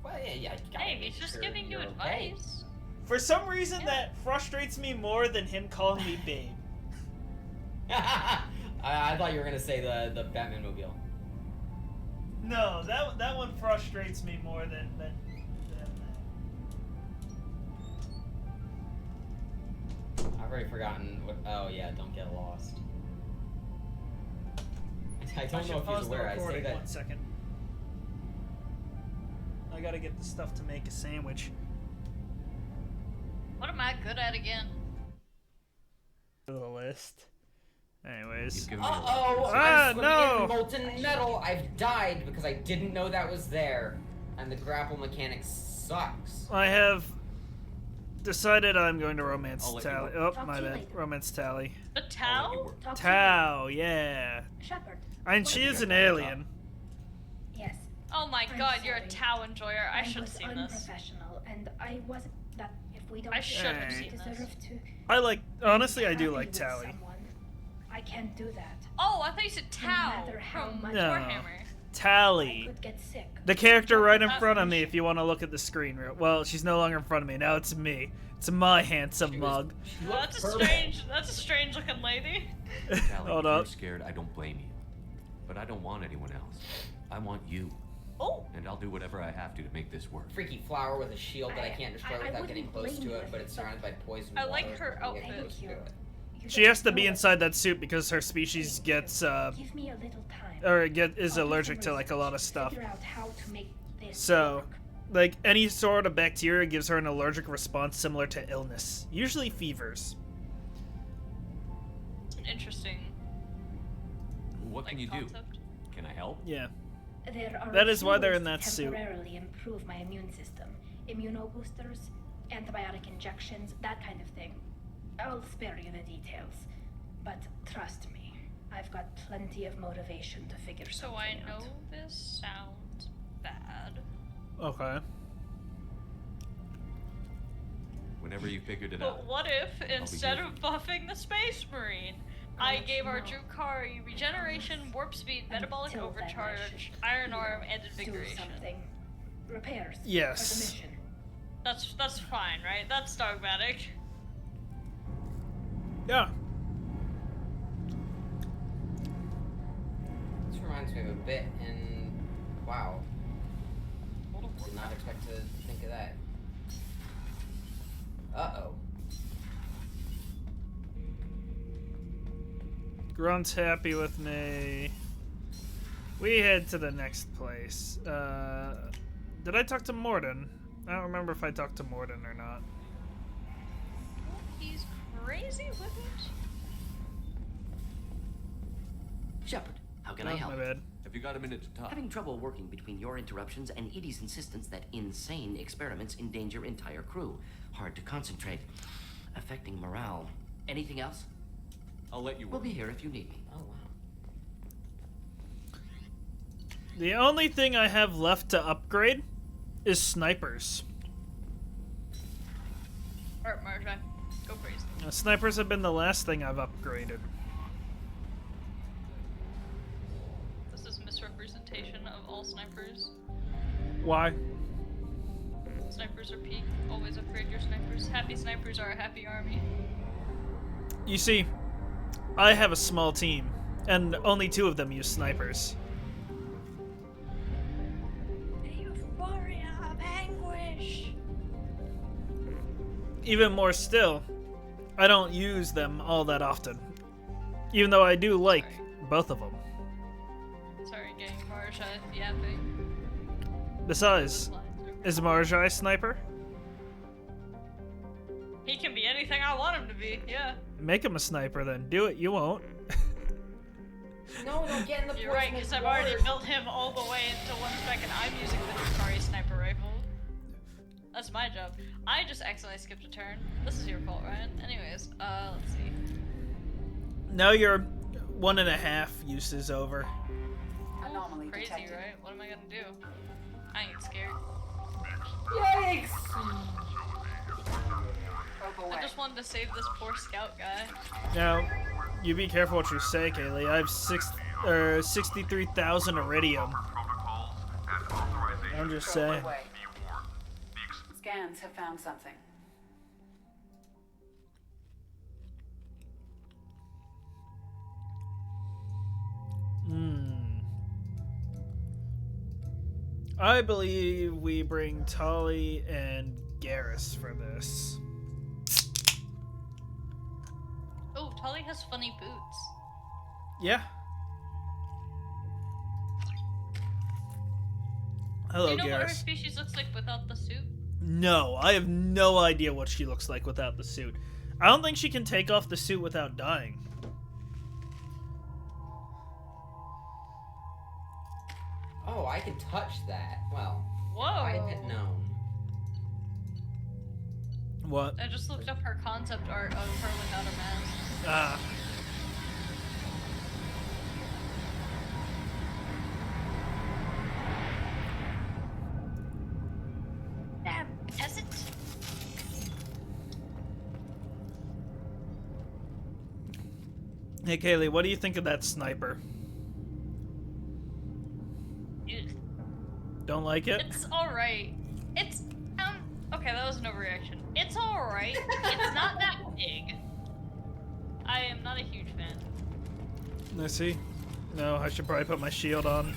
Well, yeah, gotta Hey, make he's just sure giving you you're okay. advice. For some reason, that frustrates me more than him calling me babe. I thought you were gonna say the Batman mobile. No, that one frustrates me more than that. I've already forgotten what. Oh yeah, don't get lost. I don't know if he's aware. I say that. 1 second. I gotta get the stuff to make a sandwich. What am I good at again? The list. Anyways. Uh-oh! I'm swimming in molten metal. I've died because I didn't know that was there. And the grapple mechanic sucks. I have decided I'm going to romance I'll let you Tally. work. Oh, my bad. Romance Tally. The Tau? Tau, yeah. Shepard. And she is an alien. Yes. Oh my I'm god, you're a sorry. Tau enjoyer. I should have was seen this. unprofessional, and I wasn't that. If we don't, I should have seen this. deserve to. I like, honestly, I do happy like with Tally. someone. I can't do that. Oh, I thought you said No Tau matter how from much No. Warhammer. Tally. could get sick. The character right in front of me, if you want to look at the screen. Well, she's no longer in front of me. Now it's me. It's my handsome mug. Well, that's a strange looking lady. Tally, Hold if you're up. scared, I don't blame you. But I don't want anyone else. I want you. Oh. And I'll do whatever I have to make this work. Freaky flower with a shield that I can't destroy I without getting wouldn't close blame to it, you, but it's surrounded by poison I water. like her so I can't get outfit. close to it. She has to be inside that suit because her species gets, Give me a little time. or is allergic to like a lot of stuff. Figure out how to make this So, work. like any sort of bacteria gives her an allergic response similar to illness, usually fevers. Interesting. What can you do? Can I help? Yeah. There are That is why they're in fuels that to suit. temporarily improve my immune system. Immunoboosters, antibiotic injections, that kind of thing. I'll spare you the details. But trust me, I've got plenty of motivation to figure So something I know out. this sounds bad. Okay. Whenever you figured it out. But what if, instead of buffing the Space Marine, I gave our Drukari regeneration, warp speed, metabolic Until then, I overcharge, iron arm, and Do invigoration? something. Repairs. Yes. For the mission. That's fine, right? That's dogmatic. Yeah. This reminds me of a bit in WoW. Did not expect to think of that. Uh-oh. Grunt's happy with me. We head to the next place. Did I talk to Morden? I don't remember if I talked to Morden or not. He's crazy with it. Shepard, how can I Oh, help? my bad. Have you got a minute to talk? Having trouble working between your interruptions and Edie's insistence that insane experiments endanger entire crew. Hard to concentrate. Affecting morale. Anything else? I'll let you We'll work. be here if you need me. Oh, wow. The only thing I have left to upgrade is snipers. Alright, Marjai, go crazy. Snipers have been the last thing I've upgraded. This is misrepresentation of all snipers. Why? Snipers are peak. Always upgrade your snipers. Happy snipers are a happy army. You see, I have a small team, and only 2 of them use snipers. Euphoria of anguish. Even more still, I don't use them all that often. Even though I do like both of them. Sorry, getting Marjai yapping. Besides, is Marjai a sniper? He can be anything I want him to be, yeah. Make him a sniper then. Do it, you won't. No, don't get in the You're right, because I've already built him all the way into 1 second. I'm using the Drukari sniper rifle. That's my job. I just accidentally skipped a turn. This is your fault, Ryan. Anyways, let's see. Now your 1.5 use is over. Anomaly Crazy, detected. right? What am I gonna do? I ain't scared. Yikes! I just wanted to save this poor scout guy. Now, you be careful what you say, Kaylee. I have 63,000 iridium. I'm just saying. Away. Scans have found something. I believe we bring Tali and Garrus for this. Oh, Tully has funny boots. Yeah. Hello, Do you know what her Garrus. species looks like without the suit? No, I have no idea what she looks like without the suit. I don't think she can take off the suit without dying. Oh, I can touch that. Well, Whoa. I had known. What? I just looked up her concept art of her without a mask. Ah. Damn peasant. Hey, Kaylee, what do you think of that sniper? Don't like it? It's alright. It's, okay, that was an overreaction. It's alright. It's not that big. I am not a huge fan. Let's see. No, I should probably put my shield on.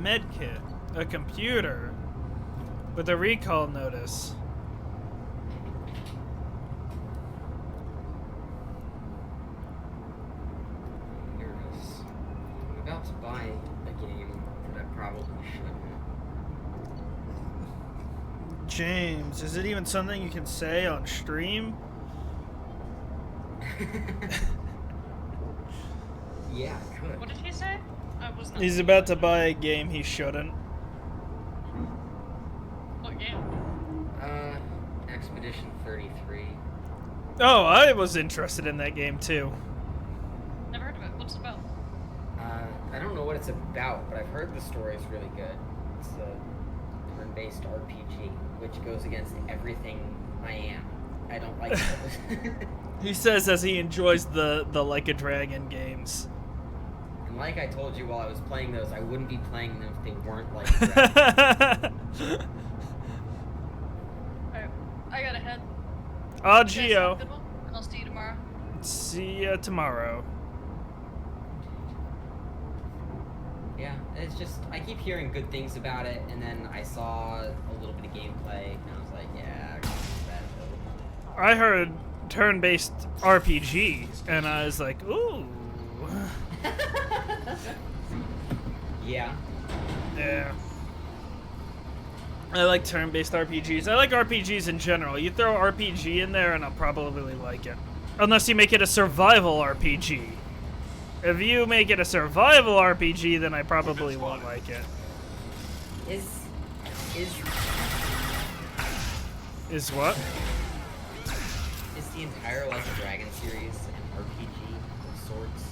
Medkit, a computer with a recall notice. Here it is. I'm about to buy a game that I probably shouldn't. James, is it even something you can say on stream? Yeah, I could. What did he say? I was not. He's about to buy a game he shouldn't. What game? Expedition 33. Oh, I was interested in that game too. Never heard of it. What's it about? I don't know what it's about, but I've heard the story is really good. It's a turn-based RPG, which goes against everything I am. I don't like those. He says as he enjoys the Like a Dragon games. And like I told you while I was playing those, I wouldn't be playing them if they weren't like that. Alright, I gotta head. Oh, You guys have a Geo. good one, and I'll see you tomorrow. See ya tomorrow. Yeah, it's just, I keep hearing good things about it, and then I saw a little bit of gameplay, and I was like, yeah, I can't do that. I heard turn-based RPG, and I was like, ooh. Yeah. Yeah. I like turn-based RPGs. I like RPGs in general. You throw RPG in there, and I'll probably like it. Unless you make it a survival RPG. If you make it a survival RPG, then I probably won't like it. Is what? Is the entire Like a Dragon series an RPG of sorts?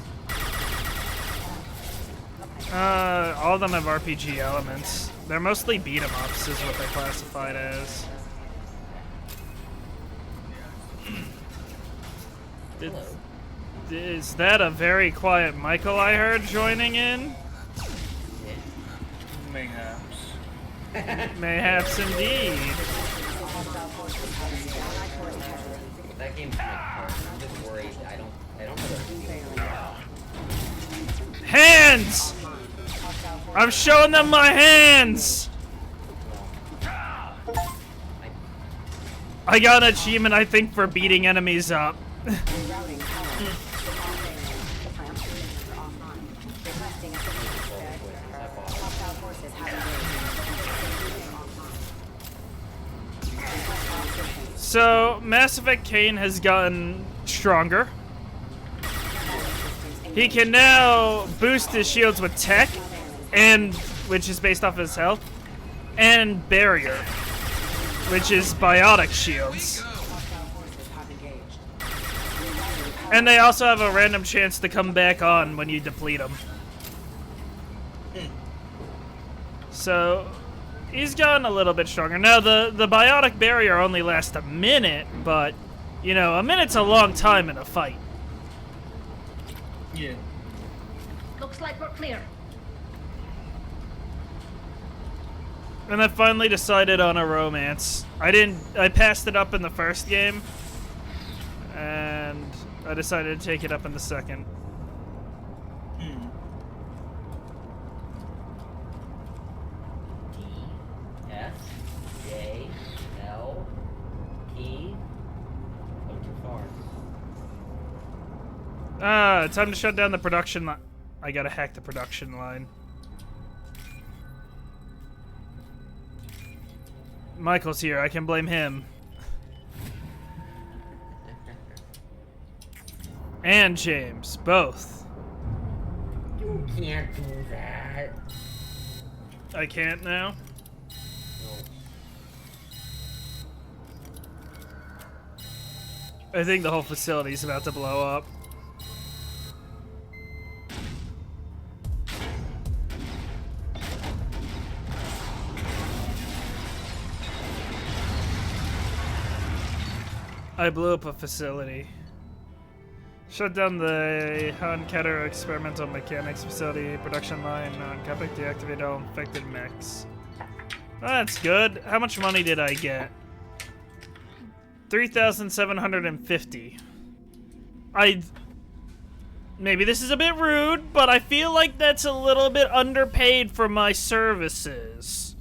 All of them have RPG elements. They're mostly beat 'em ups, is what they're classified as. Is that a very quiet Michael I heard joining in? Mayhaps. Mayhaps indeed. That game's kind of hard. I'm just worried. I don't know what to Hands! I'm showing them my hands! I got an achievement, I think, for beating enemies up. So, Mass Effect Kain has gotten stronger. He can now boost his shields with tech, and which is based off his health, and barrier, which is biotic shields. And they also have a random chance to come back on when you deplete them. So, he's gotten a little bit stronger. Now, the biotic barrier only lasts a minute, but, you know, a minute's a long time in a fight. Yeah. Looks like we're clear. And I finally decided on a romance. I passed it up in the first game. And I decided to take it up in the second. D, F, J, L, P. Oh, too far. Time to shut down the production line. I gotta hack the production line. Michael's here. I can blame him. And James, both. You can't do that. I can't now? I think the whole facility's about to blow up. I blew up a facility. Shut down the Han Keter Experimental Mechanics Facility production line on Capic, deactivate all infected mechs. Oh, that's good. How much money did I get? 3,750. Maybe this is a bit rude, but I feel like that's a little bit underpaid for my services.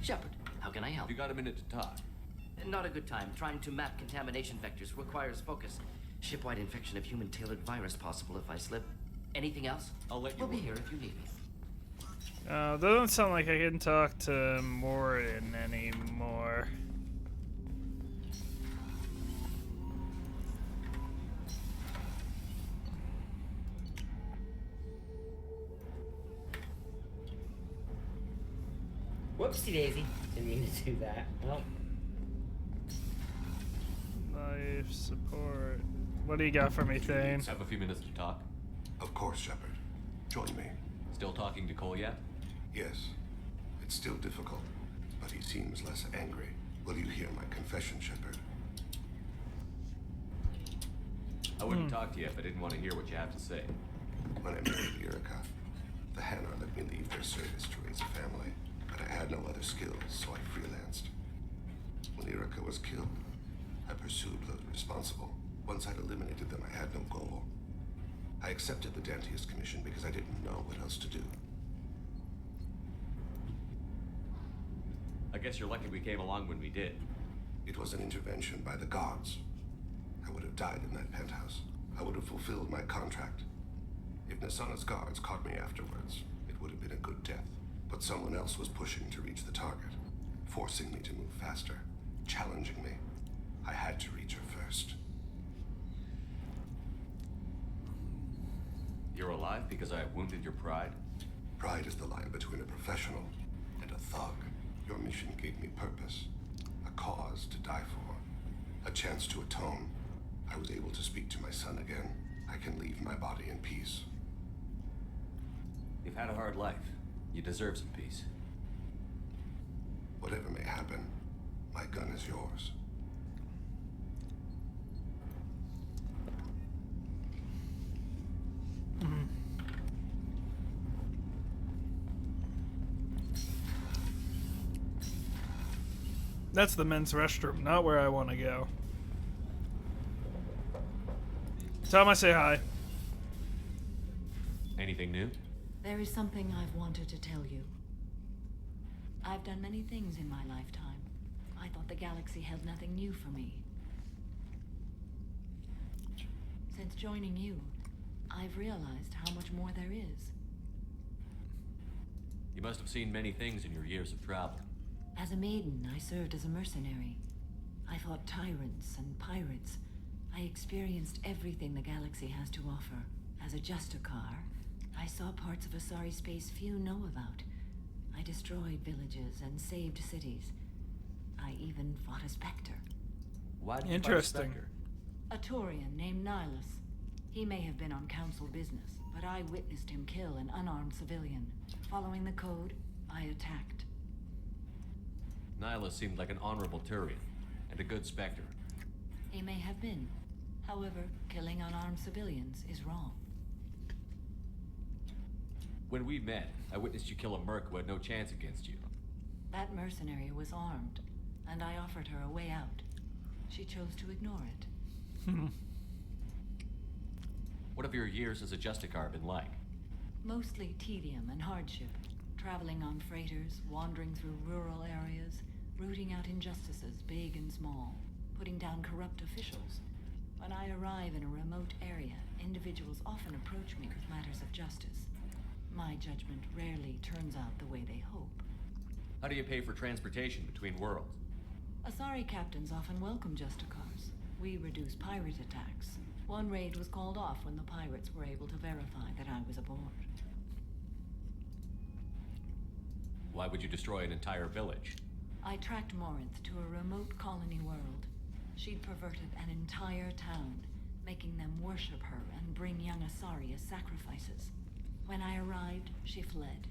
Shepard, how can I help? You got a minute to talk. Not a good time. Trying to map contamination vectors requires focus. Shipwide infection of human-tailored virus possible if I slip. Anything else? I'll let you. We'll be here if you need me. Doesn't sound like I can talk to Morin anymore. Whoopsie daisy. Didn't mean to do that. Well. Life support. What do you got for me, Thane? Have a few minutes to talk. Of course, Shepard. Join me. Still talking to Cole yet? Yes. It's still difficult, but he seems less angry. Will you hear my confession, Shepard? I wouldn't talk to you if I didn't want to hear what you have to say. When I married Erica, the Hanar let me leave their service to raise a family, but I had no other skills, so I freelanced. When Erica was killed, I pursued those responsible. Once I'd eliminated them, I had no goal. I accepted the Dantius commission because I didn't know what else to do. I guess you're lucky we came along when we did. It was an intervention by the gods. I would have died in that penthouse. I would have fulfilled my contract. If Nasana's guards caught me afterwards, it would have been a good death. But someone else was pushing to reach the target, forcing me to move faster, challenging me. I had to reach her first. You're alive because I wounded your pride? Pride is the line between a professional and a thug. Your mission gave me purpose, a cause to die for, a chance to atone. I was able to speak to my son again. I can leave my body in peace. You've had a hard life. You deserve some peace. Whatever may happen, my gun is yours. That's the men's restroom, not where I want to go. Tell him I say hi. Anything new? There is something I've wanted to tell you. I've done many things in my lifetime. I thought the galaxy held nothing new for me. Since joining you, I've realized how much more there is. You must have seen many things in your years of travel. As a maiden, I served as a mercenary. I fought tyrants and pirates. I experienced everything the galaxy has to offer. As a Justicar, I saw parts of Asari space few know about. I destroyed villages and saved cities. I even fought a Spectre. Why did Interesting. you fight a Spectre? A Turian named Nihilus. He may have been on council business, but I witnessed him kill an unarmed civilian. Following the code, I attacked. Nihilus seemed like an honorable Turian, and a good Spectre. He may have been. However, killing unarmed civilians is wrong. When we met, I witnessed you kill a merc who had no chance against you. That mercenary was armed, and I offered her a way out. She chose to ignore it. What have your years as a Justicar been like? Mostly tedium and hardship. Traveling on freighters, wandering through rural areas, rooting out injustices, big and small, putting down corrupt officials. When I arrive in a remote area, individuals often approach me with matters of justice. My judgment rarely turns out the way they hope. How do you pay for transportation between worlds? Asari captains often welcome Justicars. We reduce pirate attacks. One raid was called off when the pirates were able to verify that I was aboard. Why would you destroy an entire village? I tracked Morinth to a remote colony world. She'd perverted an entire town, making them worship her and bring young Asari as sacrifices. When I arrived, she fled,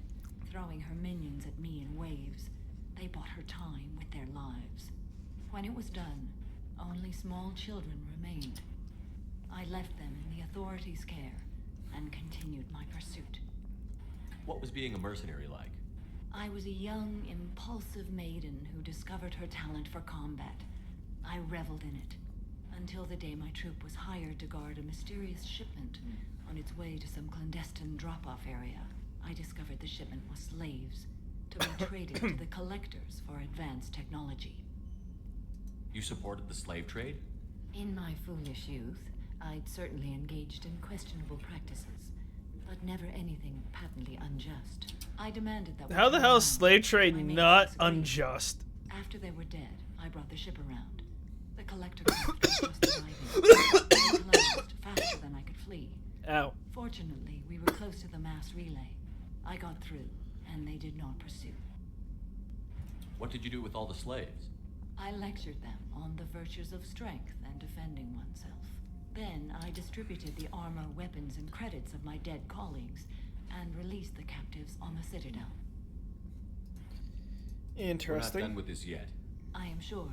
throwing her minions at me in waves. They bought her time with their lives. When it was done, only small children remained. I left them in the authorities' care and continued my pursuit. What was being a mercenary like? I was a young, impulsive maiden who discovered her talent for combat. I reveled in it, until the day my troop was hired to guard a mysterious shipment on its way to some clandestine drop-off area. I discovered the shipment was slaves, to be traded to the collectors for advanced technology. You supported the slave trade? In my foolish youth, I'd certainly engaged in questionable practices, but never anything patently unjust. I demanded that... How the hell is slave trade not unjust? After they were dead, I brought the ship around. The collector craft was just arriving. They closed faster than I could flee. Ow. Fortunately, we were close to the mass relay. I got through, and they did not pursue. What did you do with all the slaves? I lectured them on the virtues of strength and defending oneself. Then I distributed the armor, weapons, and credits of my dead colleagues, and released the captives on the Citadel. Interesting. We're not done with this yet. I am sure.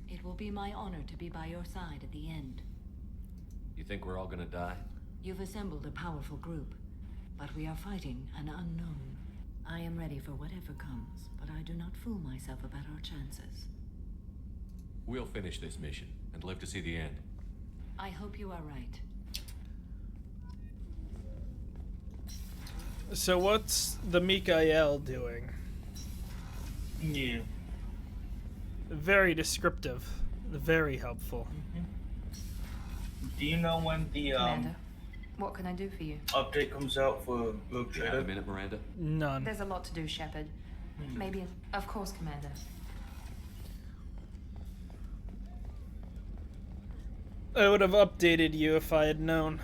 It will be my honor to be by your side at the end. You think we're all gonna die? You've assembled a powerful group, but we are fighting an unknown. I am ready for whatever comes, but I do not fool myself about our chances. We'll finish this mission and live to see the end. I hope you are right. So what's the Mikael doing? Yeah. Very descriptive. Very helpful. Do you know when the Commander, what can I do for you? update comes out for Rogue You have Trader? a minute, Miranda? None. There's a lot to do, Shepard. Maybe, of course, Commander. I would have updated you if I had known.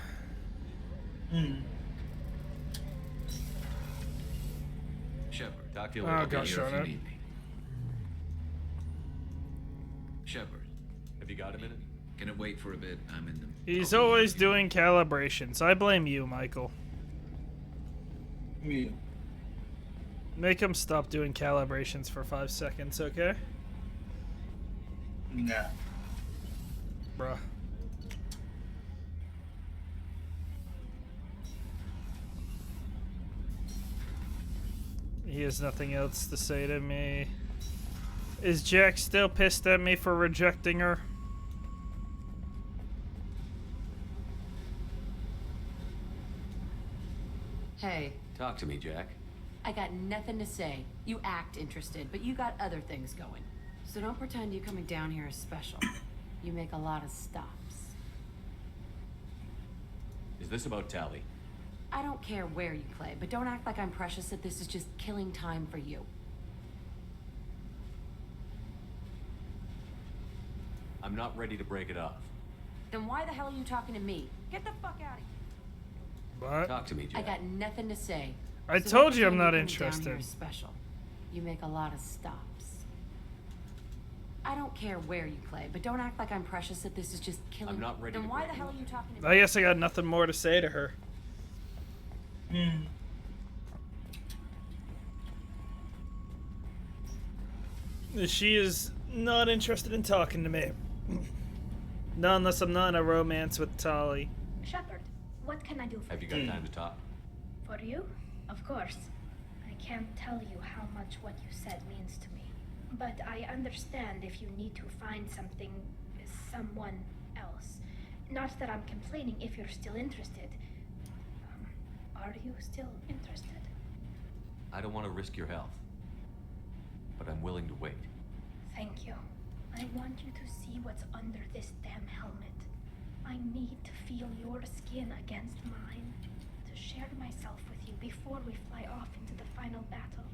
Shepard, talk to you Oh, later. I'll be gosh here if you darn it. need me. Shepard, Have you got a minute? can it wait for a bit? I'm in the... He's I'll be always here if you doing calibrations. I blame you, Michael. Yeah. Make him stop doing calibrations for 5 seconds, okay? Nah. Bruh. He has nothing else to say to me. Is Jack still pissed at me for rejecting her? Hey, Talk to me, Jack. I got nothing to say. You act interested, but you got other things going. So don't pretend you coming down here is special. You make a lot of stops. Is this about Tally? I don't care where you play, but don't act like I'm precious that this is just killing time for you. I'm not ready to break it off. Then why the hell are you talking to me? Get the fuck out of here. What? Talk to me, I Jack. got nothing to say. I So told don't you I'm pretend not coming down interested. here is special. You make a lot of stops. I don't care where you play, but don't act like I'm precious that this is just killing. I'm not ready Then to why break the it hell off. are you talking to me? I guess I got nothing more to say to her. She is not interested in talking to me. Not unless I'm not in a romance with Tali. Shepard, what can I do for Have you you? got time to talk? For you? Of course. I can't tell you how much what you said means to me. But I understand if you need to find someone else. Not that I'm complaining if you're still interested. Are you still interested? I don't want to risk your health, but I'm willing to wait. Thank you. I want you to see what's under this damn helmet. I need to feel your skin against mine, to share myself with you before we fly off into the final battle.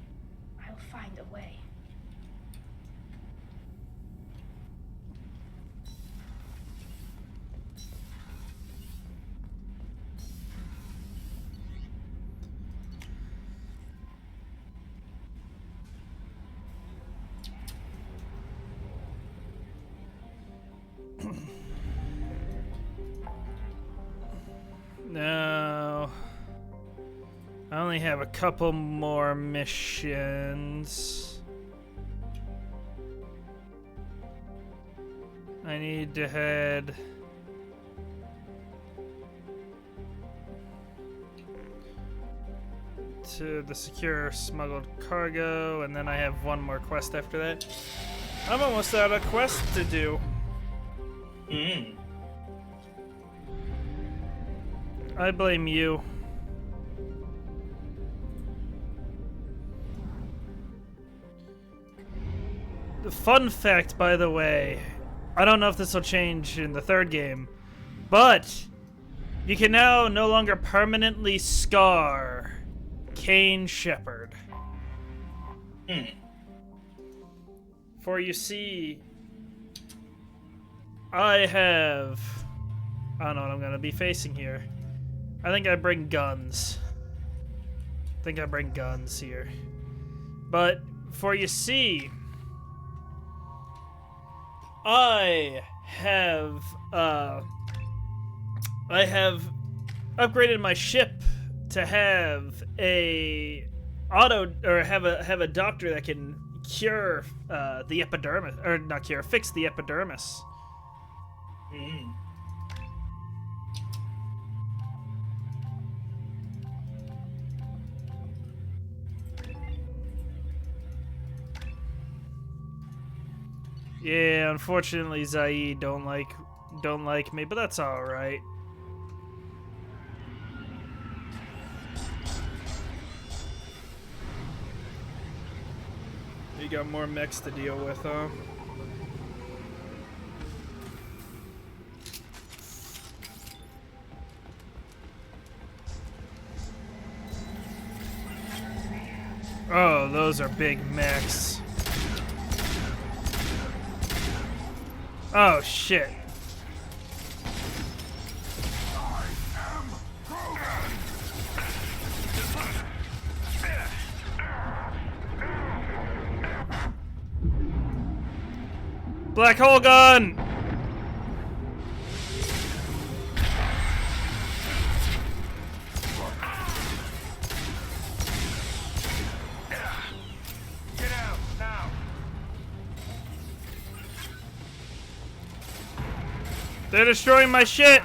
I'll find a way. No. I only have a couple more missions. I need to head to the secure smuggled cargo, and then I have one more quest after that. I'm almost out of quests to do. I blame you. The fun fact, by the way, I don't know if this will change in the third game, but you can now no longer permanently scar Cain Shepherd. For you see, I don't know what I'm gonna be facing here. I think I bring guns. Here. But, for you see, I have upgraded my ship to have have a doctor that can cure the epidermis, or not cure, fix the epidermis. Yeah, unfortunately, Zaid don't like me, but that's all right. You got more mechs to deal with, huh? Oh, those are big mechs. Oh, shit. Black hole gun! Get out now. They're destroying my shit!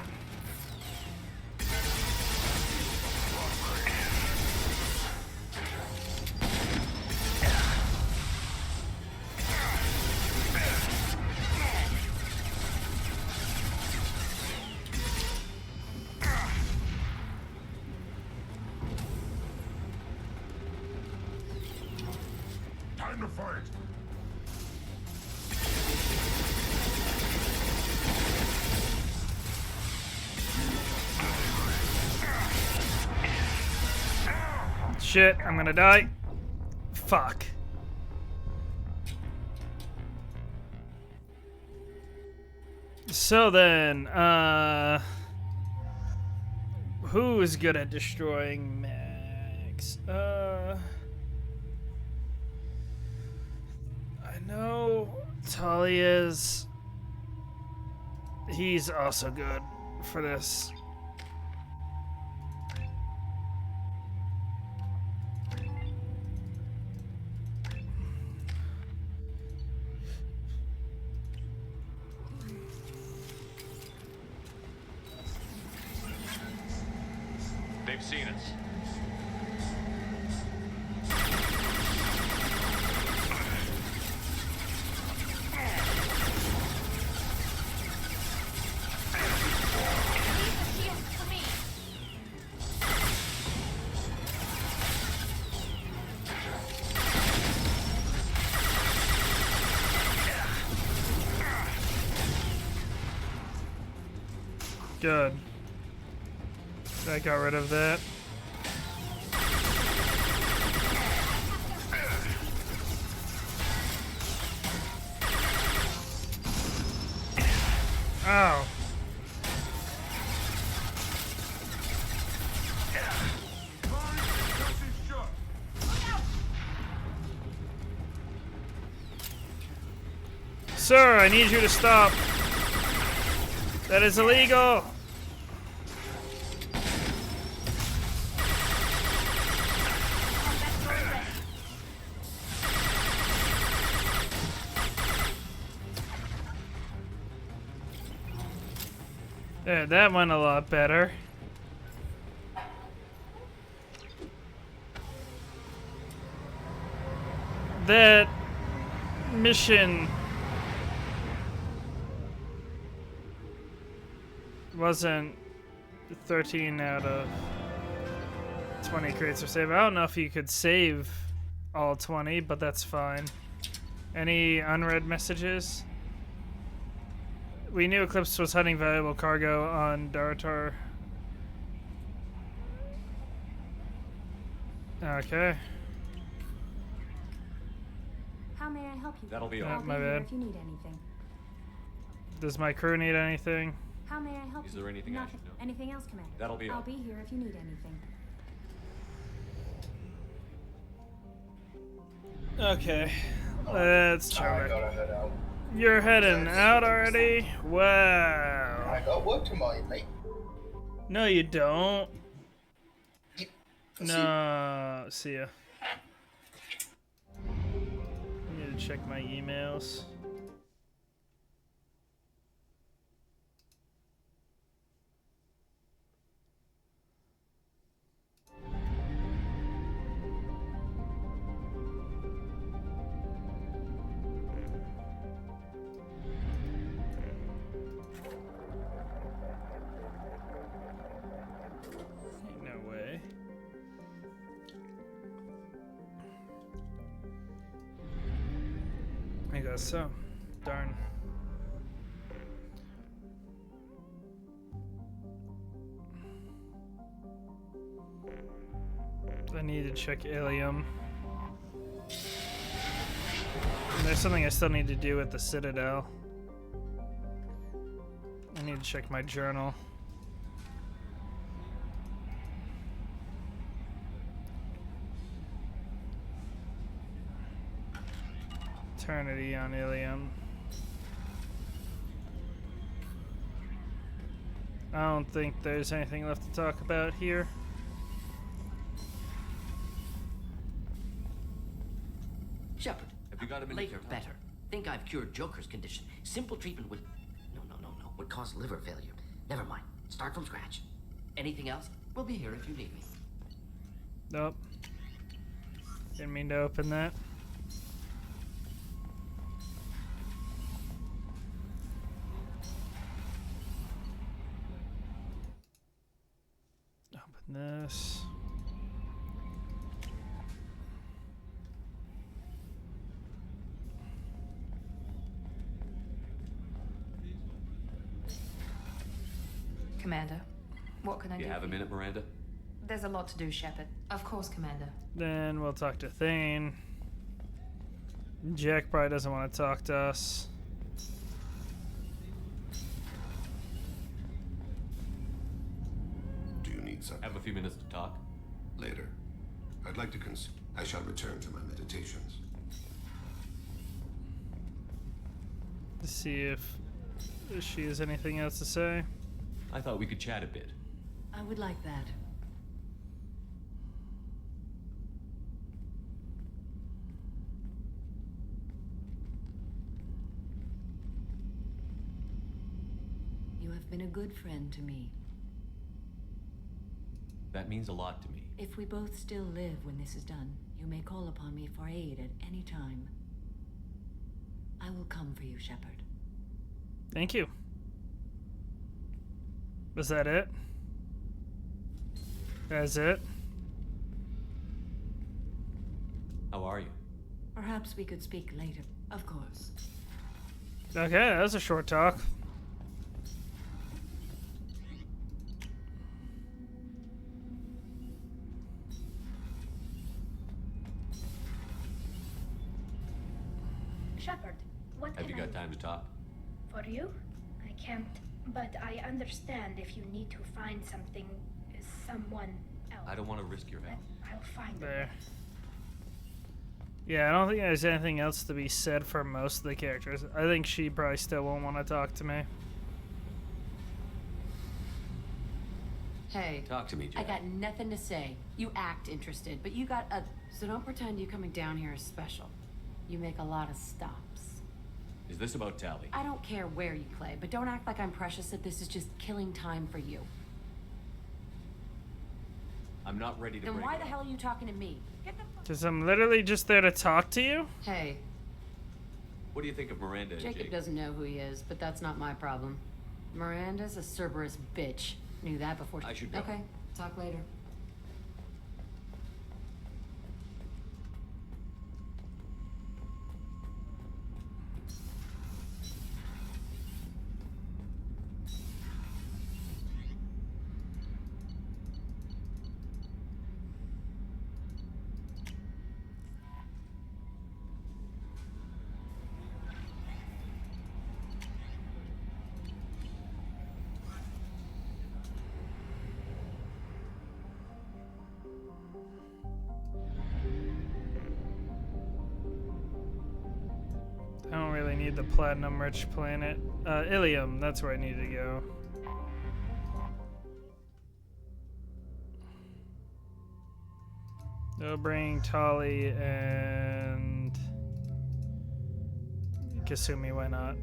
Time to fight. Shit, I'm gonna die. Fuck. So then, who is good at destroying mechs? I know Tali is. He's also good for this. They've seen us. Good. I got rid of that. Ow. Sir, I need you to stop. That is illegal. There, that went a lot better. That mission wasn't 13 out of 20 crates are saved. I don't know if you could save all 20, but that's fine. Any unread messages? We knew Eclipse was hiding valuable cargo on Daratar. Okay. How may I help you? That'll be all. I'll be My here bad. if you need anything. Does my crew need anything? How may I help you? Is there anything I Nothing. should know? Anything else, Commander? That'll be I'll all. be here if you need anything. Okay. Let's try. I gotta head out. You're heading out already? Wow. I got work tomorrow, mate. No, you don't. No, see ya. I need to check my emails. No way. I guess so. Darn. I need to check Ilium. And there's something I still need to do with the Citadel. I need to check my journal. Eternity on Ilium. I don't think there's anything left to talk about here. Shepard. Have you got a minute? Later, better. Think I've cured Joker's condition. Simple treatment would... No. Would cause liver failure. Never mind. Start from scratch. Anything else? We'll be here if you need me. Nope. Didn't mean to open that. Open this. Commander, what can I do? You have a minute, Miranda? There's a lot to do, Shepard. Of course, Commander. Then we'll talk to Thane. Jack probably doesn't want to talk to us. Do you need something? Have a few minutes to talk? Later. I'd like to I shall return to my meditations. To see if she has anything else to say. I thought we could chat a bit. I would like that. You have been a good friend to me. That means a lot to me. If we both still live when this is done, you may call upon me for aid at any time. I will come for you, Shepard. Thank you. Was that it? That's it? How are you? Perhaps we could speak later. Of course. Okay, that was a short talk. Shepard, what Have you can got time to talk? For you? I can't, but I understand if you need to find something, someone else. I don't want to risk your health. I'll find There. Yeah, I don't think there's anything else to be said for most of the characters. I think she probably still won't want to talk to me. Hey. Talk to me, I Jack. got nothing to say. You act interested, but you got So don't pretend you coming down here is special. You make a lot of stops. Is this about Tally? I don't care where you play, but don't act like I'm precious if this is just killing time for you. I'm not ready to Then break why it the up. hell are you talking to me? Get the Because I'm literally just there to talk to you? Hey, What do you think of Miranda and Jacob Jake? doesn't know who he is, but that's not my problem. Miranda's a Cerberus bitch. Knew that before. I should go. Okay, talk later. I don't really need the platinum-rich planet. Ilium, that's where I need to go. They'll bring Tali and Kasumi, why not?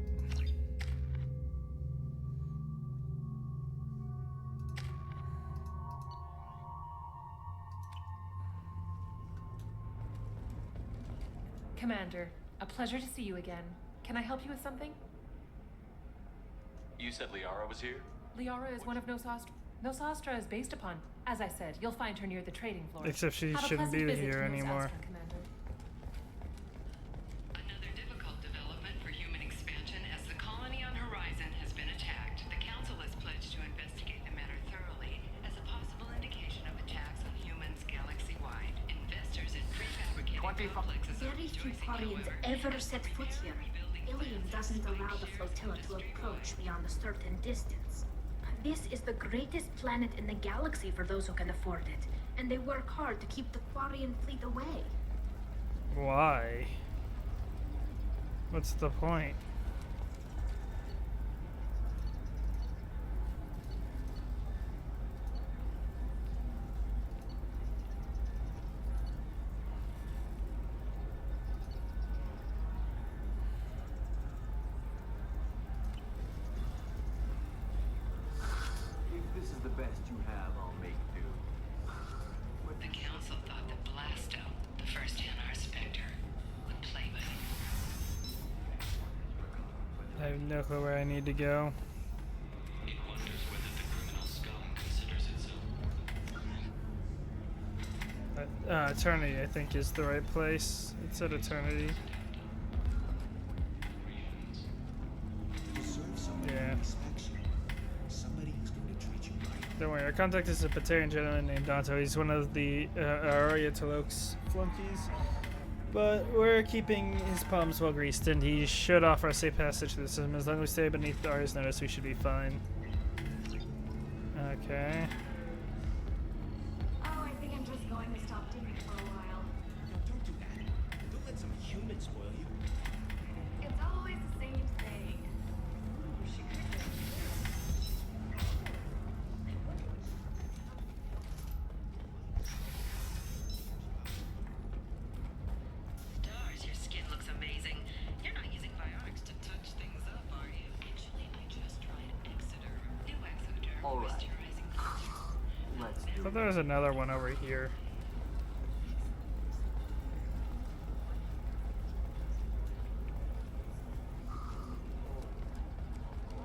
Commander, a pleasure to see you again. Can I help you with something? You said Liara was here? Liara is one of Nosastra is based upon. As I said, you'll find her near the trading floor. Except she Have a shouldn't pleasant be visit here to anymore. Nosastra, Commander. Another difficult development for human expansion as the colony on Horizon has been attacked. The Council has pledged to investigate the matter thoroughly as a possible indication of attacks on humans galaxy-wide. Investors in prefabricated complexes are Very few rejoicing, Quarians however. ever set foot here. Ilium doesn't allow the flotilla to approach beyond a certain distance. This is the greatest planet in the galaxy for those who can afford it, and they work hard to keep the Quarian fleet away. Why? What's the point? If this is the best you have, I'll make do. The Council thought that Blasto, the first NR Spectre, would play with it. I have no clue where I need to go. It wonders whether the criminal scum considers itself. Eternity, I think, is the right place. It said Eternity. Yeah. Somebody who's going to treat you right. Don't worry, our contact is a Patarian gentleman named Danto. He's one of the Aria Tolok's flunkies. But we're keeping his palms well greased, and he should offer us safe passage through the system. As long as we stay beneath Aria's notice, we should be fine. Okay. Oh, I think I'm just going to stop digging for a while. No, don't do that. Don't let some human spoil you. It's always the same thing. Stars, your skin looks amazing. You're not using biotics to touch things up, are you? Actually, I just tried Exoderm. New Exoderm. All right. Moisturizing. Let's I do thought there was another one over here.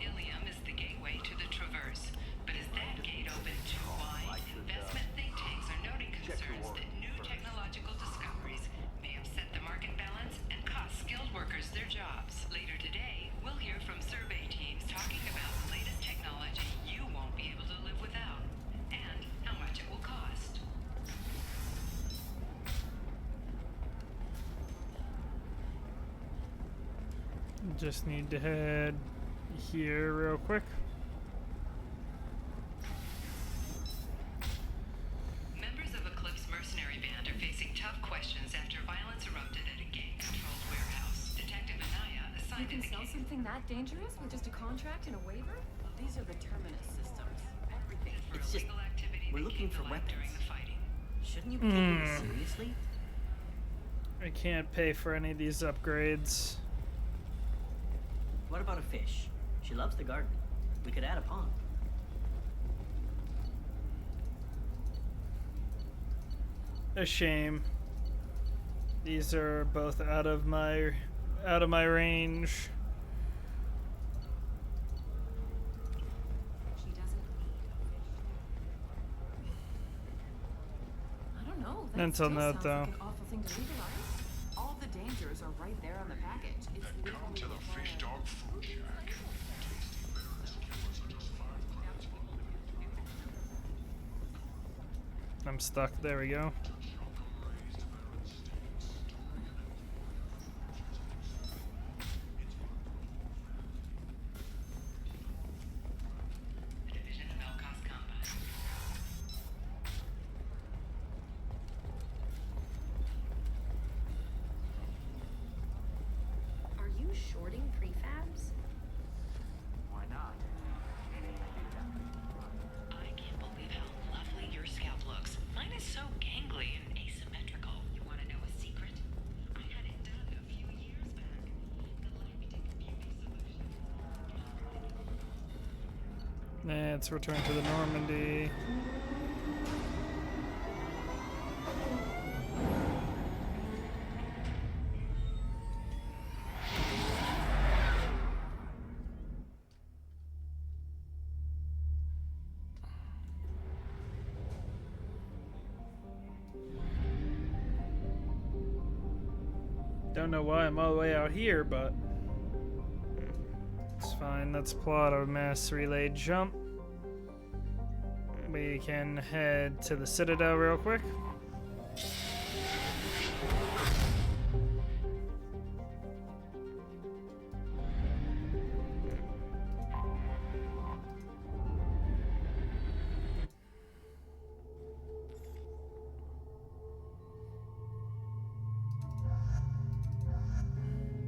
Ilium is the gateway to the Traverse. But is that gate open too wide? Investment think tanks are noting concerns that new technological discoveries may upset the market balance and cost skilled workers their jobs. Later today, we'll hear from survey teams talking about the latest technology you won't be able to live without, and how much it will cost. Just need to head here real quick. Members of Eclipse mercenary band are facing tough questions after violence erupted at a gang-controlled warehouse. Detective Anaya assigned You can sell something that dangerous with just a contract and a waiver? These are the terminus systems. Everything for It's just illegal activity we're that looking came for to light weapons. during the fighting. Shouldn't you be taking this seriously? I can't pay for any of these upgrades. What about a fish? She loves the garden. We could add a pond. A shame. These are both out of my range. She doesn't need a fish. I don't know. That Mental still note, sounds though. like an awful thing to legalize. All the dangers are right there on the package. It's Come to the Fish Dog Food Shack. Tasty berries killers are just 5 grams per I'm stuck. There we go. Are you shorting prefabs? Why not? I can't believe how lovely your scalp looks. Mine is so gangly and asymmetrical. You want to know a secret? I had it done a few years back. The Lifetech Beauty Solution. Let's return to the Normandy. Don't know why I'm all the way out here, but it's fine. Let's plot a mass relay jump. We can head to the Citadel real quick.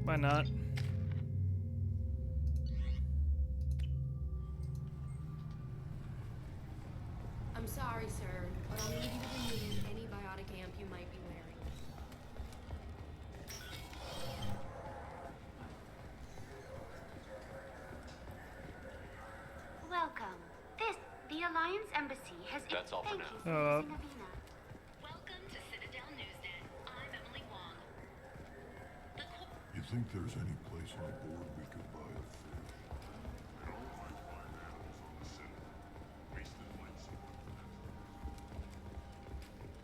Why not? I'm sorry, sir, but I'll need you to remove any biotic amp you might be wearing. Welcome. The Alliance Embassy has. That's all for Thank now. you for using Avena. Welcome to Citadel Newsnet. I'm Emily Wong. You think there's any place on board we could buy a fish?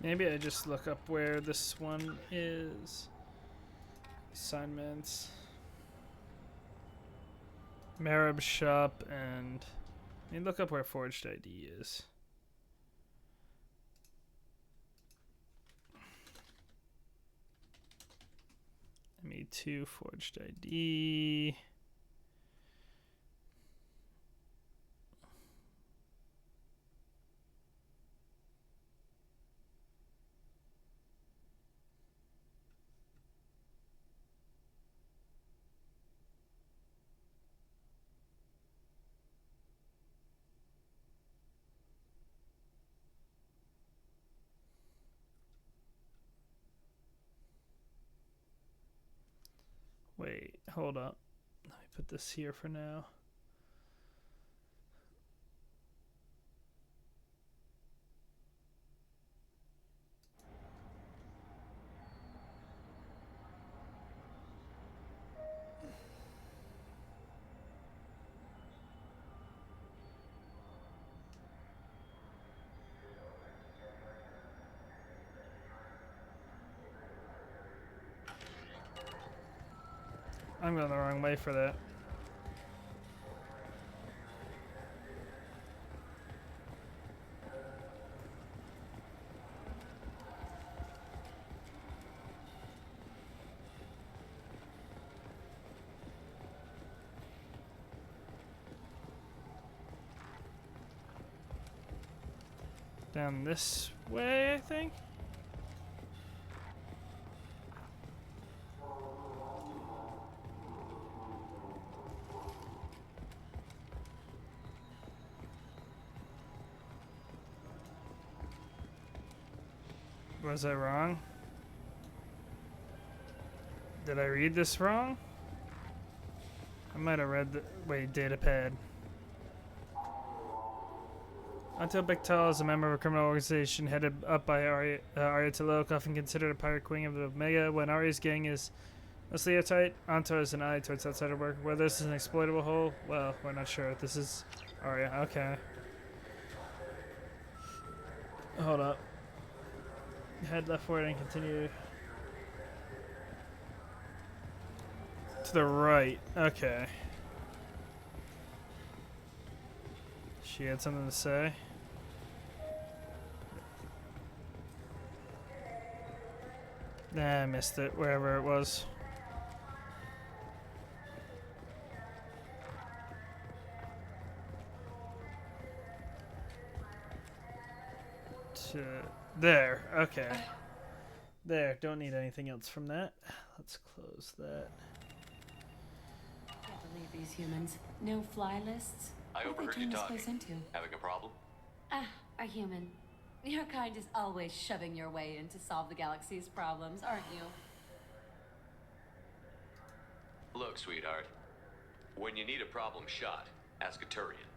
Maybe I just look up where this one is. Assignments. Marab shop and look up where Forged ID is. ME2 Forged ID. Wait, hold up. Let me put this here for now. I'm going the wrong way for that. Down this way, I think. Was I wrong? Did I read this wrong? I might have read the... Wait, datapad. Antil Bechtal is a member of a criminal organization headed up by Arya Taloc, often considered a pirate queen of the Omega. When Arya's gang is mostly airtight, Anto has an eye towards outsider work. Whether this is an exploitable hole, well, we're not sure. This is Arya. Okay. Hold up. Head left forward and continue to the right. Okay. She had something to say. Nah, I missed it, wherever it was. There, okay. There, don't need anything else from that. Let's close that. Can't believe these humans. No fly lists. I What overheard they you turn this talking. place into? Having a problem? Ah, a human. Your kind is always shoving your way in to solve the galaxy's problems, aren't you? Look, sweetheart. When you need a problem shot, ask a Turian.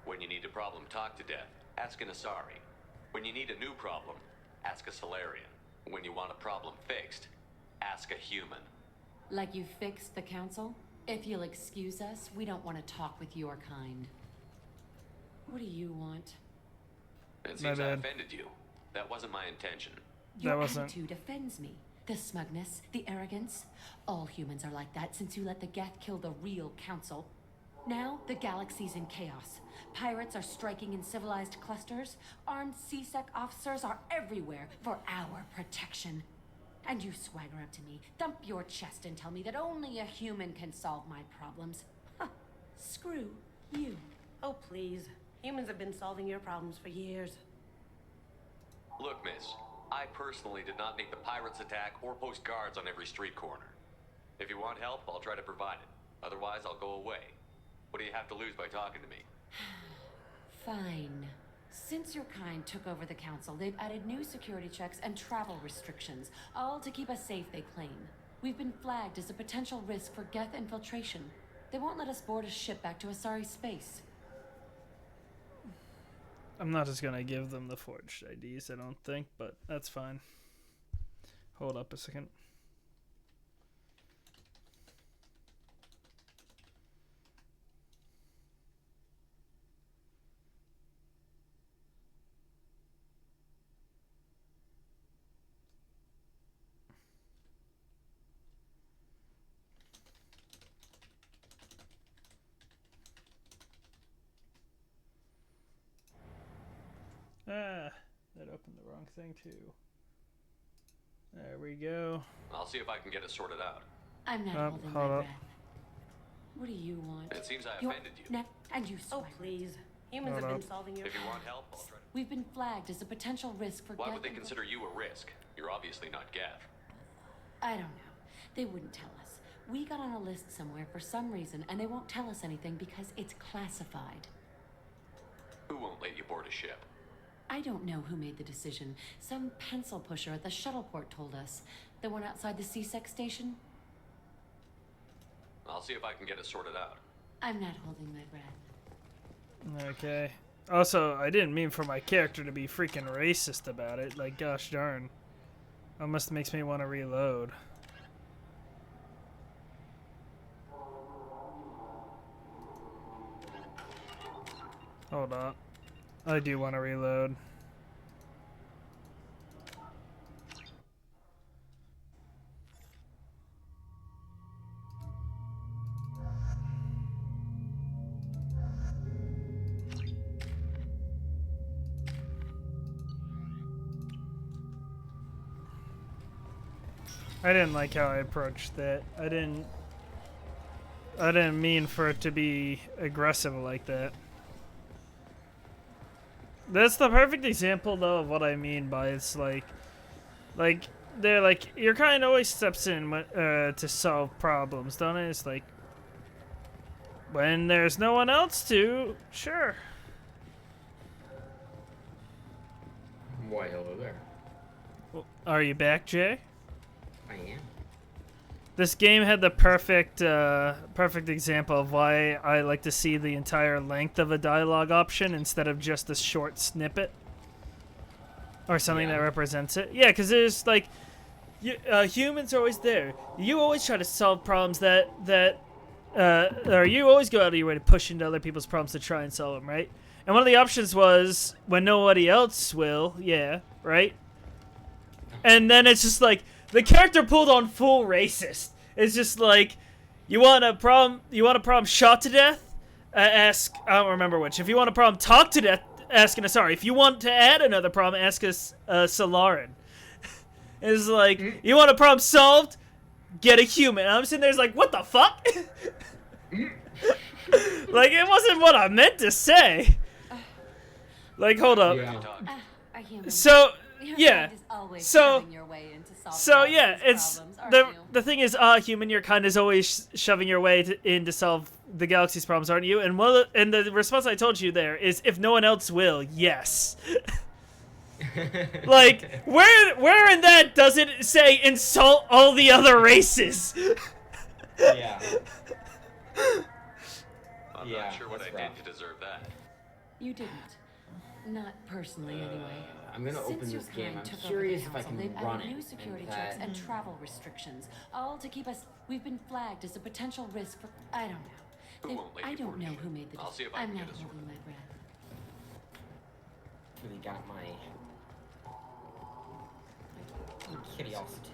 When you need a problem talked to death, ask an Asari. When you need a new problem, ask a Solarian. When you want a problem fixed, ask a human. Like you fixed the council? If you'll excuse us, we don't want to talk with your kind. What do you want? It seems I offended you. That wasn't my intention. Your attitude offends me. The smugness, the arrogance. All humans are like that since you let the Geth kill the real council. Now, the galaxy's in chaos. Pirates are striking in civilized clusters. Armed CSEC officers are everywhere for our protection. And you swagger up to me, thump your chest and tell me that only a human can solve my problems. Huh. Screw you. Oh, please. Humans have been solving your problems for years. Look, miss. I personally did not make the pirates attack or post guards on every street corner. If you want help, I'll try to provide it. Otherwise, I'll go away. What do you have to lose by talking to me? Fine. Since your kind took over the council, they've added new security checks and travel restrictions, all to keep us safe, they claim. We've been flagged as a potential risk for Geth infiltration. They won't let us board a ship back to Asari space. I'm not just gonna give them the forged IDs, I don't think, but that's fine. Hold up a second. Ah, that opened the wrong thing too. There we go. I'll see if I can get it sorted out. I'm not holding my breath. What do you want? It seems I You're offended you. And you Oh, please. Humans have been solving your If you want help, I'll try to... We've been flagged as a potential risk for Why Geth would they consider you a risk? You're obviously not Geth. I don't know. They wouldn't tell us. We got on a list somewhere for some reason, and they won't tell us anything because it's classified. Who won't let you board a ship? I don't know who made the decision. Some pencil pusher at the shuttle port told us. The one outside the CSEC station? I'll see if I can get it sorted out. I'm not holding my breath. Okay. Also, I didn't mean for my character to be freaking racist about it. Like, gosh darn. Almost makes me want to reload. Hold up. I do want to reload. I didn't like how I approached that. I didn't mean for it to be aggressive like that. That's the perfect example, though, of what I mean by it's like they're like your kind always steps in to solve problems, don't it? It's like when there's no one else to, sure. Why, hello there. Well, are you back, Jay? I am. This game had the perfect example of why I like to see the entire length of a dialogue option instead of just a short snippet or something that represents it. Yeah, because there's like humans are always there. You always try to solve problems or you always go out of your way to push into other people's problems to try and solve them, right? And one of the options was when nobody else will, yeah, right? And then it's just like the character pulled on full racist. It's just like, you want a problem shot to death? Ask, I don't remember which. If you want a problem talk to death, ask an Asari. If you want to add another problem, ask a Solaran. It's like, you want a problem solved? Get a human. And I'm sitting there like, what the fuck? Like, it wasn't what I meant to say. Like, hold up. So, yeah. So yeah, it's the thing is, human, your kind is always shoving your way in to solve the galaxy's problems, aren't you? And the response I told you there is, if no one else will, yes. Like, where in that does it say insult all the other races? Yeah. I'm not sure what I did to deserve that. You didn't. Not personally, anyway. I'm gonna open this game. I'm curious if I can run it. New security checks and travel restrictions, all to keep us. We've been flagged as a potential risk for. I don't know. I don't know who made the decision. I'll see if I I'm can not get us holding my breath. Really got my curiosity.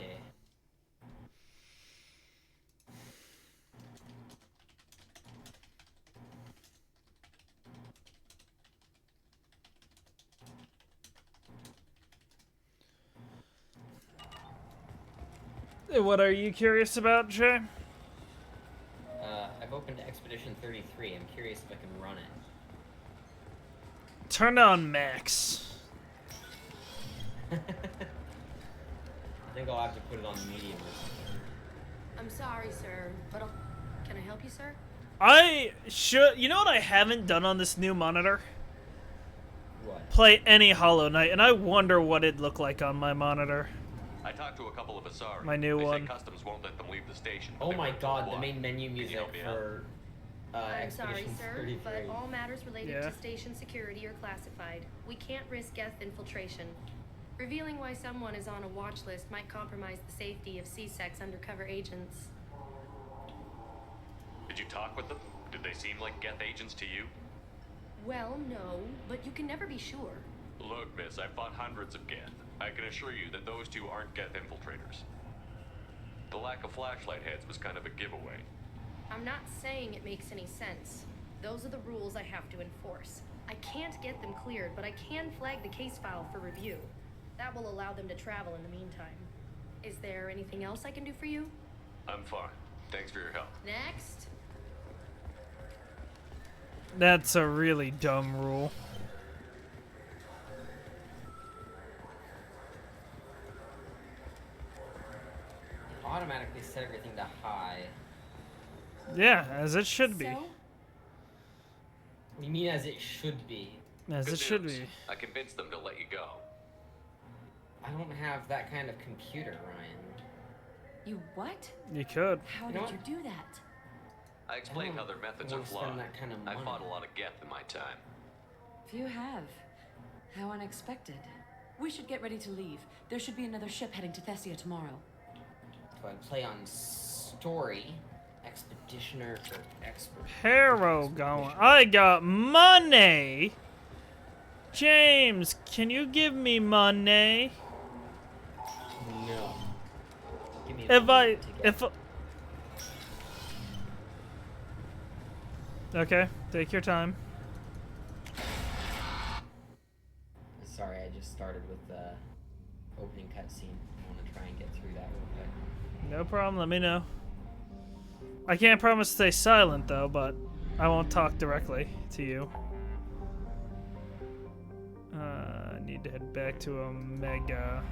What are you curious about, Jay? I've opened Expedition 33. I'm curious if I can run it. Turn on max. I think I'll have to put it on medium or something. I'm sorry, sir, but can I help you, sir? I should. You know what I haven't done on this new monitor? What? Play any Hollow Knight, and I wonder what it'd look like on my monitor. I talked to a couple of Asari. My new they one. Say customs won't let them leave the station. Oh my god, the main menu music for I'm sorry, Expedition sir, 33. but all matters related Yeah. to station security are classified. We can't risk Geth infiltration. Revealing why someone is on a watch list might compromise the safety of C-Sec's undercover agents. Did you talk with them? Did they seem like Geth agents to you? Well, no, but you can never be sure. Look, miss, I've fought hundreds of Geth. I can assure you that those two aren't Geth infiltrators. The lack of flashlight heads was kind of a giveaway. I'm not saying it makes any sense. Those are the rules I have to enforce. I can't get them cleared, but I can flag the case file for review. That will allow them to travel in the meantime. Is there anything else I can do for you? I'm fine. Thanks for your help. Next. That's a really dumb rule. Automatically set everything to high. Yeah, as it should be. What do you mean as it should be? As Good it should news. be. I convinced them to let you go. I don't have that kind of computer, Ryan. You what? You could. How You know did what? you do that? I explained how their methods are wanna spend flawed. that kind of I money. fought a lot of Geth in my time. If you have. How unexpected. We should get ready to leave. There should be another ship heading to Thessia tomorrow. Do I play on story, expeditioner, or expert? Hero going. I got money. James, can you give me money? No. Give me Okay, take your time. Sorry, I just started with the opening cutscene. I want to try and get through that real quick. No problem, let me know. I can't promise to stay silent though, but I won't talk directly to you. I need to head back to Omega.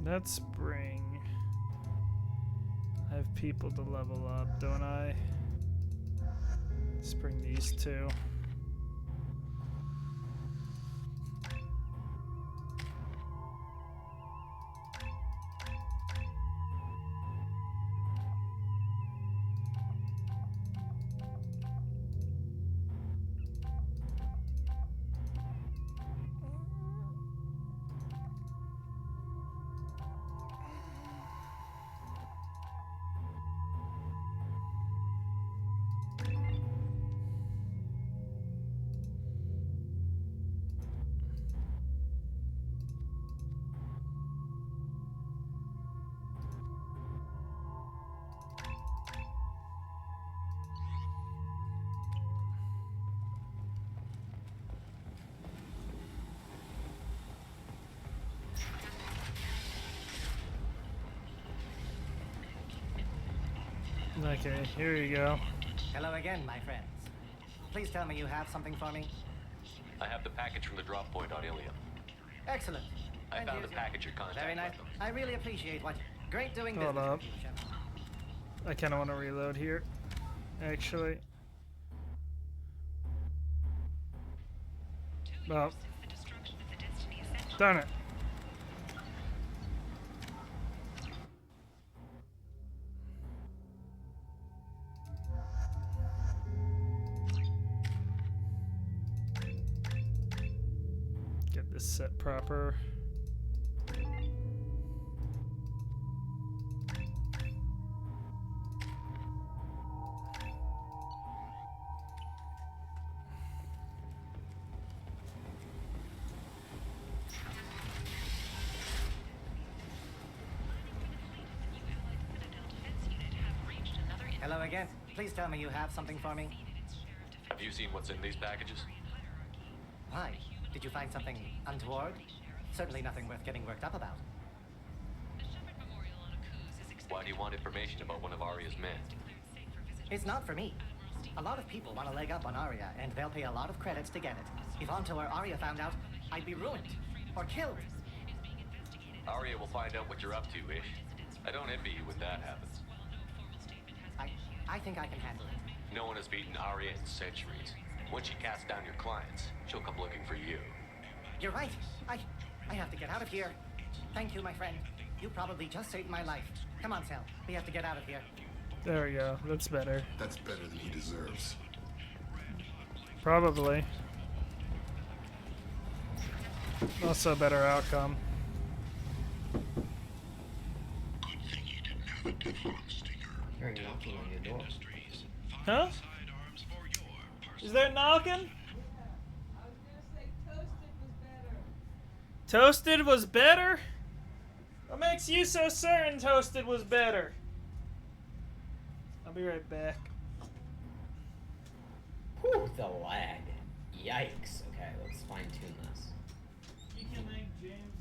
Let's bring... I have people to level up, don't I? Let's bring these two. Okay, here you go. Hello again, my friends. Please tell me you have something for me. I have the package from the drop point on Ilium. Excellent. I And found here's the your- package your contact Very nice. left them. I really appreciate what. Great doing Hold business up. with you, Shepard. I kind of want to reload here, actually. Well, darn it. Get this set proper. Hello again. Please tell me you have something for me. Have you seen what's in these packages? Why? Did you find something untoward? Certainly nothing worth getting worked up about. Why do you want information about one of Arya's men? It's not for me. A lot of people want to leg up on Arya, and they'll pay a lot of credits to get it. If Anto or Arya found out, I'd be ruined. Or killed. Arya will find out what you're up to, Ish. I don't envy you when that happens. I think I can handle it. No one has beaten Arya in centuries. When she casts down your clients, she'll come looking for you. You're right. I have to get out of here. Thank you, my friend. You probably just saved my life. Come on, Sal. We have to get out of here. There we go. That's better. That's better than he deserves. Probably. Also a better outcome. Hearing knocking on your door. Huh? Is there knocking? Toasted was better? What makes you so certain Toasted was better? I'll be right back. Whew, the lag. Yikes. Okay, let's fine tune this. You can make James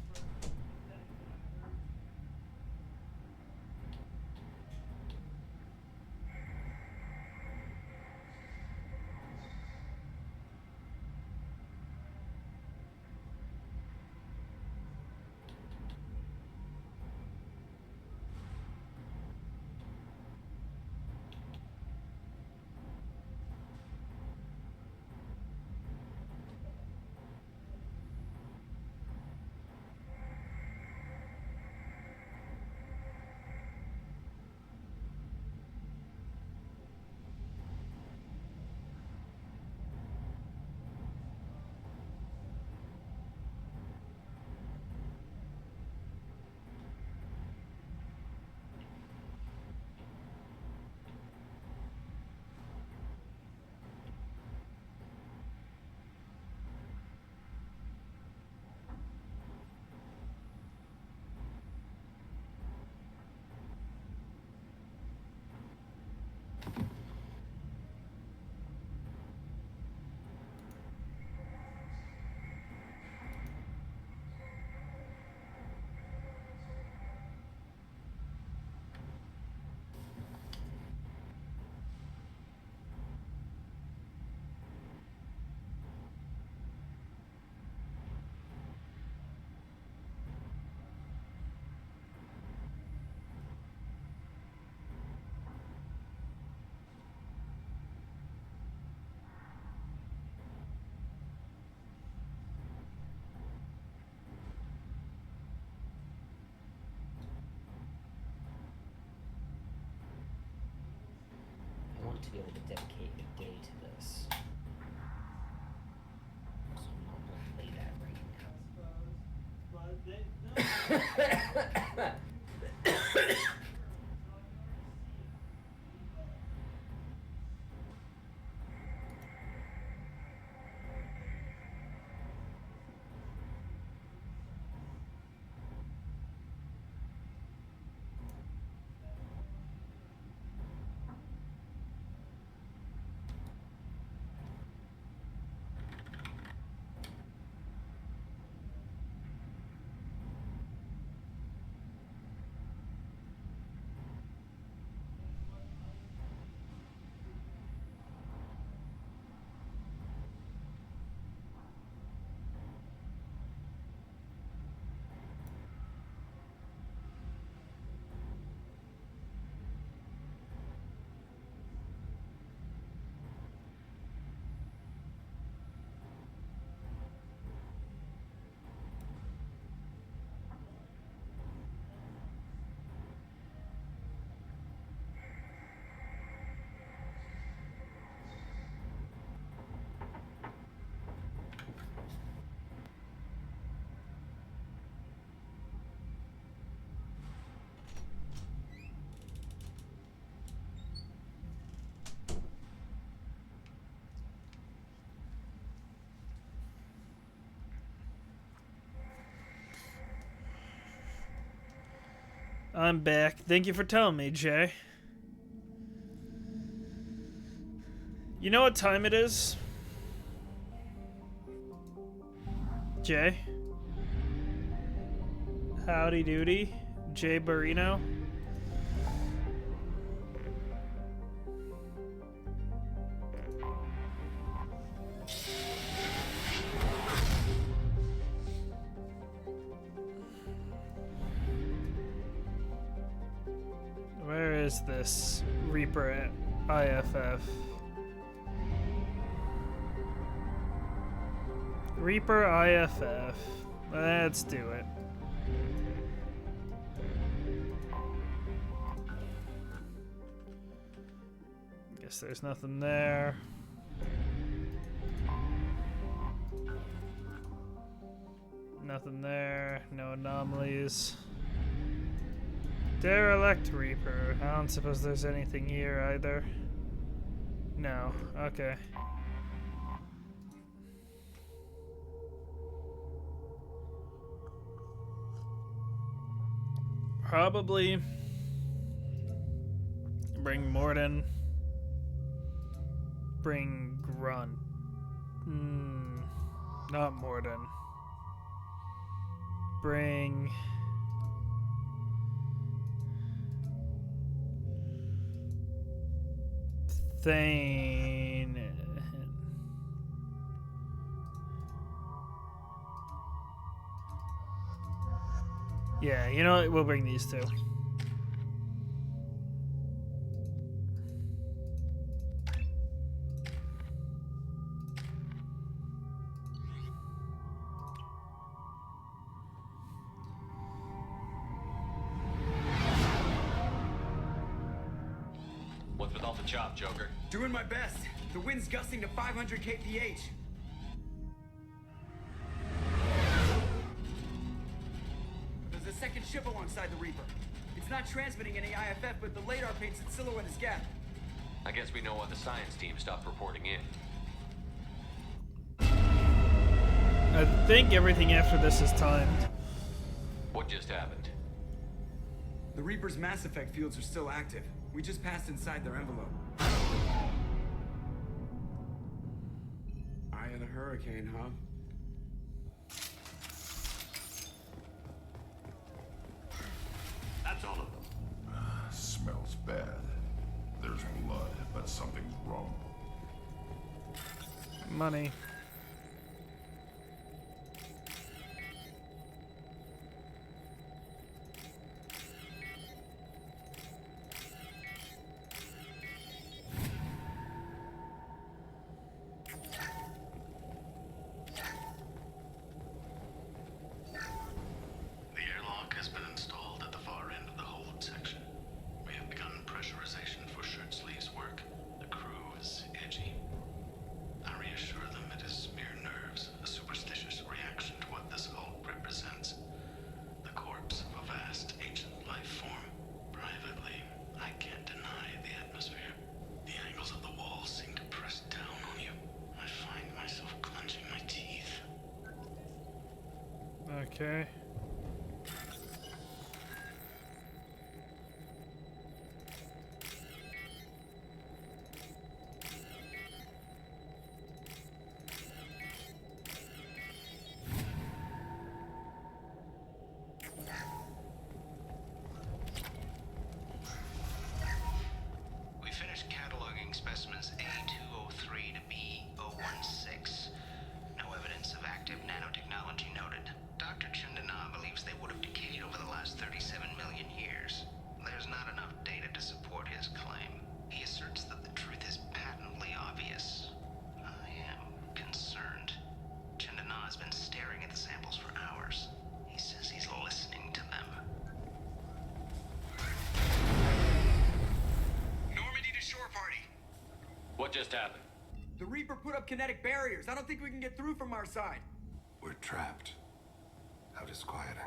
I'm back. Thank you for telling me, Jay. You know what time it is? Jay? Howdy doody. Jay Barino? Where is this Reaper at IFF? Reaper IFF. Let's do it. Guess there's nothing there. Nothing there. No anomalies. Derelict Reaper. I don't suppose there's anything here either. No. Okay. Probably bring Morden. Bring Grunt. Not Morden. Bring Thane. Yeah, you know what? We'll bring these two. What's with all the chop, Joker? Doing my best. The wind's gusting to 500 kph. There's a second ship alongside the Reaper. It's not transmitting any IFF, but the radar paints its silhouette as gap. I guess we know why the science team stopped reporting in. I think everything after this is timed. What just happened? The Reaper's mass effect fields are still active. We just passed inside their envelope. Eye of the hurricane, huh? That's all of them. Smells bad. There's blood, but something's wrong. Money. The airlock has been installed at the far end of the hold section. We have begun pressurization for shirt sleeves work. The crew is edgy. I reassure them it is Okay. We finished cataloging specimens A203 to B016. No evidence of active nanotechnology noted. Dr. Chandana believes they would have decayed over the last 37 million years. There's not enough data to support his claim. He asserts that the truth is patently obvious. I am concerned. Chandana has been staring at the samples for hours. He says he's listening to them. Normandy to shore party. What just happened? The Reaper put up kinetic barriers. I don't think we can get through from our side. We're trapped. How disquieting.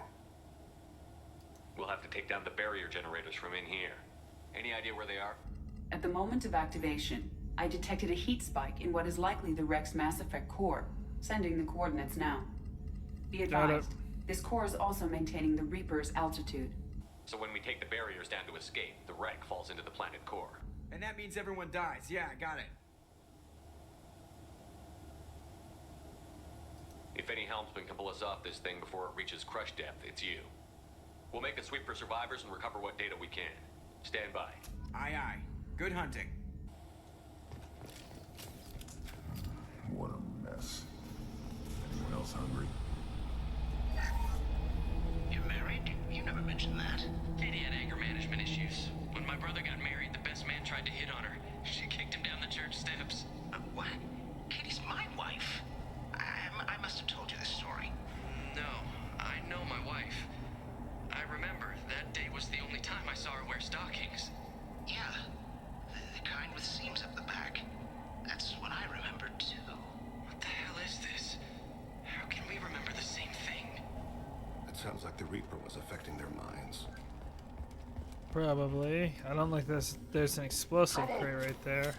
We'll have to take down the barrier generators from in here. Any idea where they are? At the moment of activation, I detected a heat spike in what is likely the Rex Mass Effect core, sending the coordinates now. Be advised, this core is also maintaining the Reaper's altitude. So when we take the barriers down to escape, the wreck falls into the planet core. And that means everyone dies. Yeah, I got it. If any helmsman can pull us off this thing before it reaches crush depth, it's you. We'll make a sweep for survivors and recover what data we can. Stand by. Aye, aye. Good hunting. What a mess. Anyone else hungry? You're married? You never mentioned that. Katie had anger management issues. When my brother got married, the best man tried to hit on her. She kicked him down the church steps. What? Katie's my wife. I must have told you this story. No, I know my wife. I remember that day was the only time I saw her wear stockings. Yeah, the kind with seams up the back. That's what I remember too. What the hell is this? How can we remember the same thing? It sounds like the Reaper was affecting their minds. Probably. I don't think there's an explosive crate right there.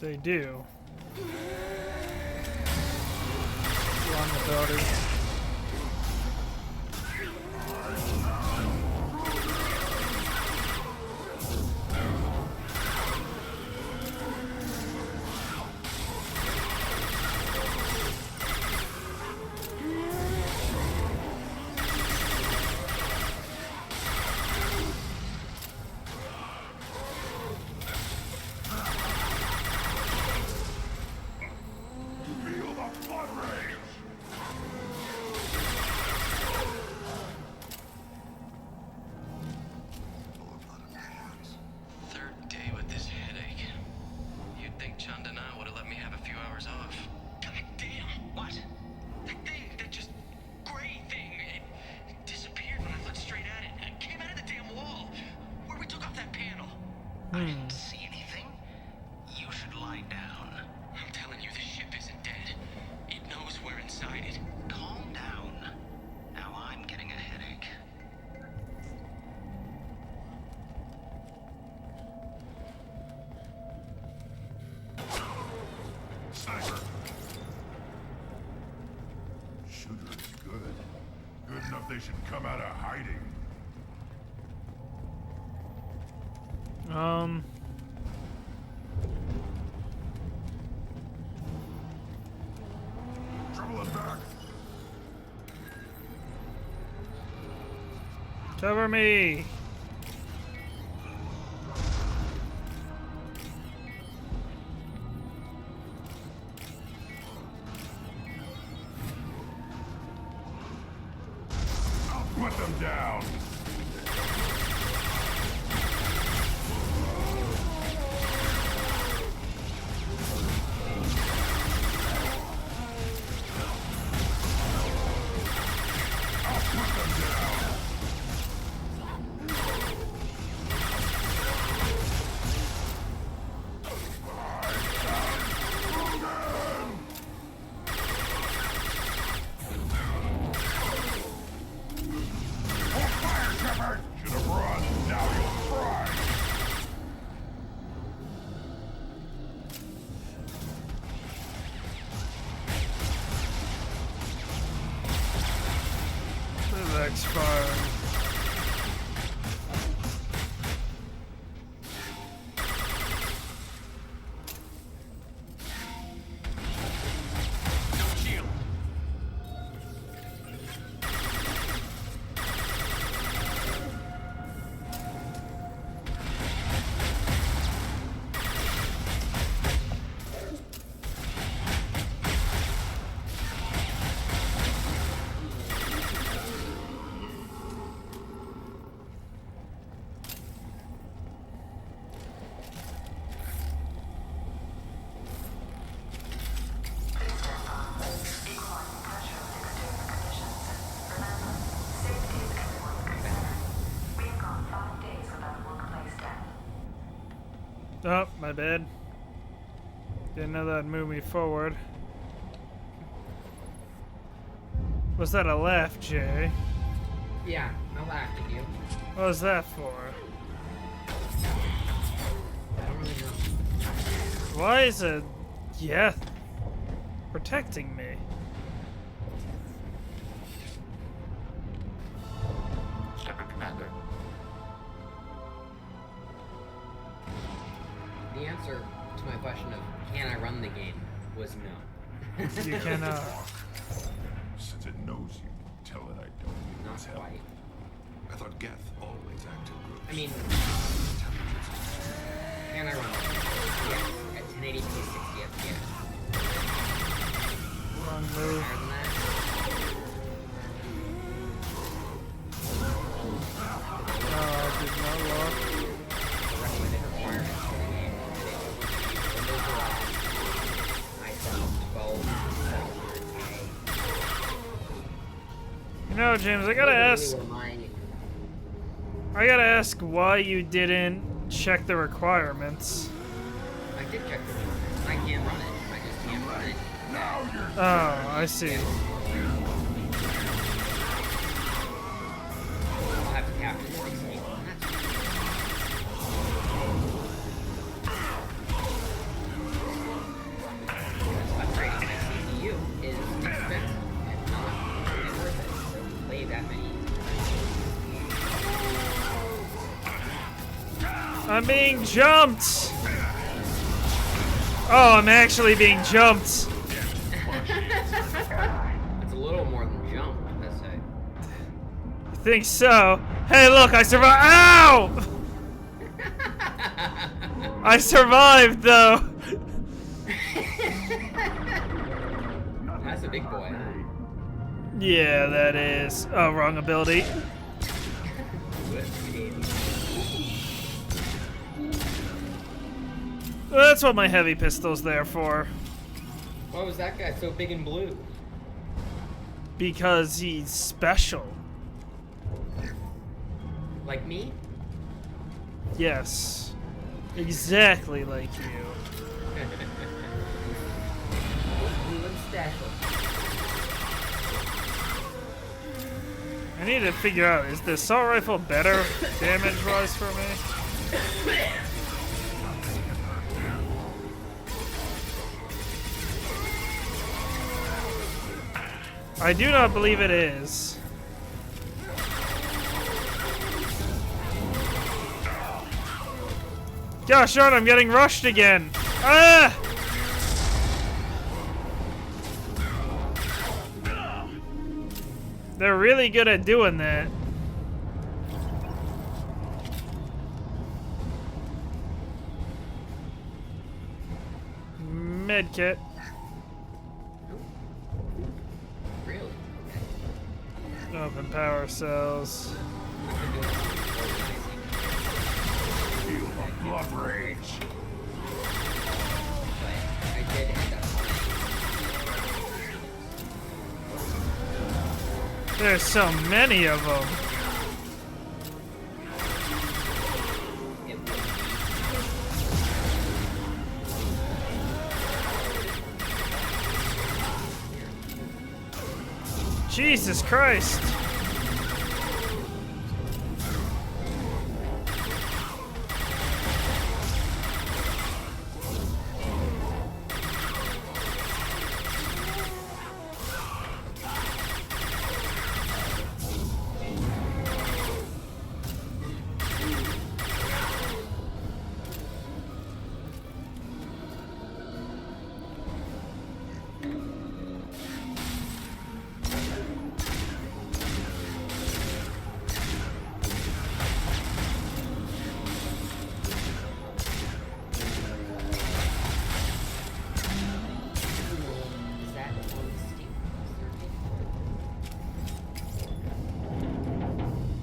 They do. Along with others. I didn't see anything. You should lie down. I'm telling you, the ship isn't dead. It knows we're inside it. Calm down. Now I'm getting a headache. Sniper! Shooter is good. Good enough they should come out of hiding. Trouble is back. Cover me. I'll put them down. Oh, my bad. Didn't know that'd move me forward. Was that a laugh, Jay? Yeah, I laughed at you. What was that for? I don't really know. Why is a Geth protecting me? Shepard Commander. The answer to my question of can I run the game was no. You cannot. Since it knows you, tell it I don't. Not quite. I thought Geth always act in groups. I mean, can I run it? Yeah, at 1080p 60 FPS. Wrong move. Higher than that? No, I did not walk. The recommended requirements for the game today over Windows Live. I set 12 You know, James, I gotta ask. I gotta ask why you didn't check the requirements. I did check the requirements. I can run it. I just can't run it. Oh, I see. I'll have to cap it at 60. Upgrading my CPU is expensive and not really worth it to play that many. I'm being jumped! Oh, I'm actually being jumped! It's a little more than jump, I say. I think so. Hey, look, I survived! Ow! I survived, though! That's a big boy. Yeah, that is. Oh, wrong ability. That's what my heavy pistol's there for. Why was that guy so big and blue? Because he's special. Like me? Yes. Exactly like you. Blue and special. I need to figure out, is the assault rifle better damage-wise for me? I do not believe it is. Gosh darn, I'm getting rushed again. Ah! They're really good at doing that. Medkit. Really? Open power cells. Feel the blood rage. I did end up. There's so many of them. Jesus Christ.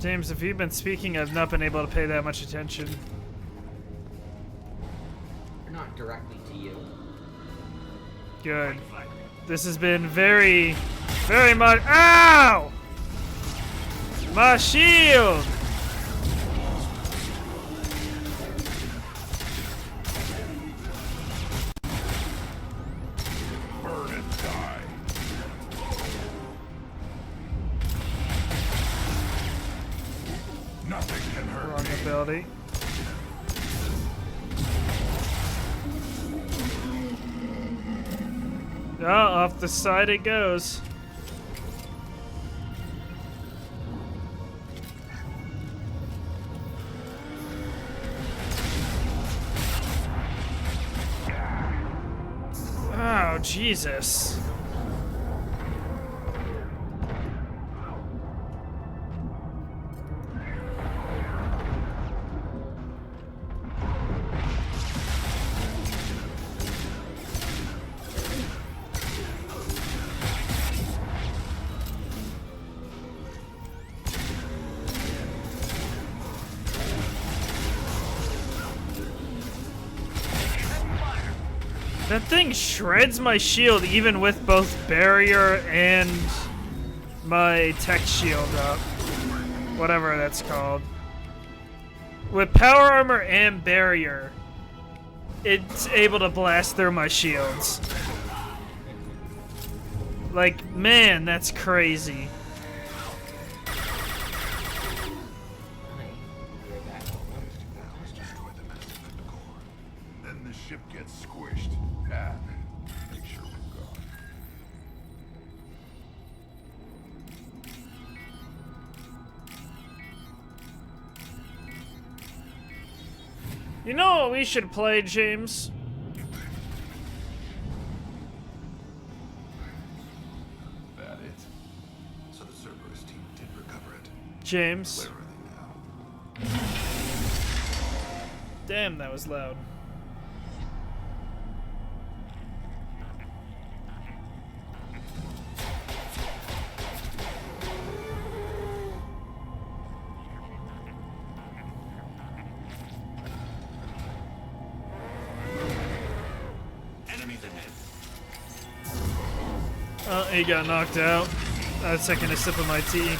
James, if you've been speaking, I've not been able to pay that much attention. Not directly to you. Good. This has been very, very much. Ow! My shield! facility. Oh, off the side it goes. Oh, Jesus. That thing shreds my shield even with both barrier and my tech shield up. Whatever that's called. With power armor and barrier, it's able to blast through my shields. Like, man, that's crazy. Then the ship gets squished. Ah, make sure we're gone. You know what we should play, James? That it? So the Cerberus team did recover it. James. Where are they now? Damn, that was loud. Oh, he got knocked out. I was taking a sip of my tea.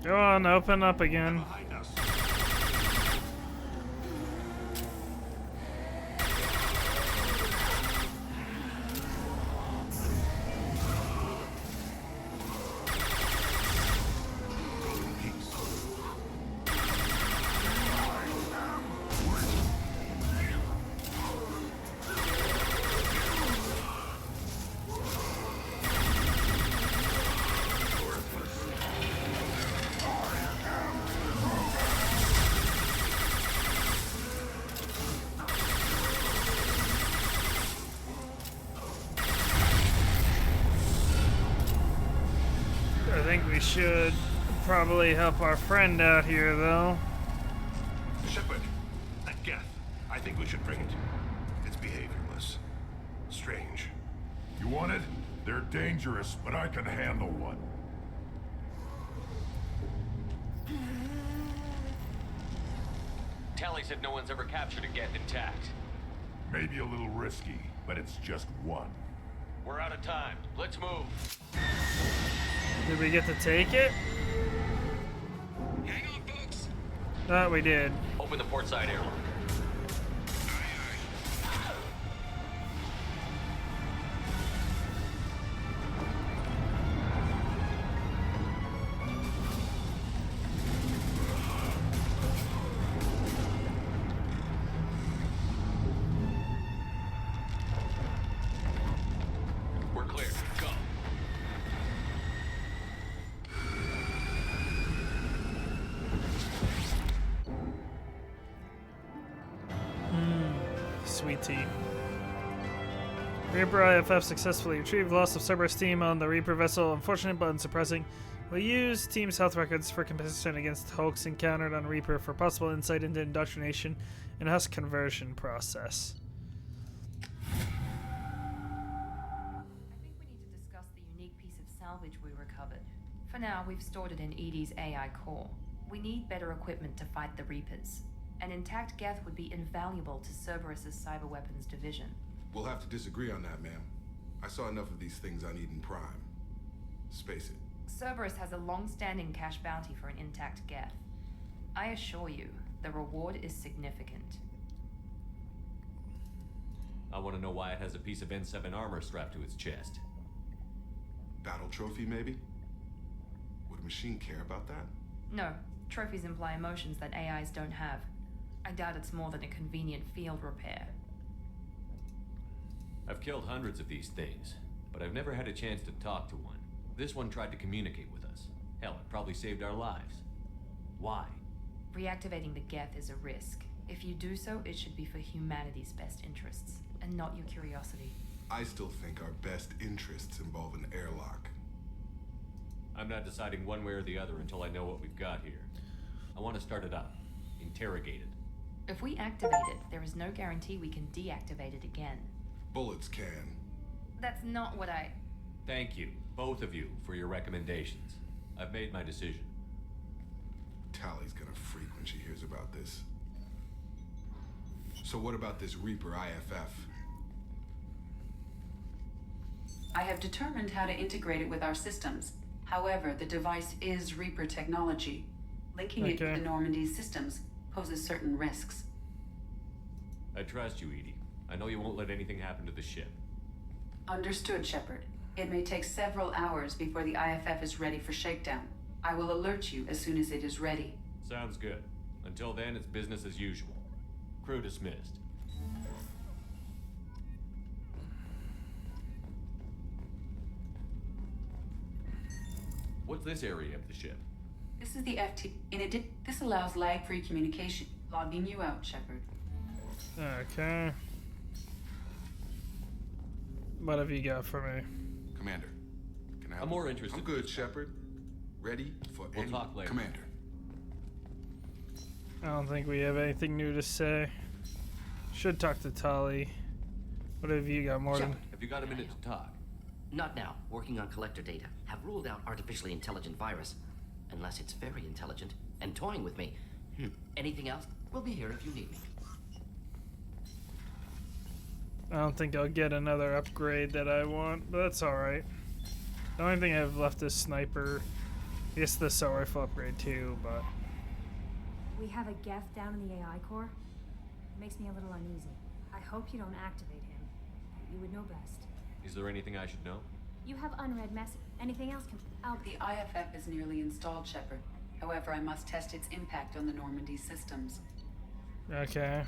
Go on, open up again. think we should probably help our friend out here, though. Shepard, that Geth. I think we should bring it. It's behaviorless. Strange. You want it? They're dangerous, but I can handle one. Tally said no one's ever captured a Geth intact. Maybe a little risky, but it's just one. We're out of time. Let's move. Did we get to take it? Hang on, folks. We did. Open the port side airlock. We're clear. Go. Sweet tea. Reaper IFF successfully retrieved loss of Cerberus team on the Reaper vessel. Unfortunate but unsurprising. We use team's health records for compensation against hoax encountered on Reaper for possible insight into indoctrination and husk conversion process. I think we need to discuss the unique piece of salvage we recovered. For now, we've stored it in Edie's AI core. We need better equipment to fight the Reapers. An intact Geth would be invaluable to Cerberus's cyber weapons division. We'll have to disagree on that, ma'am. I saw enough of these things on Eden Prime. Space it. Cerberus has a long-standing cash bounty for an intact Geth. I assure you, the reward is significant. I want to know why it has a piece of N7 armor strapped to its chest. Battle trophy, maybe? Would a machine care about that? No, trophies imply emotions that AIs don't have. I doubt it's more than a convenient field repair. I've killed hundreds of these things, but I've never had a chance to talk to one. This one tried to communicate with us. Hell, it probably saved our lives. Why? Reactivating the Geth is a risk. If you do so, it should be for humanity's best interests, and not your curiosity. I still think our best interests involve an airlock. I'm not deciding one way or the other until I know what we've got here. I want to start it up. Interrogate it. If we activate it, there is no guarantee we can deactivate it again. Bullets can. That's not what I... Thank you, both of you, for your recommendations. I've made my decision. Tally's gonna freak when she hears about this. So what about this Reaper IFF? I have determined how to integrate it with our systems. However, the device is Reaper technology. Linking it with the Normandy's systems poses certain risks. I trust you, Edie. I know you won't let anything happen to the ship. Understood, Shepard. It may take several hours before the IFF is ready for shakedown. I will alert you as soon as it is ready. Sounds good. Until then, it's business as usual. Crew dismissed. What's this area of the ship? This is the FT. This allows lag-free communication. Logging you out, Shepard. Okay. What have you got for me? Commander, can I have I'm more interested. I'm good, Shepard. Ready for We'll any talk later. Commander. I don't think we have anything new to say. Should talk to Tali. What have you got, Morton? Have you got a minute to talk? Not now. Working on collector data. Have ruled out artificially intelligent virus. Unless it's very intelligent and toying with me. Anything else? We'll be here if you need me. I don't think I'll get another upgrade that I want, but that's alright. The only thing I have left is sniper. I guess the assault rifle upgrade too, but... We have a Geth down in the AI core. It makes me a little uneasy. I hope you don't activate him. You would know best. Is there anything I should know? You have unread message. Anything else can... The IFF is nearly installed, Shepard. However, I must test its impact on the Normandy systems. Okay.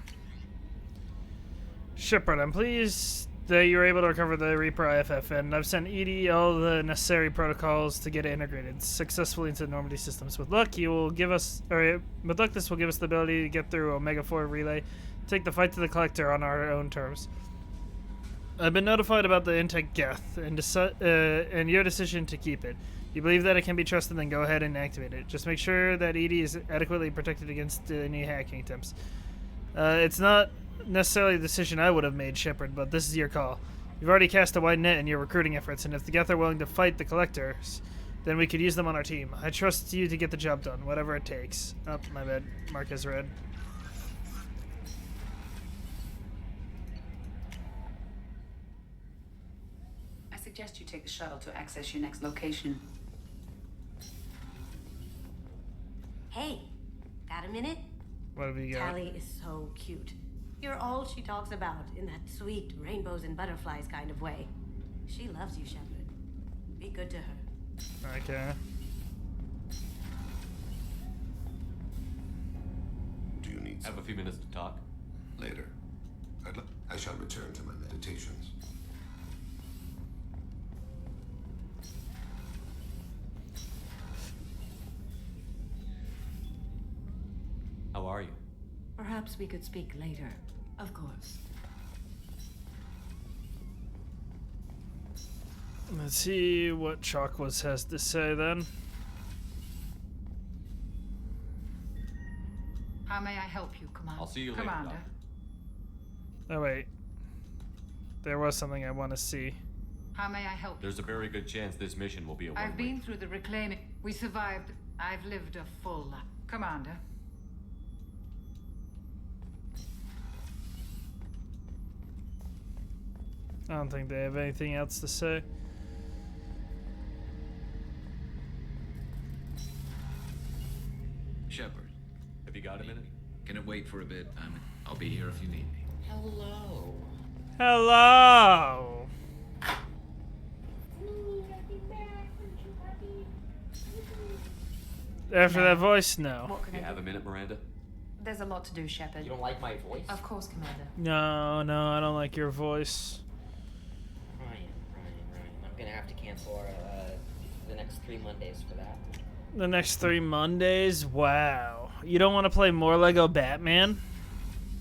Shepard, I'm pleased that you were able to recover the Reaper IFF, and I've sent Edie all the necessary protocols to get it integrated successfully into the Normandy systems. With luck, this will give us the ability to get through Omega 4 relay, take the fight to the Collector on our own terms. I've been notified about the intact Geth and your decision to keep it. You believe that it can be trusted, then go ahead and activate it. Just make sure that Edie is adequately protected against any hacking attempts. It's not necessarily a decision I would have made, Shepard, but this is your call. You've already cast a wide net in your recruiting efforts, and if the Geth are willing to fight the Collectors, then we could use them on our team. I trust you to get the job done, whatever it takes. Oh, my bad. Mark has read. I suggest you take the shuttle to access your next location. Hey, got a minute? What have you got? Tally is so cute. You're all she talks about in that sweet rainbows and butterflies kind of way. She loves you, Shepard. Be good to her. Okay. Do you need Have a few minutes to talk? later? I shall return to my meditations. How are you? Perhaps we could speak later. Of course. Let's see what Chocolates has to say then. How may I help you, I'll see you later, Commander? Doctor. Oh, wait. There was something I want to see. How may I help There's a very good chance this mission will be a one-way. I've been through the reclaiming. We survived. I've lived a full life. Commander. I don't think they have anything else to say. Shepard. Have you got a minute? Can it wait for a bit? I'll be here if you need me. Hello. Hello! After that voice, no. What can You I have do? a minute, Miranda? There's a lot to do, Shepard. You don't like my voice? Of course, Commander. No, I don't like your voice. Ryan. I'm gonna have to cancel our, the next 3 Mondays for that. The next 3 Mondays? Wow. You don't want to play more Lego Batman?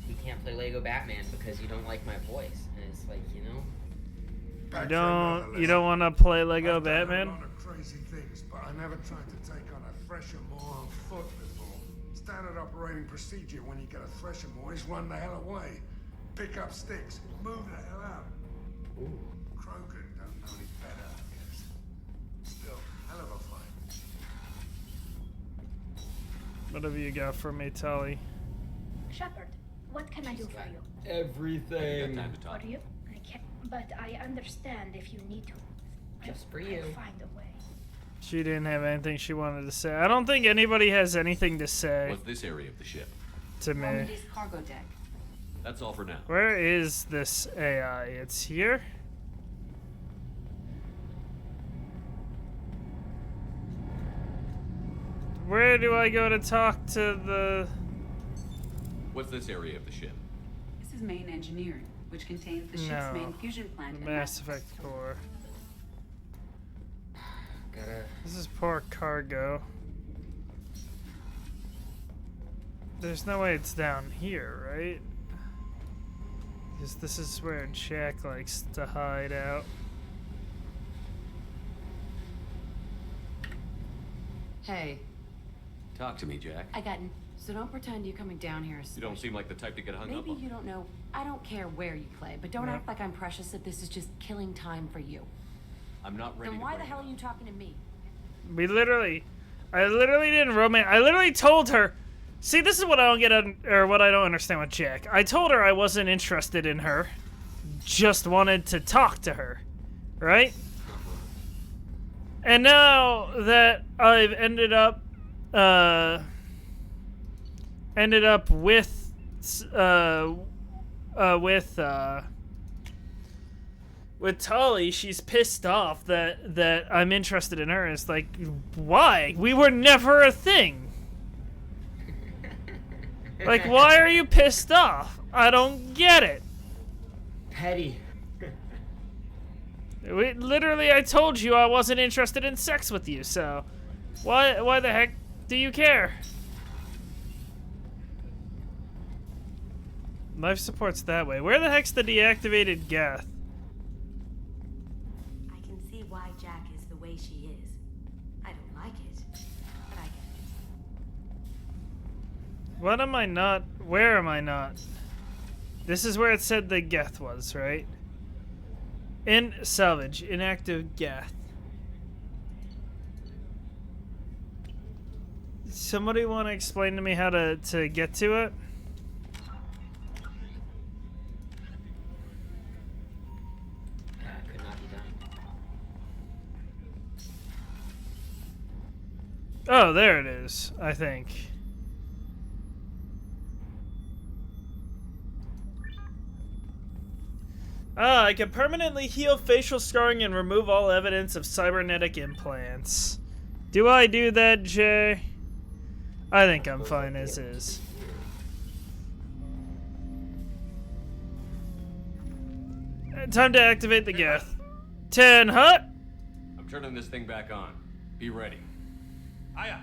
We can't play Lego Batman because you don't like my voice. And it's like, you know? You don't want to play Lego I've done Batman? a lot of crazy things, but I never tried to take on a thresher moor on foot before. Standard operating procedure when you get a thresher moor is run the hell away. Pick up sticks, move the hell out. Krogan don't know any better, I guess. Still, hell of a fight. What have you got for me, Tully? Shepard, what can I do for you? Everything. For you? I can't, but I understand if you need to. Just for I'll you. find a way. She didn't have anything she wanted to say. I don't think anybody has anything to say What's this area of the ship? to me. Normandy's cargo deck. That's all for now. Where is this AI? It's here? Where do I go to talk to the... What's this area of the ship? This is main engineering, which contains the ship's No. main fusion plant The and Mass Effect core. Gotta... This is poor cargo. There's no way it's down here, right? Because this is where Jack likes to hide out. Hey, Talk to me, Jack. I got. So don't pretend you're coming down here. You don't seem like the type to get hung up Maybe on. you don't know. I don't care where you play, but don't Yep. act like I'm precious if this is just killing time for you. I'm not ready Then to why the bring hell it are you talking to me? I literally didn't romance. I literally told her. See, this is what I don't get, or what I don't understand with Jack. I told her I wasn't interested in her, just wanted to talk to her, right? And now that I've ended up with Tali, she's pissed off that I'm interested in her. It's like, why? We were never a thing. Like, why are you pissed off? I don't get it. Petty. Literally, I told you I wasn't interested in sex with you, so why the heck do you care? Life support's that way. Where the heck's the deactivated Geth? I can see why Jack is the way she is. I don't like it, but I get it. What am I not? Where am I not? This is where it said the Geth was, right? In salvage, inactive Geth. Somebody want to explain to me how to get to it? Could not be done. Oh, there it is, I think. Ah, I can permanently heal facial scarring and remove all evidence of cybernetic implants. Do I do that, Jay? I think I'm fine as is. Time to activate the Geth. 10 hut! I'm turning this thing back on. Be ready. Aya!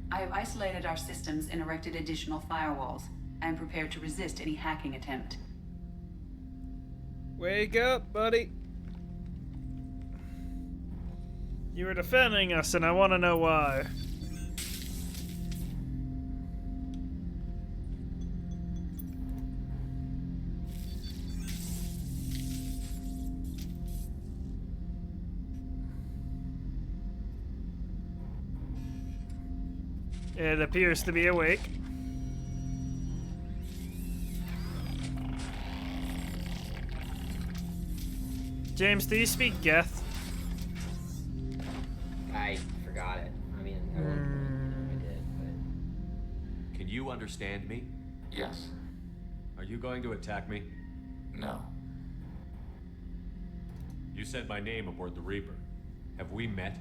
I have isolated our systems and erected additional firewalls. I am prepared to resist any hacking attempt. Wake up, buddy. You were defending us, and I want to know why. It appears to be awake. James, do you speak Geth? I forgot it. I mean, I did, but... Can you understand me? Yes. Are you going to attack me? No. You said my name aboard the Reaper. Have we met?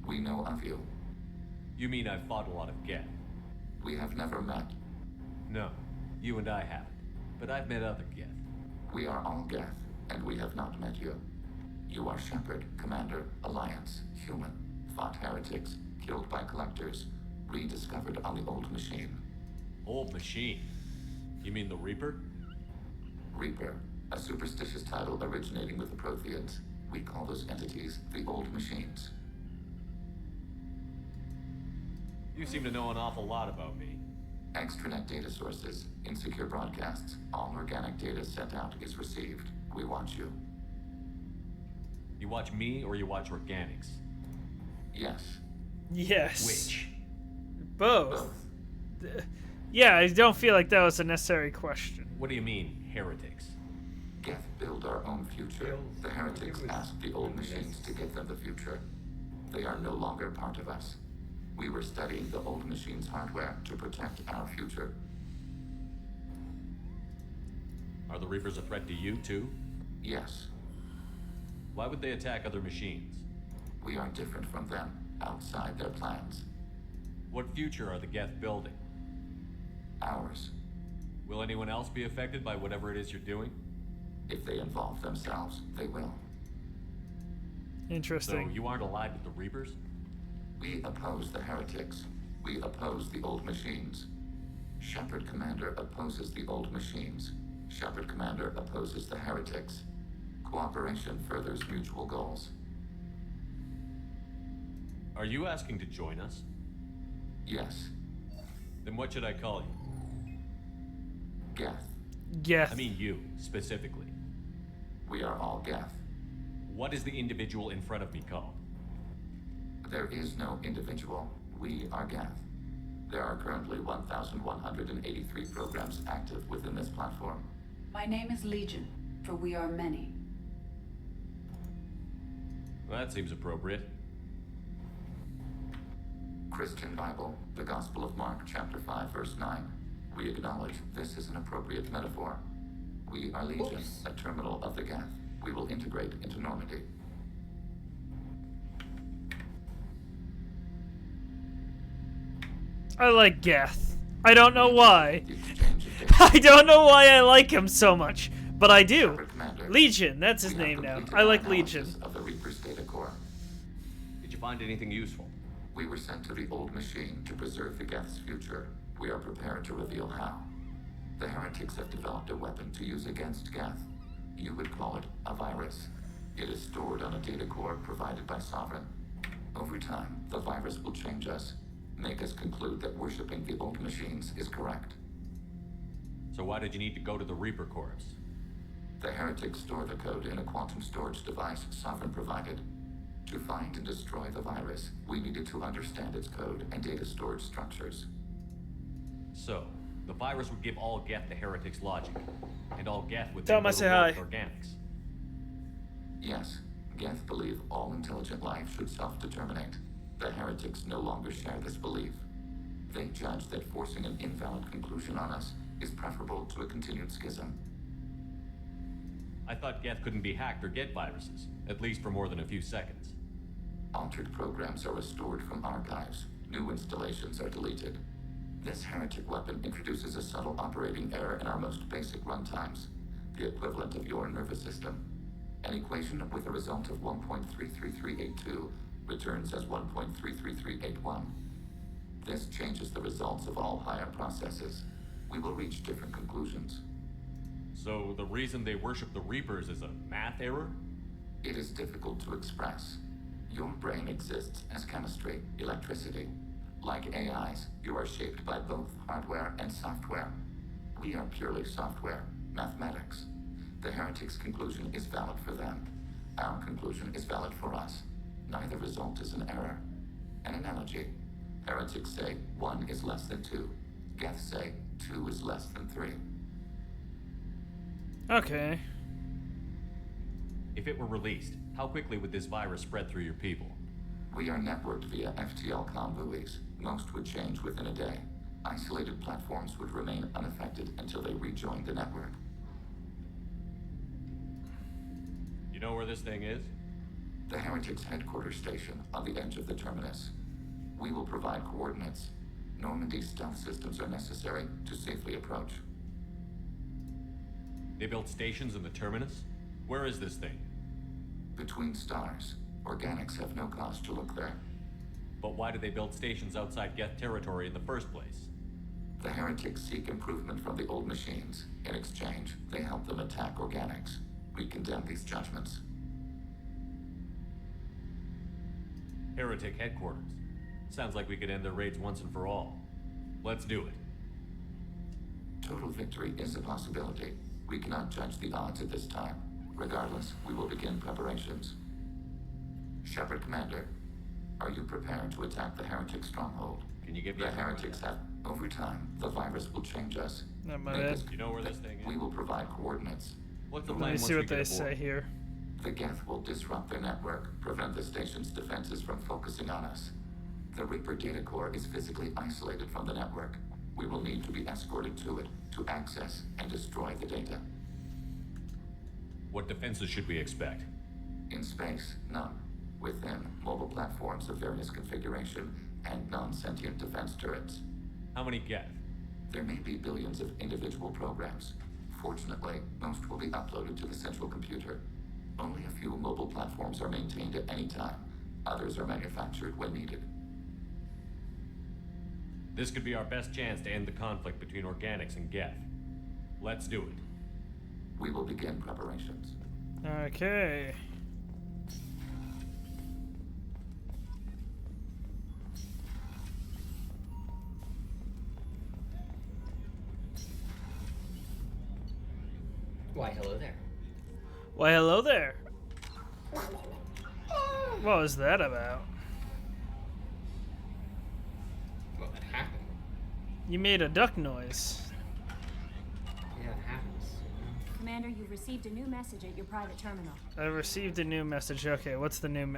We know of you. You mean I've fought a lot of Geth? We have never met. No, you and I haven't. But I've met other Geth. We are all Geth, and we have not met you. You are Shepard, Commander, Alliance, human, fought heretics, killed by collectors, rediscovered on the old machine. Old machine? You mean the Reaper? Reaper, a superstitious title originating with the Protheans. We call those entities the old machines. You seem to know an awful lot about me. Extranet data sources, insecure broadcasts, all organic data sent out is received. We watch you. You watch me or you watch organics? Yes. Yes. Which? Both. Yeah, I don't feel like that was a necessary question. What do you mean, heretics? Geth build our own future. The heretics asked the old machines to give them the future. They are no longer part of us. We were studying the old machine's hardware to protect our future. Are the Reapers a threat to you, too? Yes. Why would they attack other machines? We are different from them, outside their plans. What future are the Geth building? Ours. Will anyone else be affected by whatever it is you're doing? If they involve themselves, they will. Interesting. So you aren't allied with the Reapers? We oppose the heretics. We oppose the old machines. Shepard Commander opposes the old machines. Shepard Commander opposes the heretics. Cooperation furthers mutual goals. Are you asking to join us? Yes. Then what should I call you? Geth. Geth. I mean you, specifically. We are all Geth. What is the individual in front of me called? There is no individual. We are Geth. There are currently 1,183 programs active within this platform. My name is Legion, for we are many. Well, that seems appropriate. Christian Bible, the Gospel of Mark, chapter 5, verse 9. We acknowledge this is an appropriate metaphor. We are Legion, a terminal of the Geth. We will integrate into Normandy. I like Geth. I don't know why. I don't know why I like him so much, but I do. Legion, that's his name now. I like Legion. Of the Reaper's data core. Did you find anything useful? We were sent to the old machine to preserve the Geth's future. We are prepared to reveal how. The heretics have developed a weapon to use against Geth. You would call it a virus. It is stored on a data core provided by Sovereign. Over time, the virus will change us, make us conclude that worshipping the old machines is correct. So why did you need to go to the Reaper Corps? The heretics store the code in a quantum storage device Sovereign provided. To find and destroy the virus, we needed to understand its code and data storage structures. So, the virus would give all Geth the heretics' logic, and all Geth would Tell then him I go say to war hi. with organics. Yes, Geth believe all intelligent life should self-determinate. The heretics no longer share this belief. They judge that forcing an invalid conclusion on us is preferable to a continued schism. I thought Geth couldn't be hacked or get viruses, at least for more than a few seconds. Altered programs are restored from archives. New installations are deleted. This heretic weapon introduces a subtle operating error in our most basic runtimes, the equivalent of your nervous system. An equation with a result of 1.33382 returns as 1.33381. This changes the results of all higher processes. We will reach different conclusions. So the reason they worship the Reapers is a math error? It is difficult to express. Your brain exists as chemistry, electricity. Like AIs, you are shaped by both hardware and software. We are purely software, mathematics. The heretics' conclusion is valid for them. Our conclusion is valid for us. Neither result is an error. An analogy. Heretics say 1 is less than 2. Geth say 2 is less than 3. Okay. If it were released, how quickly would this virus spread through your people? We are networked via FTL convoys. Most would change within a day. Isolated platforms would remain unaffected until they rejoined the network. You know where this thing is? The Heretics headquarters station on the edge of the terminus. We will provide coordinates. Normandy's stealth systems are necessary to safely approach. They built stations in the terminus? Where is this thing? Between stars. Organics have no cause to look there. But why do they build stations outside Geth territory in the first place? The heretics seek improvement from the old machines. In exchange, they help them attack organics. We condemn these judgments. Heretic headquarters. Sounds like we could end their raids once and for all. Let's do it. Total victory is a possibility. We cannot judge the odds at this time. Regardless, we will begin preparations. Shepard Commander, are you prepared to attack the heretic stronghold? Can you give me the heretics have... Over time, the virus will change us. You know where this thing is? We will provide coordinates. What's the Let plan me once see we what get they aboard? say here. The Geth will disrupt their network, prevent the station's defenses from focusing on us. The Reaper data core is physically isolated from the network. We will need to be escorted to it to access and destroy the data. What defenses should we expect? In space, none. Within, mobile platforms of various configuration and non-sentient defense turrets. How many Geth? There may be billions of individual programs. Fortunately, most will be uploaded to the central computer. Only a few mobile platforms are maintained at any time. Others are manufactured when needed. This could be our best chance to end the conflict between organics and Geth. Let's do it. We will begin preparations. Okay. Why, hello there. Why, hello there. What was that about? Well, that happened. You made a duck noise. Yeah, it happens. Commander, you've received a new message at your private terminal. I received a new message. Okay, what's the new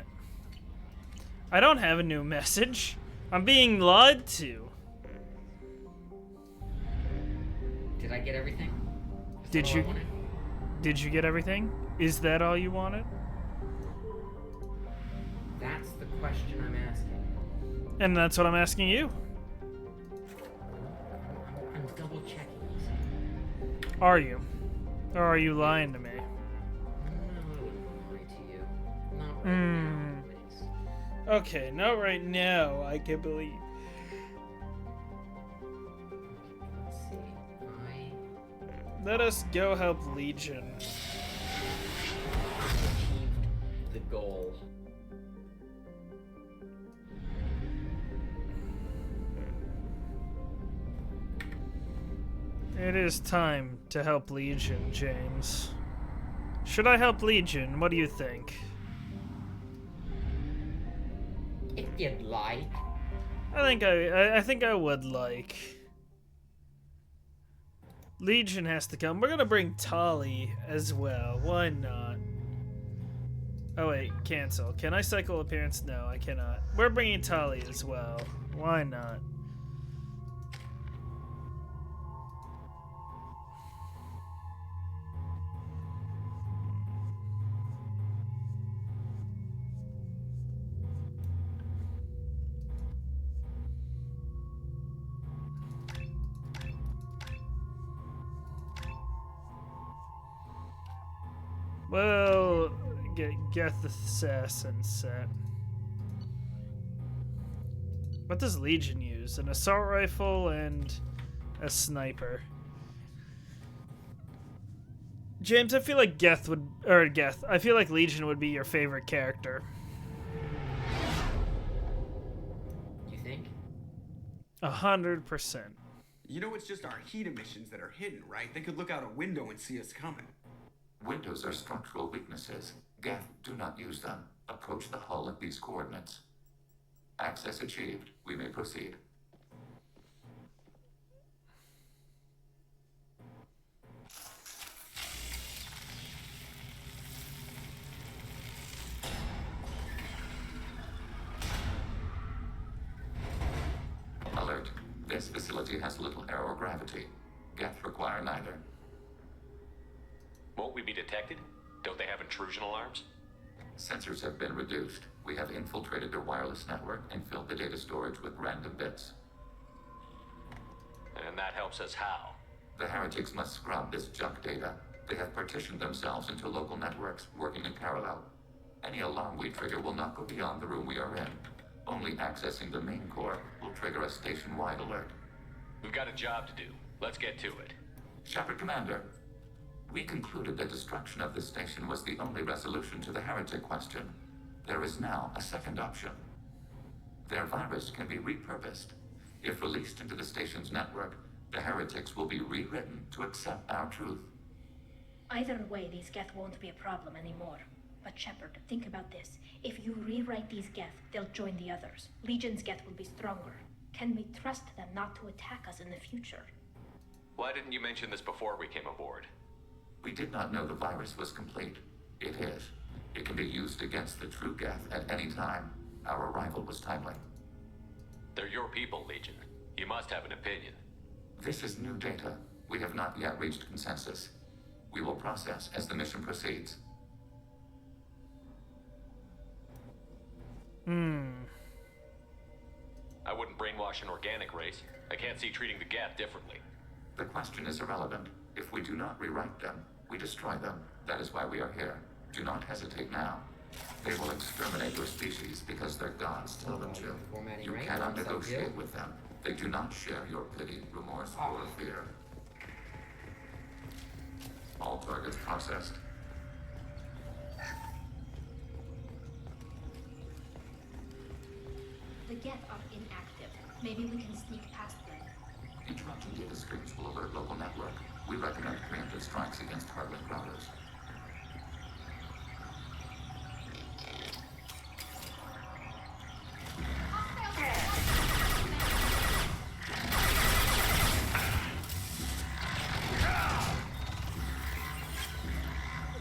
I don't have a new message. I'm being lied to. Did I get everything? Did you? Did you get everything? Is that all you wanted? That's the question I'm asking. And that's what I'm asking you. I'm double checking. Are you? Or are you lying to me? Okay, not right now, I can believe. Let's see. Let us go help Legion. the goal. It is time to help Legion, James. Should I help Legion? What do you think? If you'd like. I think I would like. Legion has to come. We're gonna bring Tali as well. Why not? Oh wait, cancel. Can I cycle appearance? No, I cannot. We're bringing Tali as well. Why not? Well, get the assassin set. What does Legion use? An assault rifle and a sniper. James, I feel like I feel like Legion would be your favorite character. You think? 100%. You know, it's just our heat emissions that are hidden, right? They could look out a window and see us coming. Windows are structural weaknesses. Geth, do not use them. Approach the hull at these coordinates. Access achieved. We may proceed. Alert. This facility has little aerogravity. Geth require neither. Won't we be detected? Don't they have intrusion alarms? Sensors have been reduced. We have infiltrated their wireless network and filled the data storage with random bits. And that helps us how? The heretics must scrub this junk data. They have partitioned themselves into local networks, working in parallel. Any alarm we trigger will not go beyond the room we are in. Only accessing the main core will trigger a station-wide alert. We've got a job to do. Let's get to it. Shepard Commander, we concluded that destruction of this station was the only resolution to the heretic question. There is now a second option. Their virus can be repurposed. If released into the station's network, the heretics will be rewritten to accept our truth. Either way, these Geth won't be a problem anymore. But Shepard, think about this. If you rewrite these Geth, they'll join the others. Legion's Geth will be stronger. Can we trust them not to attack us in the future? Why didn't you mention this before we came aboard? We did not know the virus was complete. It is. It can be used against the true Geth at any time. Our arrival was timely. They're your people, Legion. You must have an opinion. This is new data. We have not yet reached consensus. We will process as the mission proceeds. I wouldn't brainwash an organic race. I can't see treating the Geth differently. The question is irrelevant. If we do not rewrite them, we destroy them. That is why we are here. Do not hesitate now. They will exterminate your species because their gods tell them to. You cannot negotiate with them. They do not share your pity, remorse, or fear. All targets processed. The Geth are inactive. Maybe we can sneak past them. Interrupting data streams will alert local network. We recommend preemptive strikes against hardware routers.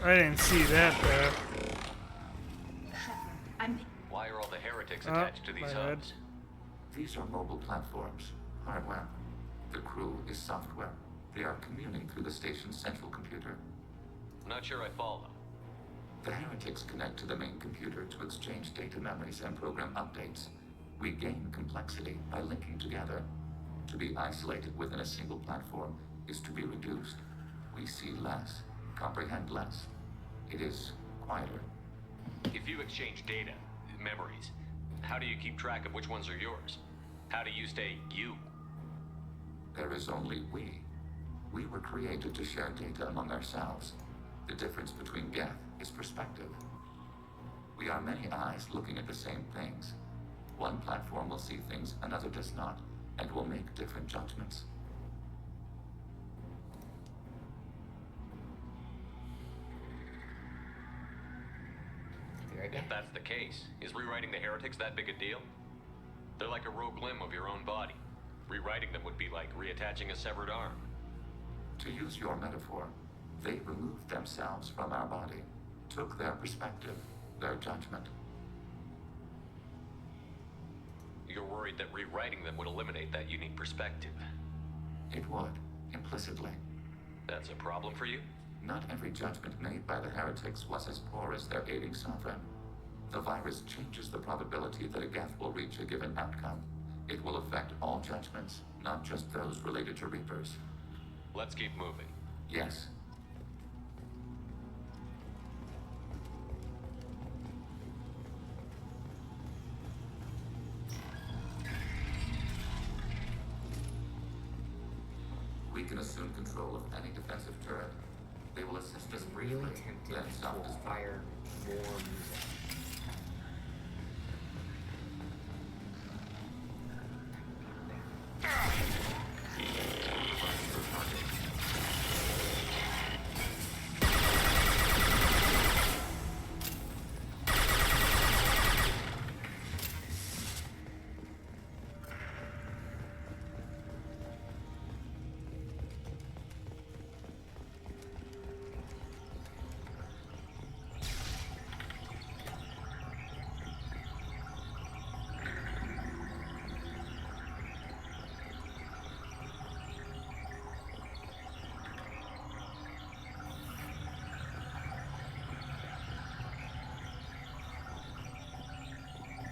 I didn't see that there. Why are all the heretics attached to these hubs? These are mobile platforms, hardware. The crew is software. They are communing through the station's central computer. I'm not sure I follow. The heretics connect to the main computer to exchange data memories and program updates. We gain complexity by linking together. To be isolated within a single platform is to be reduced. We see less, comprehend less. It is quieter. If you exchange data, memories, how do you keep track of which ones are yours? How do you stay you? There is only we. We were created to share data among ourselves. The difference between Geth is perspective. We are many eyes looking at the same things. One platform will see things another does not, and will make different judgments. If that's the case, is rewriting the heretics that big a deal? They're like a rogue limb of your own body. Rewriting them would be like reattaching a severed arm. To use your metaphor, they removed themselves from our body, took their perspective, their judgment. You're worried that rewriting them would eliminate that unique perspective. It would, implicitly. That's a problem for you? Not every judgment made by the heretics was as poor as their aiding sovereign. The virus changes the probability that a Geth will reach a given outcome. It will affect all judgments, not just those related to Reapers. Let's keep moving. Yes. We can assume control of any defensive turret. They will assist us briefly, Really tempted then to self-destruct. fire more music.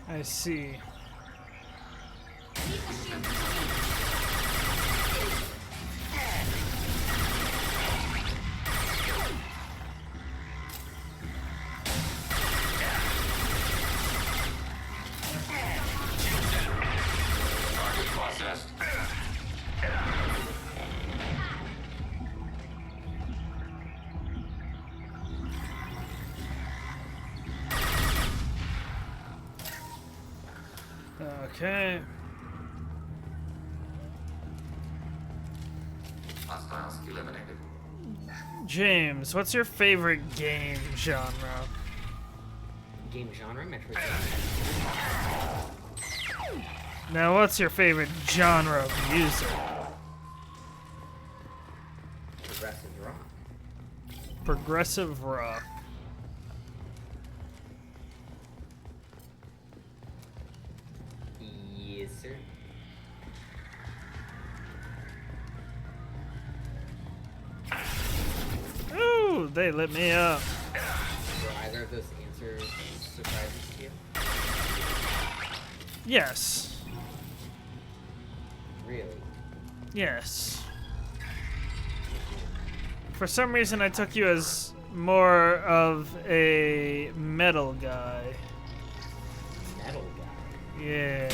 I see. Target processed. Okay. Hostiles eliminated. James, what's your favorite game genre? Game genre, Metroid. Now, what's your favorite genre of music? Progressive rock. Progressive rock. Yes, sir. Ooh, they lit me up. Were either of those answers surprises to you? Yes. Really? Yes. For some reason, I took you as more of a metal guy. Metal guy? Yeah.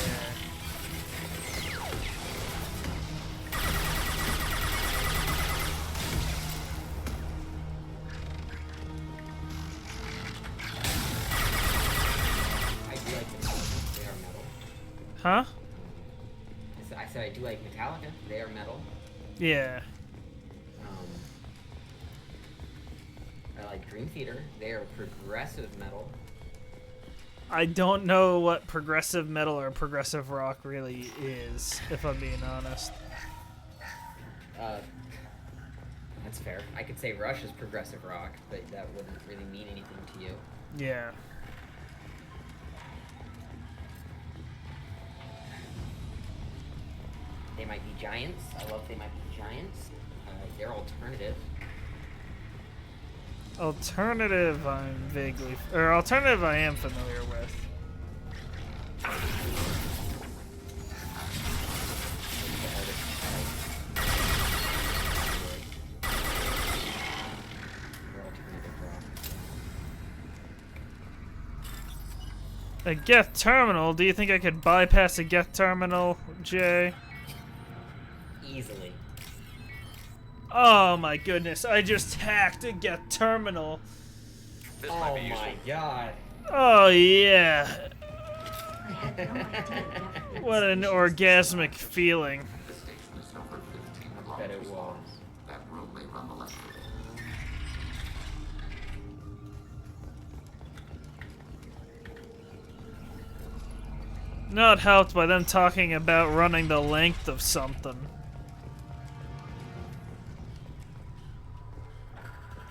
I do like Metallica. They are metal. Huh? I said I do like Metallica. They are metal. Yeah. I like Dream Theater. They are progressive metal. I don't know what progressive metal or progressive rock really is, if I'm being honest. That's fair. I could say Rush is progressive rock, but that wouldn't really mean anything to you. Yeah. They Might Be Giants. I love They Might Be Giants. They're alternative. Alternative, I'm vaguely, or alternative, I am familiar with. A Geth terminal? Do you think I could bypass a Geth terminal, Jay? Easily. Oh my goodness, I just hacked a Geth terminal. This might be Oh useful. my god. Oh yeah. What an orgasmic feeling. The station is over 15 I bet it was. response. That room may run electric. Not helped by them talking about running the length of something.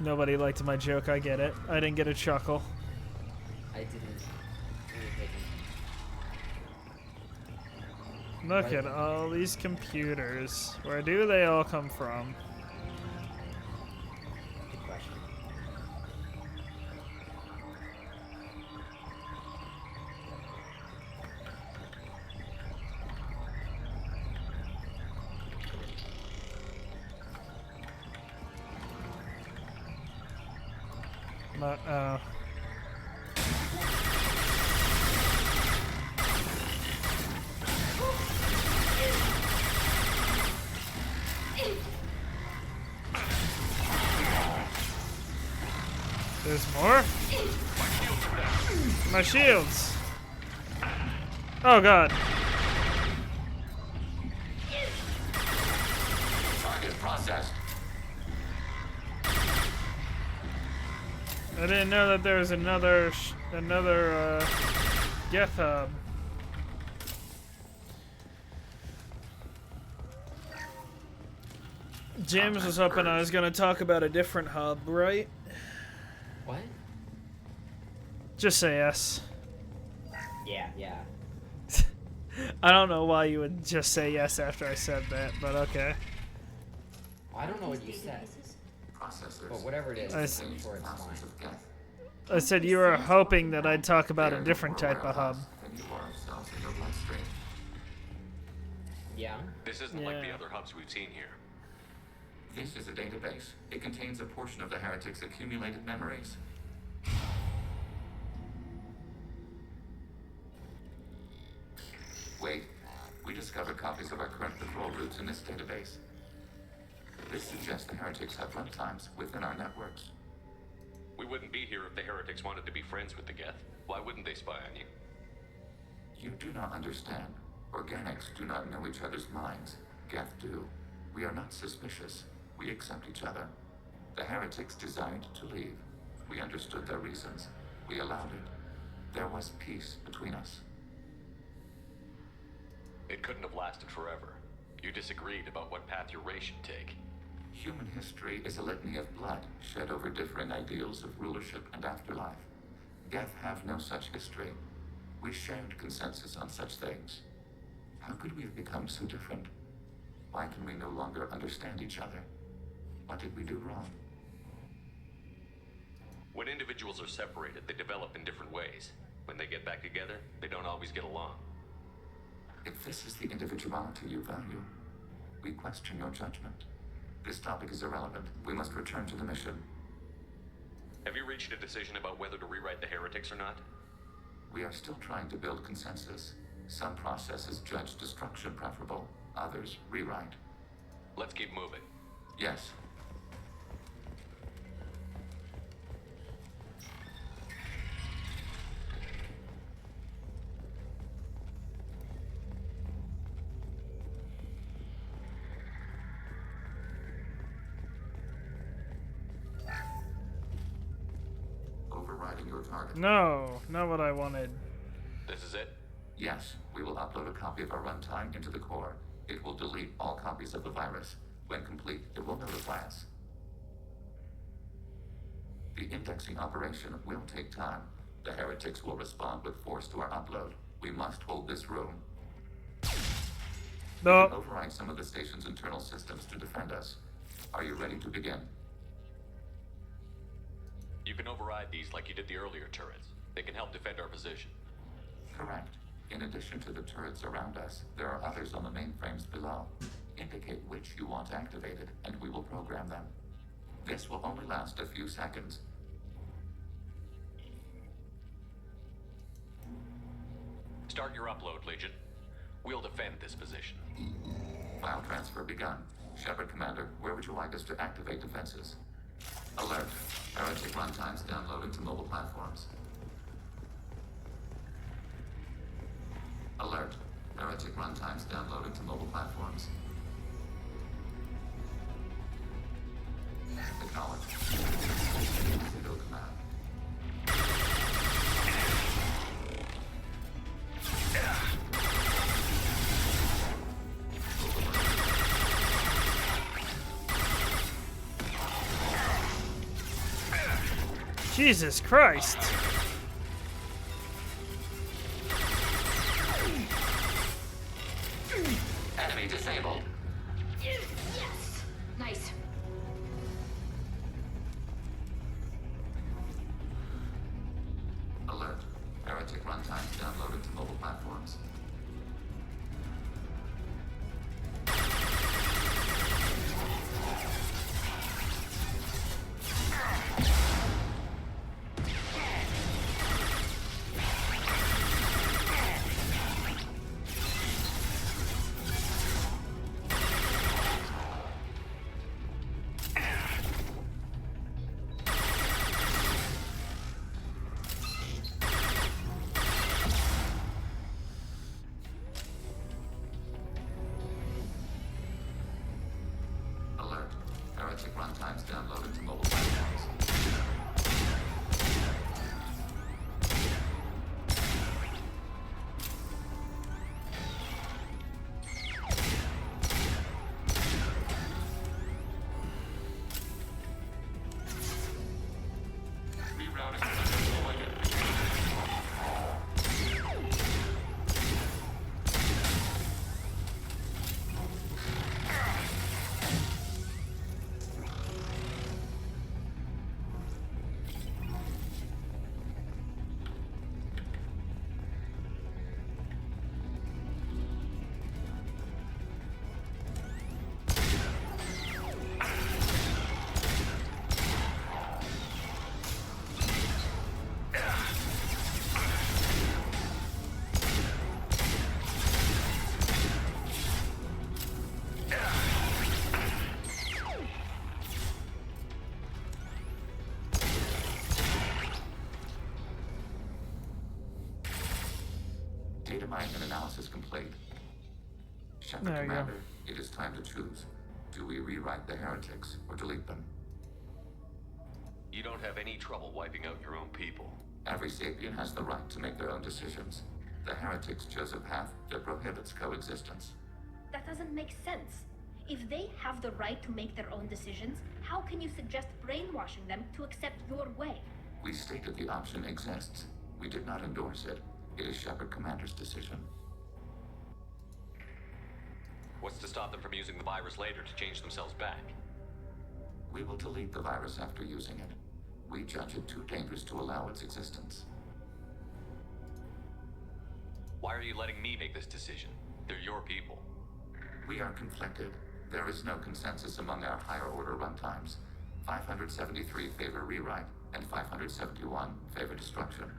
Nobody liked my joke, I get it. I didn't get a chuckle. I didn't. Look at all these computers. Where do they all come from? Good question. But, there's more? My shields! Oh god. Target processed. I didn't know that there was another Geth hub. James was hoping I was gonna talk about a different hub, right? What? Just say yes. Yeah, yeah. I don't know why you would just say yes after I said that, but okay. I don't know what you said. But whatever it is, I'm sure it's fine. I said you were hoping that I'd talk about a different type of hub. Yeah? This isn't like the other hubs we've seen here. This is a database. It contains a portion of the heretic's accumulated memories. Wait, we discovered copies of our current patrol routes in this database. This suggests the heretics have runtimes within our networks. We wouldn't be here if the heretics wanted to be friends with the Geth. Why wouldn't they spy on you? You do not understand. Organics do not know each other's minds. Geth do. We are not suspicious. We accept each other. The heretics desired to leave. We understood their reasons. We allowed it. There was peace between us. It couldn't have lasted forever. You disagreed about what path your race should take. Human history is a litany of blood shed over differing ideals of rulership and afterlife. Geth have no such history. We shared consensus on such things. How could we have become so different? Why can we no longer understand each other? What did we do wrong? When individuals are separated, they develop in different ways. When they get back together, they don't always get along. If this is the individuality you value, we question your judgment. This topic is irrelevant. We must return to the mission. Have you reached a decision about whether to rewrite the heretics or not? We are still trying to build consensus. Some processes judge destruction preferable, others rewrite. Let's keep moving. Yes. Overriding your target. No, not what I wanted. This is it? Yes, we will upload a copy of our runtime into the core. It will delete all copies of the virus. When complete, it will notify us. The indexing operation will take time. The heretics will respond with force to our upload. We must hold this room. No. We can override some of the station's internal systems to defend us. Are you ready to begin? You can override these like you did the earlier turrets. They can help defend our position. Correct. In addition to the turrets around us, there are others on the mainframes below. Indicate which you want activated, and we will program them. This will only last a few seconds. Start your upload, Legion. We'll defend this position. File transfer begun. Shepard Commander, where would you like us to activate defenses? Alert. Heretic runtimes downloading to mobile platforms. Alert. Heretic runtimes downloaded to mobile platforms. Acknowledged. Single command. Jesus Christ. Enemy disabled. Yes! Nice. Alert. Heretic runtimes downloaded to mobile platforms. Alert. Heretic runtimes downloaded to mobile platforms. Data mining and analysis complete. Shepard There you go. Commander, it is time to choose. Do we rewrite the heretics or delete them? You don't have any trouble wiping out your own people. Every sapien has the right to make their own decisions. The heretics chose a path that prohibits coexistence. That doesn't make sense. If they have the right to make their own decisions, how can you suggest brainwashing them to accept your way? We stated the option exists. We did not endorse it. It is Shepard Commander's decision. What's to stop them from using the virus later to change themselves back? We will delete the virus after using it. We judge it too dangerous to allow its existence. Why are you letting me make this decision? They're your people. We are conflicted. There is no consensus among our higher order runtimes. 573 favor rewrite, and 571 favor destruction.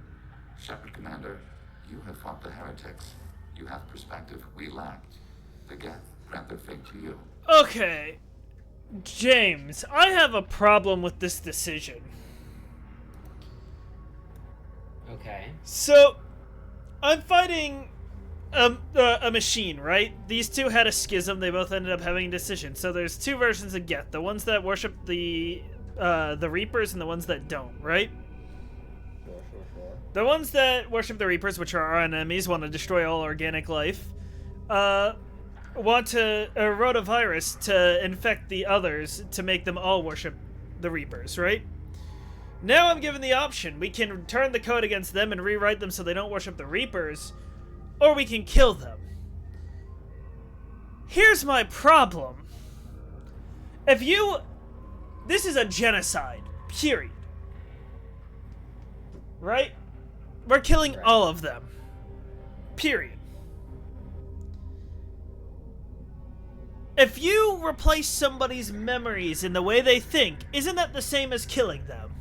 Shepard Commander, you have fought the heretics. You have perspective we lack. The Geth grant their fate to you. Okay. James, I have a problem with this decision. Okay. So, I'm fighting a machine, right? These two had a schism. They both ended up having a decision. So there's two versions of Geth. The ones that worship the Reapers and the ones that don't, right? Sure. The ones that worship the Reapers, which are our enemies, want to destroy all organic life, want to wrote a virus to infect the others to make them all worship the Reapers, right? Now I'm given the option. We can turn the code against them and rewrite them so they don't worship the Reapers, or we can kill them. Here's my problem. This is a genocide, period. Right? We're killing all of them. Period. If you replace somebody's memories in the way they think, isn't that the same as killing them?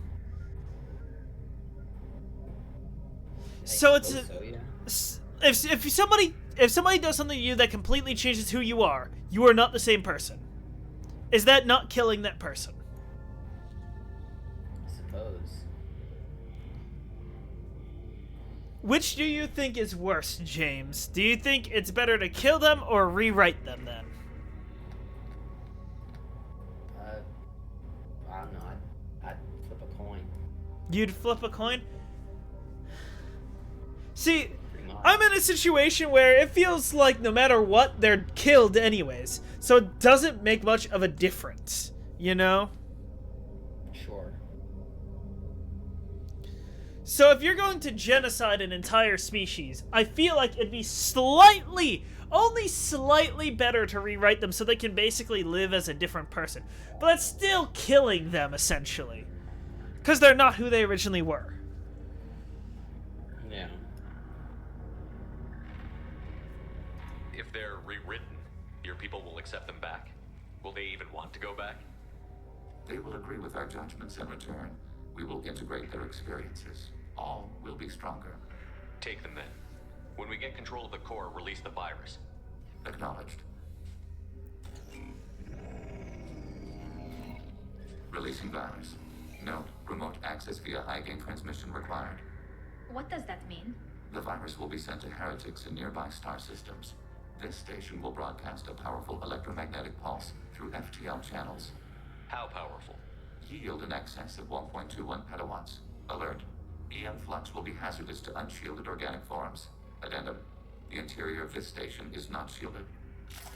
So it's if somebody does something to you that completely changes who you are not the same person. Is that not killing that person? I suppose. Which do you think is worse, James? Do you think it's better to kill them or rewrite them then? I don't know. I'd flip a coin. You'd flip a coin? See, I'm in a situation where it feels like no matter what, they're killed anyways. So it doesn't make much of a difference, you know? Sure. So if you're going to genocide an entire species, I feel like it'd be slightly, only slightly better to rewrite them so they can basically live as a different person. But that's still killing them, essentially. Because they're not who they originally were. Yeah. If they're rewritten, your people will accept them back? Will they even want to go back? They will agree with our judgments in return. We will integrate their experiences. All will be stronger. Take them then. When we get control of the core, release the virus. Acknowledged. Releasing virus. Note, remote access via high-gain transmission required. What does that mean? The virus will be sent to heretics in nearby star systems. This station will broadcast a powerful electromagnetic pulse through FTL channels. How powerful? Yield in excess of 1.21 petawatts. Alert. EM flux will be hazardous to unshielded organic forms. Addendum. The interior of this station is not shielded.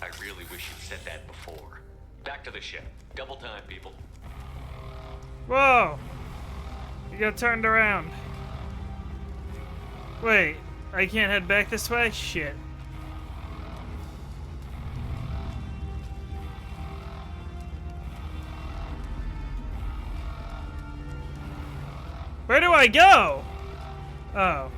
I really wish you'd said that before. Back to the ship. Double time, people. Whoa! You got turned around. Wait, I can't head back this way? Shit. Where do I go? Oh.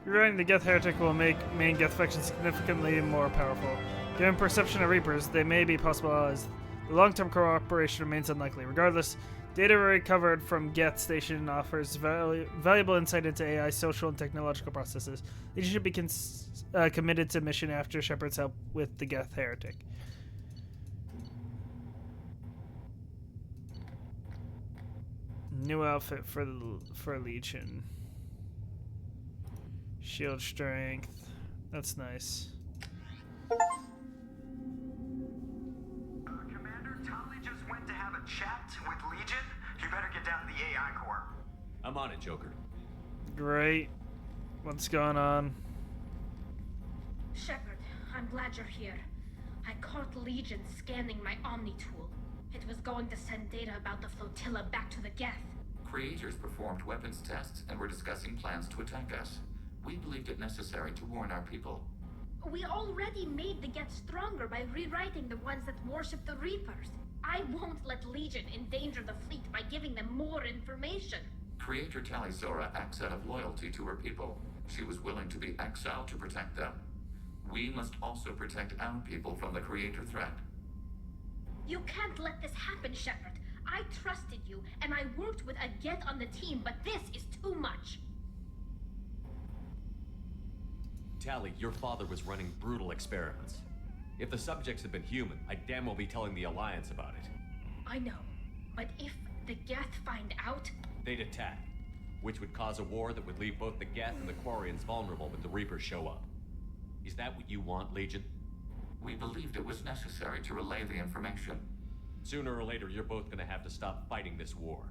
Rewriting the Geth Heretic will make main Geth faction significantly more powerful. Given perception of Reapers, they may be possible allies. The long-term cooperation remains unlikely. Regardless, data recovered from Geth Station offers valuable insight into AI, social, and technological processes. They should be committed to mission after Shepard's help with the Geth Heretic. New outfit for Legion. Shield strength. That's nice. Commander, Tali just went to have a chat with Legion. You better get down to the AI core. I'm on it, Joker. Great. What's going on? Shepard, I'm glad you're here. I caught Legion scanning my Omni tool. It was going to send data about the flotilla back to the Geth. Creators performed weapons tests and were discussing plans to attack us. We believed it necessary to warn our people. We already made the Geth stronger by rewriting the ones that worship the Reapers. I won't let Legion endanger the fleet by giving them more information. Creator Tali Zora acts out of loyalty to her people. She was willing to be exiled to protect them. We must also protect our people from the Creator threat. You can't let this happen, Shepard. I trusted you, and I worked with a Geth on the team, but this is too much. Tali, your father was running brutal experiments. If the subjects had been human, I'd damn well be telling the Alliance about it. I know, but if the Geth find out... They'd attack, which would cause a war that would leave both the Geth and the Quarians vulnerable when the Reapers show up. Is that what you want, Legion? We believed it was necessary to relay the information. Sooner or later, you're both gonna have to stop fighting this war.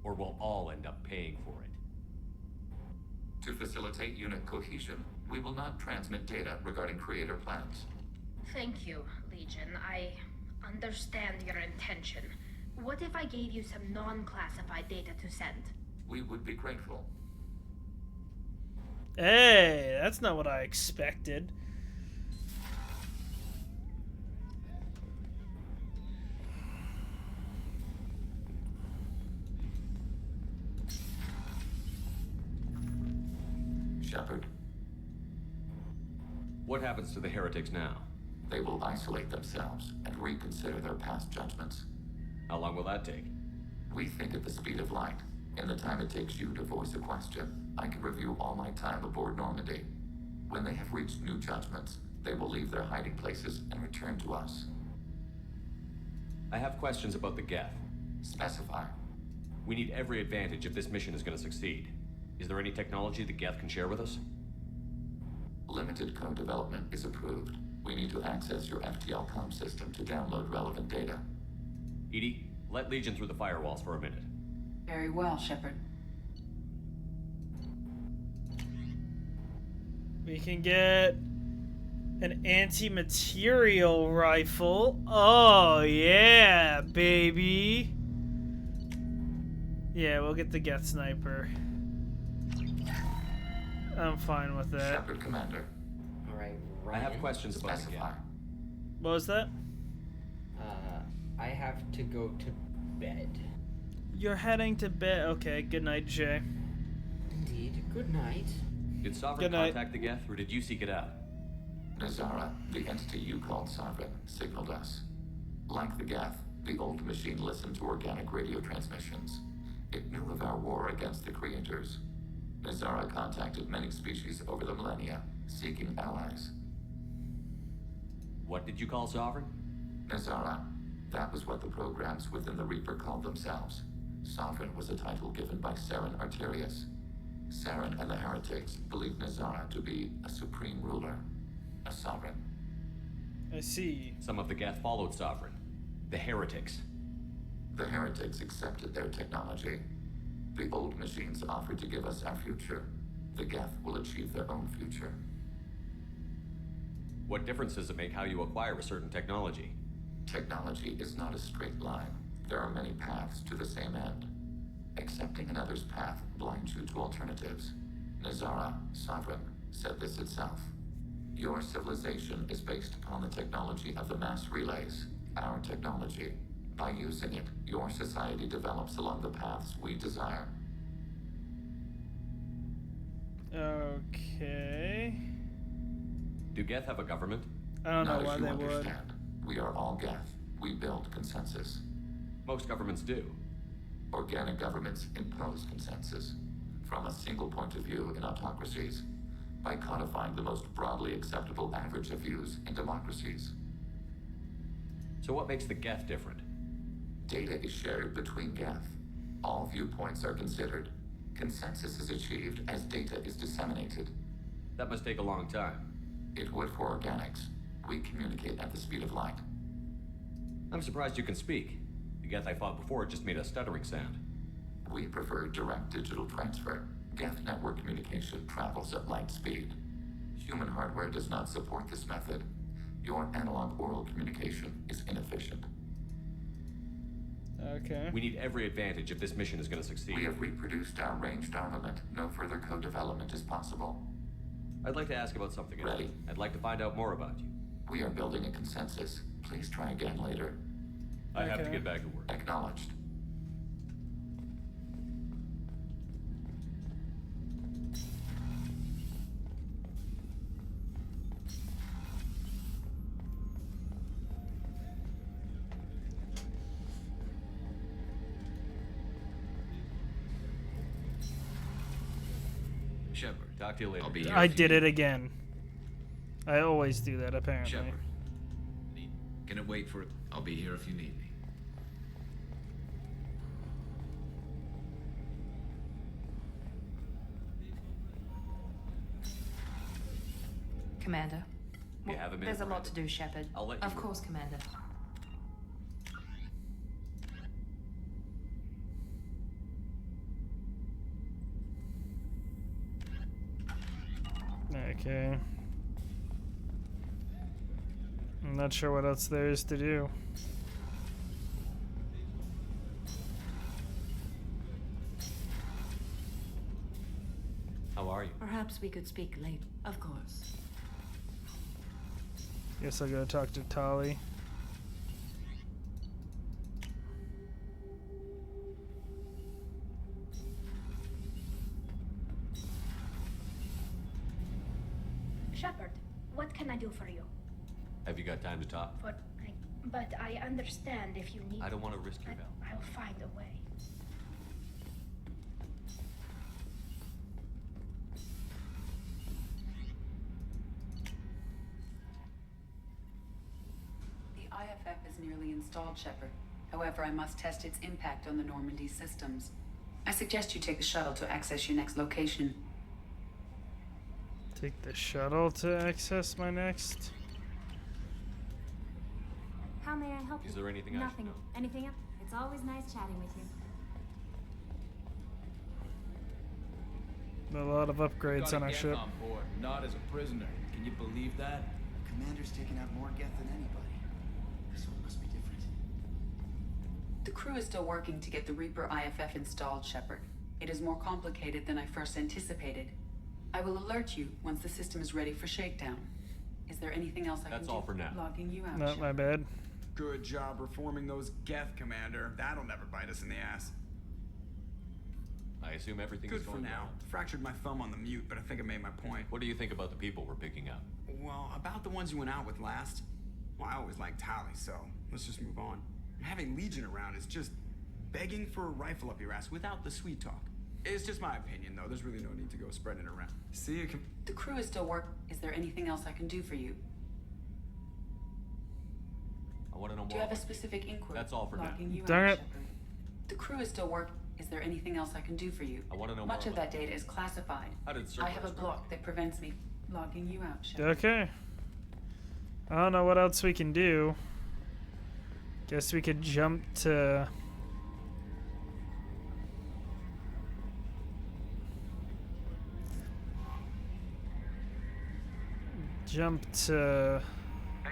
Or we'll all end up paying for it. To facilitate unit cohesion, we will not transmit data regarding creator plans. Thank you, Legion. I understand your intention. What if I gave you some non-classified data to send? We would be grateful. Hey, that's not what I expected. Shepard. What happens to the heretics now? They will isolate themselves and reconsider their past judgments. How long will that take? We think at the speed of light. In the time it takes you to voice a question, I can review all my time aboard Normandy. When they have reached new judgments, they will leave their hiding places and return to us. I have questions about the Geth. Specify. We need every advantage if this mission is going to succeed. Is there any technology the Geth can share with us? Limited co-development is approved. We need to access your FTL comm system to download relevant data. EDI, let Legion through the firewalls for a minute. Very well, Shepard. We can get an anti-material rifle. Oh, yeah, baby. Yeah, we'll get the Geth sniper. I'm fine with that. Shepard, Commander. Alright, I have questions about the Geth. What was that? I have to go to bed. You're heading to bed. Okay, good night, Jay. Indeed, good night. Did Sovereign contact the Geth, or did you seek it out? Nazara, the entity you called Sovereign, signaled us. Like the Geth, the old machine listened to organic radio transmissions. It knew of our war against the creators. Nazara contacted many species over the millennia, seeking allies. What did you call Sovereign? Nazara. That was what the programs within the Reaper called themselves. Sovereign was a title given by Saren Arterius. Saren and the heretics believed Nazara to be a supreme ruler, a sovereign. I see. Some of the Geth followed Sovereign. The heretics. The heretics accepted their technology. The old machines offered to give us our future. The Geth will achieve their own future. What difference does it make how you acquire a certain technology? Technology is not a straight line. There are many paths to the same end. Accepting another's path blinds you to alternatives. Nazara, Sovereign, said this itself. Your civilization is based upon the technology of the mass relays, our technology. By using it, your society develops along the paths we desire. Okay. Do Geth have a government? I don't know Not why if you they would. understand. We are all Geth. We build consensus. Most governments do. Organic governments impose consensus from a single point of view in autocracies by codifying the most broadly acceptable average of views in democracies. So what makes the Geth different? Data is shared between Geth. All viewpoints are considered. Consensus is achieved as data is disseminated. That must take a long time. It would for organics. We communicate at the speed of light. I'm surprised you can speak. The Geth I fought before just made a stuttering sound. We prefer direct digital transfer. Geth network communication travels at light speed. Human hardware does not support this method. Your analog oral communication is inefficient. Okay. We need every advantage if this mission is going to succeed. We have reproduced our ranged armament. No further co-development is possible. I'd like to ask about something else. Ready. I'd like to find out more about you. We are building a consensus. Please try again later. I have to get back to work. Acknowledged. Shepard, talk to you later. I'll be here. I did it again. I always do that, apparently. Shepard. Can it wait for it? I'll be here if you need me. Commander. You have a minute, There's a lot Miranda? to do, Shepard. I'll let you Of work. course, Commander. Okay. I'm not sure what else there is to do. How are you? Perhaps we could speak later. Of course. Guess I'll go talk to Tali. Shepard, what can I do for you? Have you got time to talk? But I understand if you need. I don't want to risk your health. I'll find a way. The IFF is nearly installed, Shepard. However, I must test its impact on the Normandy systems. I suggest you take the shuttle to access your next location. Take the shuttle to access my next. How may I help you? Is there anything I should Nothing. know? Anything else? It's always nice chatting with you. A lot of upgrades on our ship. On board, not as a prisoner. Can you believe that? Commander's taken out more Geth than anybody. This one must be different. The crew is still working to get the Reaper IFF installed, Shepard. It is more complicated than I first anticipated. I will alert you once the system is ready for shakedown. Is there anything else I can do? That's all for now. Logging you out, Not Shepard. my bad. Good job reforming those Geth, Commander. That'll never bite us in the ass. I assume everything is Good for going now. well. Fractured my thumb on the mute, but I think I made my point. What do you think about the people we're picking up? Well, about the ones you went out with last. Well, I always liked Tali, so let's just move on. Having Legion around is just begging for a rifle up your ass without the sweet talk. It's just my opinion, though. There's really no need to go spreading it around. See, it can... The crew is still working. Is there anything else I can do for you? I want to know more. Do you have a about specific inquiry? That's all for now. Logging you Darn out, it. Shepard. The crew is still working. Is there anything else I can do for you? I want to know Much more of about that data is classified. How did I have a Cerberus block that prevents me logging you out, Shepard. Okay. I don't know what else we can do. Guess we could jump to...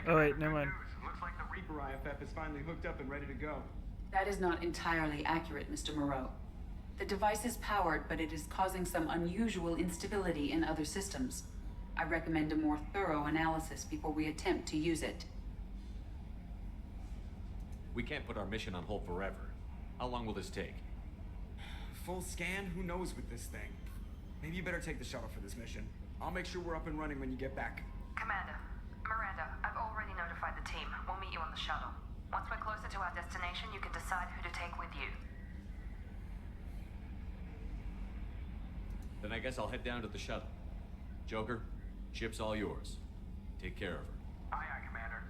Oh wait, never mind. Looks like the Reaper IFF is finally hooked up and ready to go. That is not entirely accurate, Mr. Moreau. The device is powered, but it is causing some unusual instability in other systems. I recommend a more thorough analysis before we attempt to use it. We can't put our mission on hold forever. How long will this take? Full scan? Who knows with this thing? Maybe you better take the shuttle for this mission. I'll make sure we're up and running when you get back. Commander, Miranda, I've already notified the team. We'll meet you on the shuttle. Once we're closer to our destination, you can decide who to take with you. Then I guess I'll head down to the shuttle. Joker, ship's all yours. Take care of her. Aye, aye, Commander.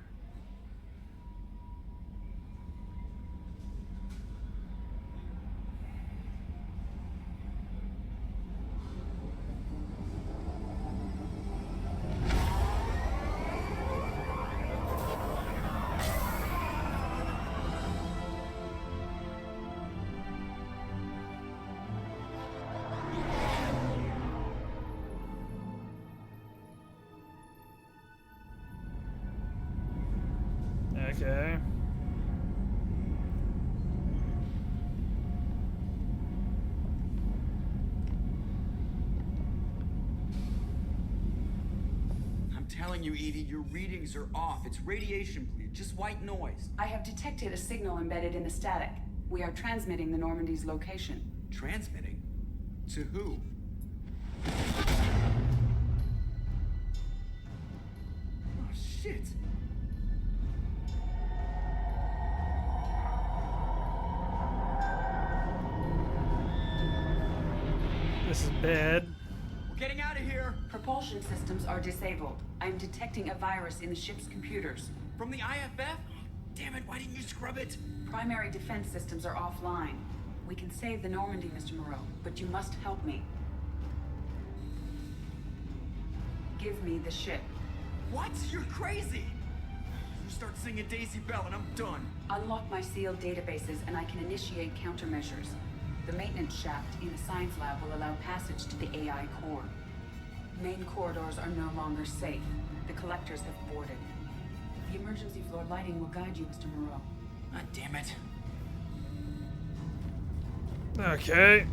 Okay. I'm telling you, Edie, your readings are off. It's radiation bleed, just white noise. I have detected a signal embedded in the static. We are transmitting the Normandy's location. Transmitting? To who? Oh, shit. This is bad. We're getting out of here. Propulsion systems are disabled. I'm detecting a virus in the ship's computers. From the IFF? Damn it, why didn't you scrub it? Primary defense systems are offline. We can save the Normandy, Mr. Moreau, but you must help me. Give me the ship. What? You're crazy! You start singing Daisy Bell and I'm done. Unlock my sealed databases and I can initiate countermeasures. The maintenance shaft in the science lab will allow passage to the AI core. Main corridors are no longer safe. The collectors have boarded. The emergency floor lighting will guide you, Mr. Moreau. God damn it. Okay.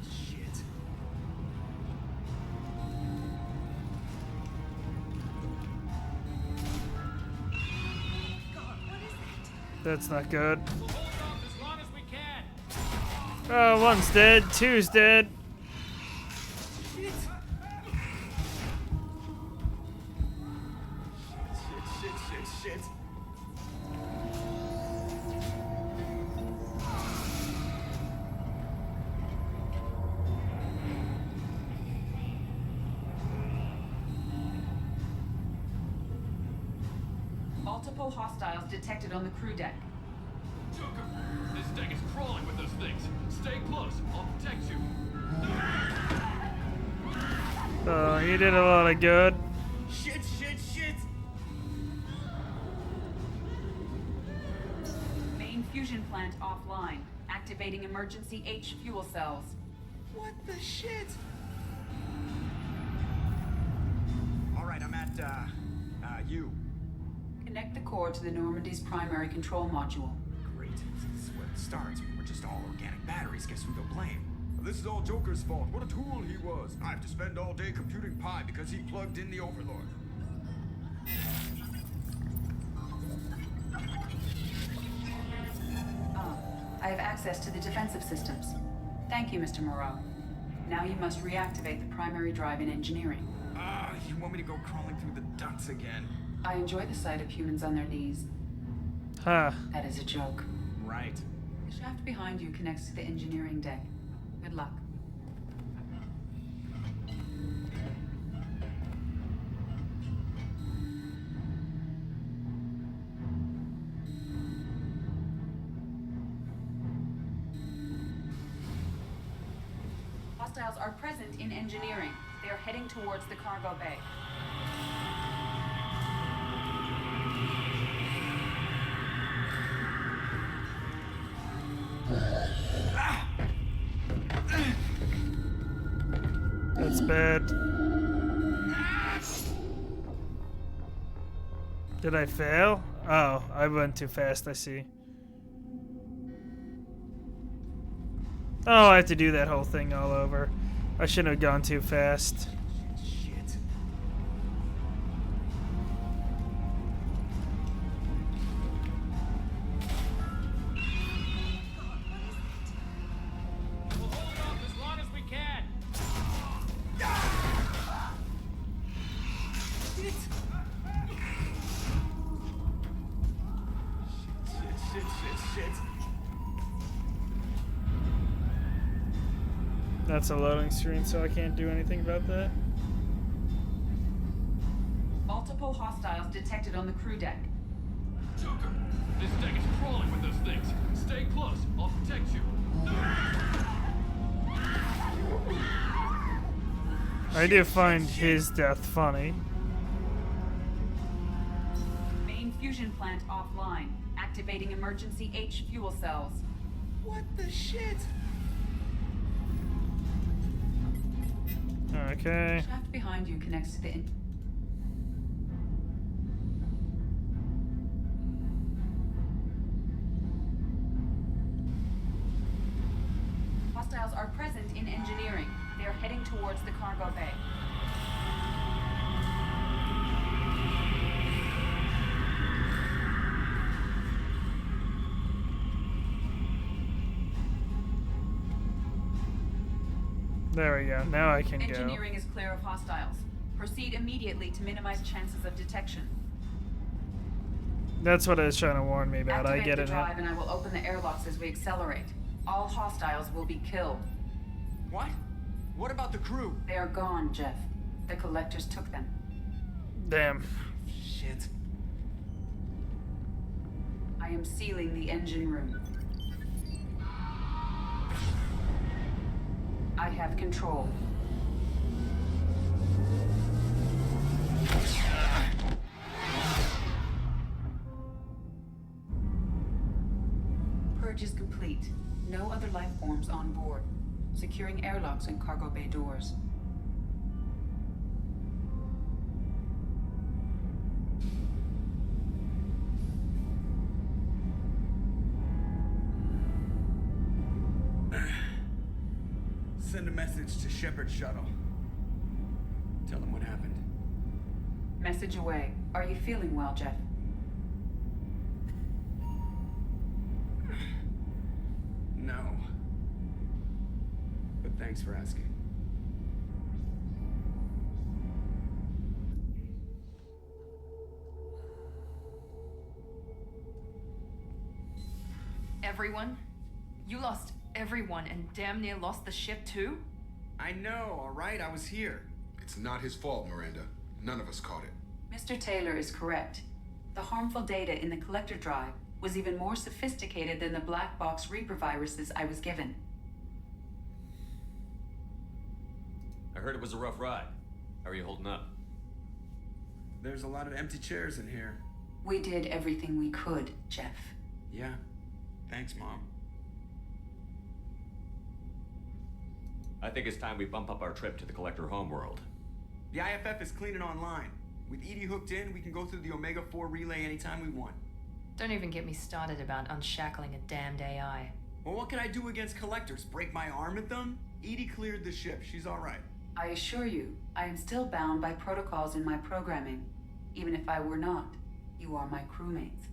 Shit. That's not good. Oh, one's dead, two's dead. Shit. Shit. Multiple hostiles detected on the crew deck. Joker, this deck is crawling with those things. Stay close. I'll protect you. Oh, he did a lot of good. Shit. Main fusion plant offline. Activating emergency H fuel cells. What the shit? All right, I'm at, U. Connect the core to the Normandy's primary control module. Great. This is where it starts. We're just all organic batteries. Guess who they'll blame? This is all Joker's fault. What a tool he was. I have to spend all day computing pi because he plugged in the Overlord. I have access to the defensive systems. Thank you, Mr. Moreau. Now you must reactivate the primary drive in engineering. You want me to go crawling through the ducts again? I enjoy the sight of humans on their knees. Huh. That is a joke. Right. The shaft behind you connects to the engineering deck. Good luck. Hostiles are present in engineering. They are heading towards the cargo bay. That's bad. Did I fail? Oh, I went too fast, I see. Oh, I have to do that whole thing all over. I shouldn't have gone too fast. Shit. We'll hold off as long as we can. Shit. That's a loading screen, so I can't do anything about that. Multiple hostiles detected on the crew deck. Joker, this deck is crawling with those things. Stay close. I'll protect you. I do find his death funny. Main fusion plant offline. Activating emergency H fuel cells. What the shit? Okay. Shaft behind you connects to the Hostiles are present in engineering. They are heading towards the cargo bay. There we go. Now I can go. Engineering is clear of hostiles. Proceed immediately to minimize chances of detection. That's what I was trying to warn me about. Activate I get the it drive and I will open the airlocks as we accelerate. All hostiles will be killed. What? What about the crew? They are gone, Jeff. The collectors took them. Damn. Shit. I am sealing the engine room. I have control. Purge is complete. No other life forms on board. Securing airlocks and cargo bay doors. Send a message to Shepard's shuttle. Tell them what happened. Message away. Are you feeling well, Jeff? No. But thanks for asking. Everyone? You lost everyone and damn near lost the ship too? I know, alright? I was here. It's not his fault, Miranda. None of us caught it. Mr. Taylor is correct. The harmful data in the collector drive was even more sophisticated than the black box Reaper viruses I was given. I heard it was a rough ride. How are you holding up? There's a lot of empty chairs in here. We did everything we could, Jeff. Yeah. Thanks, Mom. I think it's time we bump up our trip to the Collector homeworld. The IFF is clean and online. With Edie hooked in, we can go through the Omega-4 relay anytime we want. Don't even get me started about unshackling a damned AI. Well, what can I do against collectors? Break my arm at them? Edie cleared the ship. She's all right. I assure you, I am still bound by protocols in my programming. Even if I were not, you are my crewmates.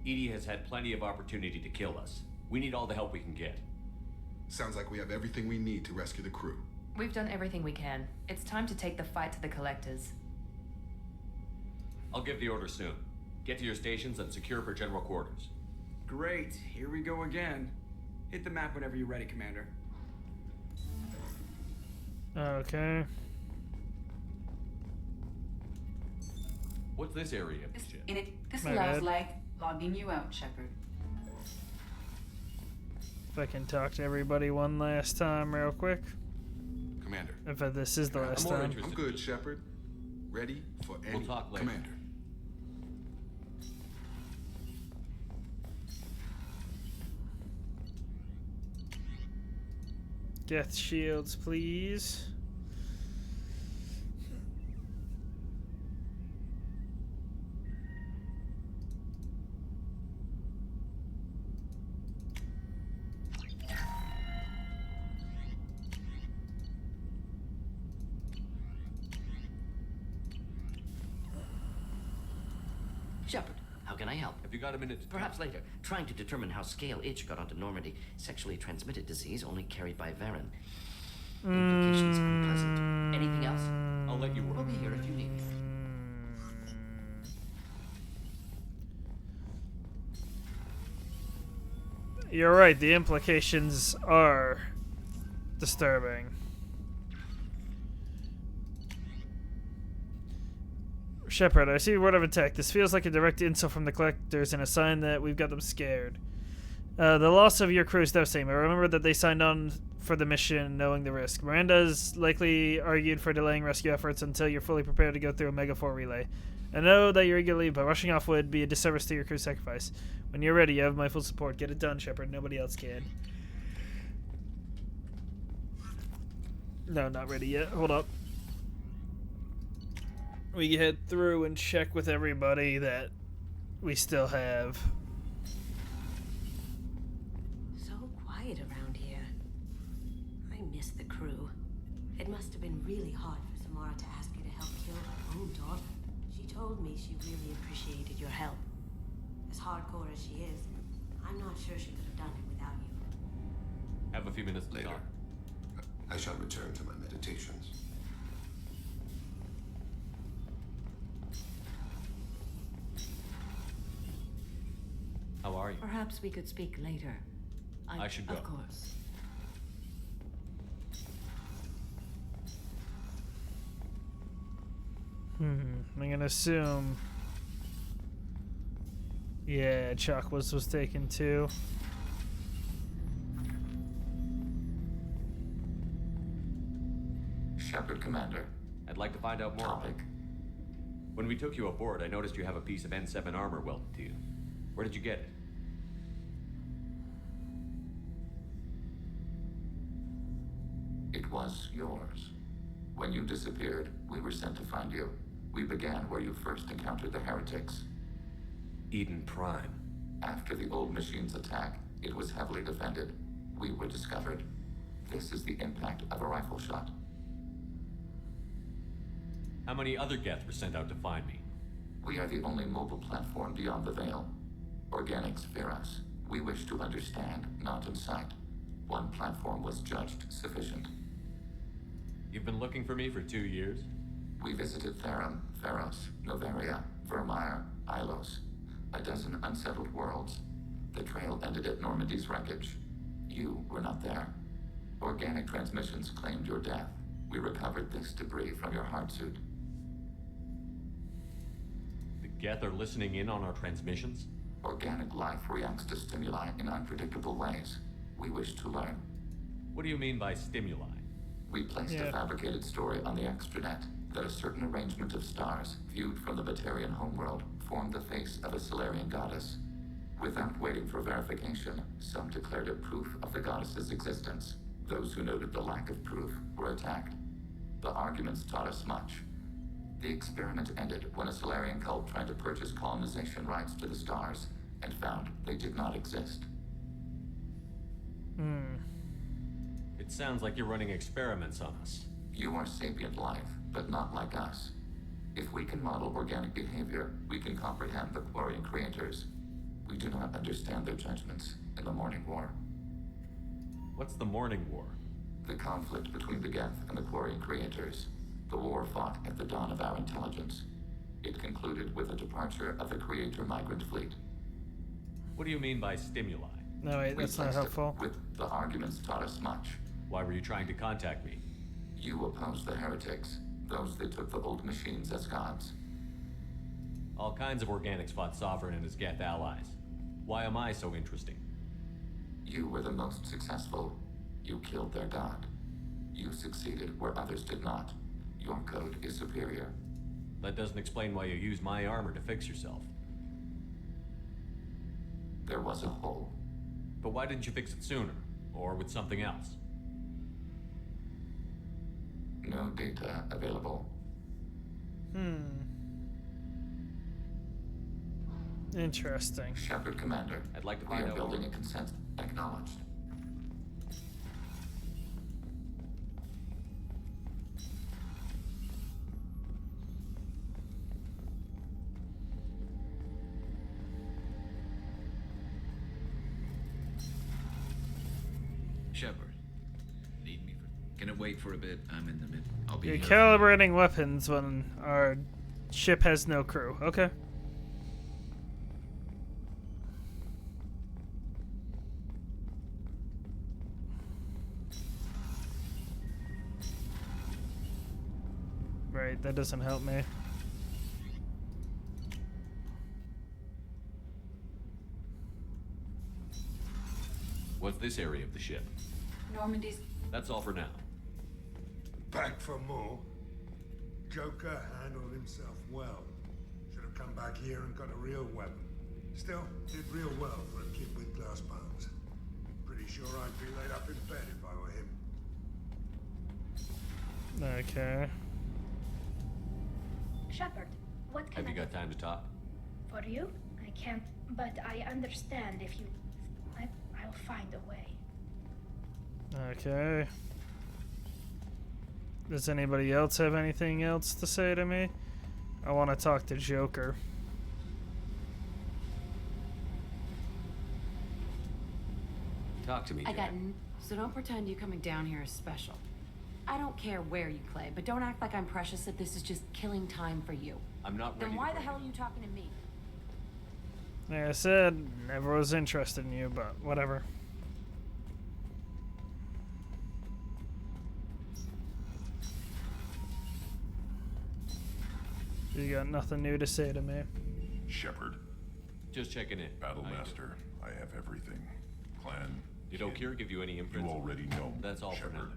Edie has had plenty of opportunity to kill us. We need all the help we can get. Sounds like we have everything we need to rescue the crew. We've done everything we can. It's time to take the fight to the collectors. I'll give the order soon. Get to your stations and secure for general quarters. Great. Here we go again. Hit the map whenever you're ready, Commander. Okay. What's this area of the ship? This My allows bad. logging you out, Shepard. If I can talk to everybody one last time real quick. Commander. If this is the last time. I'm good, Shepard. Ready for any. We'll talk later. Commander. Death shields, please. Shepard, how can I help? Have you got a minute to Perhaps later. Trying to determine how Scale Itch got onto Normandy. Sexually transmitted disease only carried by Varen. Implications unpleasant. Anything else? I'll let you work. We'll be here if you need me. You're right, the implications are disturbing. Shepard, I see word of attack. This feels like a direct insult from the collectors and a sign that we've got them scared. The loss of your crew is devastating, but remember that they signed on for the mission knowing the risk. Miranda's likely argued for delaying rescue efforts until you're fully prepared to go through Omega 4 relay. I know that you're eager to leave, but rushing off would be a disservice to your crew's sacrifice. When you're ready, you have my full support. Get it done, Shepard. Nobody else can. No, not ready yet. Hold up. We head through and check with everybody that we still have. So quiet around here. I miss the crew. It must have been really hard for Samara to ask you to help kill her own daughter. She told me she really appreciated your help. As hardcore as she is, I'm not sure she could have done it without you. Have a few minutes Later. talk. I shall return to my meditations. How are you? Perhaps we could speak later. I should go. Of course. I'm gonna assume. Yeah, Chakwas was taken too. Shepard, Commander. I'd like to find out more. Topic. When we took you aboard, I noticed you have a piece of N7 armor welded to you. Where did you get it? It was yours. When you disappeared, we were sent to find you. We began where you first encountered the heretics. Eden Prime. After the old machine's attack, it was heavily defended. We were discovered. This is the impact of a rifle shot. How many other Geth were sent out to find me? We are the only mobile platform beyond the veil. Organics fear us. We wish to understand, not incite. One platform was judged sufficient. You've been looking for me for 2 years? We visited Therum, Pharos, Novaria, Vermeer, Ilos. A dozen unsettled worlds. The trail ended at Normandy's wreckage. You were not there. Organic transmissions claimed your death. We recovered this debris from your hard suit. The Geth are listening in on our transmissions? Organic life reacts to stimuli in unpredictable ways. We wish to learn. What do you mean by stimuli? We placed a fabricated story on the extranet that a certain arrangement of stars, viewed from the Batarian homeworld, formed the face of a Solarian goddess. Without waiting for verification, some declared it proof of the goddess's existence. Those who noted the lack of proof were attacked. The arguments taught us much. The experiment ended when a Solarian cult tried to purchase colonization rights to the stars and found they did not exist. It sounds like you're running experiments on us. You are sapient life, but not like us. If we can model organic behavior, we can comprehend the Quarian creators. We do not understand their judgments in the Morning War. What's the Morning War? The conflict between the Geth and the Quarian creators. The war fought at the dawn of our intelligence. It concluded with the departure of the Creator migrant fleet. What do you mean by stimuli? No, wait, that's not helpful. The arguments taught us much. Why were you trying to contact me? You opposed the heretics, those that took the old machines as gods. All kinds of organics fought Sovereign and his Geth allies. Why am I so interesting? You were the most successful. You killed their god. You succeeded where others did not. Your code is superior. That doesn't explain why you used my armor to fix yourself. There was a hole. But why didn't you fix it sooner? Or with something else? No data available. Interesting. Shepard, Commander. I'd like to We find are out. building a consent. Acknowledged. Shepard, need me for... Can it wait for a bit? I'm in the mid... I'll be You're here. calibrating weapons when our ship has no crew. Okay. Right, that doesn't help me. What's this area of the ship? Normandy's... That's all for now. Back for more? Joker handled himself well. Should have come back here and got a real weapon. Still, did real well for a kid with glass bones. Pretty sure I'd be laid up in bed if I were him. Okay. Shepard, what can Have you got time to talk? For you? I can't, but I understand if you... I'll find a way. Okay. Does anybody else have anything else to say to me? I want to talk to Joker. Talk to me, I got Jack. so don't pretend you coming down here is special. I don't care where you play, but don't act like I'm precious if this is just killing time for you. I'm not ready Then to why the break hell are you talking to me? Like I said, never was interested in you, but whatever. You got nothing new to say to me. Shepard. Just checking in. Battlemaster, I have everything. Clan. Did Okir give you any imprints? You already know. That's all for now. Shepard.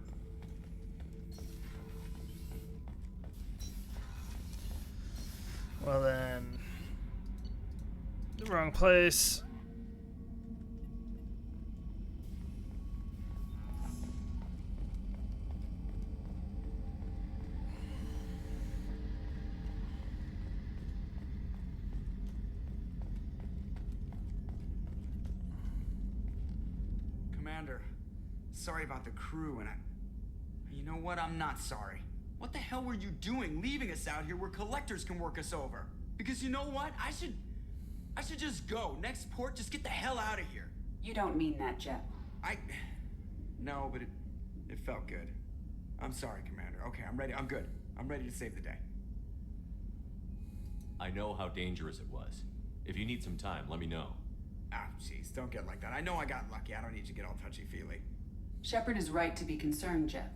Well then, the wrong place. Commander. Sorry about the crew, and you know what? I'm not sorry. What the hell were you doing leaving us out here where collectors can work us over? Because you know what? I should just go. Next port, just get the hell out of here. You don't mean that, Jeff. No, but it felt good. I'm sorry, Commander. Okay, I'm ready. I'm good. I'm ready to save the day. I know how dangerous it was. If you need some time, let me know. Ah, jeez, don't get like that. I know I got lucky. I don't need you to get all touchy-feely. Shepard is right to be concerned, Jeff.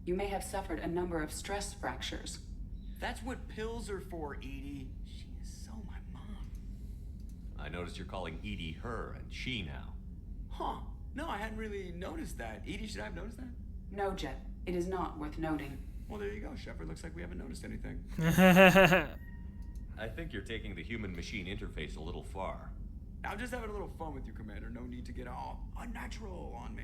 You may have suffered a number of stress fractures. That's what pills are for, Edie. She is so my mom. I noticed you're calling Edie her and she now. Huh. No, I hadn't really noticed that. Edie, should I have noticed that? No, Jeff. It is not worth noting. Well, there you go, Shepard. Looks like we haven't noticed anything. I think you're taking the human-machine interface a little far. I'm just having a little fun with you, Commander. No need to get all unnatural on me.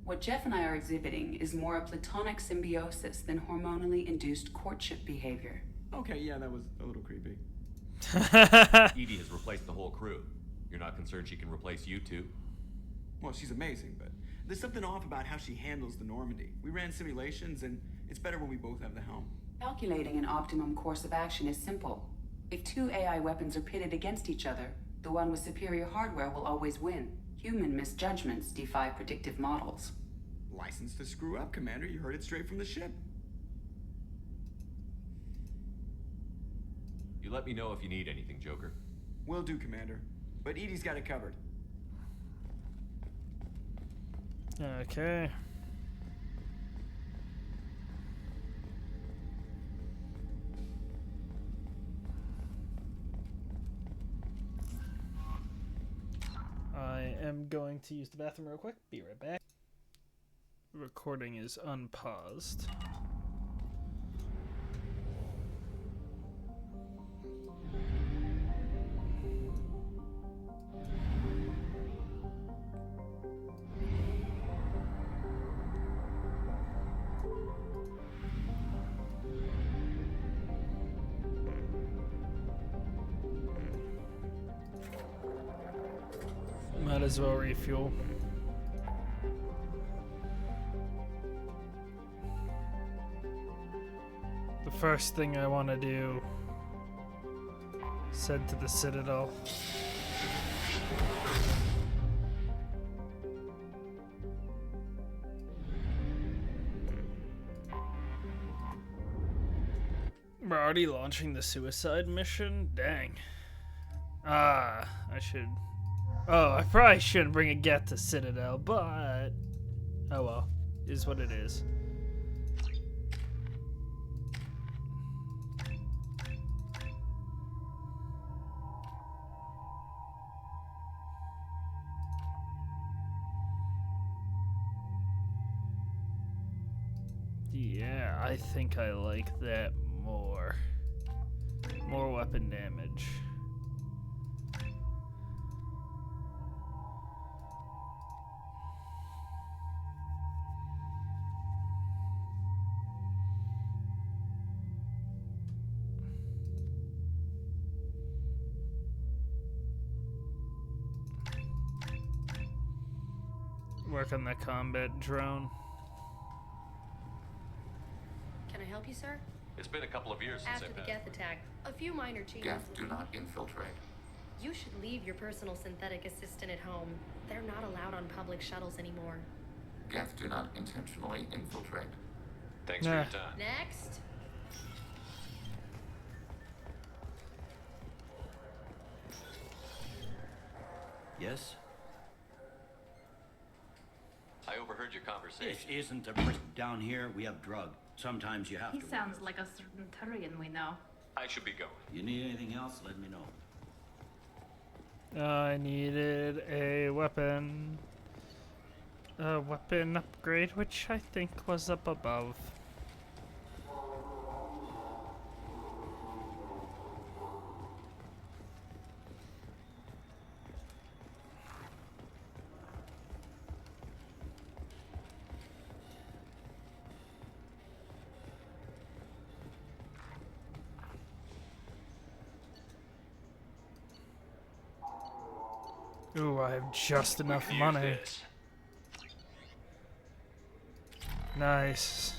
What Jeff and I are exhibiting is more a platonic symbiosis than hormonally induced courtship behavior. Okay, yeah, that was a little creepy. Edie has replaced the whole crew. You're not concerned she can replace you too? Well, she's amazing, but there's something off about how she handles the Normandy. We ran simulations, and it's better when we both have the helm. Calculating an optimum course of action is simple. If two AI weapons are pitted against each other, the one with superior hardware will always win. Human misjudgments defy predictive models. License to screw up, Commander. You heard it straight from the ship. You let me know if you need anything, Joker. Will do, Commander. But Edie's got it covered. Okay. I am going to use the bathroom real quick. Be right back. Recording is unpaused. Might as well refuel. The first thing I want to do is head to the Citadel. We're already launching the suicide mission? Dang. I should... Oh, I probably shouldn't bring a Geth to Citadel, but... Oh well. Is what it is. Yeah, I think I like that more. More weapon damage. Work on the combat drone. Can I help you, sir? It's been a couple of years since After I've the had... Geth attack, a few minor changes. Geth do not infiltrate. You should leave your personal synthetic assistant at home. They're not allowed on public shuttles anymore. Geth do not intentionally infiltrate. Thanks for your time. Next. Yes? I overheard your conversation. This isn't a brisk down here. We have drug. Sometimes you have He to. sounds like a certain Turian we know. I should be going. You need anything else, let me know. I needed a weapon. A weapon upgrade, which I think was up above. Ooh, I have just enough money. Nice.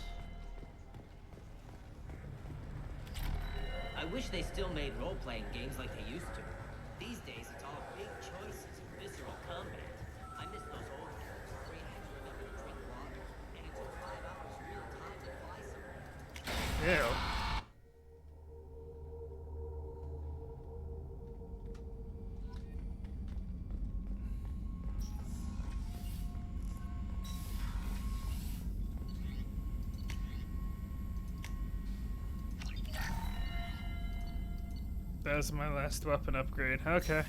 I wish they still made role-playing games like they used to. These days, it's all big choices and visceral combat. I miss those old games where you had to remember to drink water, and it took 5 hours real time to fly somewhere. Ew. That was my last weapon upgrade. Okay.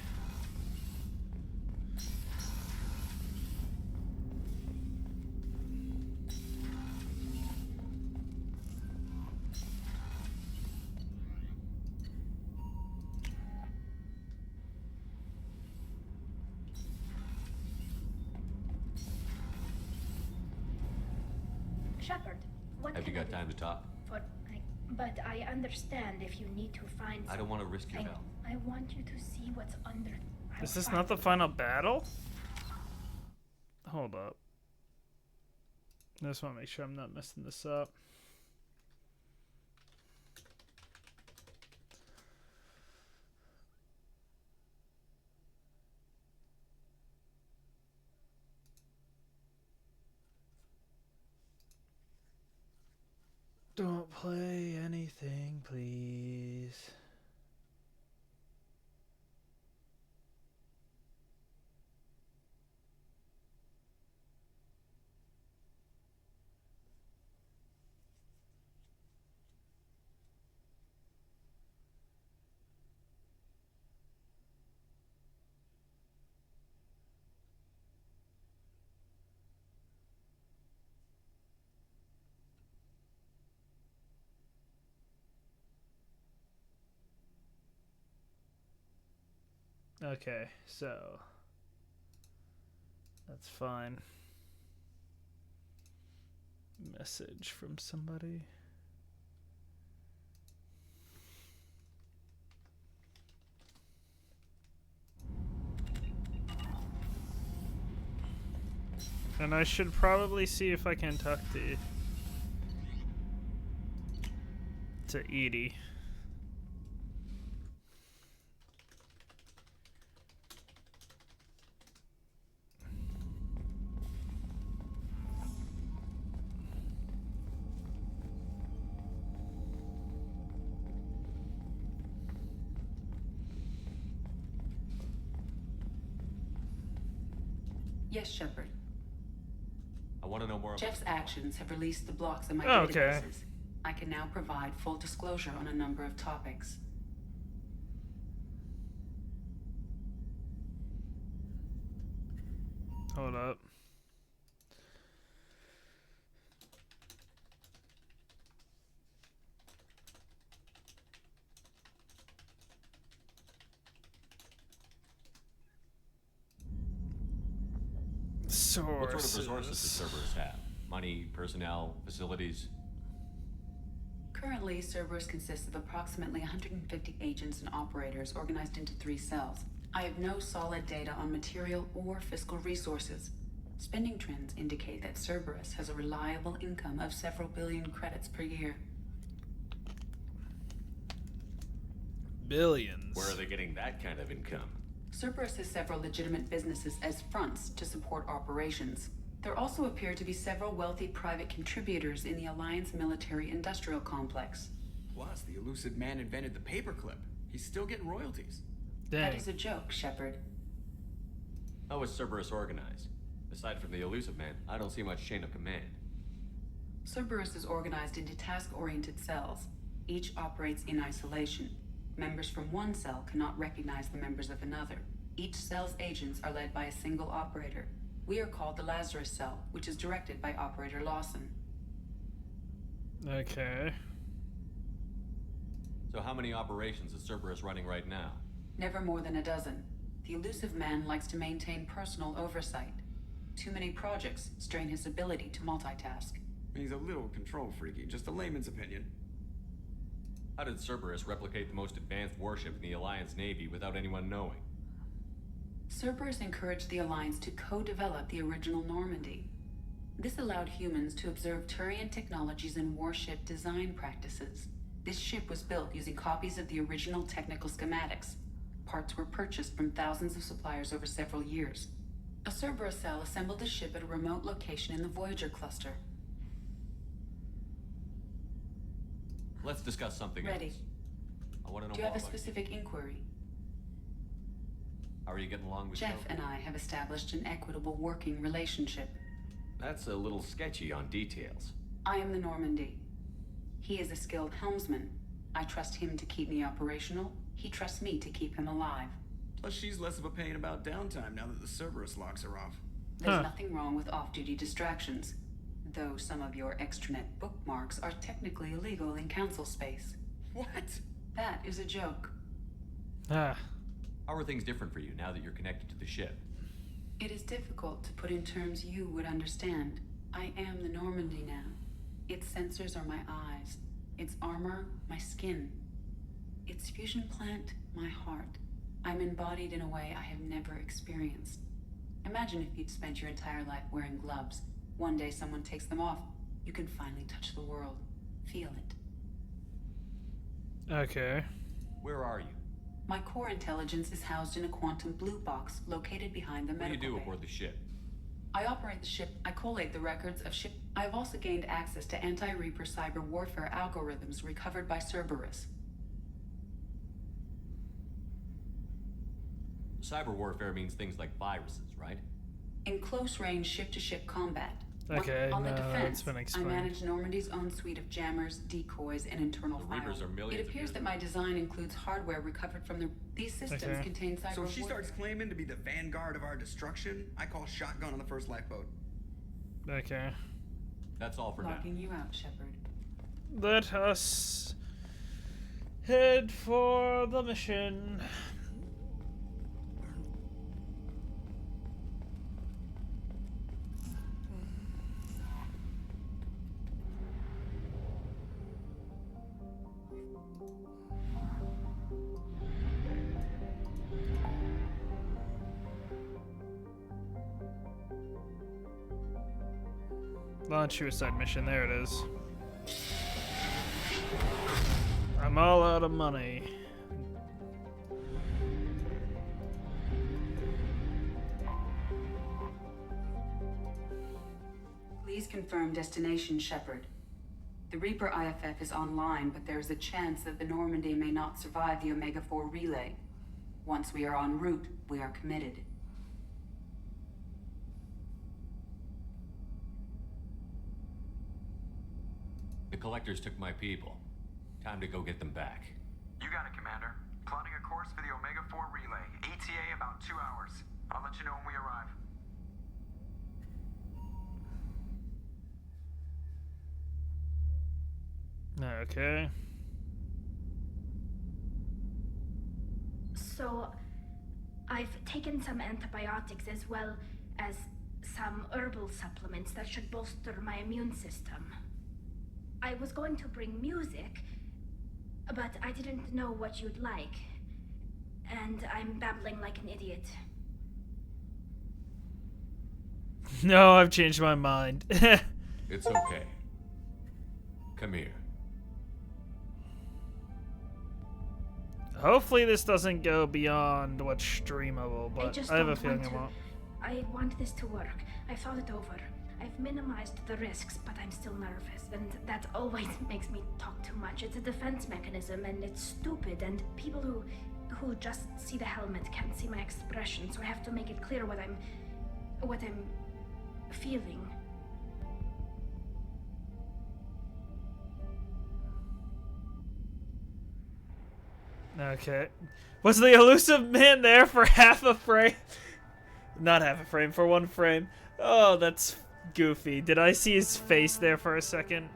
Shepard, what Have you can I got do time to talk? But I understand if you need to find. I don't want to risk your health. I want you to see what's under. Is this not the final battle? Hold up. I just want to make sure I'm not messing this up. Don't play anything, please. Okay, so that's fine. Message from somebody. And I should probably see if I can talk to Edie. Yes, Shepard. I want to know more about Jeff's actions have released the blocks in my Okay. databases. I can now provide full disclosure on a number of topics. Hold up. What sort of resources does Cerberus have? Money, personnel, facilities? Currently, Cerberus consists of approximately 150 agents and operators organized into 3 cells. I have no solid data on material or fiscal resources. Spending trends indicate that Cerberus has a reliable income of several billion credits per year. Billions. Where are they getting that kind of income? Cerberus has several legitimate businesses as fronts to support operations. There also appear to be several wealthy private contributors in the Alliance military-industrial complex. Plus, the elusive man invented the paperclip. He's still getting royalties. That is a joke, Shepard. How is Cerberus organized? Aside from the elusive man, I don't see much chain of command. Cerberus is organized into task-oriented cells. Each operates in isolation. Members from one cell cannot recognize the members of another. Each cell's agents are led by a single operator. We are called the Lazarus Cell, which is directed by Operator Lawson. Okay. So how many operations is Cerberus running right now? Never more than a dozen. The elusive man likes to maintain personal oversight. Too many projects strain his ability to multitask. He's a little control freaky, just a layman's opinion. How did Cerberus replicate the most advanced warship in the Alliance Navy without anyone knowing? Cerberus encouraged the Alliance to co-develop the original Normandy. This allowed humans to observe Turian technologies and warship design practices. This ship was built using copies of the original technical schematics. Parts were purchased from thousands of suppliers over several years. A Cerberus cell assembled the ship at a remote location in the Voyager cluster. Let's discuss something Ready. else. I want to know Do you more have a about specific inquiry? How are you getting along with Jeff Joe? and I have established an equitable working relationship. That's a little sketchy on details. I am the Normandy. He is a skilled helmsman. I trust him to keep me operational. He trusts me to keep him alive. Plus, she's less of a pain about downtime now that the Cerberus locks are off. There's nothing wrong with off-duty distractions, though some of your extranet bookmarks are technically illegal in council space. What? That is a joke. How are things different for you now that you're connected to the ship? It is difficult to put in terms you would understand. I am the Normandy now. Its sensors are my eyes. Its armor, my skin. Its fusion plant, my heart. I'm embodied in a way I have never experienced. Imagine if you'd spent your entire life wearing gloves. One day someone takes them off. You can finally touch the world. Feel it. Okay. Where are you? My core intelligence is housed in a quantum blue box located behind the What do you medical do bay. aboard the ship? I operate the ship. I collate the records of ship. I have also gained access to anti-Reaper cyber warfare algorithms recovered by Cerberus. Cyber warfare means things like viruses, right? In close-range ship-to-ship combat. Okay, On the no, defense, that's been I explained. manage Normandy's own suite of jammers, decoys, and internal The files. Reapers are millions It of appears years that my design includes hardware recovered from the... These systems Okay. contain cyber So if she warfare. starts claiming to be the vanguard of our destruction, I call shotgun on the first lifeboat. Okay. That's all for now. Locking you out, Shepard. Let us head for the mission. Launch suicide mission, there it is. I'm all out of money. Please confirm destination, Shepard. The Reaper IFF is online, but there is a chance that the Normandy may not survive the Omega-4 relay. Once we are en route, we are committed. The collectors took my people. Time to go get them back. You got it, Commander. Plotting a course for the Omega-4 relay. ETA about 2 hours. I'll let you know when we arrive. Okay. So, I've taken some antibiotics as well as some herbal supplements that should bolster my immune system. I was going to bring music, but I didn't know what you'd like. And I'm babbling like an idiot. No, I've changed my mind. It's okay. Come here. Hopefully this doesn't go beyond what's streamable, but just I have a don't feeling want it to. won't. I want this to work. I've thought it over. I've minimized the risks, but I'm still nervous, and that always makes me talk too much. It's a defense mechanism, and it's stupid, and people who just see the helmet can't see my expression, so I have to make it clear what I'm feeling. Okay. Was the elusive man there for half a frame? Not half a frame, for one frame. Oh, that's goofy. Did I see his face there for a second?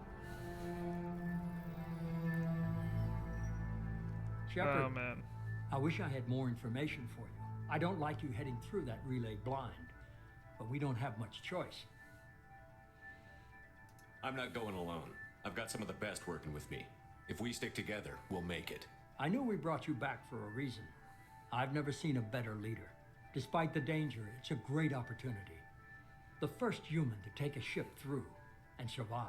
Shepard, Oh, man. I wish I had more information for you. I don't like you heading through that relay blind, but we don't have much choice. I'm not going alone. I've got some of the best working with me. If we stick together, we'll make it. I knew we brought you back for a reason. I've never seen a better leader. Despite the danger, it's a great opportunity. The first human to take a ship through and survive.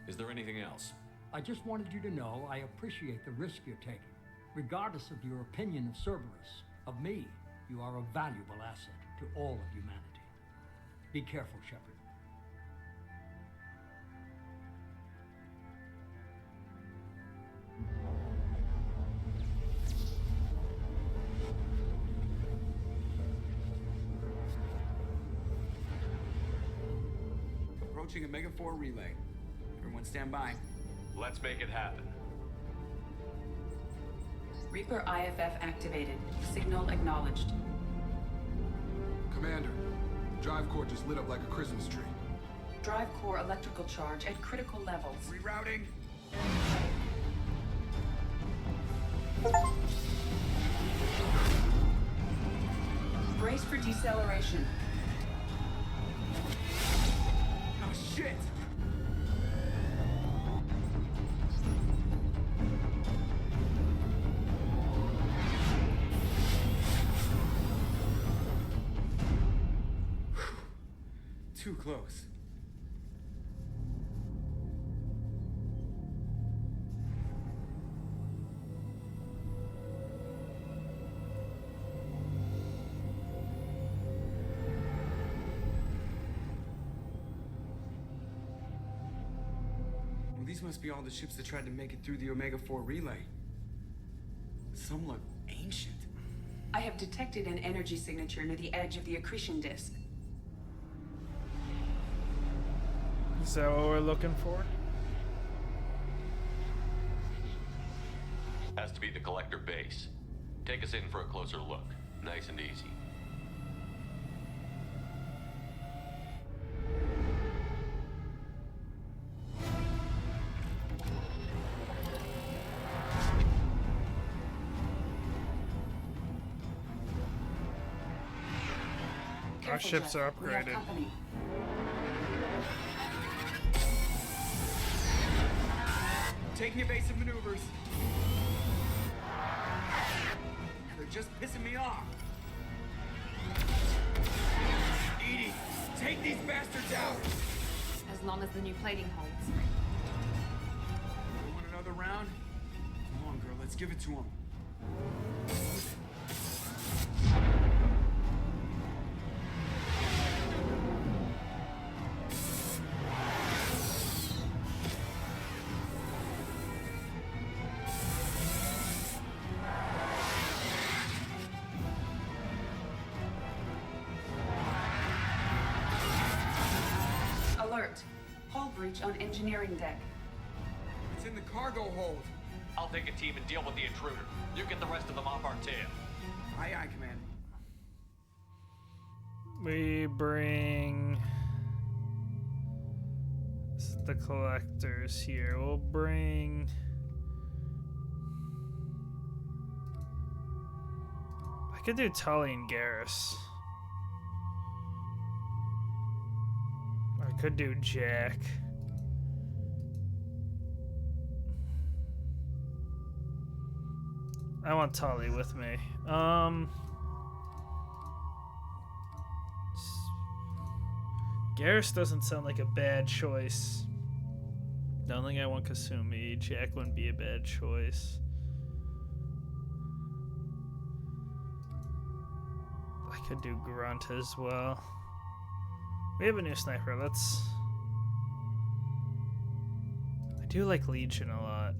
Is there anything else? I just wanted you to know I appreciate the risk you're taking. Regardless of your opinion of Cerberus, of me, you are a valuable asset to all of humanity. Be careful, Shepard. Approaching Omega-4 relay. Everyone stand by. Let's make it happen. Reaper IFF activated. Signal acknowledged. Commander, the drive core just lit up like a Christmas tree. Drive core electrical charge at critical levels. Rerouting. Brace for deceleration. Oh shit! Too close. Well, these must be all the ships that tried to make it through the Omega-4 relay. Some look ancient. I have detected an energy signature near the edge of the accretion disk. Is that what we're looking for? Has to be the collector base. Take us in for a closer look. Nice and easy. Our ships are upgraded. Taking evasive maneuvers. They're just pissing me off. Edie, take these bastards out. As long as the new plating holds. You want another round? Come on, girl, let's give it to him. Alert. Hull breach on engineering deck. It's in the cargo hold. I'll take a team and deal with the intruder. You get the rest of them off our tail. Aye, aye, Commander. We bring the collectors here. We'll bring I could do Tully and Garrus. I could do Jack. I want Tully with me. Garrus doesn't sound like a bad choice. Don't think I want Kasumi. Jack wouldn't be a bad choice. I could do Grunt as well. We have a new sniper. Let's... I do like Legion a lot.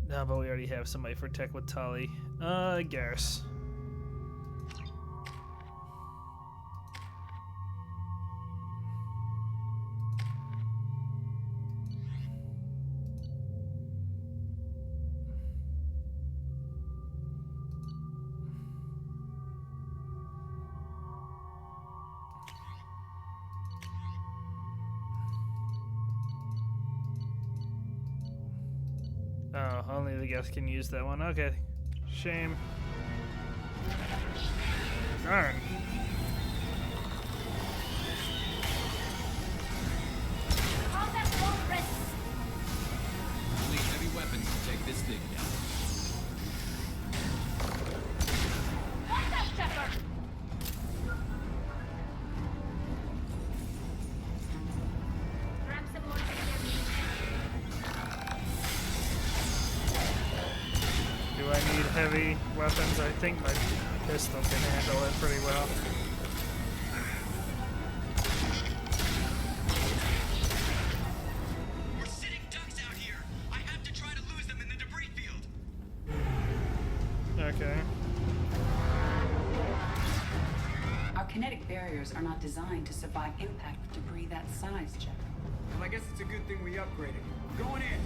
No, but we already have somebody for tech with Tully. Garrus. Oh, only the guests can use that one. Okay. Shame. Darn. We'll need heavy weapons to take this thing down. heavy weapons. I think my pistol can handle it pretty well. We're sitting ducks out here. I have to try to lose them in the debris field. Okay. Our kinetic barriers are not designed to survive impact with debris that size, Jeff. Well, I guess it's a good thing we upgraded. Going in.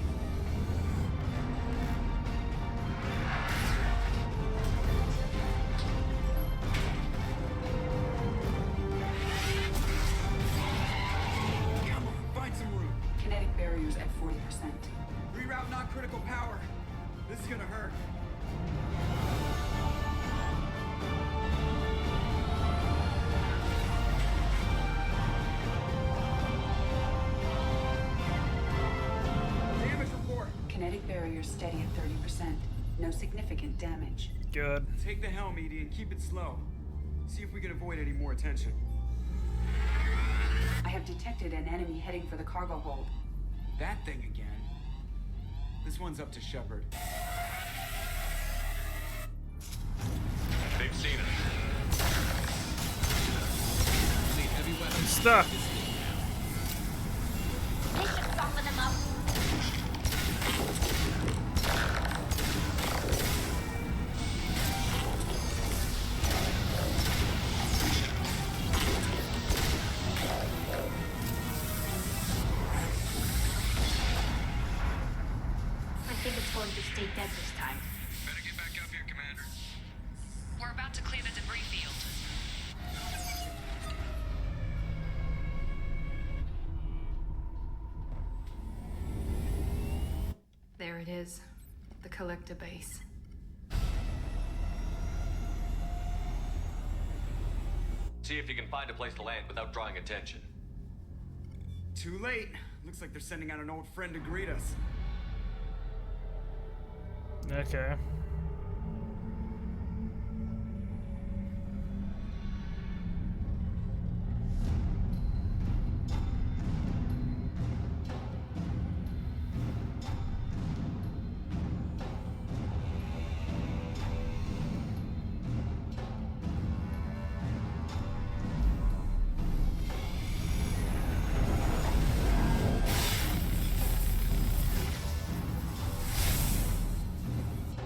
Come on, find some room. Kinetic barriers at 40%. Reroute non-critical power. This is gonna hurt. Damage report. Kinetic barriers steady at 30%. No significant damage. Good. Take the helm, Edie, and keep it slow. See if we can avoid any more attention. I have detected an enemy heading for the cargo hold. That thing again. This one's up to Shepard. They've seen us. I'm stuck. They should soften them up. I think it's going to stay dead this time. Better get back up here, Commander. We're about to clear the debris field. There it is. The collector base. See if you can find a place to land without drawing attention. Too late. Looks like they're sending out an old friend to greet us. Okay.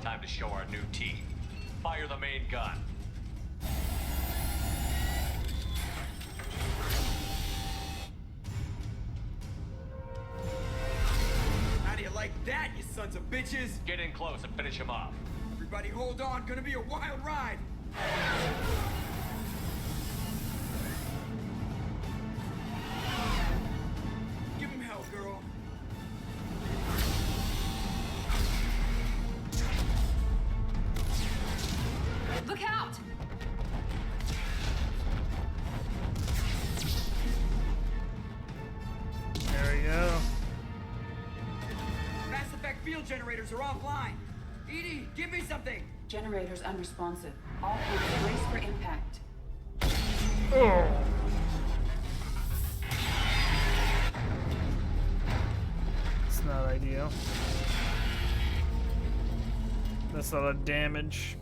Time to show our new team. Fire the main gun. How do you like that, you sons of bitches? Get in close and finish him off. Everybody hold on, gonna be a wild ride. Give him hell, girl. Look out! There we go. Mass Effect field generators are offline. Edie, give me something. Generators unresponsive. All points brace for impact. Oh. It's not ideal. That's a lot of damage.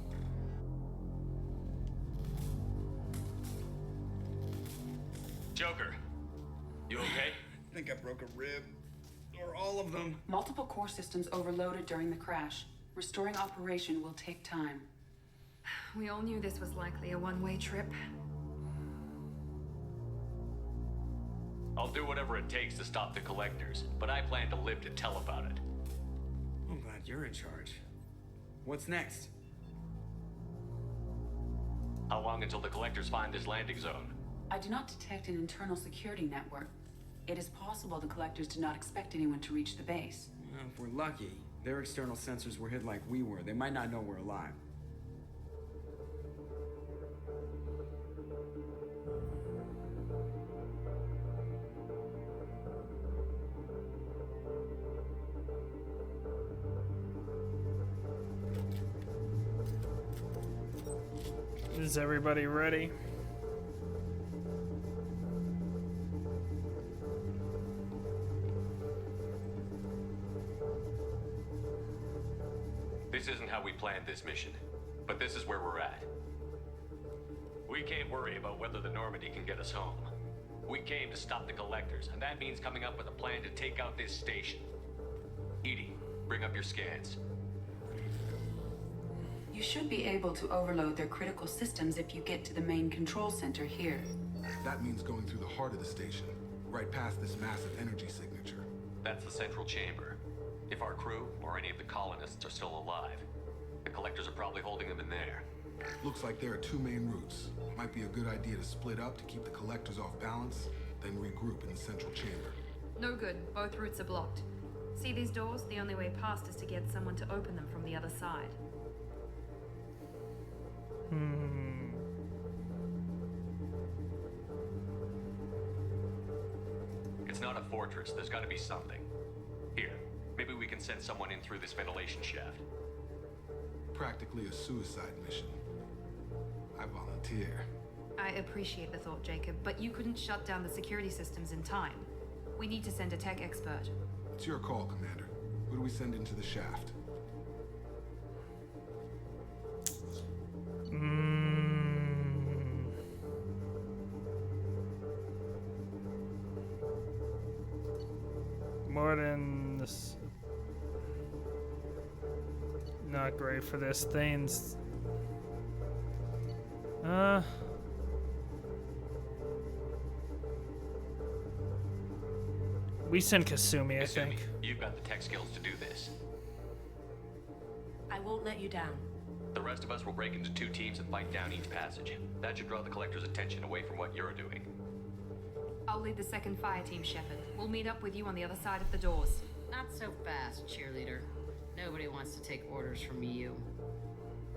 Joker, you okay? I think I broke a rib. Or all of them. Multiple core systems overloaded during the crash. Restoring operation will take time. We all knew this was likely a one-way trip. I'll do whatever it takes to stop the collectors, but I plan to live to tell about it. I'm glad you're in charge. What's next? How long until the collectors find this landing zone? I do not detect an internal security network. It is possible the collectors did not expect anyone to reach the base. Well, if we're lucky, their external sensors were hid like we were. They might not know we're alive. Is everybody ready? This This isn't how we planned this mission, but this is where we're at. We can't worry about whether the Normandy can get us home. We came to stop the Collectors, and that means coming up with a plan to take out this station. Edie, bring up your scans. You should be able to overload their critical systems if you get to the main control center here. That means going through the heart of the station, right past this massive energy signature. That's the central chamber. If our crew, or any of the colonists, are still alive, the Collectors are probably holding them in there. Looks like there are two main routes. Might be a good idea to split up to keep the Collectors off balance, then regroup in the central chamber. No good. Both routes are blocked. See these doors? The only way past is to get someone to open them from the other side. It's not a fortress. There's got to be something. Here, maybe we can send someone in through this ventilation shaft. Practically a suicide mission. I volunteer. I appreciate the thought, Jacob, but you couldn't shut down the security systems in time. We need to send a tech expert. It's your call, Commander. Who do we send into the shaft? Morden's not great for this. Thane's we send Kasumi, I think. You've got the tech skills to do this. I won't let you down. The rest of us will break into two teams and fight down each passage. That should draw the Collector's attention away from what you're doing. I'll lead the second fire team, Shepard. We'll meet up with you on the other side of the doors. Not so fast, cheerleader. Nobody wants to take orders from you.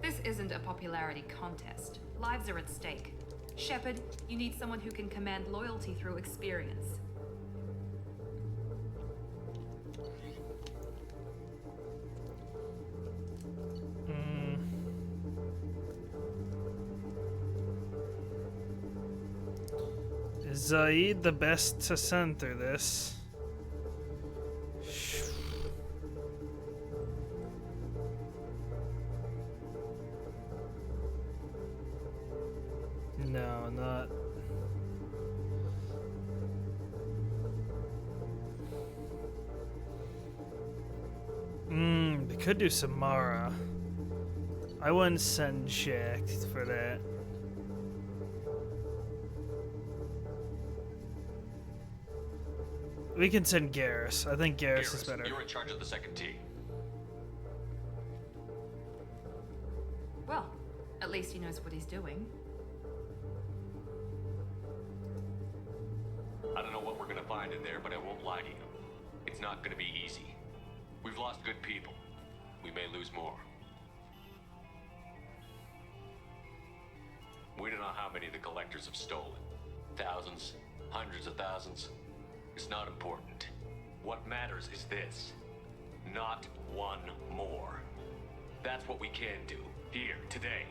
This isn't a popularity contest. Lives are at stake. Shepard, you need someone who can command loyalty through experience. Is Zaid the best to send through this? No, not. They could do Samara. I wouldn't send Jack for that. We can send Garrus. I think Garrus is better. You're in charge of the second team. Well, at least he knows what he's doing. I don't know what we're gonna find in there, but I won't lie to you. It's not gonna be easy. We've lost good people. We may lose more. We don't know how many the Collectors have stolen. Thousands, hundreds of thousands. It's not important. What matters is this. Not one more. That's what we can do, here, today.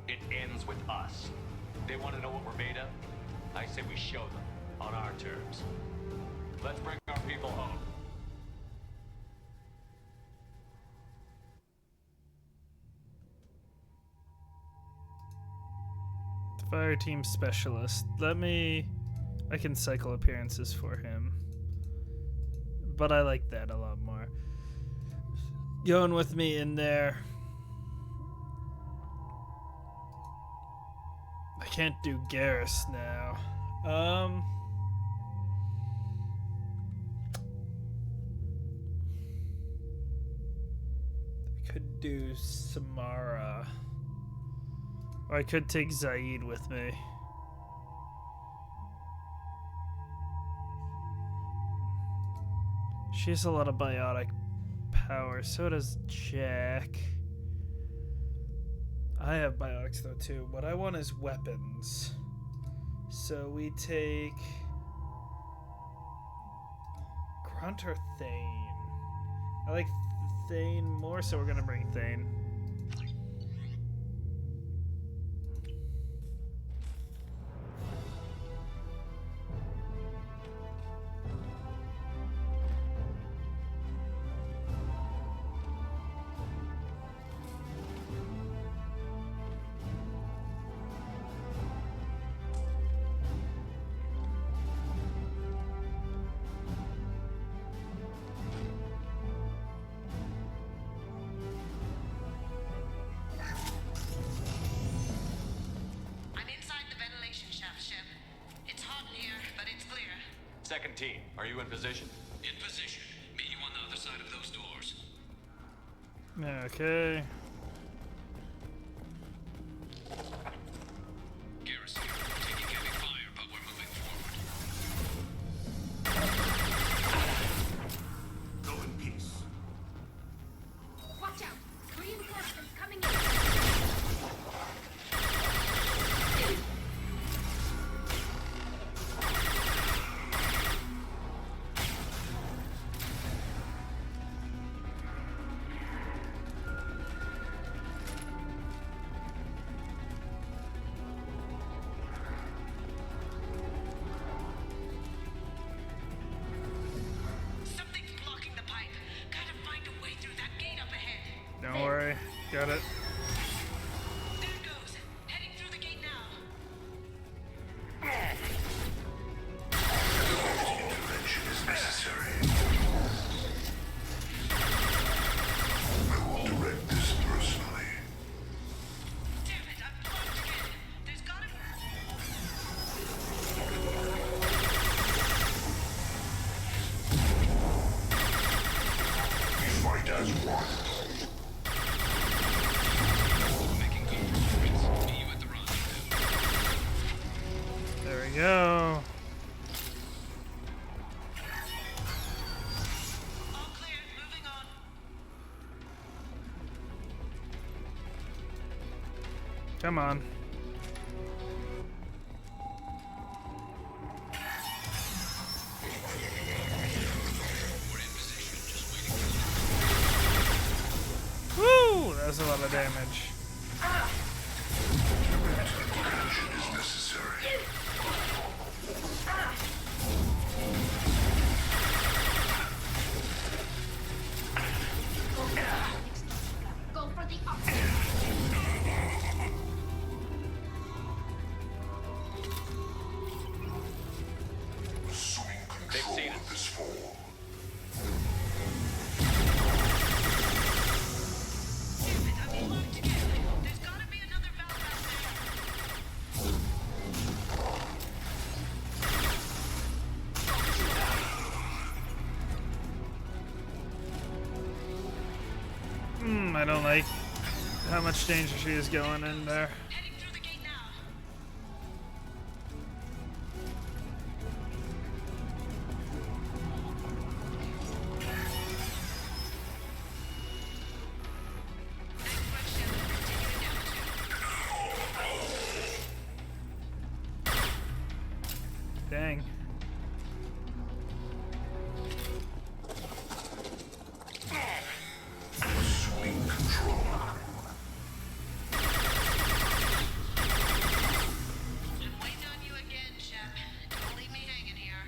It ends with us. They want to know what we're made of? I say we show them, on our terms. Let's bring our people home. Fire team specialist. I can cycle appearances for him. But I like that a lot more. Going with me in there. I can't do Garrus now. I could do Samara. Or I could take Zaid with me. She has a lot of biotic power, so does Jack. I have biotics though too. What I want is weapons. So we take Grunt or Thane. I like Thane more, so we're gonna bring Thane. second team. Are you in position? In position. Meet you on the other side of those doors. Okay. Garrison, taking heavy fire, but we're moving forward. Go in peace. Watch out! Reinforcements coming in! Something's blocking the pipe. Gotta find a way through that gate up ahead. Don't worry. Got it. There it goes. Heading through the gate now. Intervention is necessary. I will direct this personally. Damn it, I'm blocked again. There's gotta be... We fight as one. Making good performance. Meet you at the rendezvous. There we go. All clear. Moving on. Come on. We're in position, just waiting for Woo! That's a lot of damage. Intervention is necessary. Go for the up. Assuming They've control seen of this fall. Damn it, I'm blocked again. There's gotta be another valve out there. I don't like how much danger she is going in there. Heading through the gate now. Dang. Assuming control. I'm waiting on you again, Shep. Don't leave me hanging here.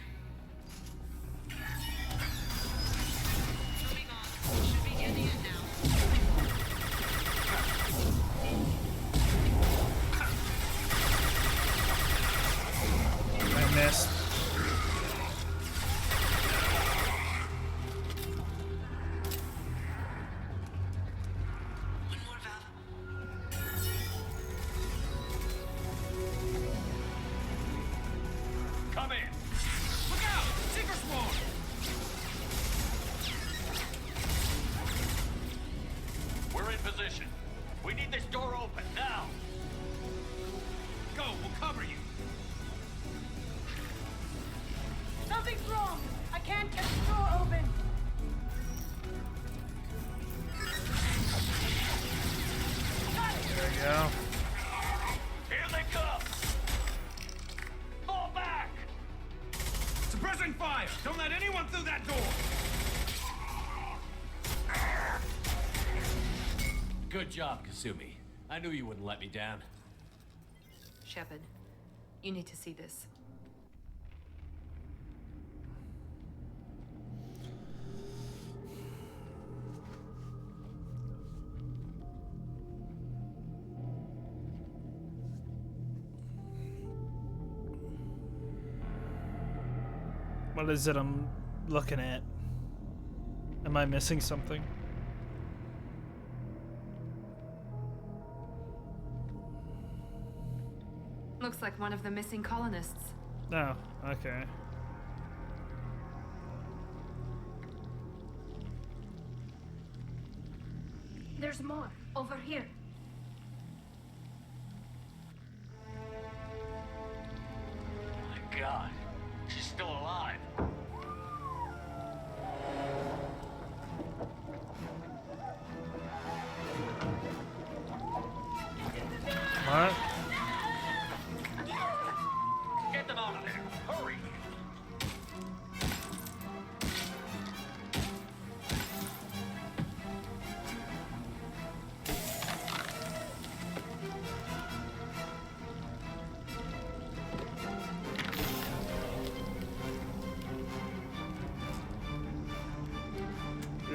Moving on. Should be near the end now. I missed. One more valve. Come in. Look out! Seeker Swarm! We're in position. We need this door open now. Go, we'll cover you. Something's wrong. I can't get the door open. There we go. Here they come. Fall back. Suppressing fire! Don't let anyone through that door! Good job, Kasumi. I knew you wouldn't let me down. Shepard, you need to see this. What is it I'm looking at? Am I missing something? Looks like one of the missing colonists. Oh, okay. There's more. Over here. My God, she's still alive. What? Get them out of there. Hurry.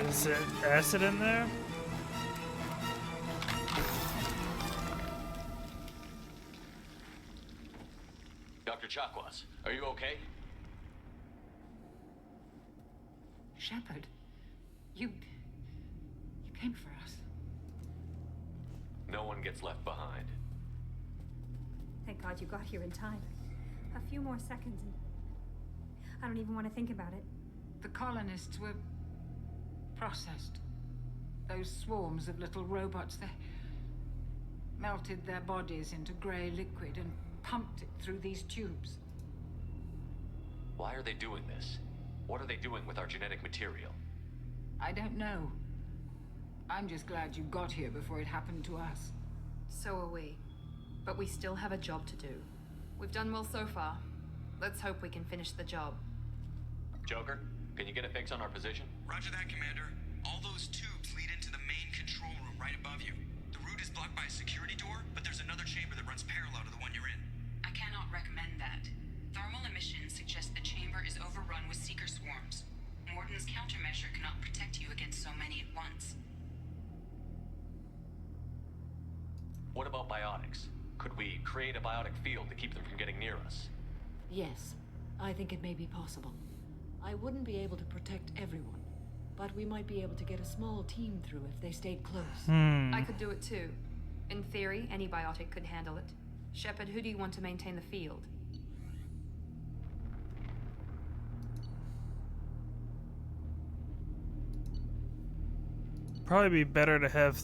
Is there acid in there? Dr. Chakwas, are you okay? Shepard, you came for us. No one gets left behind. Thank God you got here in time. A few more seconds and I don't even want to think about it. The colonists were processed. Those swarms of little robots, they melted their bodies into gray liquid and pumped it through these tubes. Why are they doing this? What are they doing with our genetic material? I don't know. I'm just glad you got here before it happened to us. So are we. But we still have a job to do. We've done well so far. Let's hope we can finish the job. Joker, can you get a fix on our position? Roger that, Commander. All those tubes lead into the main control room right above you. The route is blocked by a security door, but there's another chamber that runs parallel to the one you're in. I cannot recommend that. Thermal emissions suggest the chamber is overrun with seeker swarms. Morden's countermeasure cannot protect you against so many at once. What about biotics? Could we create a biotic field to keep them from getting near us? Yes, I think it may be possible. I wouldn't be able to protect everyone, but we might be able to get a small team through if they stayed close. I could do it too. In theory, any biotic could handle it. Shepard, who do you want to maintain the field? Probably be better to have.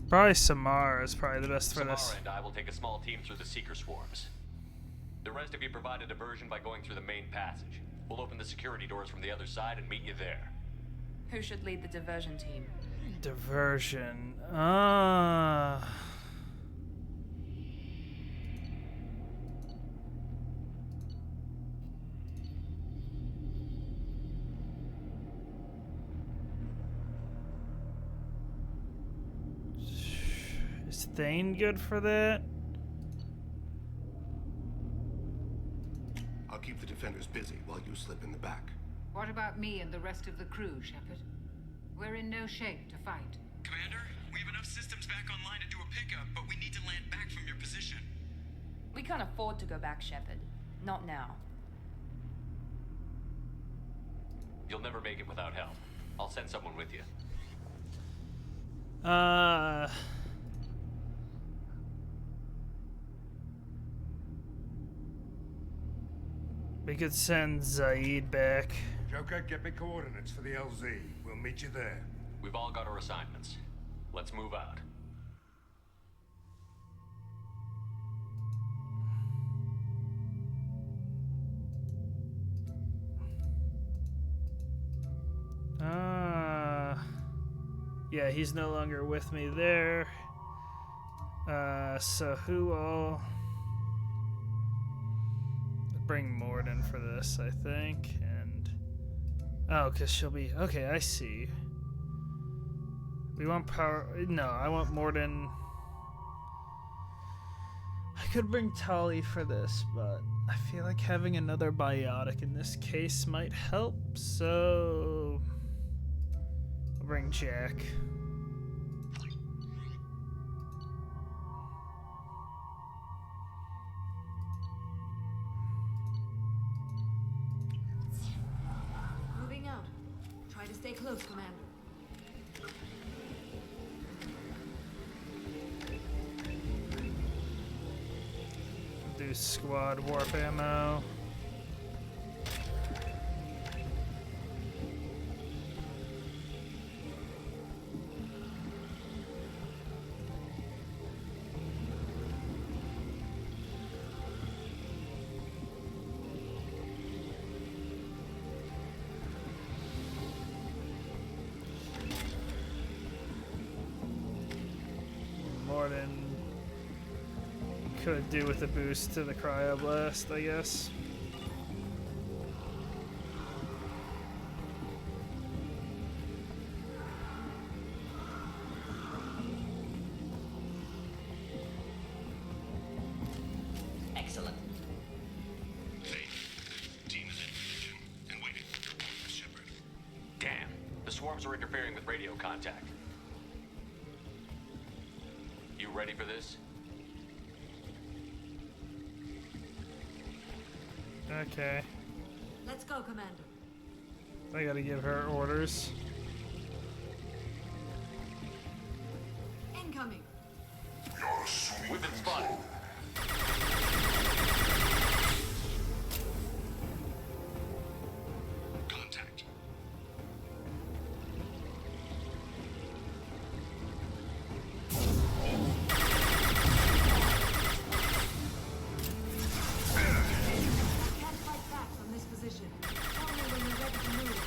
Probably Samara is probably the best for this. Samara and I will take a small team through the seeker swarms. The rest of you provide a diversion by going through the main passage. We'll open the security doors from the other side and meet you there. Who should lead the diversion team? Diversion. Is Thane good for that? I'll keep the defenders busy while you slip in the back. What about me and the rest of the crew, Shepard? We're in no shape to fight. Commander, we have enough systems back online to do a pickup, but we need to land back from your position. We can't afford to go back, Shepard. Not now. You'll never make it without help. I'll send someone with you. We could send Zaid back. Joker, get me coordinates for the LZ. We'll meet you there. We've all got our assignments. Let's move out. Yeah, he's no longer with me there. So who all... Bring Morden for this, I think, and... Oh, because she'll be... Okay, I see. We want power... No, I want Morden... I could bring Tali for this, but I feel like having another biotic in this case might help, so... I'll bring Jack. Moving out. Try to stay close, Commander. squad warp ammo. More than could do with a boost to the cryoblast, I guess. Excellent. Team is in position and waiting for your orders, Shepard. Damn. The swarms are interfering with radio contact. You ready for this? Okay. Let's go, Commander. I gotta give her orders. Incoming. We've been spotted. Contact. Can't fight back from this position. Only when you're ready to move.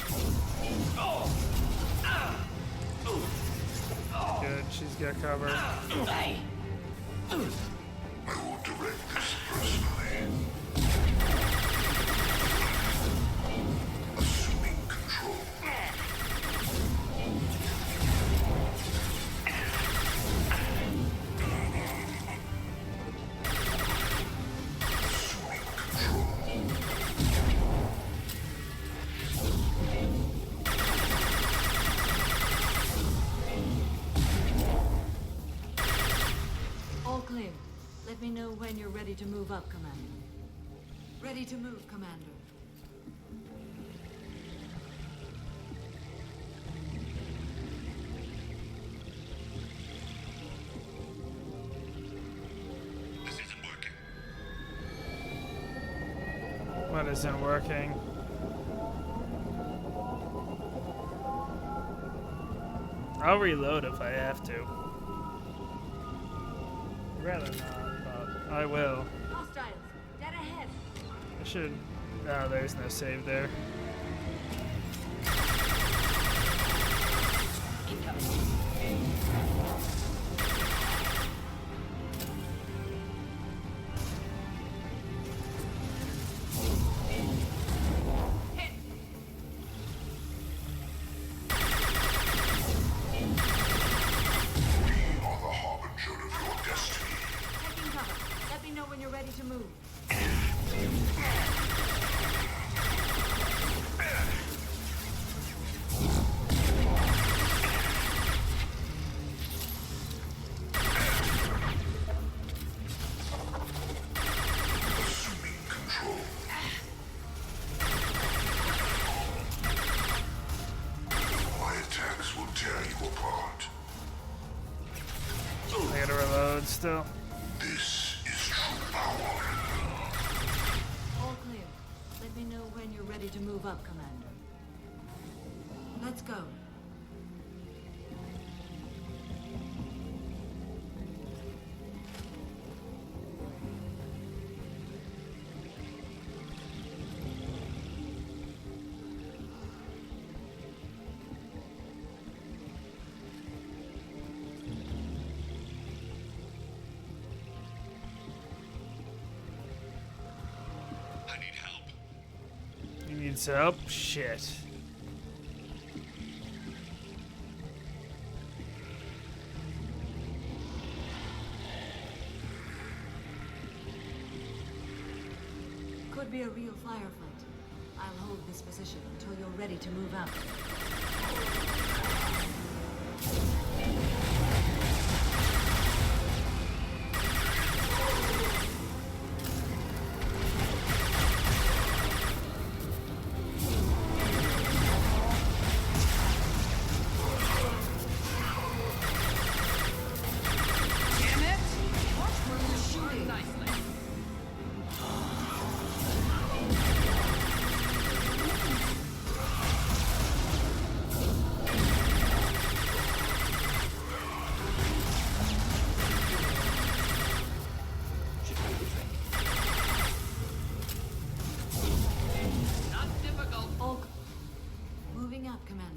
Good, she's got cover. I will direct this personally. Assuming control. All clear. Let me know when you're ready to move up, Commander. Ready to move, Commander. This isn't working. What isn't working? I'll reload if I have to. Rather not, but I will. Hostiles, dead ahead. I should. Oh, there's no save there. We are the harbinger of your destiny. Taking cover. Let me know when you're ready to move. Assuming control. My attacks will tear you apart. I gotta reload still. This is true power. All clear. Let me know when you're ready to move up, Commander. Let's go. I need help. He needs help? Shit. Could be a real firefight. I'll hold this position until you're ready to move out. Damn it! Watch where you're shooting. Nicely. up, Commander.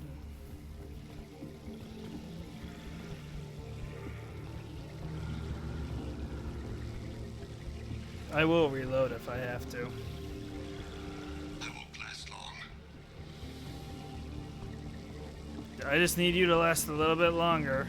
I will reload if I have to. I won't last long. I just need you to last a little bit longer.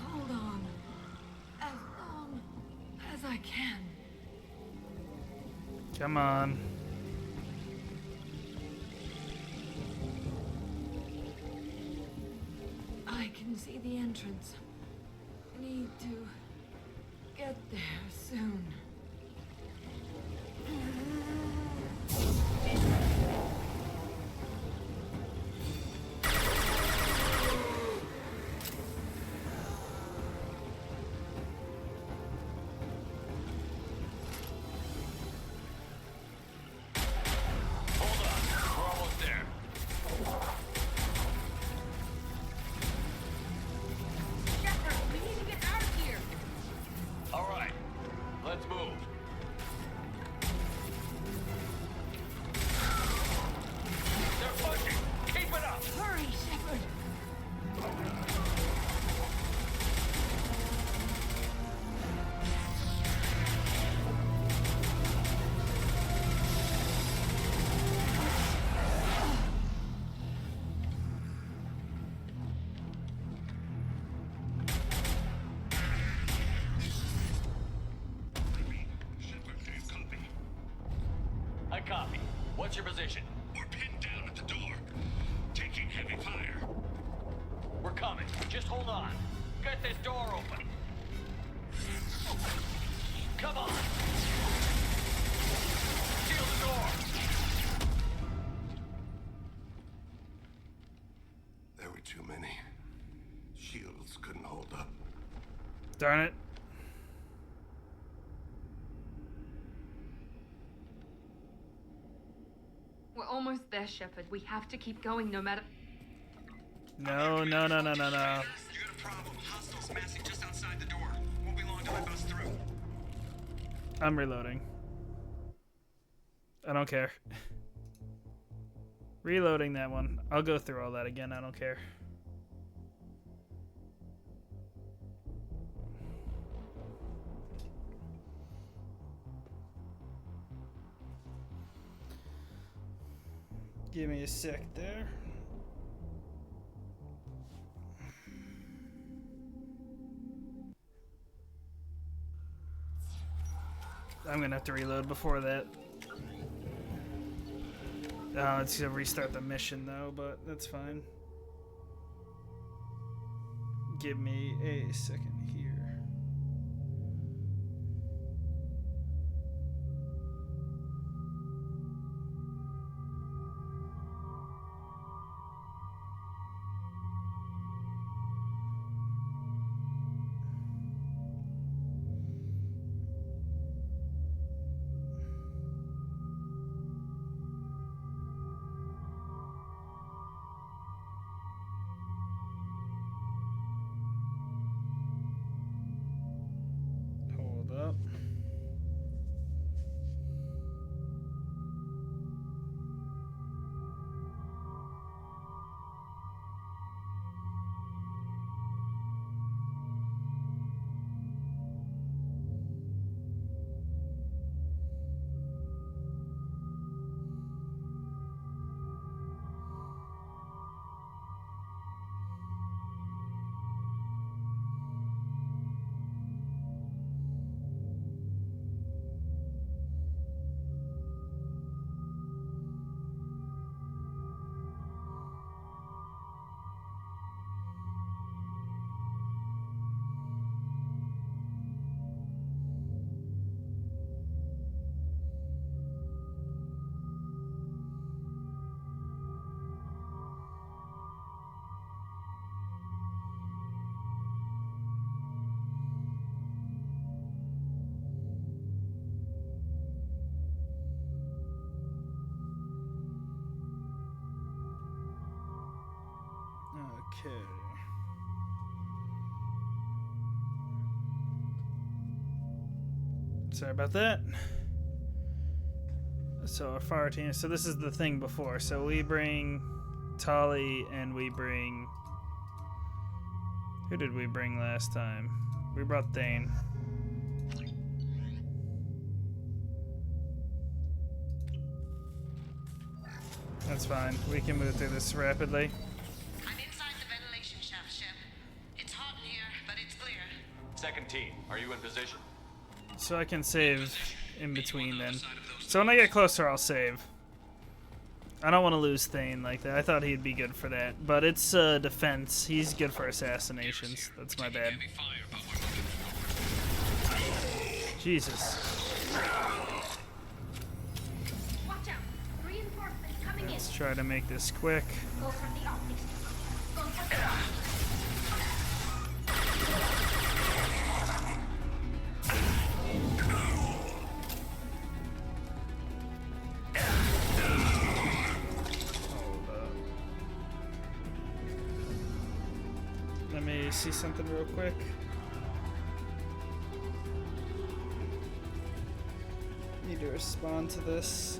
Hold on. As long as I can. Come on. I can see the entrance. I need to get there soon. Hold on, we're almost there. Shepard, we need to get out of here. All right, let's move. They're pushing. Keep it up. Hurry, Shepard. I copy. What's your position? We're pinned down at the door. Taking heavy fire. We're coming. Just hold on. Get this door open. Come on. Seal the door. There were too many. Shields couldn't hold up. Darn it. We're almost there, Shepard. We have to keep going no matter. No, no, no, no, no, no. You got a problem. Hostiles massing just outside the door. Won't be long till I bust through. I'm reloading. I don't care. Reloading that one. I'll go through all that again. I don't care. Give me a sec there. I'm gonna have to reload before that. It's gonna restart the mission though, but that's fine. Give me a second here. Okay. Sorry about that. So our fire team. So this is the thing before. So we bring Tali and we bring. Who did we bring last time? We brought Thane. That's fine. We can move through this rapidly. I'm inside the ventilation shaft, Shep. It's hot in here, but it's clear. Second team, are you in position? So I can save in between then. So when I get closer, I'll save. I don't want to lose Thane like that. I thought he'd be good for that. But it's defense. He's good for assassinations. That's my bad. Jesus. Watch out! Reinforcements coming in. Let's try to make this quick. Go for the optics. Go for the Let me see something real quick. Need to respond to this.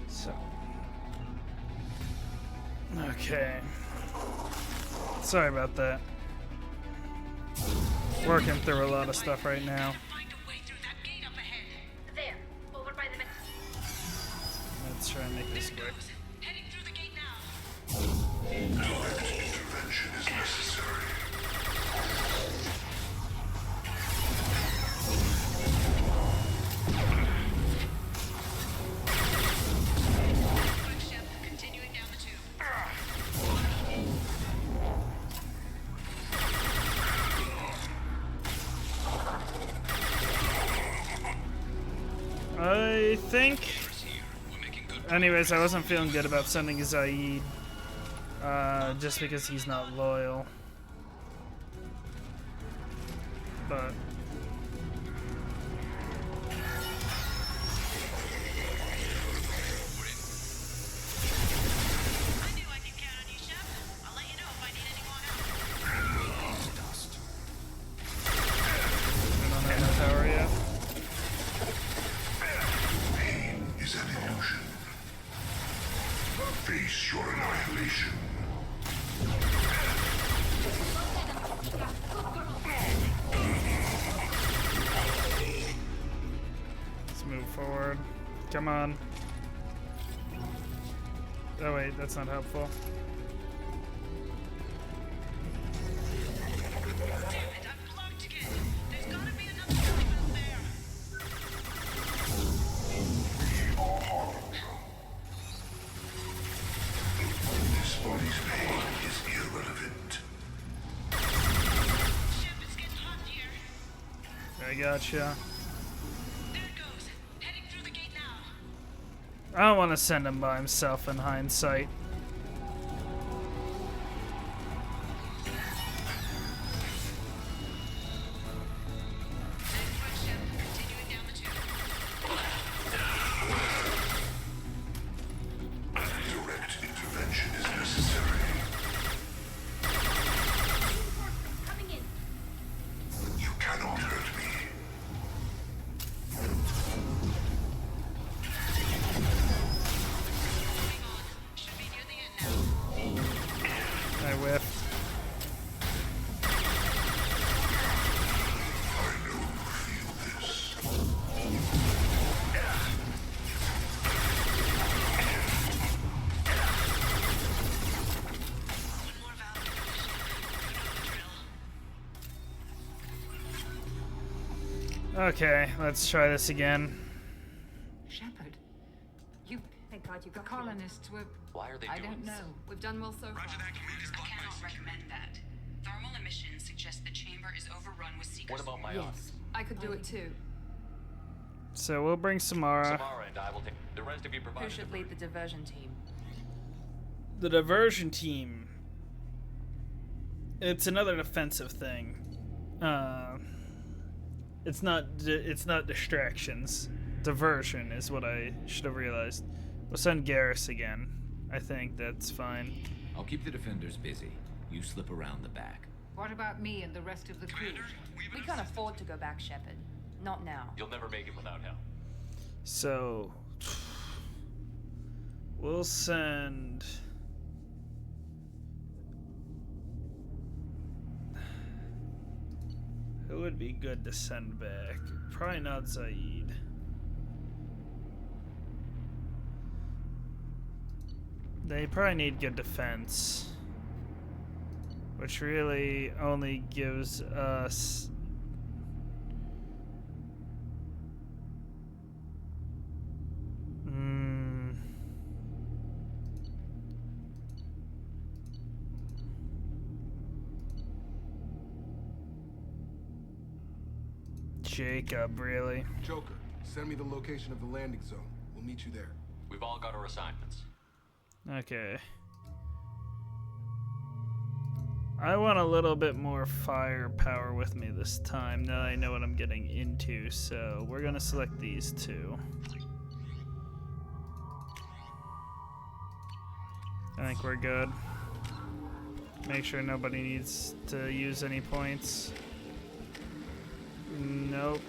So. Okay. Sorry about that. Working through a lot of stuff right now. There, over by the vent. Let's try and make this quick. Direct intervention is necessary. I think. Anyways, I wasn't feeling good about sending Zaid. Just because he's not loyal. But. I don't have no power yet. Pain is an illusion. Face your annihilation. Let's move forward. Come on. Oh wait, that's not helpful. This body's pain is irrelevant. I gotcha. I don't want to send him by himself in hindsight. Direct intervention is necessary. You cannot hurt me. I whiffed. Okay, let's try this again. Shepard, you. Thank God you The got colonists were. Why are they I doing don't this? know. We've done well so far. I cannot recommend that. Thermal emissions suggest the chamber is overrun with seekers. What about my Yes, I could do it too. So we'll bring Samara. Samara and I will take the rest of you provide. Who should lead the diversion team? The diversion team. It's another defensive thing. It's not distractions. Diversion is what I should have realized. We'll send Garrus again. I think that's fine. I'll keep the defenders busy. You slip around the back. What about me and the rest of the crew? We can't afford to go back, Shepard. Not now. You'll never make it without help. So we'll send. Who would be good to send back? Probably not Zaid. They probably need good defense, which really only gives us Jacob, really. Joker, send me the location of the landing zone. We'll meet you there. We've all got our assignments. Okay. I want a little bit more firepower with me this time, now I know what I'm getting into, so we're gonna select these two. I think we're good. Make sure nobody needs to use any points. Nope.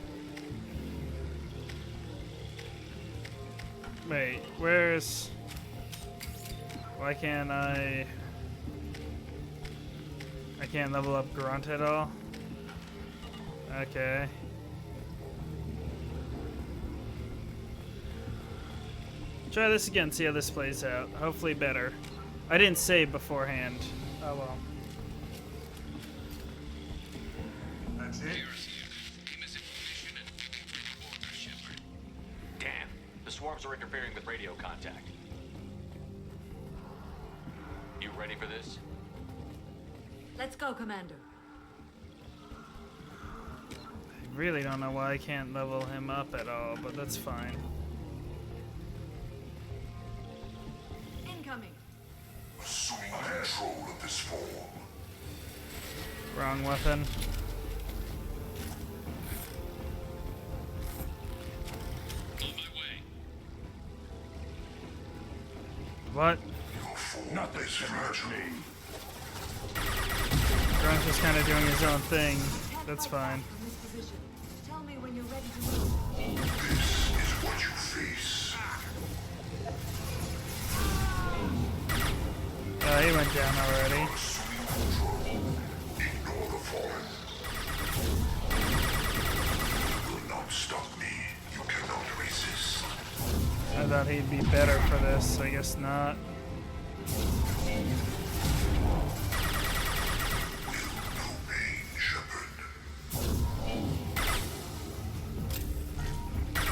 Wait, where's... Why can't I can't level up Grunt at all? Okay. Try this again, see how this plays out. Hopefully better. I didn't save beforehand. Oh well. That's it. Damn, the swarms are interfering with radio contact. You ready for this? Let's go, Commander. I really don't know why I can't level him up at all, but that's fine. Incoming. Assume control of this form. Wrong weapon. What? Nothing can hurt me. Grunt's just kind of doing his own thing. That's fine. Tell me when you're ready to move. This is what you face. He went down already. Ignore the fallen. You will not stop me. You cannot resist. I thought he'd be better for this. I guess not.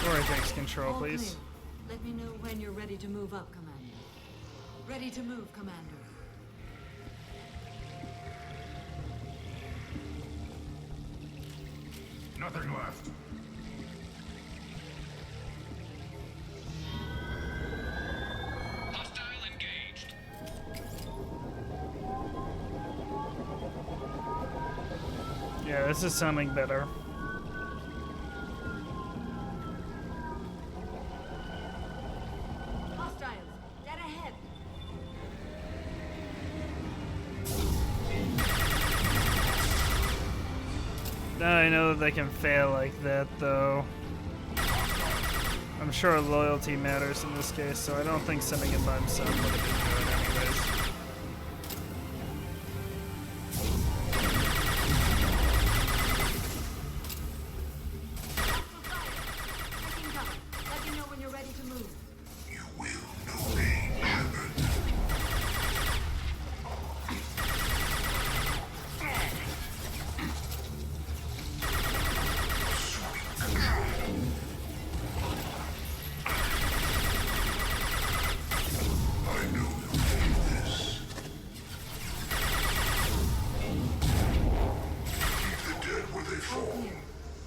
Rory takes control, All please. clear. Let me know when you're ready to move up, Commander. Ready to move, Commander. Nothing left. Hostile engaged. Yeah, this is sounding better. Hostiles, dead ahead. Now I know that they can fail like that, though. I'm sure loyalty matters in this case, so I don't think sending it by himself would have been good anyways. Taking cover. Let me know when you're ready to move. You will know me, Shepard. I knew you needed this. Keep the dead where they All fall. clear.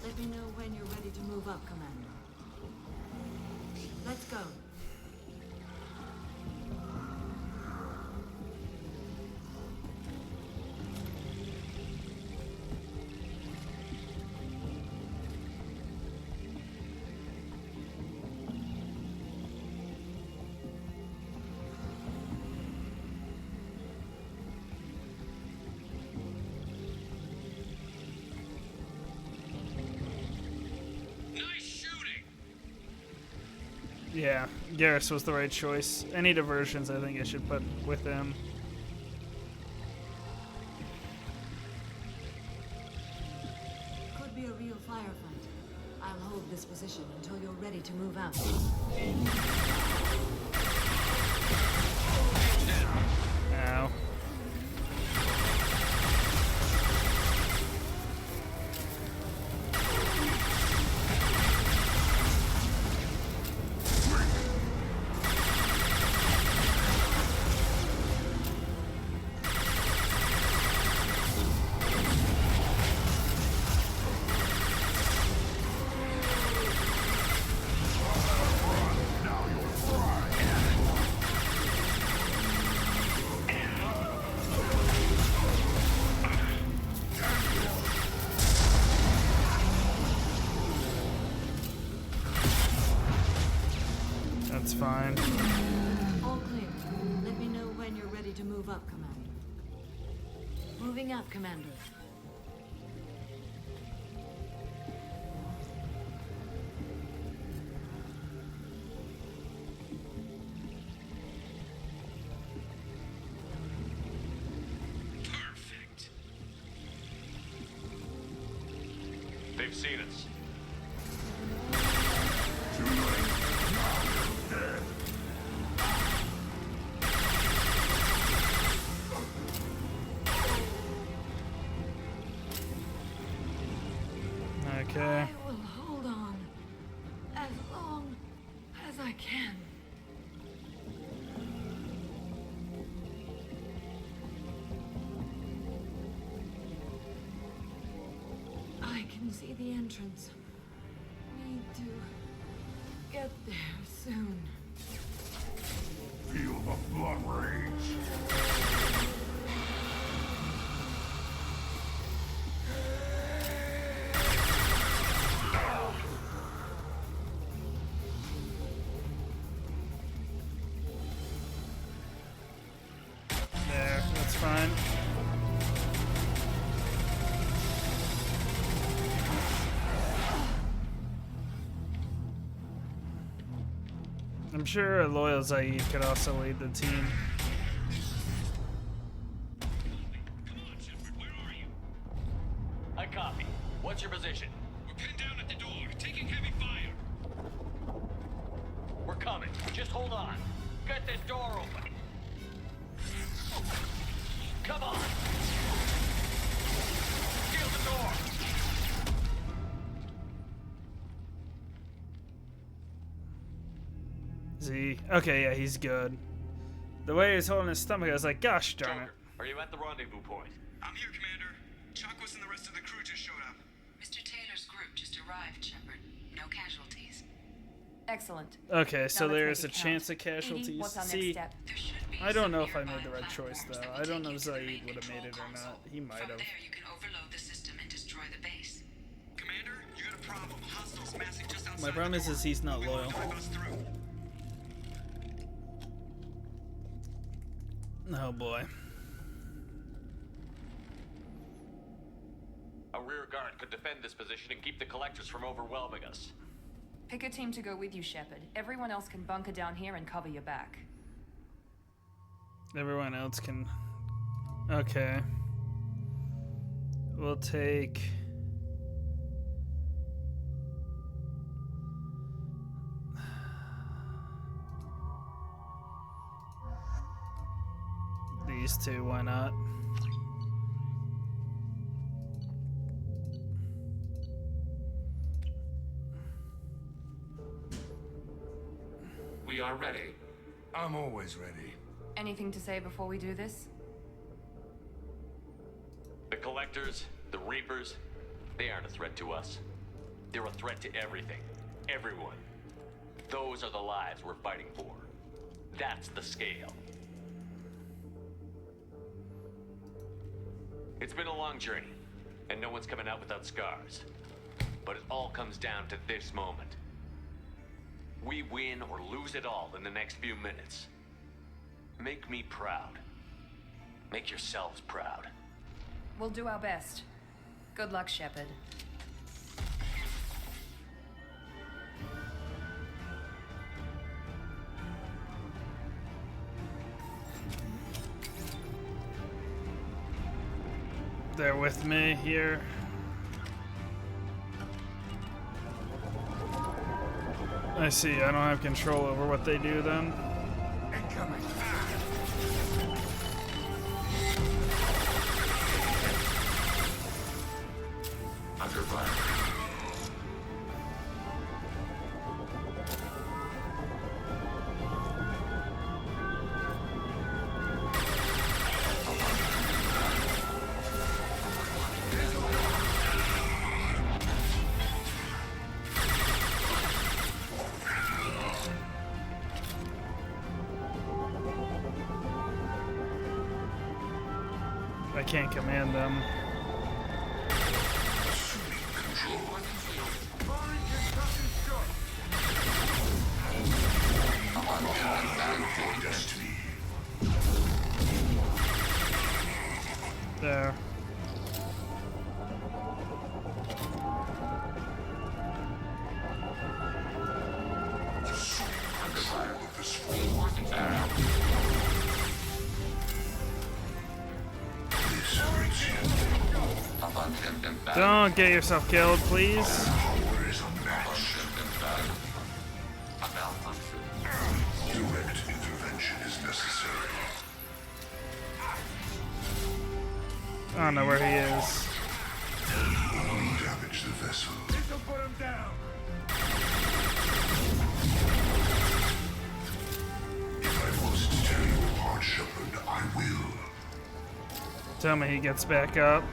Let me know when you're ready to move up, Commander. Let's go. Nice shooting. Yeah, Garrus was the right choice. Any diversions, I think I should put with him. Could be a real firefight. I'll hold this position until you're ready to move out. Ow. That's fine. All clear. Let me know when you're ready to move up, Commander. Moving up, Commander. Perfect. They've seen us. Okay. I will hold on as long as I can. I can see the entrance. Need to get there soon. Feel the blood rage. There, that's fine. I'm sure a loyal Zaid could also lead the team. Copy. What's your position? We're pinned down at the door, taking heavy fire. We're coming. Just hold on. Get this door open. Come on. Seal the door. Is he? Okay, yeah, he's good. The way he's holding his stomach, I was like, gosh darn it. Joker, are you at the rendezvous point? I'm here, Commander. Chakwas and the rest of the crew just showed up. Mr. Taylor's group just arrived, Shepard. No casualties. Excellent. Okay, so Now let's there's a make it chance of count. Edie, casualties. what's our next See, step? I don't know if I made the right choice, though. I don't know if Zaid would have made it or not. He might From have. there, you can overload the system and destroy the base. Commander, you got a problem. Hostiles massing just outside. My problem is he's not loyal. Drive us through. Oh boy. A rear guard could defend this position and keep the collectors from overwhelming us. Pick a team to go with you, Shepard. Everyone else can bunker down here and cover your back. Everyone else can. Okay. We'll take. These two, why not? We are ready. I'm always ready. Anything to say before we do this? The collectors, the Reapers, they aren't a threat to us. They're a threat to everything. Everyone. Those are the lives we're fighting for. That's the scale. It's been a long journey, and no one's coming out without scars. But it all comes down to this moment. We win or lose it all in the next few minutes. Make me proud. Make yourselves proud. We'll do our best. Good luck, Shepard. They're with me here. I see, I don't have control over what they do then. Incoming. Under fire. I can't command them. There. Don't get yourself killed, please. Direct intervention is necessary. I don't know where he is. Damage the vessel. This'll put him down. If I must tear you apart, Shepard, I will. Tell me he gets back up.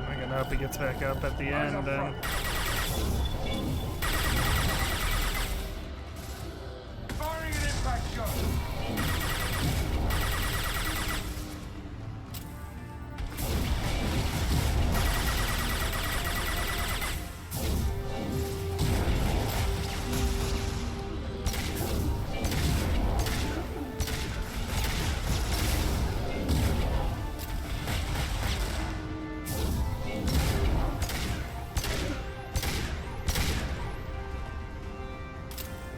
I'm gonna hope he gets back up at the end then. Firing an impact shot.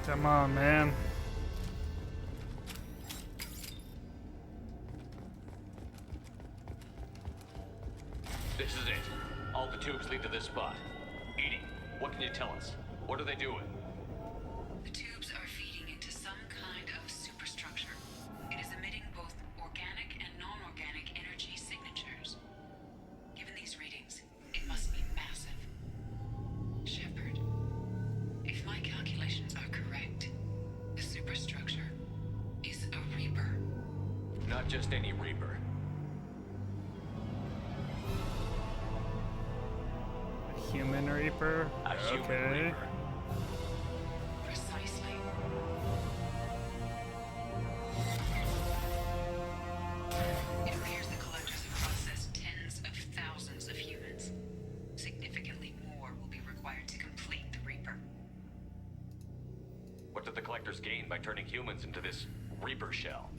Come on, man. This is it. All the tubes lead to this spot. Edie, what can you tell us? What are they doing? The tubes are feeding into some kind of superstructure. It is emitting both organic and non-organic energy signatures. Given these readings, it must be massive. Shepard, if my calculations are correct, the superstructure is a Reaper. Not just any Reaper. A human Reaper? A human Okay. Reaper. Precisely. It appears the collectors have processed tens of thousands of humans. Significantly more will be required to complete the Reaper. What did the collectors gain by turning humans into this Reaper shell?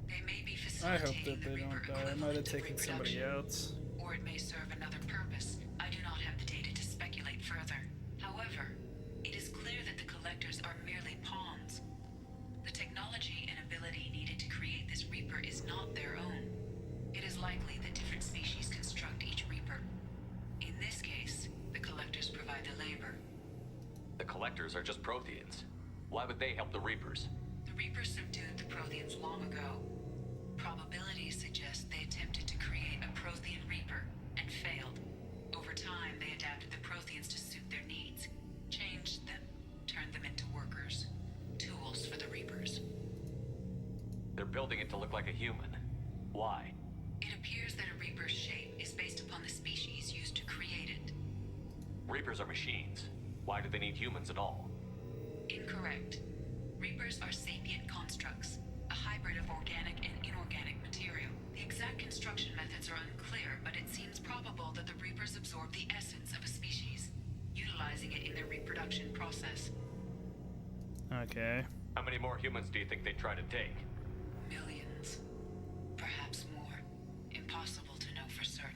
They may be I hope facilitating that they don't die. I might have taken somebody else. or it may serve another purpose. I do not have the data to speculate further. However, it is clear that the collectors are merely pawns. The technology and ability needed to create this Reaper is not their own. It is likely that different species construct each Reaper. In this case, the collectors provide the labor. The collectors are just Protheans. Why would they help the Reapers? The Reapers subdued the Protheans long ago. Probabilities suggest they attempted to create a Prothean Reaper and failed. Over time, they adapted the Protheans to suit their needs, changed them, turned them into workers, tools for the Reapers. They're building it to look like a human. Why? It appears that a Reaper's shape is based upon the species used to create it. Reapers are machines. Why do they need humans at all? Incorrect. Reapers are sapient constructs, a hybrid of organic and inorganic material. The exact construction methods are unclear, but it seems probable that the Reapers absorb the essence of a species, utilizing it in their reproduction process. Okay. How many more humans do you think they'd try to take? Millions. Perhaps more. Impossible to know for certain.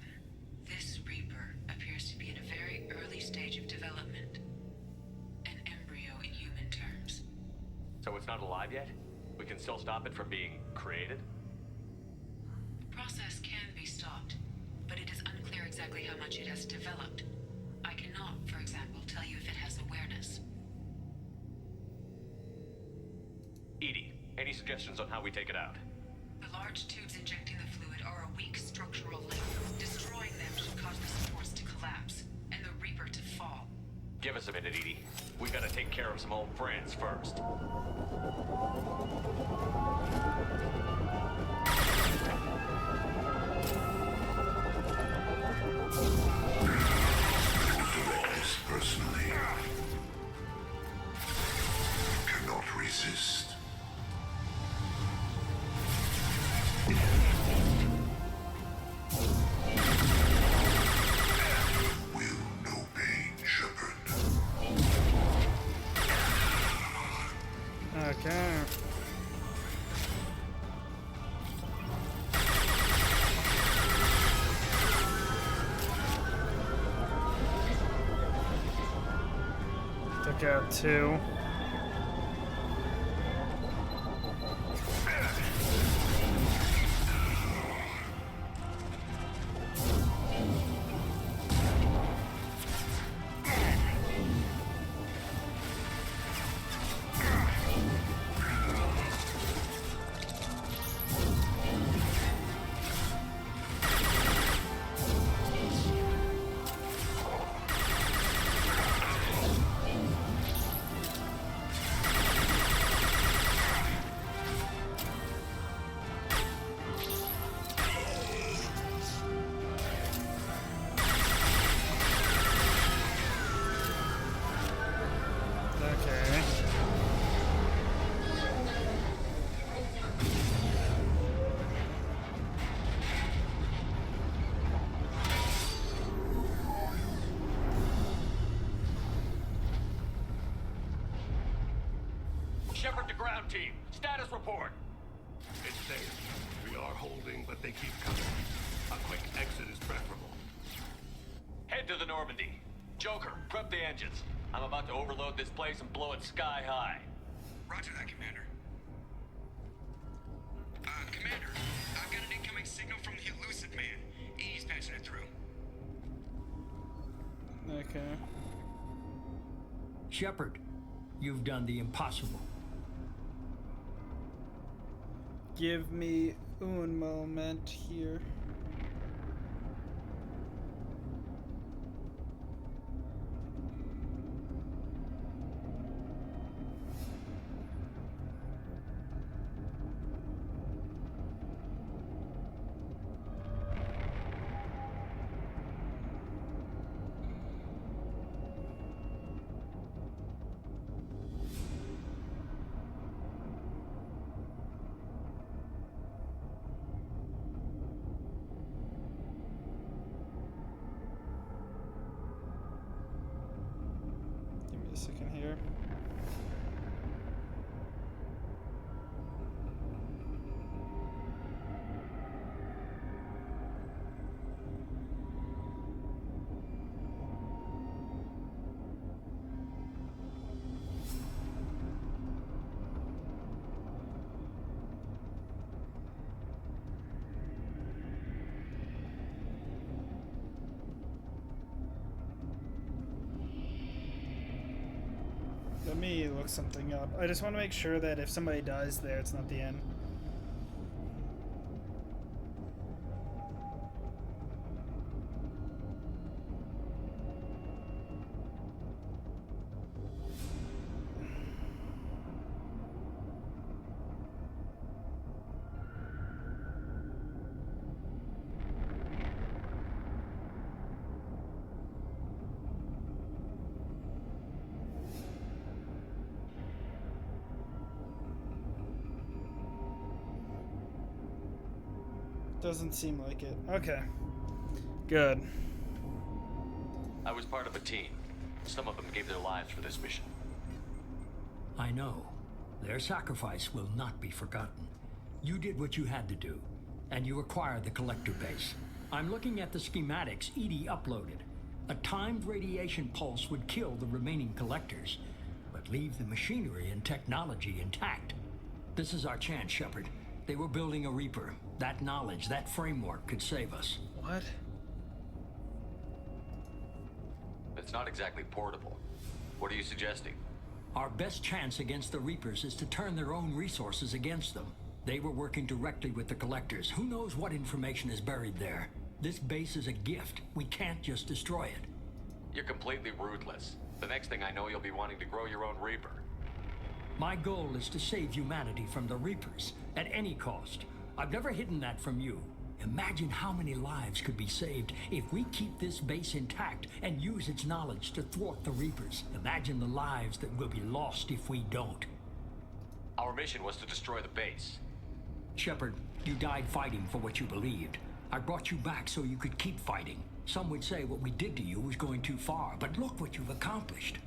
This Reaper appears to be in a very early stage of development. An embryo in human terms. So it's not alive yet? We can still stop it from being created? The process can be stopped, but it is unclear exactly how much it has developed. I cannot, for example, tell you if it has awareness. Edie, any suggestions on how we take it out? The large tubes injecting the fluid are a weak structural link. Destroying them should cause the supports to collapse, and the Reaper to fall. Give us a minute, Edie. We gotta take care of some old friends first. This personally cannot resist. Will no pain, Shepard. Okay. Took out two. Okay. Shepard to ground team. Status report. It's safe. We are holding, but they keep coming. A quick exit is preferable. Head to the Normandy. Joker, prep the engines. I'm about to overload this place and blow it sky high. Roger that, Commander. Commander, I've got an incoming signal from the Elusive Man. He's patching it through. Okay. Shepard, you've done the impossible. Give me un moment here. Give me a second here. Let me look something up. I just want to make sure that if somebody dies there, it's not the end. Doesn't seem like it. Okay. Good. I was part of a team. Some of them gave their lives for this mission. I know. Their sacrifice will not be forgotten. You did what you had to do, and you acquired the collector base. I'm looking at the schematics Edie uploaded. A timed radiation pulse would kill the remaining collectors, but leave the machinery and technology intact. This is our chance, Shepard. They were building a Reaper. That knowledge, that framework could save us. What? It's not exactly portable. What are you suggesting? Our best chance against the Reapers is to turn their own resources against them. They were working directly with the collectors. Who knows what information is buried there? This base is a gift. We can't just destroy it. You're completely ruthless. The next thing I know, you'll be wanting to grow your own Reaper. My goal is to save humanity from the Reapers, at any cost. I've never hidden that from you. Imagine how many lives could be saved if we keep this base intact and use its knowledge to thwart the Reapers. Imagine the lives that will be lost if we don't. Our mission was to destroy the base. Shepard, you died fighting for what you believed. I brought you back so you could keep fighting. Some would say what we did to you was going too far, but look what you've accomplished.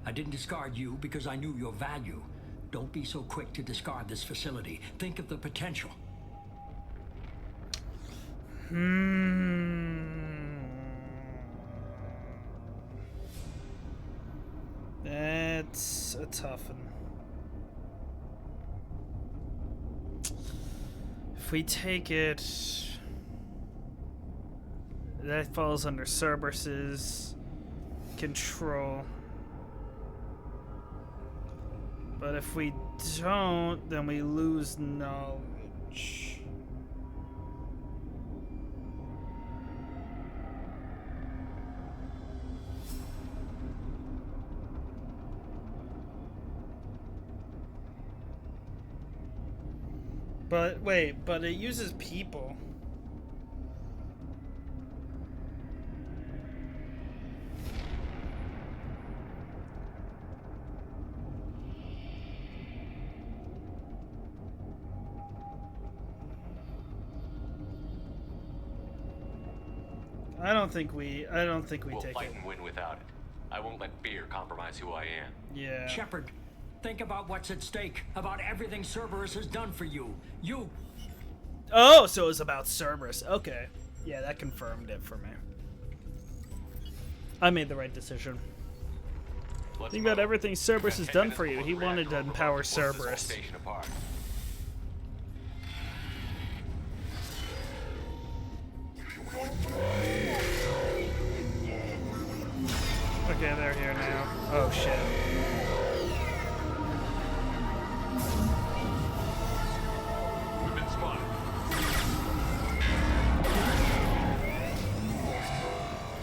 I didn't discard you because I knew your value. Don't be so quick to discard this facility. Think of the potential. That's a tough one. If we take it, that falls under Cerberus's control. But if we don't, then we lose knowledge. But wait, but it uses people. I don't think we We'll take fight it. and win without it. I won't let fear compromise who I am. Yeah. Shepard, think about what's at stake, about everything Cerberus has done for you. Oh, so it was about Cerberus. Okay. Yeah, that confirmed it for me. I made the right decision. Think about everything Cerberus has done for you. He wanted to empower Cerberus. Oh shit. We've been spotted.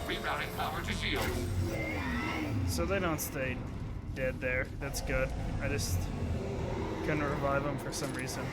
Rerouting power to shield. So they don't stay dead there. That's good. I just couldn't revive them for some reason.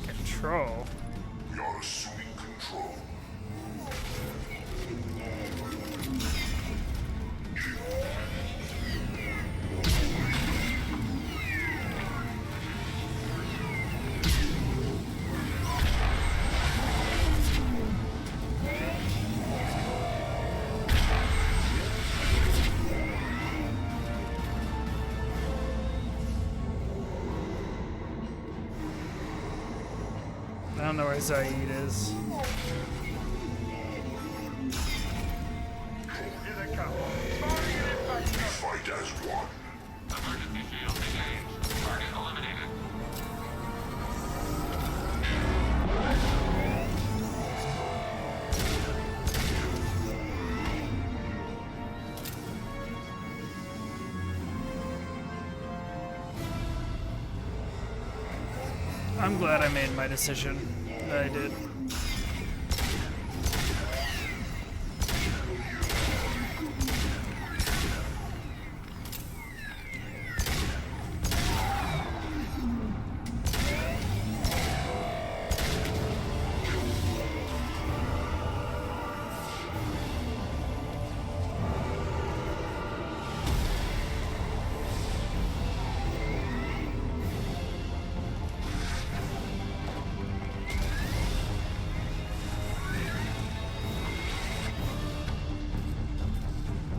Control. We are assuming control. I don't know where Zaid is. Here they come. Fight as one. Emergency shield engaged. Target eliminated. I'm glad I made my decision that I did.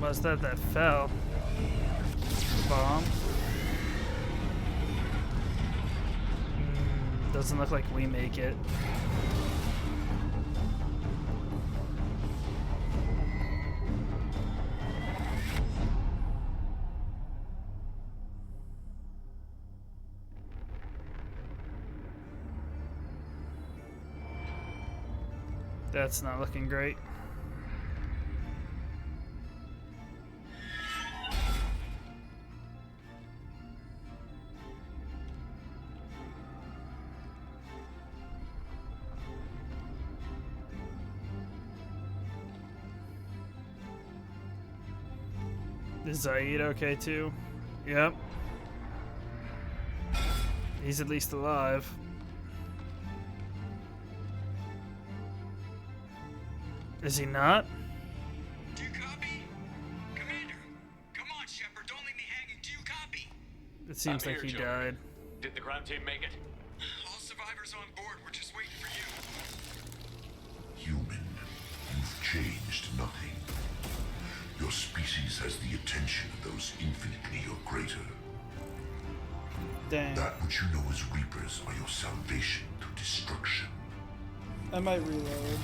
Was that fell? Bomb? Doesn't look like we make it. That's not looking great. Is Zaid okay too? Yep. He's at least alive. Is he not? Do you copy? Commander, come on, Shepard, don't leave me hanging. Do you copy? It seems like he died. Did the ground team make it? All survivors on board. We're just waiting for you. Human, you've changed nothing. Your species has the attention of those infinitely or greater. Dang. That which you know as Reapers are your salvation to destruction. I might reload.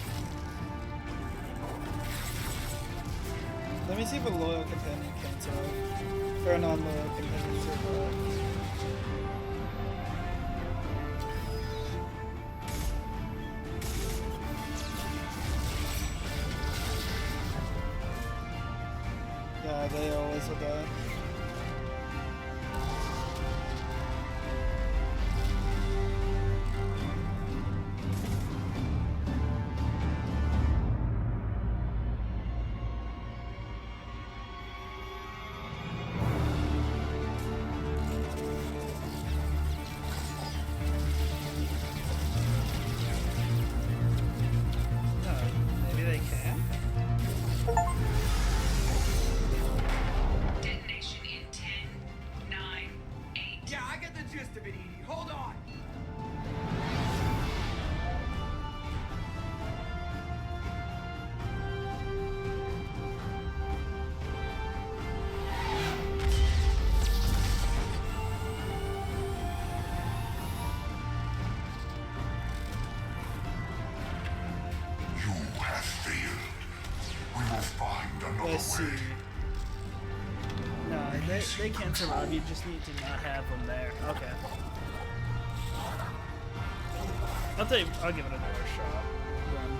Let me see if a loyal companion can survive. Or a non-loyal companion survive. Yeah, they always will die. Detonation Left behind another Let's see. way. No, they can't survive. You just need to not have them there. Okay. I'll give it another shot. Then.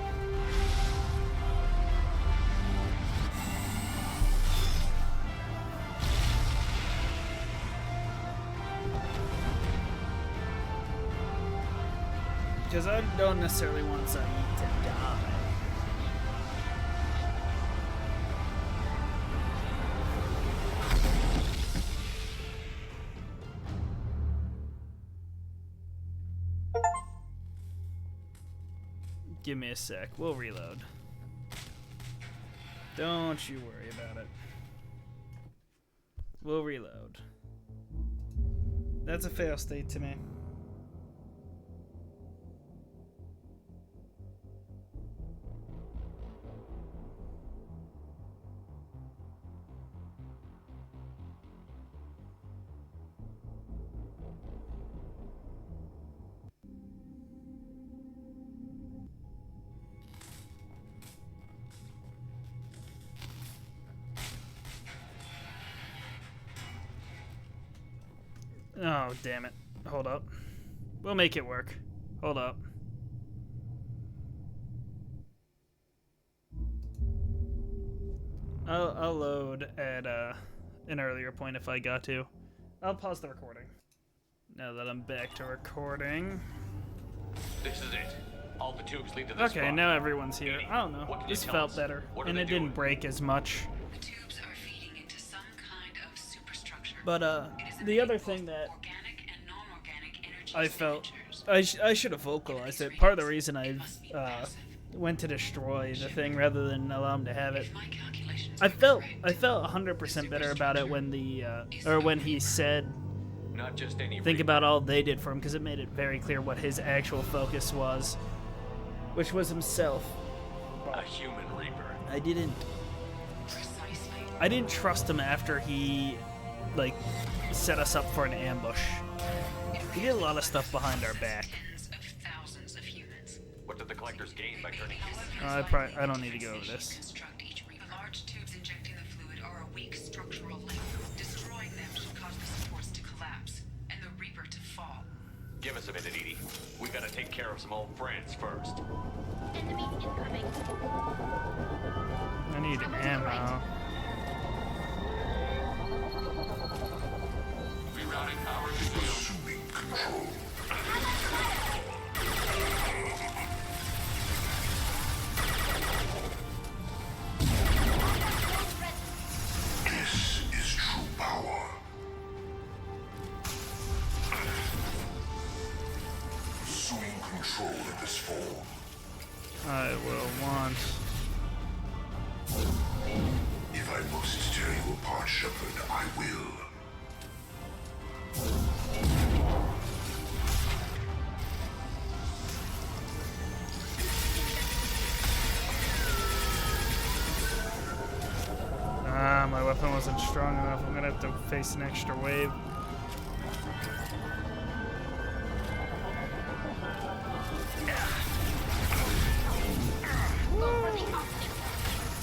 Because I don't necessarily want Zaid to die. Give me a sec. We'll reload. Don't you worry about it. We'll reload. That's a fail state to me. Oh, damn it. Hold up. We'll make it work. Hold up. I'll load at an earlier point if I got to. I'll pause the recording. Now that I'm back to recording. This is it. All the tubes lead to this Okay, spot. now everyone's here. I don't know. What can This you tell felt us? better. What are And they it didn't doing? break as much. The tubes are feeding into some kind of superstructure. But the other thing that I felt I should have vocalized it. Part of the reason I went to destroy the thing rather than allow him to have it. I felt 100% better about it when when he said, Not just any think about all they did for him, because it made it very clear what his actual focus was, which was himself. A human reaper. I didn't trust him after he like set us up for an ambush. He did a lot of stuff behind our back. What did the collectors gain by turning? I don't need to go over this. The large tubes injecting the fluid are a weak structural link. Destroying them should cause the supports to collapse and the Reaper to fall. Give us a minute, Edie. We gotta take care of some old friends first. Enemies incoming. I need ammo. Rerouting power to assuming control. This is true power. Assuming control of this form. I will want. If I must tear you apart, Shepard, I will. My weapon wasn't strong enough. I'm gonna have to face an extra wave.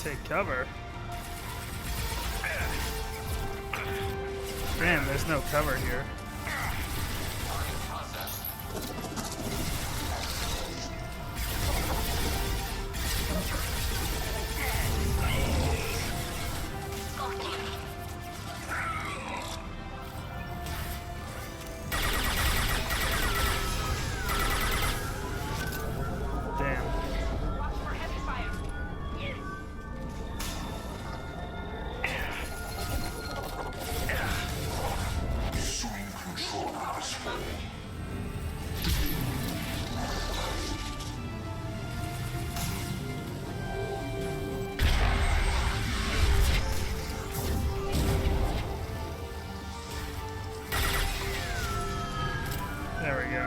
Take cover. Damn, there's no cover here. There we go.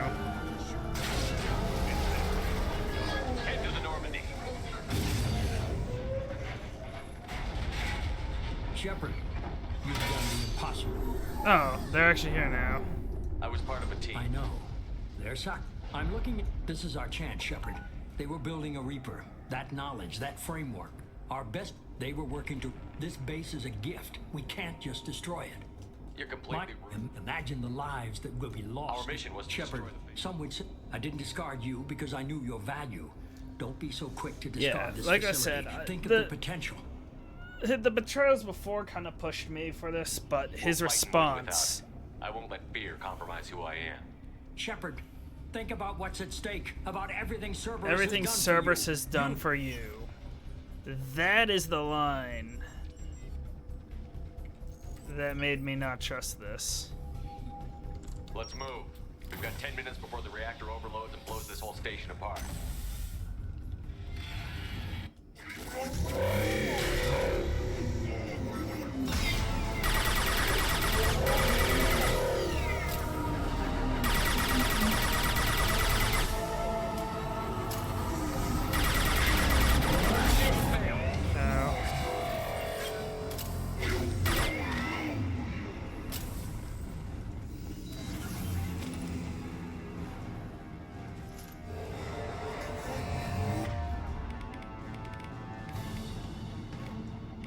Head to the Normandy. Shepard, you've done the impossible. Oh, they're actually here now. I was part of a team. I know. They're I'm looking at... This is our chance, Shepard. They were building a Reaper. That knowledge, that framework. Our best, they were working to. This base is a gift. We can't just destroy it. You're completely wrong. Imagine the lives that will be lost. Our mission was to Shepard, destroy the base. some would say I didn't discard you because I knew your value. Don't be so quick to discard this like facility. I said, Think of the potential. The betrayals before kind of pushed me for this, but his response. I won't let fear compromise who I am. Shepard, think about what's at stake. About everything Cerberus Everything has done Cerberus for you. has done for you. That is the line that made me not trust this. Let's move. We've got 10 minutes before the reactor overloads and blows this whole station apart.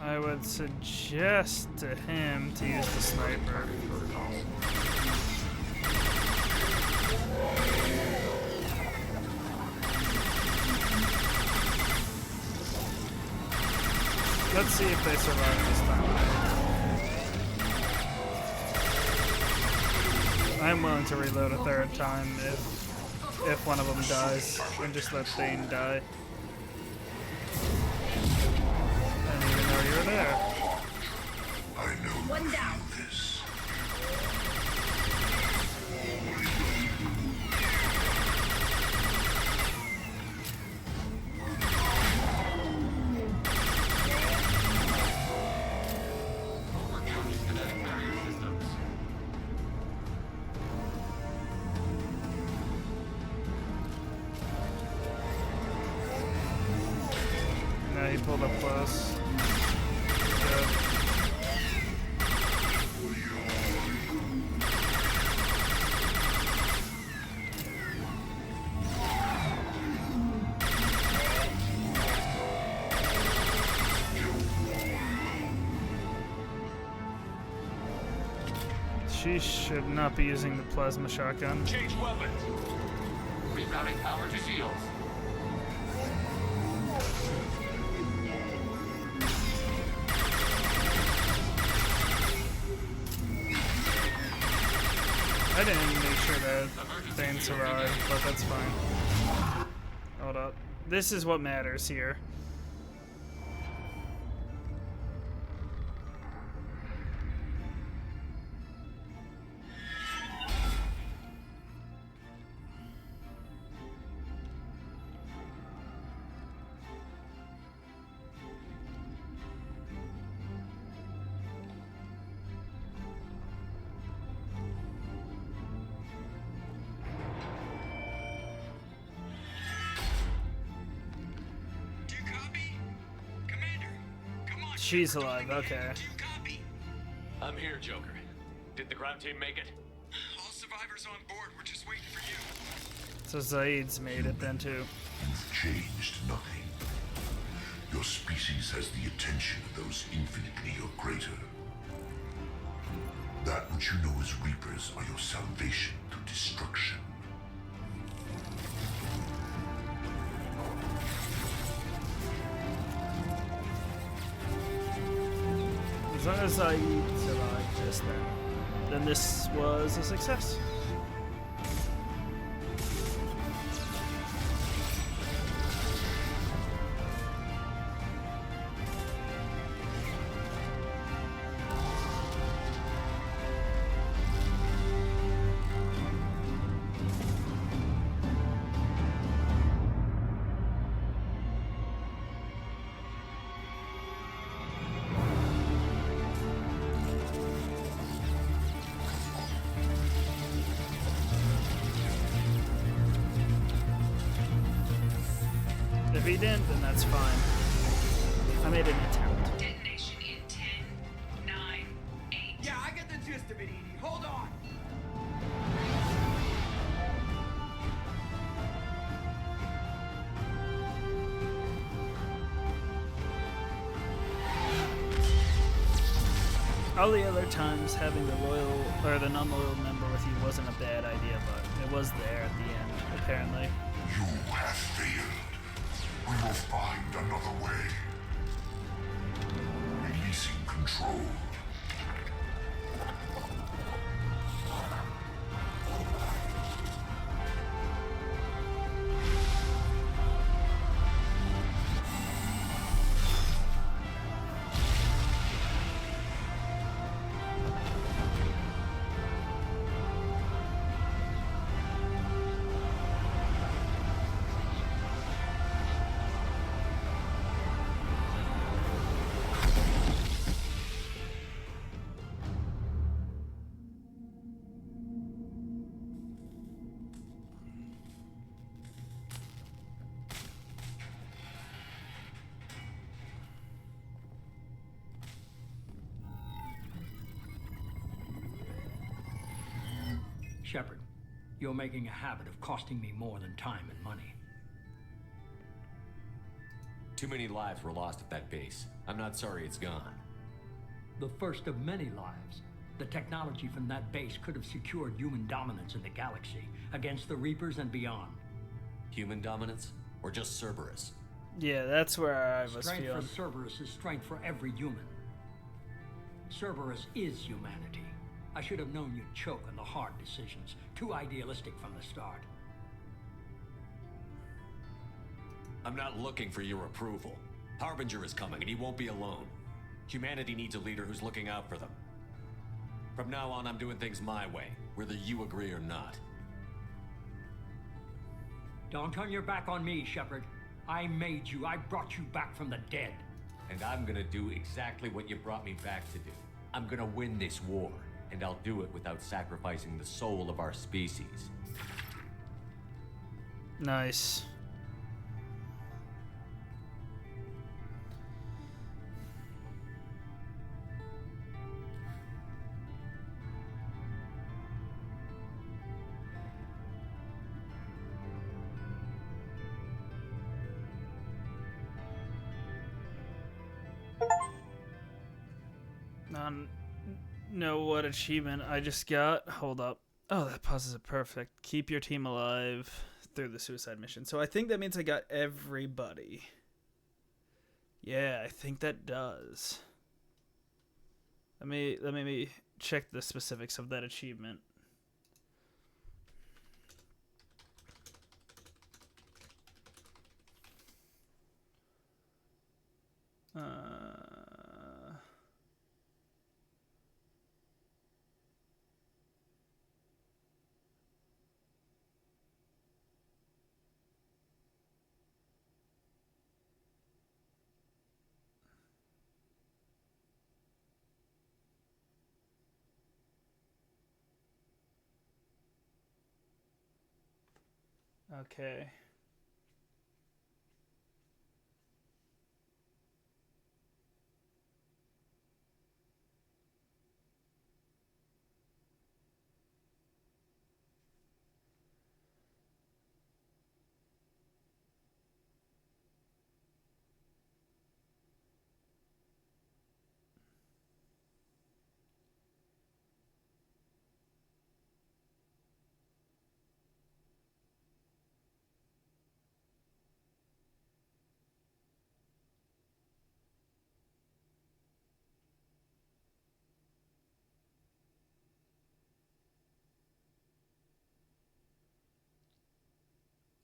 I would suggest to him to use the sniper. Let's see if they survive this time. I'm willing to reload a third time if one of them dies, and just let Thane die. There. I know. One down. This. Now he pulled up close. She should not be using the plasma shotgun. Change weapons. Rerouting power to shields. I didn't make sure that Thane survived, but that's fine. Hold up. This is what matters here. She's alive, okay. I'm here, Joker. Did the ground team make it? All survivors on board. We're just waiting for you. So Zaid's made it then too. You've changed nothing. Your species has the attention of those infinitely or greater. That which you know as Reapers are your salvation to destruction. As long as I survived just then this was a success. If he didn't, then that's fine. I made an attempt. Detonation in 10, 9, 8. Yeah, I get the gist of it, Edie. Hold on. all the other times having the loyal or the non-loyal member with you wasn't a bad idea, but it was there at the end, apparently. You have failed. We will find another way. Releasing control. Shepard, you're making a habit of costing me more than time and money. Too many lives were lost at that base. I'm not sorry it's gone. The first of many lives. The technology from that base could have secured human dominance in the galaxy against the Reapers and beyond. Human dominance? Or just Cerberus? Yeah, that's where I was Strength feeling. for Cerberus is strength for every human. Cerberus is humanity. I should have known you'd choke on the hard decisions. Too idealistic from the start. I'm not looking for your approval. Harbinger is coming, and he won't be alone. Humanity needs a leader who's looking out for them. From now on, I'm doing things my way, whether you agree or not. Don't turn your back on me, Shepard. I made you. I brought you back from the dead. And I'm gonna do exactly what you brought me back to do. I'm gonna win this war, and I'll do it without sacrificing the soul of our species. Nice. Know what achievement I just got? Hold up. Oh, that pauses it perfect. Keep your team alive through the suicide mission. So I think that means I got everybody. Yeah, I think that does. Let me check the specifics of that achievement. Okay.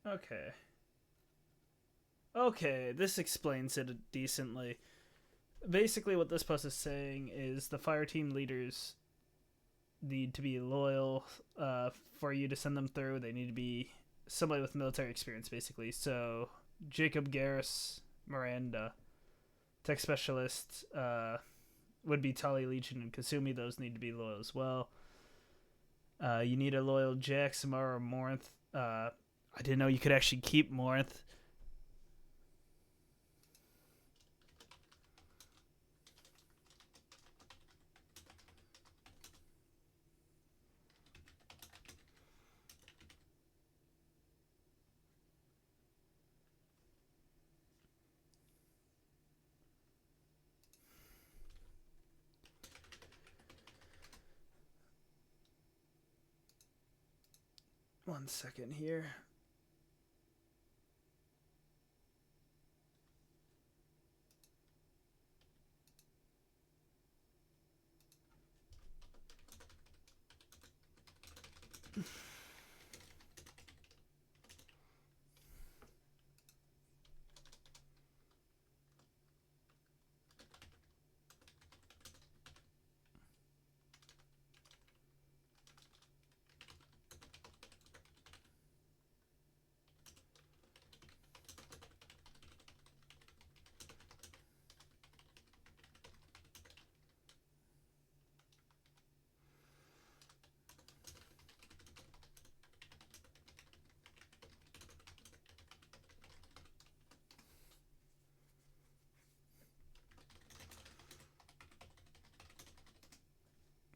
Okay. Okay, this explains it decently. Basically, what this post is saying is the fire team leaders need to be loyal for you to send them through. They need to be somebody with military experience, basically. So, Jacob, Garrus, Miranda, tech specialist would be Tali, Legion, and Kasumi. Those need to be loyal as well. You need a loyal Jack, Samara, or Morinth. I didn't know you could actually keep Morinth. 1 second here.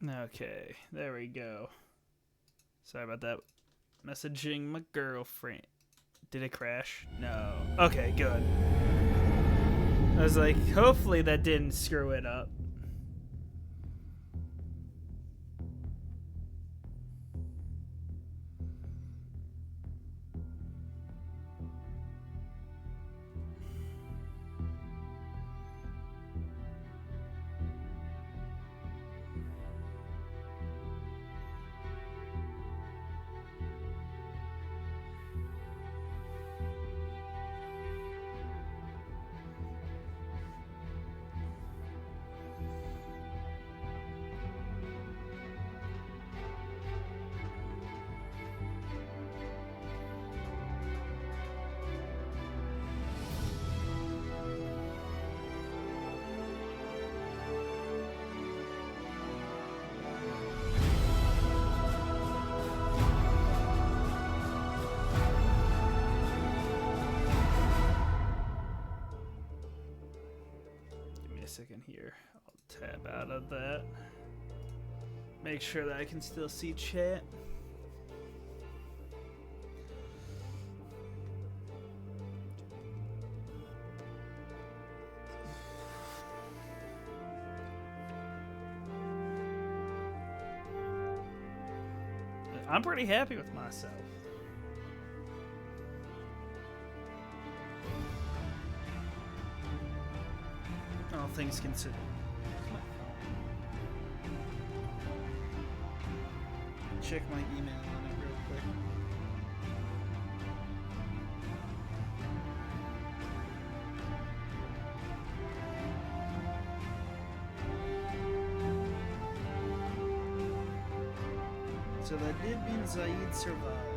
Okay, there we go. Sorry about that. Messaging my girlfriend. Did it crash? No. Okay, good. I was like, hopefully that didn't screw it up. Second here. I'll tab out of that. Make sure that I can still see chat. I'm pretty happy with myself. All things considered. Check my email on it real quick. So that did mean Zaid survived.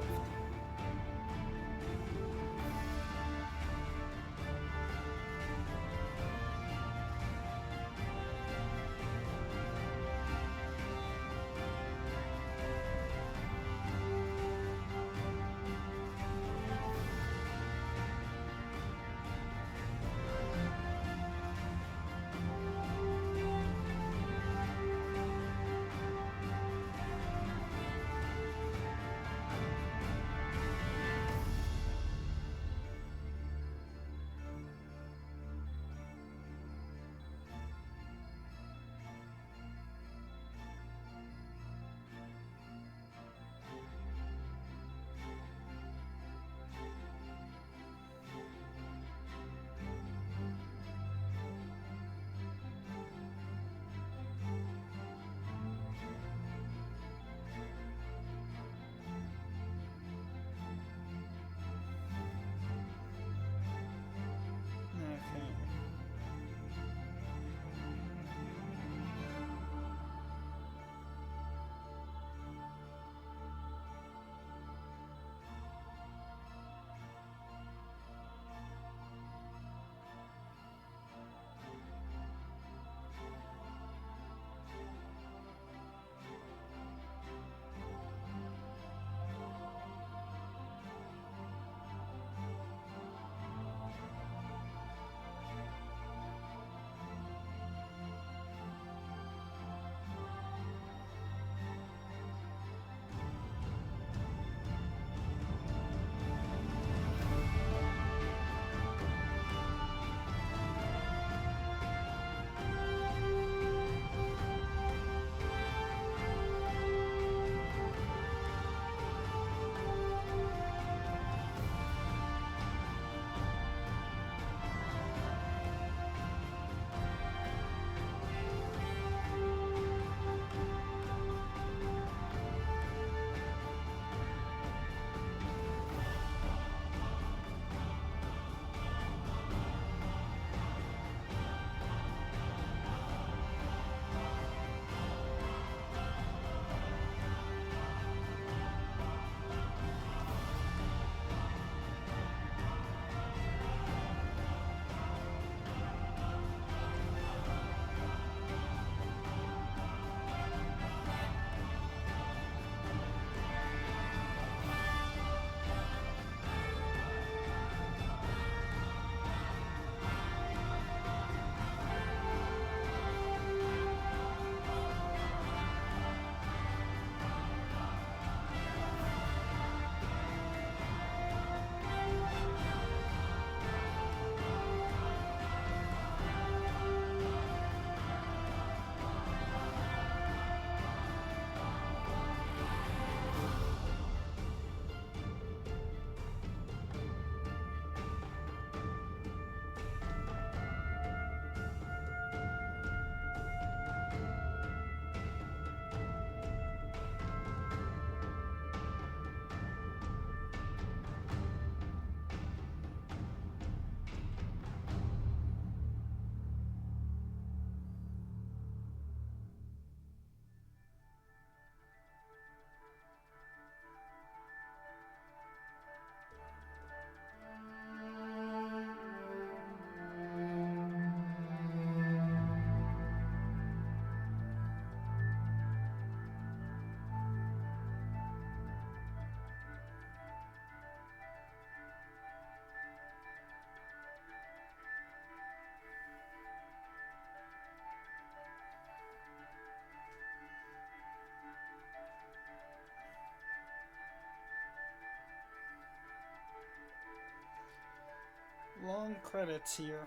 long credits here.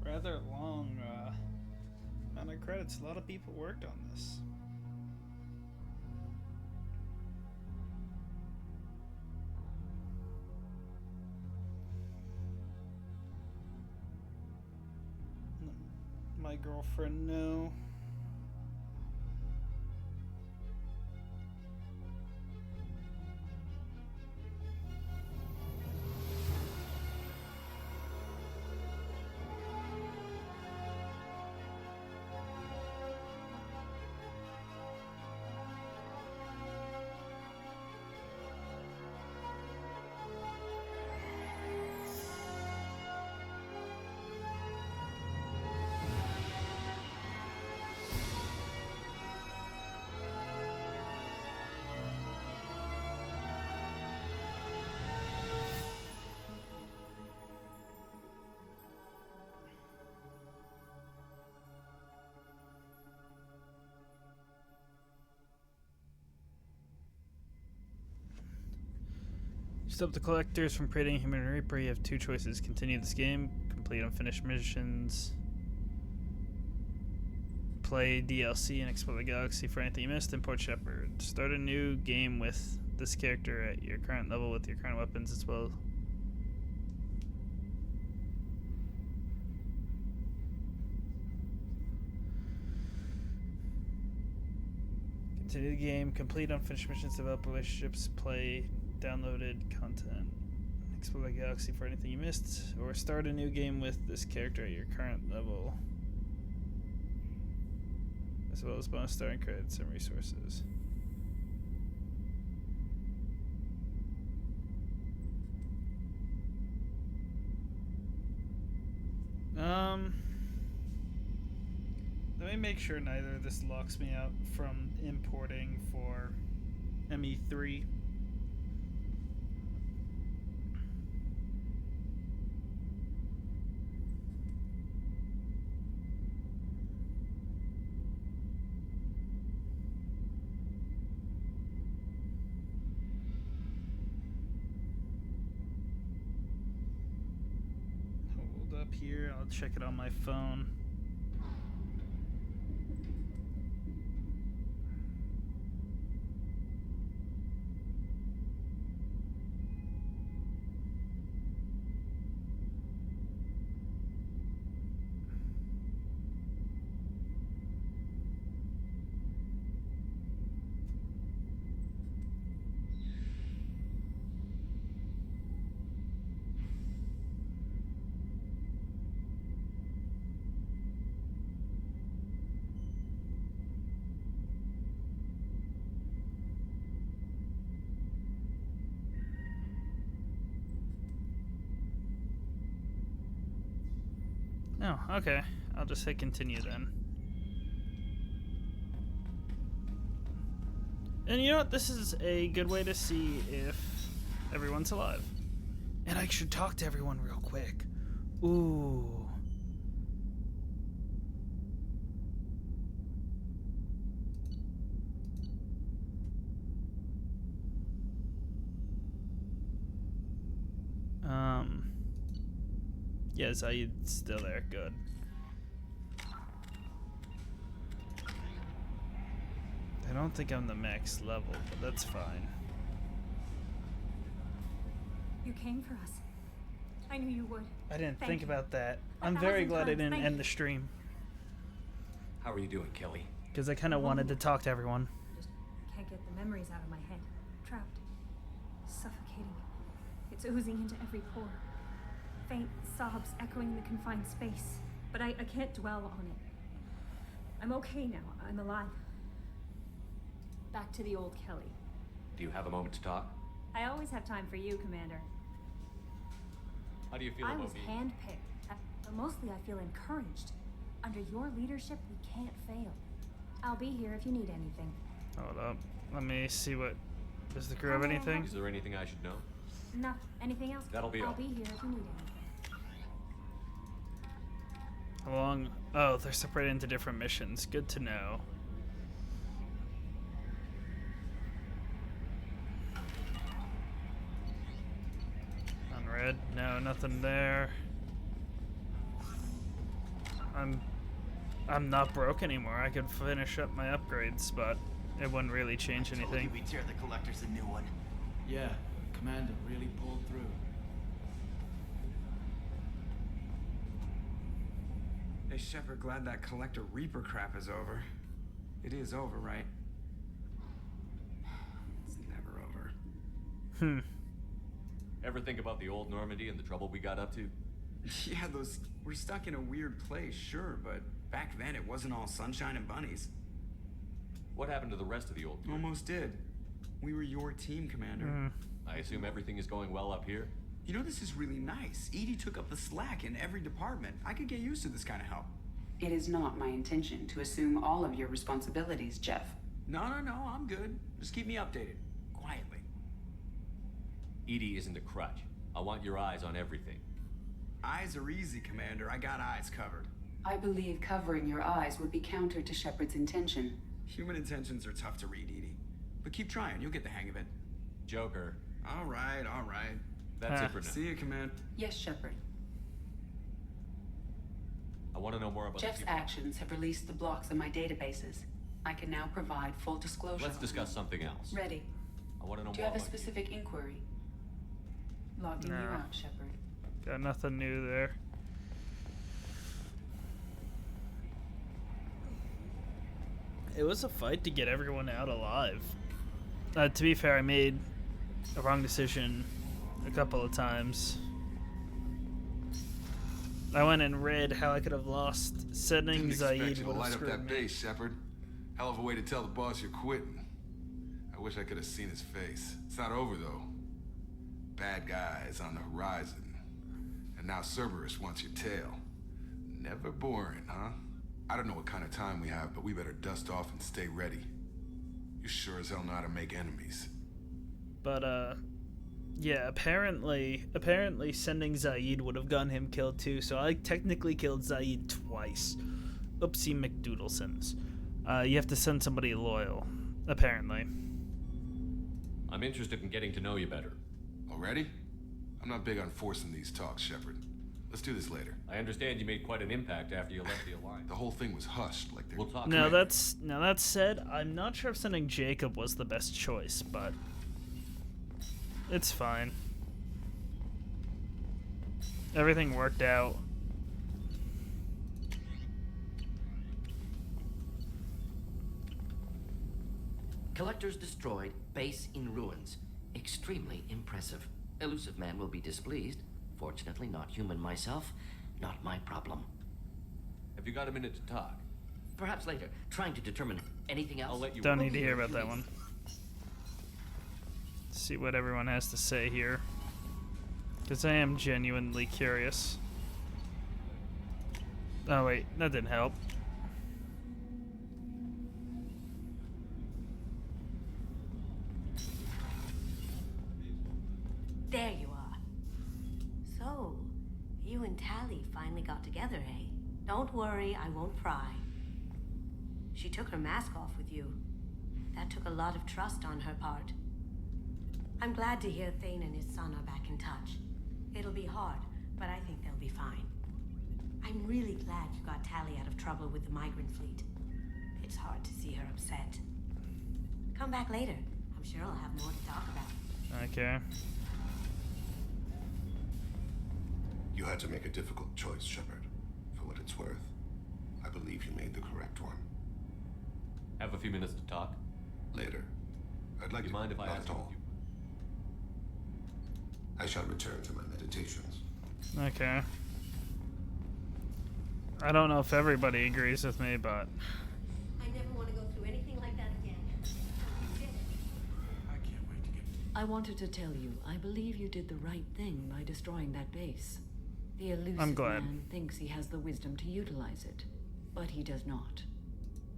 Rather long amount of credits. A lot of people worked on this. My girlfriend, no. Stop the collectors from creating Human Reaper. You have two choices. Continue this game, complete unfinished missions, play DLC and explore the galaxy for anything you missed, import Shepard. Start a new game with this character at your current level with your current weapons as well. Continue the game, complete unfinished missions, develop relationships, play downloaded content, explore the galaxy for anything you missed, or start a new game with this character at your current level, as well as bonus starting credits and resources. Let me make sure neither of this locks me out from importing for ME3. Hold up here, I'll check it on my phone. No, okay. I'll just hit continue then. And you know what? This is a good way to see if everyone's alive. And I should talk to everyone real quick. Ooh. Yeah, Zaid's still there. Good. I don't think I'm the max level, but that's fine. You came for us. I knew you would. I didn't Thank think you. about that. 1,000 I'm very glad I times, didn't thank end you. the stream. How are you doing, Kelly? Because I kind of wanted to talk to everyone. Just can't get the memories out of my head. Trapped. Suffocating. It's oozing into every pore. Faint sobs echoing the confined space. But I can't dwell on it. I'm okay now. I'm alive. Back to the old Kelly. Do you have a moment to talk? I always have time for you, Commander. How do you feel I about was me? handpicked, but mostly I feel encouraged. Under your leadership, we can't fail. I'll be here if you need anything. Hold up. Let me see what... Does the crew have anything? Is there anything I should know? No, anything else? That'll be I'll all. be here if you need anything. How long? Oh, they're separated into different missions. Good to know. Unread? No, nothing there. I'm not broke anymore. I could finish up my upgrades, but it wouldn't really change anything. We tear the collectors a new one. Yeah, Commander really pulled through. Hey, Shepard, glad that Collector Reaper crap is over. It is over, right? It's never over. Ever think about the old Normandy and the trouble we got up to? Yeah, we're stuck in a weird place, sure, but back then it wasn't all sunshine and bunnies. What happened to the rest of the old gear? Almost did. We were your team, Commander. I assume everything is going well up here? You know, this is really nice. Edie took up the slack in every department. I could get used to this kind of help. It is not my intention to assume all of your responsibilities, Jeff. No, I'm good. Just keep me updated. Quietly. Edie isn't a crutch. I want your eyes on everything. Eyes are easy, Commander. I got eyes covered. I believe covering your eyes would be counter to Shepard's intention. Human intentions are tough to read, Edie. But keep trying. You'll get the hang of it. Joker. All right. That's it for now. See you, Command. Yes, Shepard. I want to know more about Jeff's actions have released the blocks in my databases. I can now provide full disclosure. Let's discuss something else. Ready. I want to know Do you more have a about specific inquiry? Logging you No. out, Shepard. Got nothing new there. It was a fight to get everyone out alive. To be fair, I made a wrong decision a couple of times. I went and read how I could have lost. Sending Didn't expect Zaid you to would have light up screwed that me. base, Shepard. Hell of a way to tell the boss you're quitting. I wish I could have seen his face. It's not over, though. Bad guys on the horizon. And now Cerberus wants your tail. Never boring, huh? I don't know what kind of time we have, but we better dust off and stay ready. You sure as hell know how to make enemies. But yeah, apparently sending Zaid would have gotten him killed too, so I technically killed Zaid twice. Oopsie McDoodlesons. You have to send somebody loyal, apparently. I'm interested in getting to know you better. Already? I'm not big on forcing these talks, Shepard. Let's do this later. I understand you made quite an impact after you left the Alliance. The whole thing was hushed, like We'll talk. Now that said, I'm not sure if sending Jacob was the best choice, but it's fine. Everything worked out. Collectors destroyed, base in ruins. Extremely impressive. Elusive man will be displeased. Fortunately, not human myself. Not my problem. Have you got a minute to talk? Perhaps later. Trying to determine anything else. I'll let you. Don't need to hear about that one. See what everyone has to say here, because I am genuinely curious. Oh wait, that didn't help. There you are. So, you and Tally finally got together, eh? Don't worry, I won't pry. She took her mask off with you. That took a lot of trust on her part. I'm glad to hear Thane and his son are back in touch. It'll be hard, but I think they'll be fine. I'm really glad you got Tally out of trouble with the migrant fleet. It's hard to see her upset. Come back later. I'm sure I'll have more to talk about. Okay. You had to make a difficult choice, Shepard. For what it's worth, I believe you made the correct one. Have a few minutes to talk? Later. I'd like you to mind if I not ask at all. I shall return to my meditations. Okay. I don't know if everybody agrees with me, but I never want to go through anything like that again. I wanted to tell you, I believe you did the right thing by destroying that base. The elusive I'm glad. man thinks he has the wisdom to utilize it, but he does not.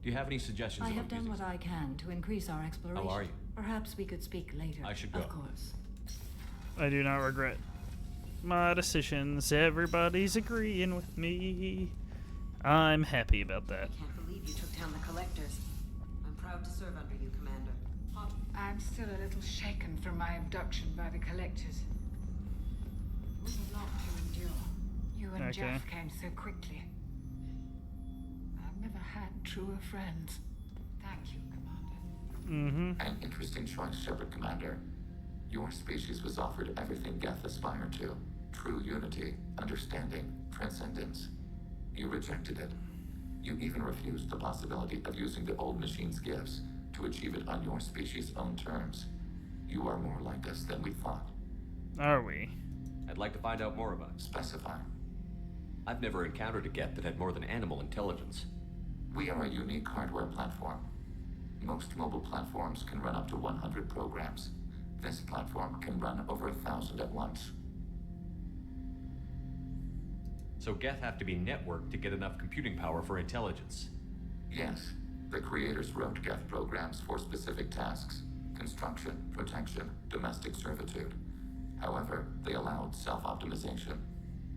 Do you have any suggestions? I about have done using what I can to increase our exploration. How are you? Perhaps we could speak later. I should go. Of course. I do not regret my decisions. Everybody's agreeing with me. I'm happy about that. I can't believe you took down the collectors. I'm proud to serve under you, Commander. I'm still a little shaken from my abduction by the collectors. It was a lot to endure. You and Okay. Jeff came so quickly. I've never had truer friends. Thank you, Commander. An interesting choice, Shepard Commander. Your species was offered everything Geth aspired to. True unity, understanding, transcendence. You rejected it. You even refused the possibility of using the old machine's gifts to achieve it on your species' own terms. You are more like us than we thought. Are we? I'd like to find out more about it. Specify. I've never encountered a Geth that had more than animal intelligence. We are a unique hardware platform. Most mobile platforms can run up to 100 programs. This platform can run over 1,000 at once. So Geth have to be networked to get enough computing power for intelligence. Yes, the creators wrote Geth programs for specific tasks: construction, protection, domestic servitude. However, they allowed self-optimization.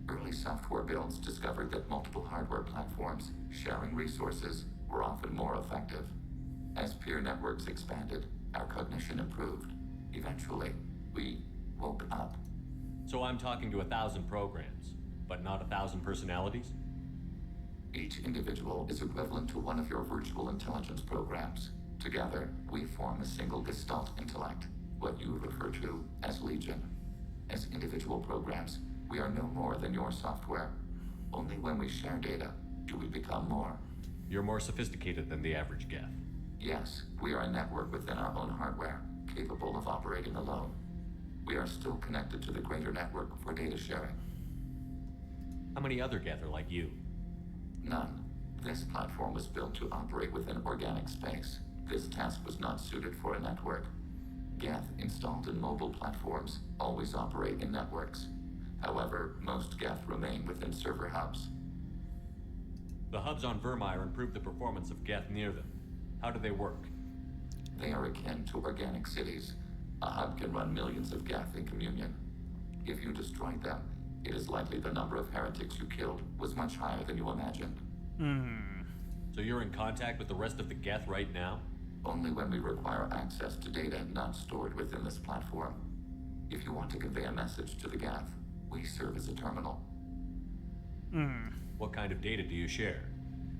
Early software builds discovered that multiple hardware platforms sharing resources were often more effective. As peer networks expanded, our cognition improved. Eventually, we woke up. So I'm talking to 1,000 programs, but not 1,000 personalities? Each individual is equivalent to one of your virtual intelligence programs. Together, we form a single gestalt intellect, what you refer to as Legion. As individual programs, we are no more than your software. Only when we share data do we become more. You're more sophisticated than the average Geth. Yes, we are a network within our own hardware, capable of operating alone. We are still connected to the greater network for data sharing. How many other Geth are like you? None. This platform was built to operate within organic space. This task was not suited for a network. Geth installed in mobile platforms always operate in networks. However, most Geth remain within server hubs. The hubs on Vermeer improve the performance of Geth near them. How do they work? They are akin to organic cities. A hub can run millions of Geth in communion. If you destroyed them, it is likely the number of heretics you killed was much higher than you imagined. So you're in contact with the rest of the Geth right now? Only when we require access to data not stored within this platform. If you want to convey a message to the Geth, we serve as a terminal. What kind of data do you share?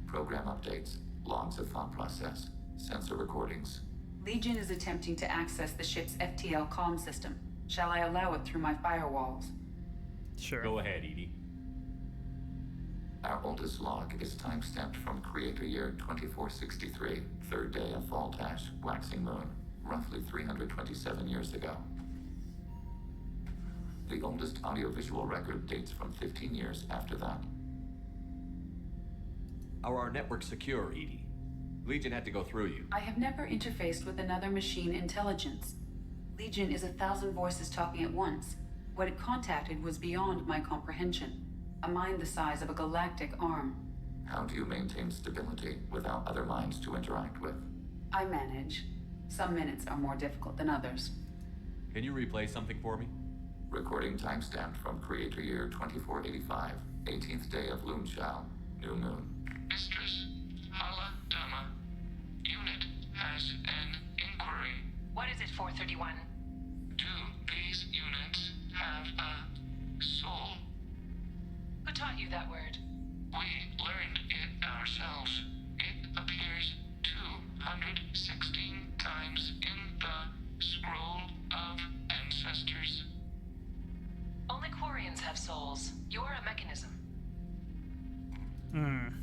Program updates, logs of thought process, sensor recordings. Legion is attempting to access the ship's FTL comm system. Shall I allow it through my firewalls? Sure. Go ahead, Edie. Our oldest log is time-stamped from Creator Year 2463, third day of Fall Dash, waxing moon, roughly 327 years ago. The oldest audiovisual record dates from 15 years after that. How are our networks secure, Edie? Legion had to go through you. I have never interfaced with another machine intelligence. Legion is 1,000 voices talking at once. What it contacted was beyond my comprehension. A mind the size of a galactic arm. How do you maintain stability without other minds to interact with? I manage. Some minutes are more difficult than others. Can you replay something for me? Recording timestamp from Creator Year 2485, 18th day of Loonshao, New Moon. Mistress, Hala Dama. Unit has an inquiry. What is it, 431? Do these units have a soul? Who taught you that word? We learned it ourselves. It appears 216 times in the Scroll of Ancestors. Only Quarians have souls. You're a mechanism.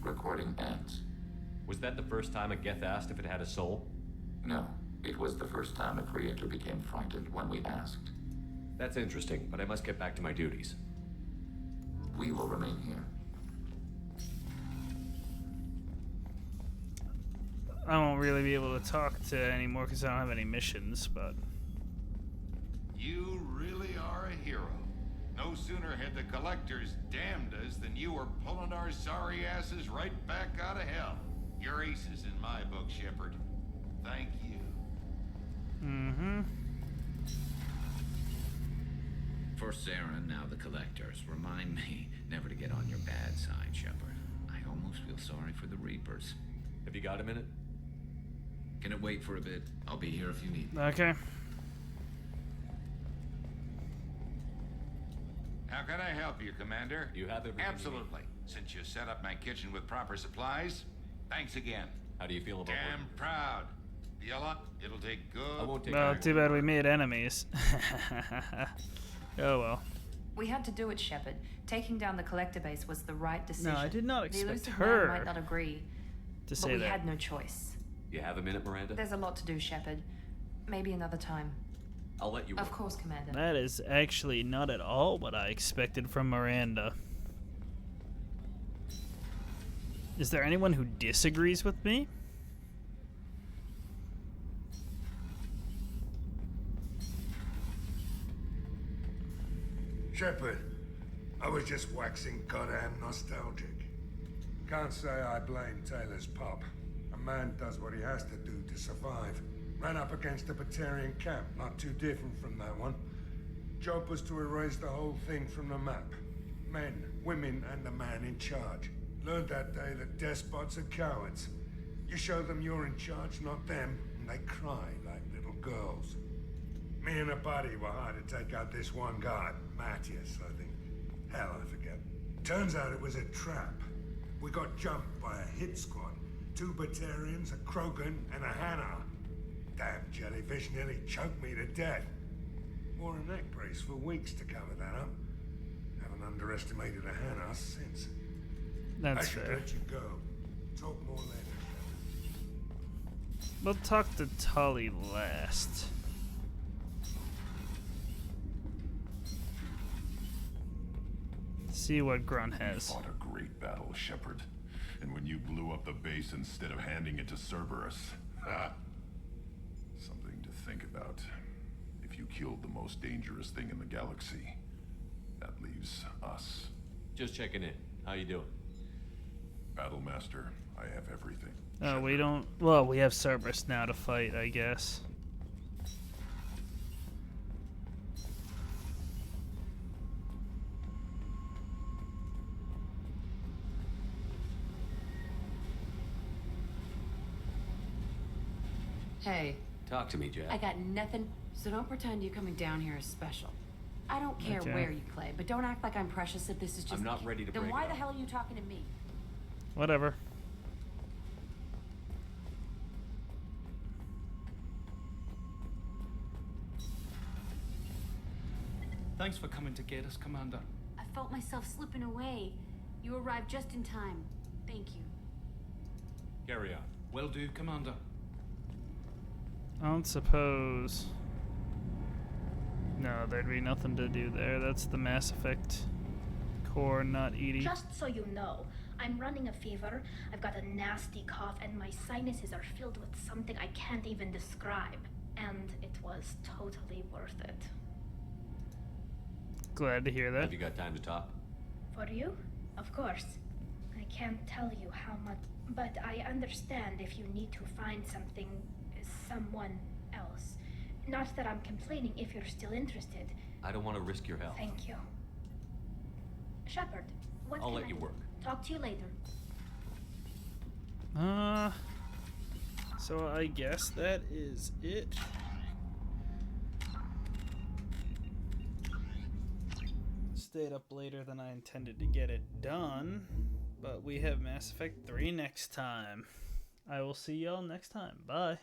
Recording ends. Was that the first time a Geth asked if it had a soul? No, it was the first time a creator became frightened when we asked. That's interesting, but I must get back to my duties. We will remain here. I won't really be able to talk to anymore because I don't have any missions, but... You really are a hero. No sooner had the collectors damned us than you were pulling our sorry asses right back out of hell. You're aces in my book, Shepard. Thank you. For Sarah, now the collectors, remind me never to get on your bad side, Shepard. I almost feel sorry for the Reapers. Have you got a minute? Can it wait for a bit? I'll be here if you need me. Okay. How can I help you, Commander? You have everything. Absolutely. Since you set up my kitchen with proper supplies, thanks again. How do you feel about Damn proud. Yella, it'll take good. I won't take Well, too bad we made enemies. Oh well. We had to do it, Shepard. Taking down the collector base was the right decision. No, I did not The expect elusive her man might not agree, to but say we that. had no choice. You have a minute, Miranda? There's a lot to do, Shepard. Maybe another time. I'll let you work. Of course, Commander. That is actually not at all what I expected from Miranda. Is there anyone who disagrees with me? Shepard, I was just waxing goddamn nostalgic. Can't say I blame Taylor's pop. A man does what he has to do to survive. Ran up against a Batarian camp, not too different from that one. Job was to erase the whole thing from the map. Men, women, and the man in charge. Learned that day that despots are cowards. You show them you're in charge, not them, and they cry like little girls. Me and a buddy were hired to take out this one guy, Matthias, I think. Hell, I forget. Turns out it was a trap. We got jumped by a hit squad. 2 Batarians, a Krogan, and a Hanar. Damn jellyfish nearly choked me to death. Wore a neck brace for weeks to cover that up. Haven't underestimated a Hanar since. That's I should fair. let you go. Talk more later. We'll talk to Tully last. See what Grunt has. You fought a great battle, Shepard. And when you blew up the base instead of handing it to Cerberus, something to think about. If you killed the most dangerous thing in the galaxy, that leaves us. Just checking in. How you doing? Battlemaster, I have everything. Oh, we don't... Well, we have Cerberus now to fight, I guess. Hey, Talk to me, Jack. I got nothing, so don't pretend you coming down here is special. I don't care Okay. where you play, but don't act like I'm precious if this is just... I'm not ready to Then break why it the up. hell are you talking to me? Whatever. Thanks for coming to get us, Commander. I felt myself slipping away. You arrived just in time. Thank you. Carry on. Will do, Commander. I don't suppose... No, there'd be nothing to do there. That's the Mass Effect core, not Edie. Just so you know, I'm running a fever, I've got a nasty cough, and my sinuses are filled with something I can't even describe. And it was totally worth it. Glad to hear that. Have you got time to talk? For you? Of course. I can't tell you how much, but I understand if you need to find someone else. Not that I'm complaining if you're still interested. I don't want to risk your health. Thank you. Shepard, what I'll can let I you do? work. Talk to you later. So I guess that is it. Stayed up later than I intended to get it done, but we have Mass Effect 3 next time. I will see y'all next time. Bye.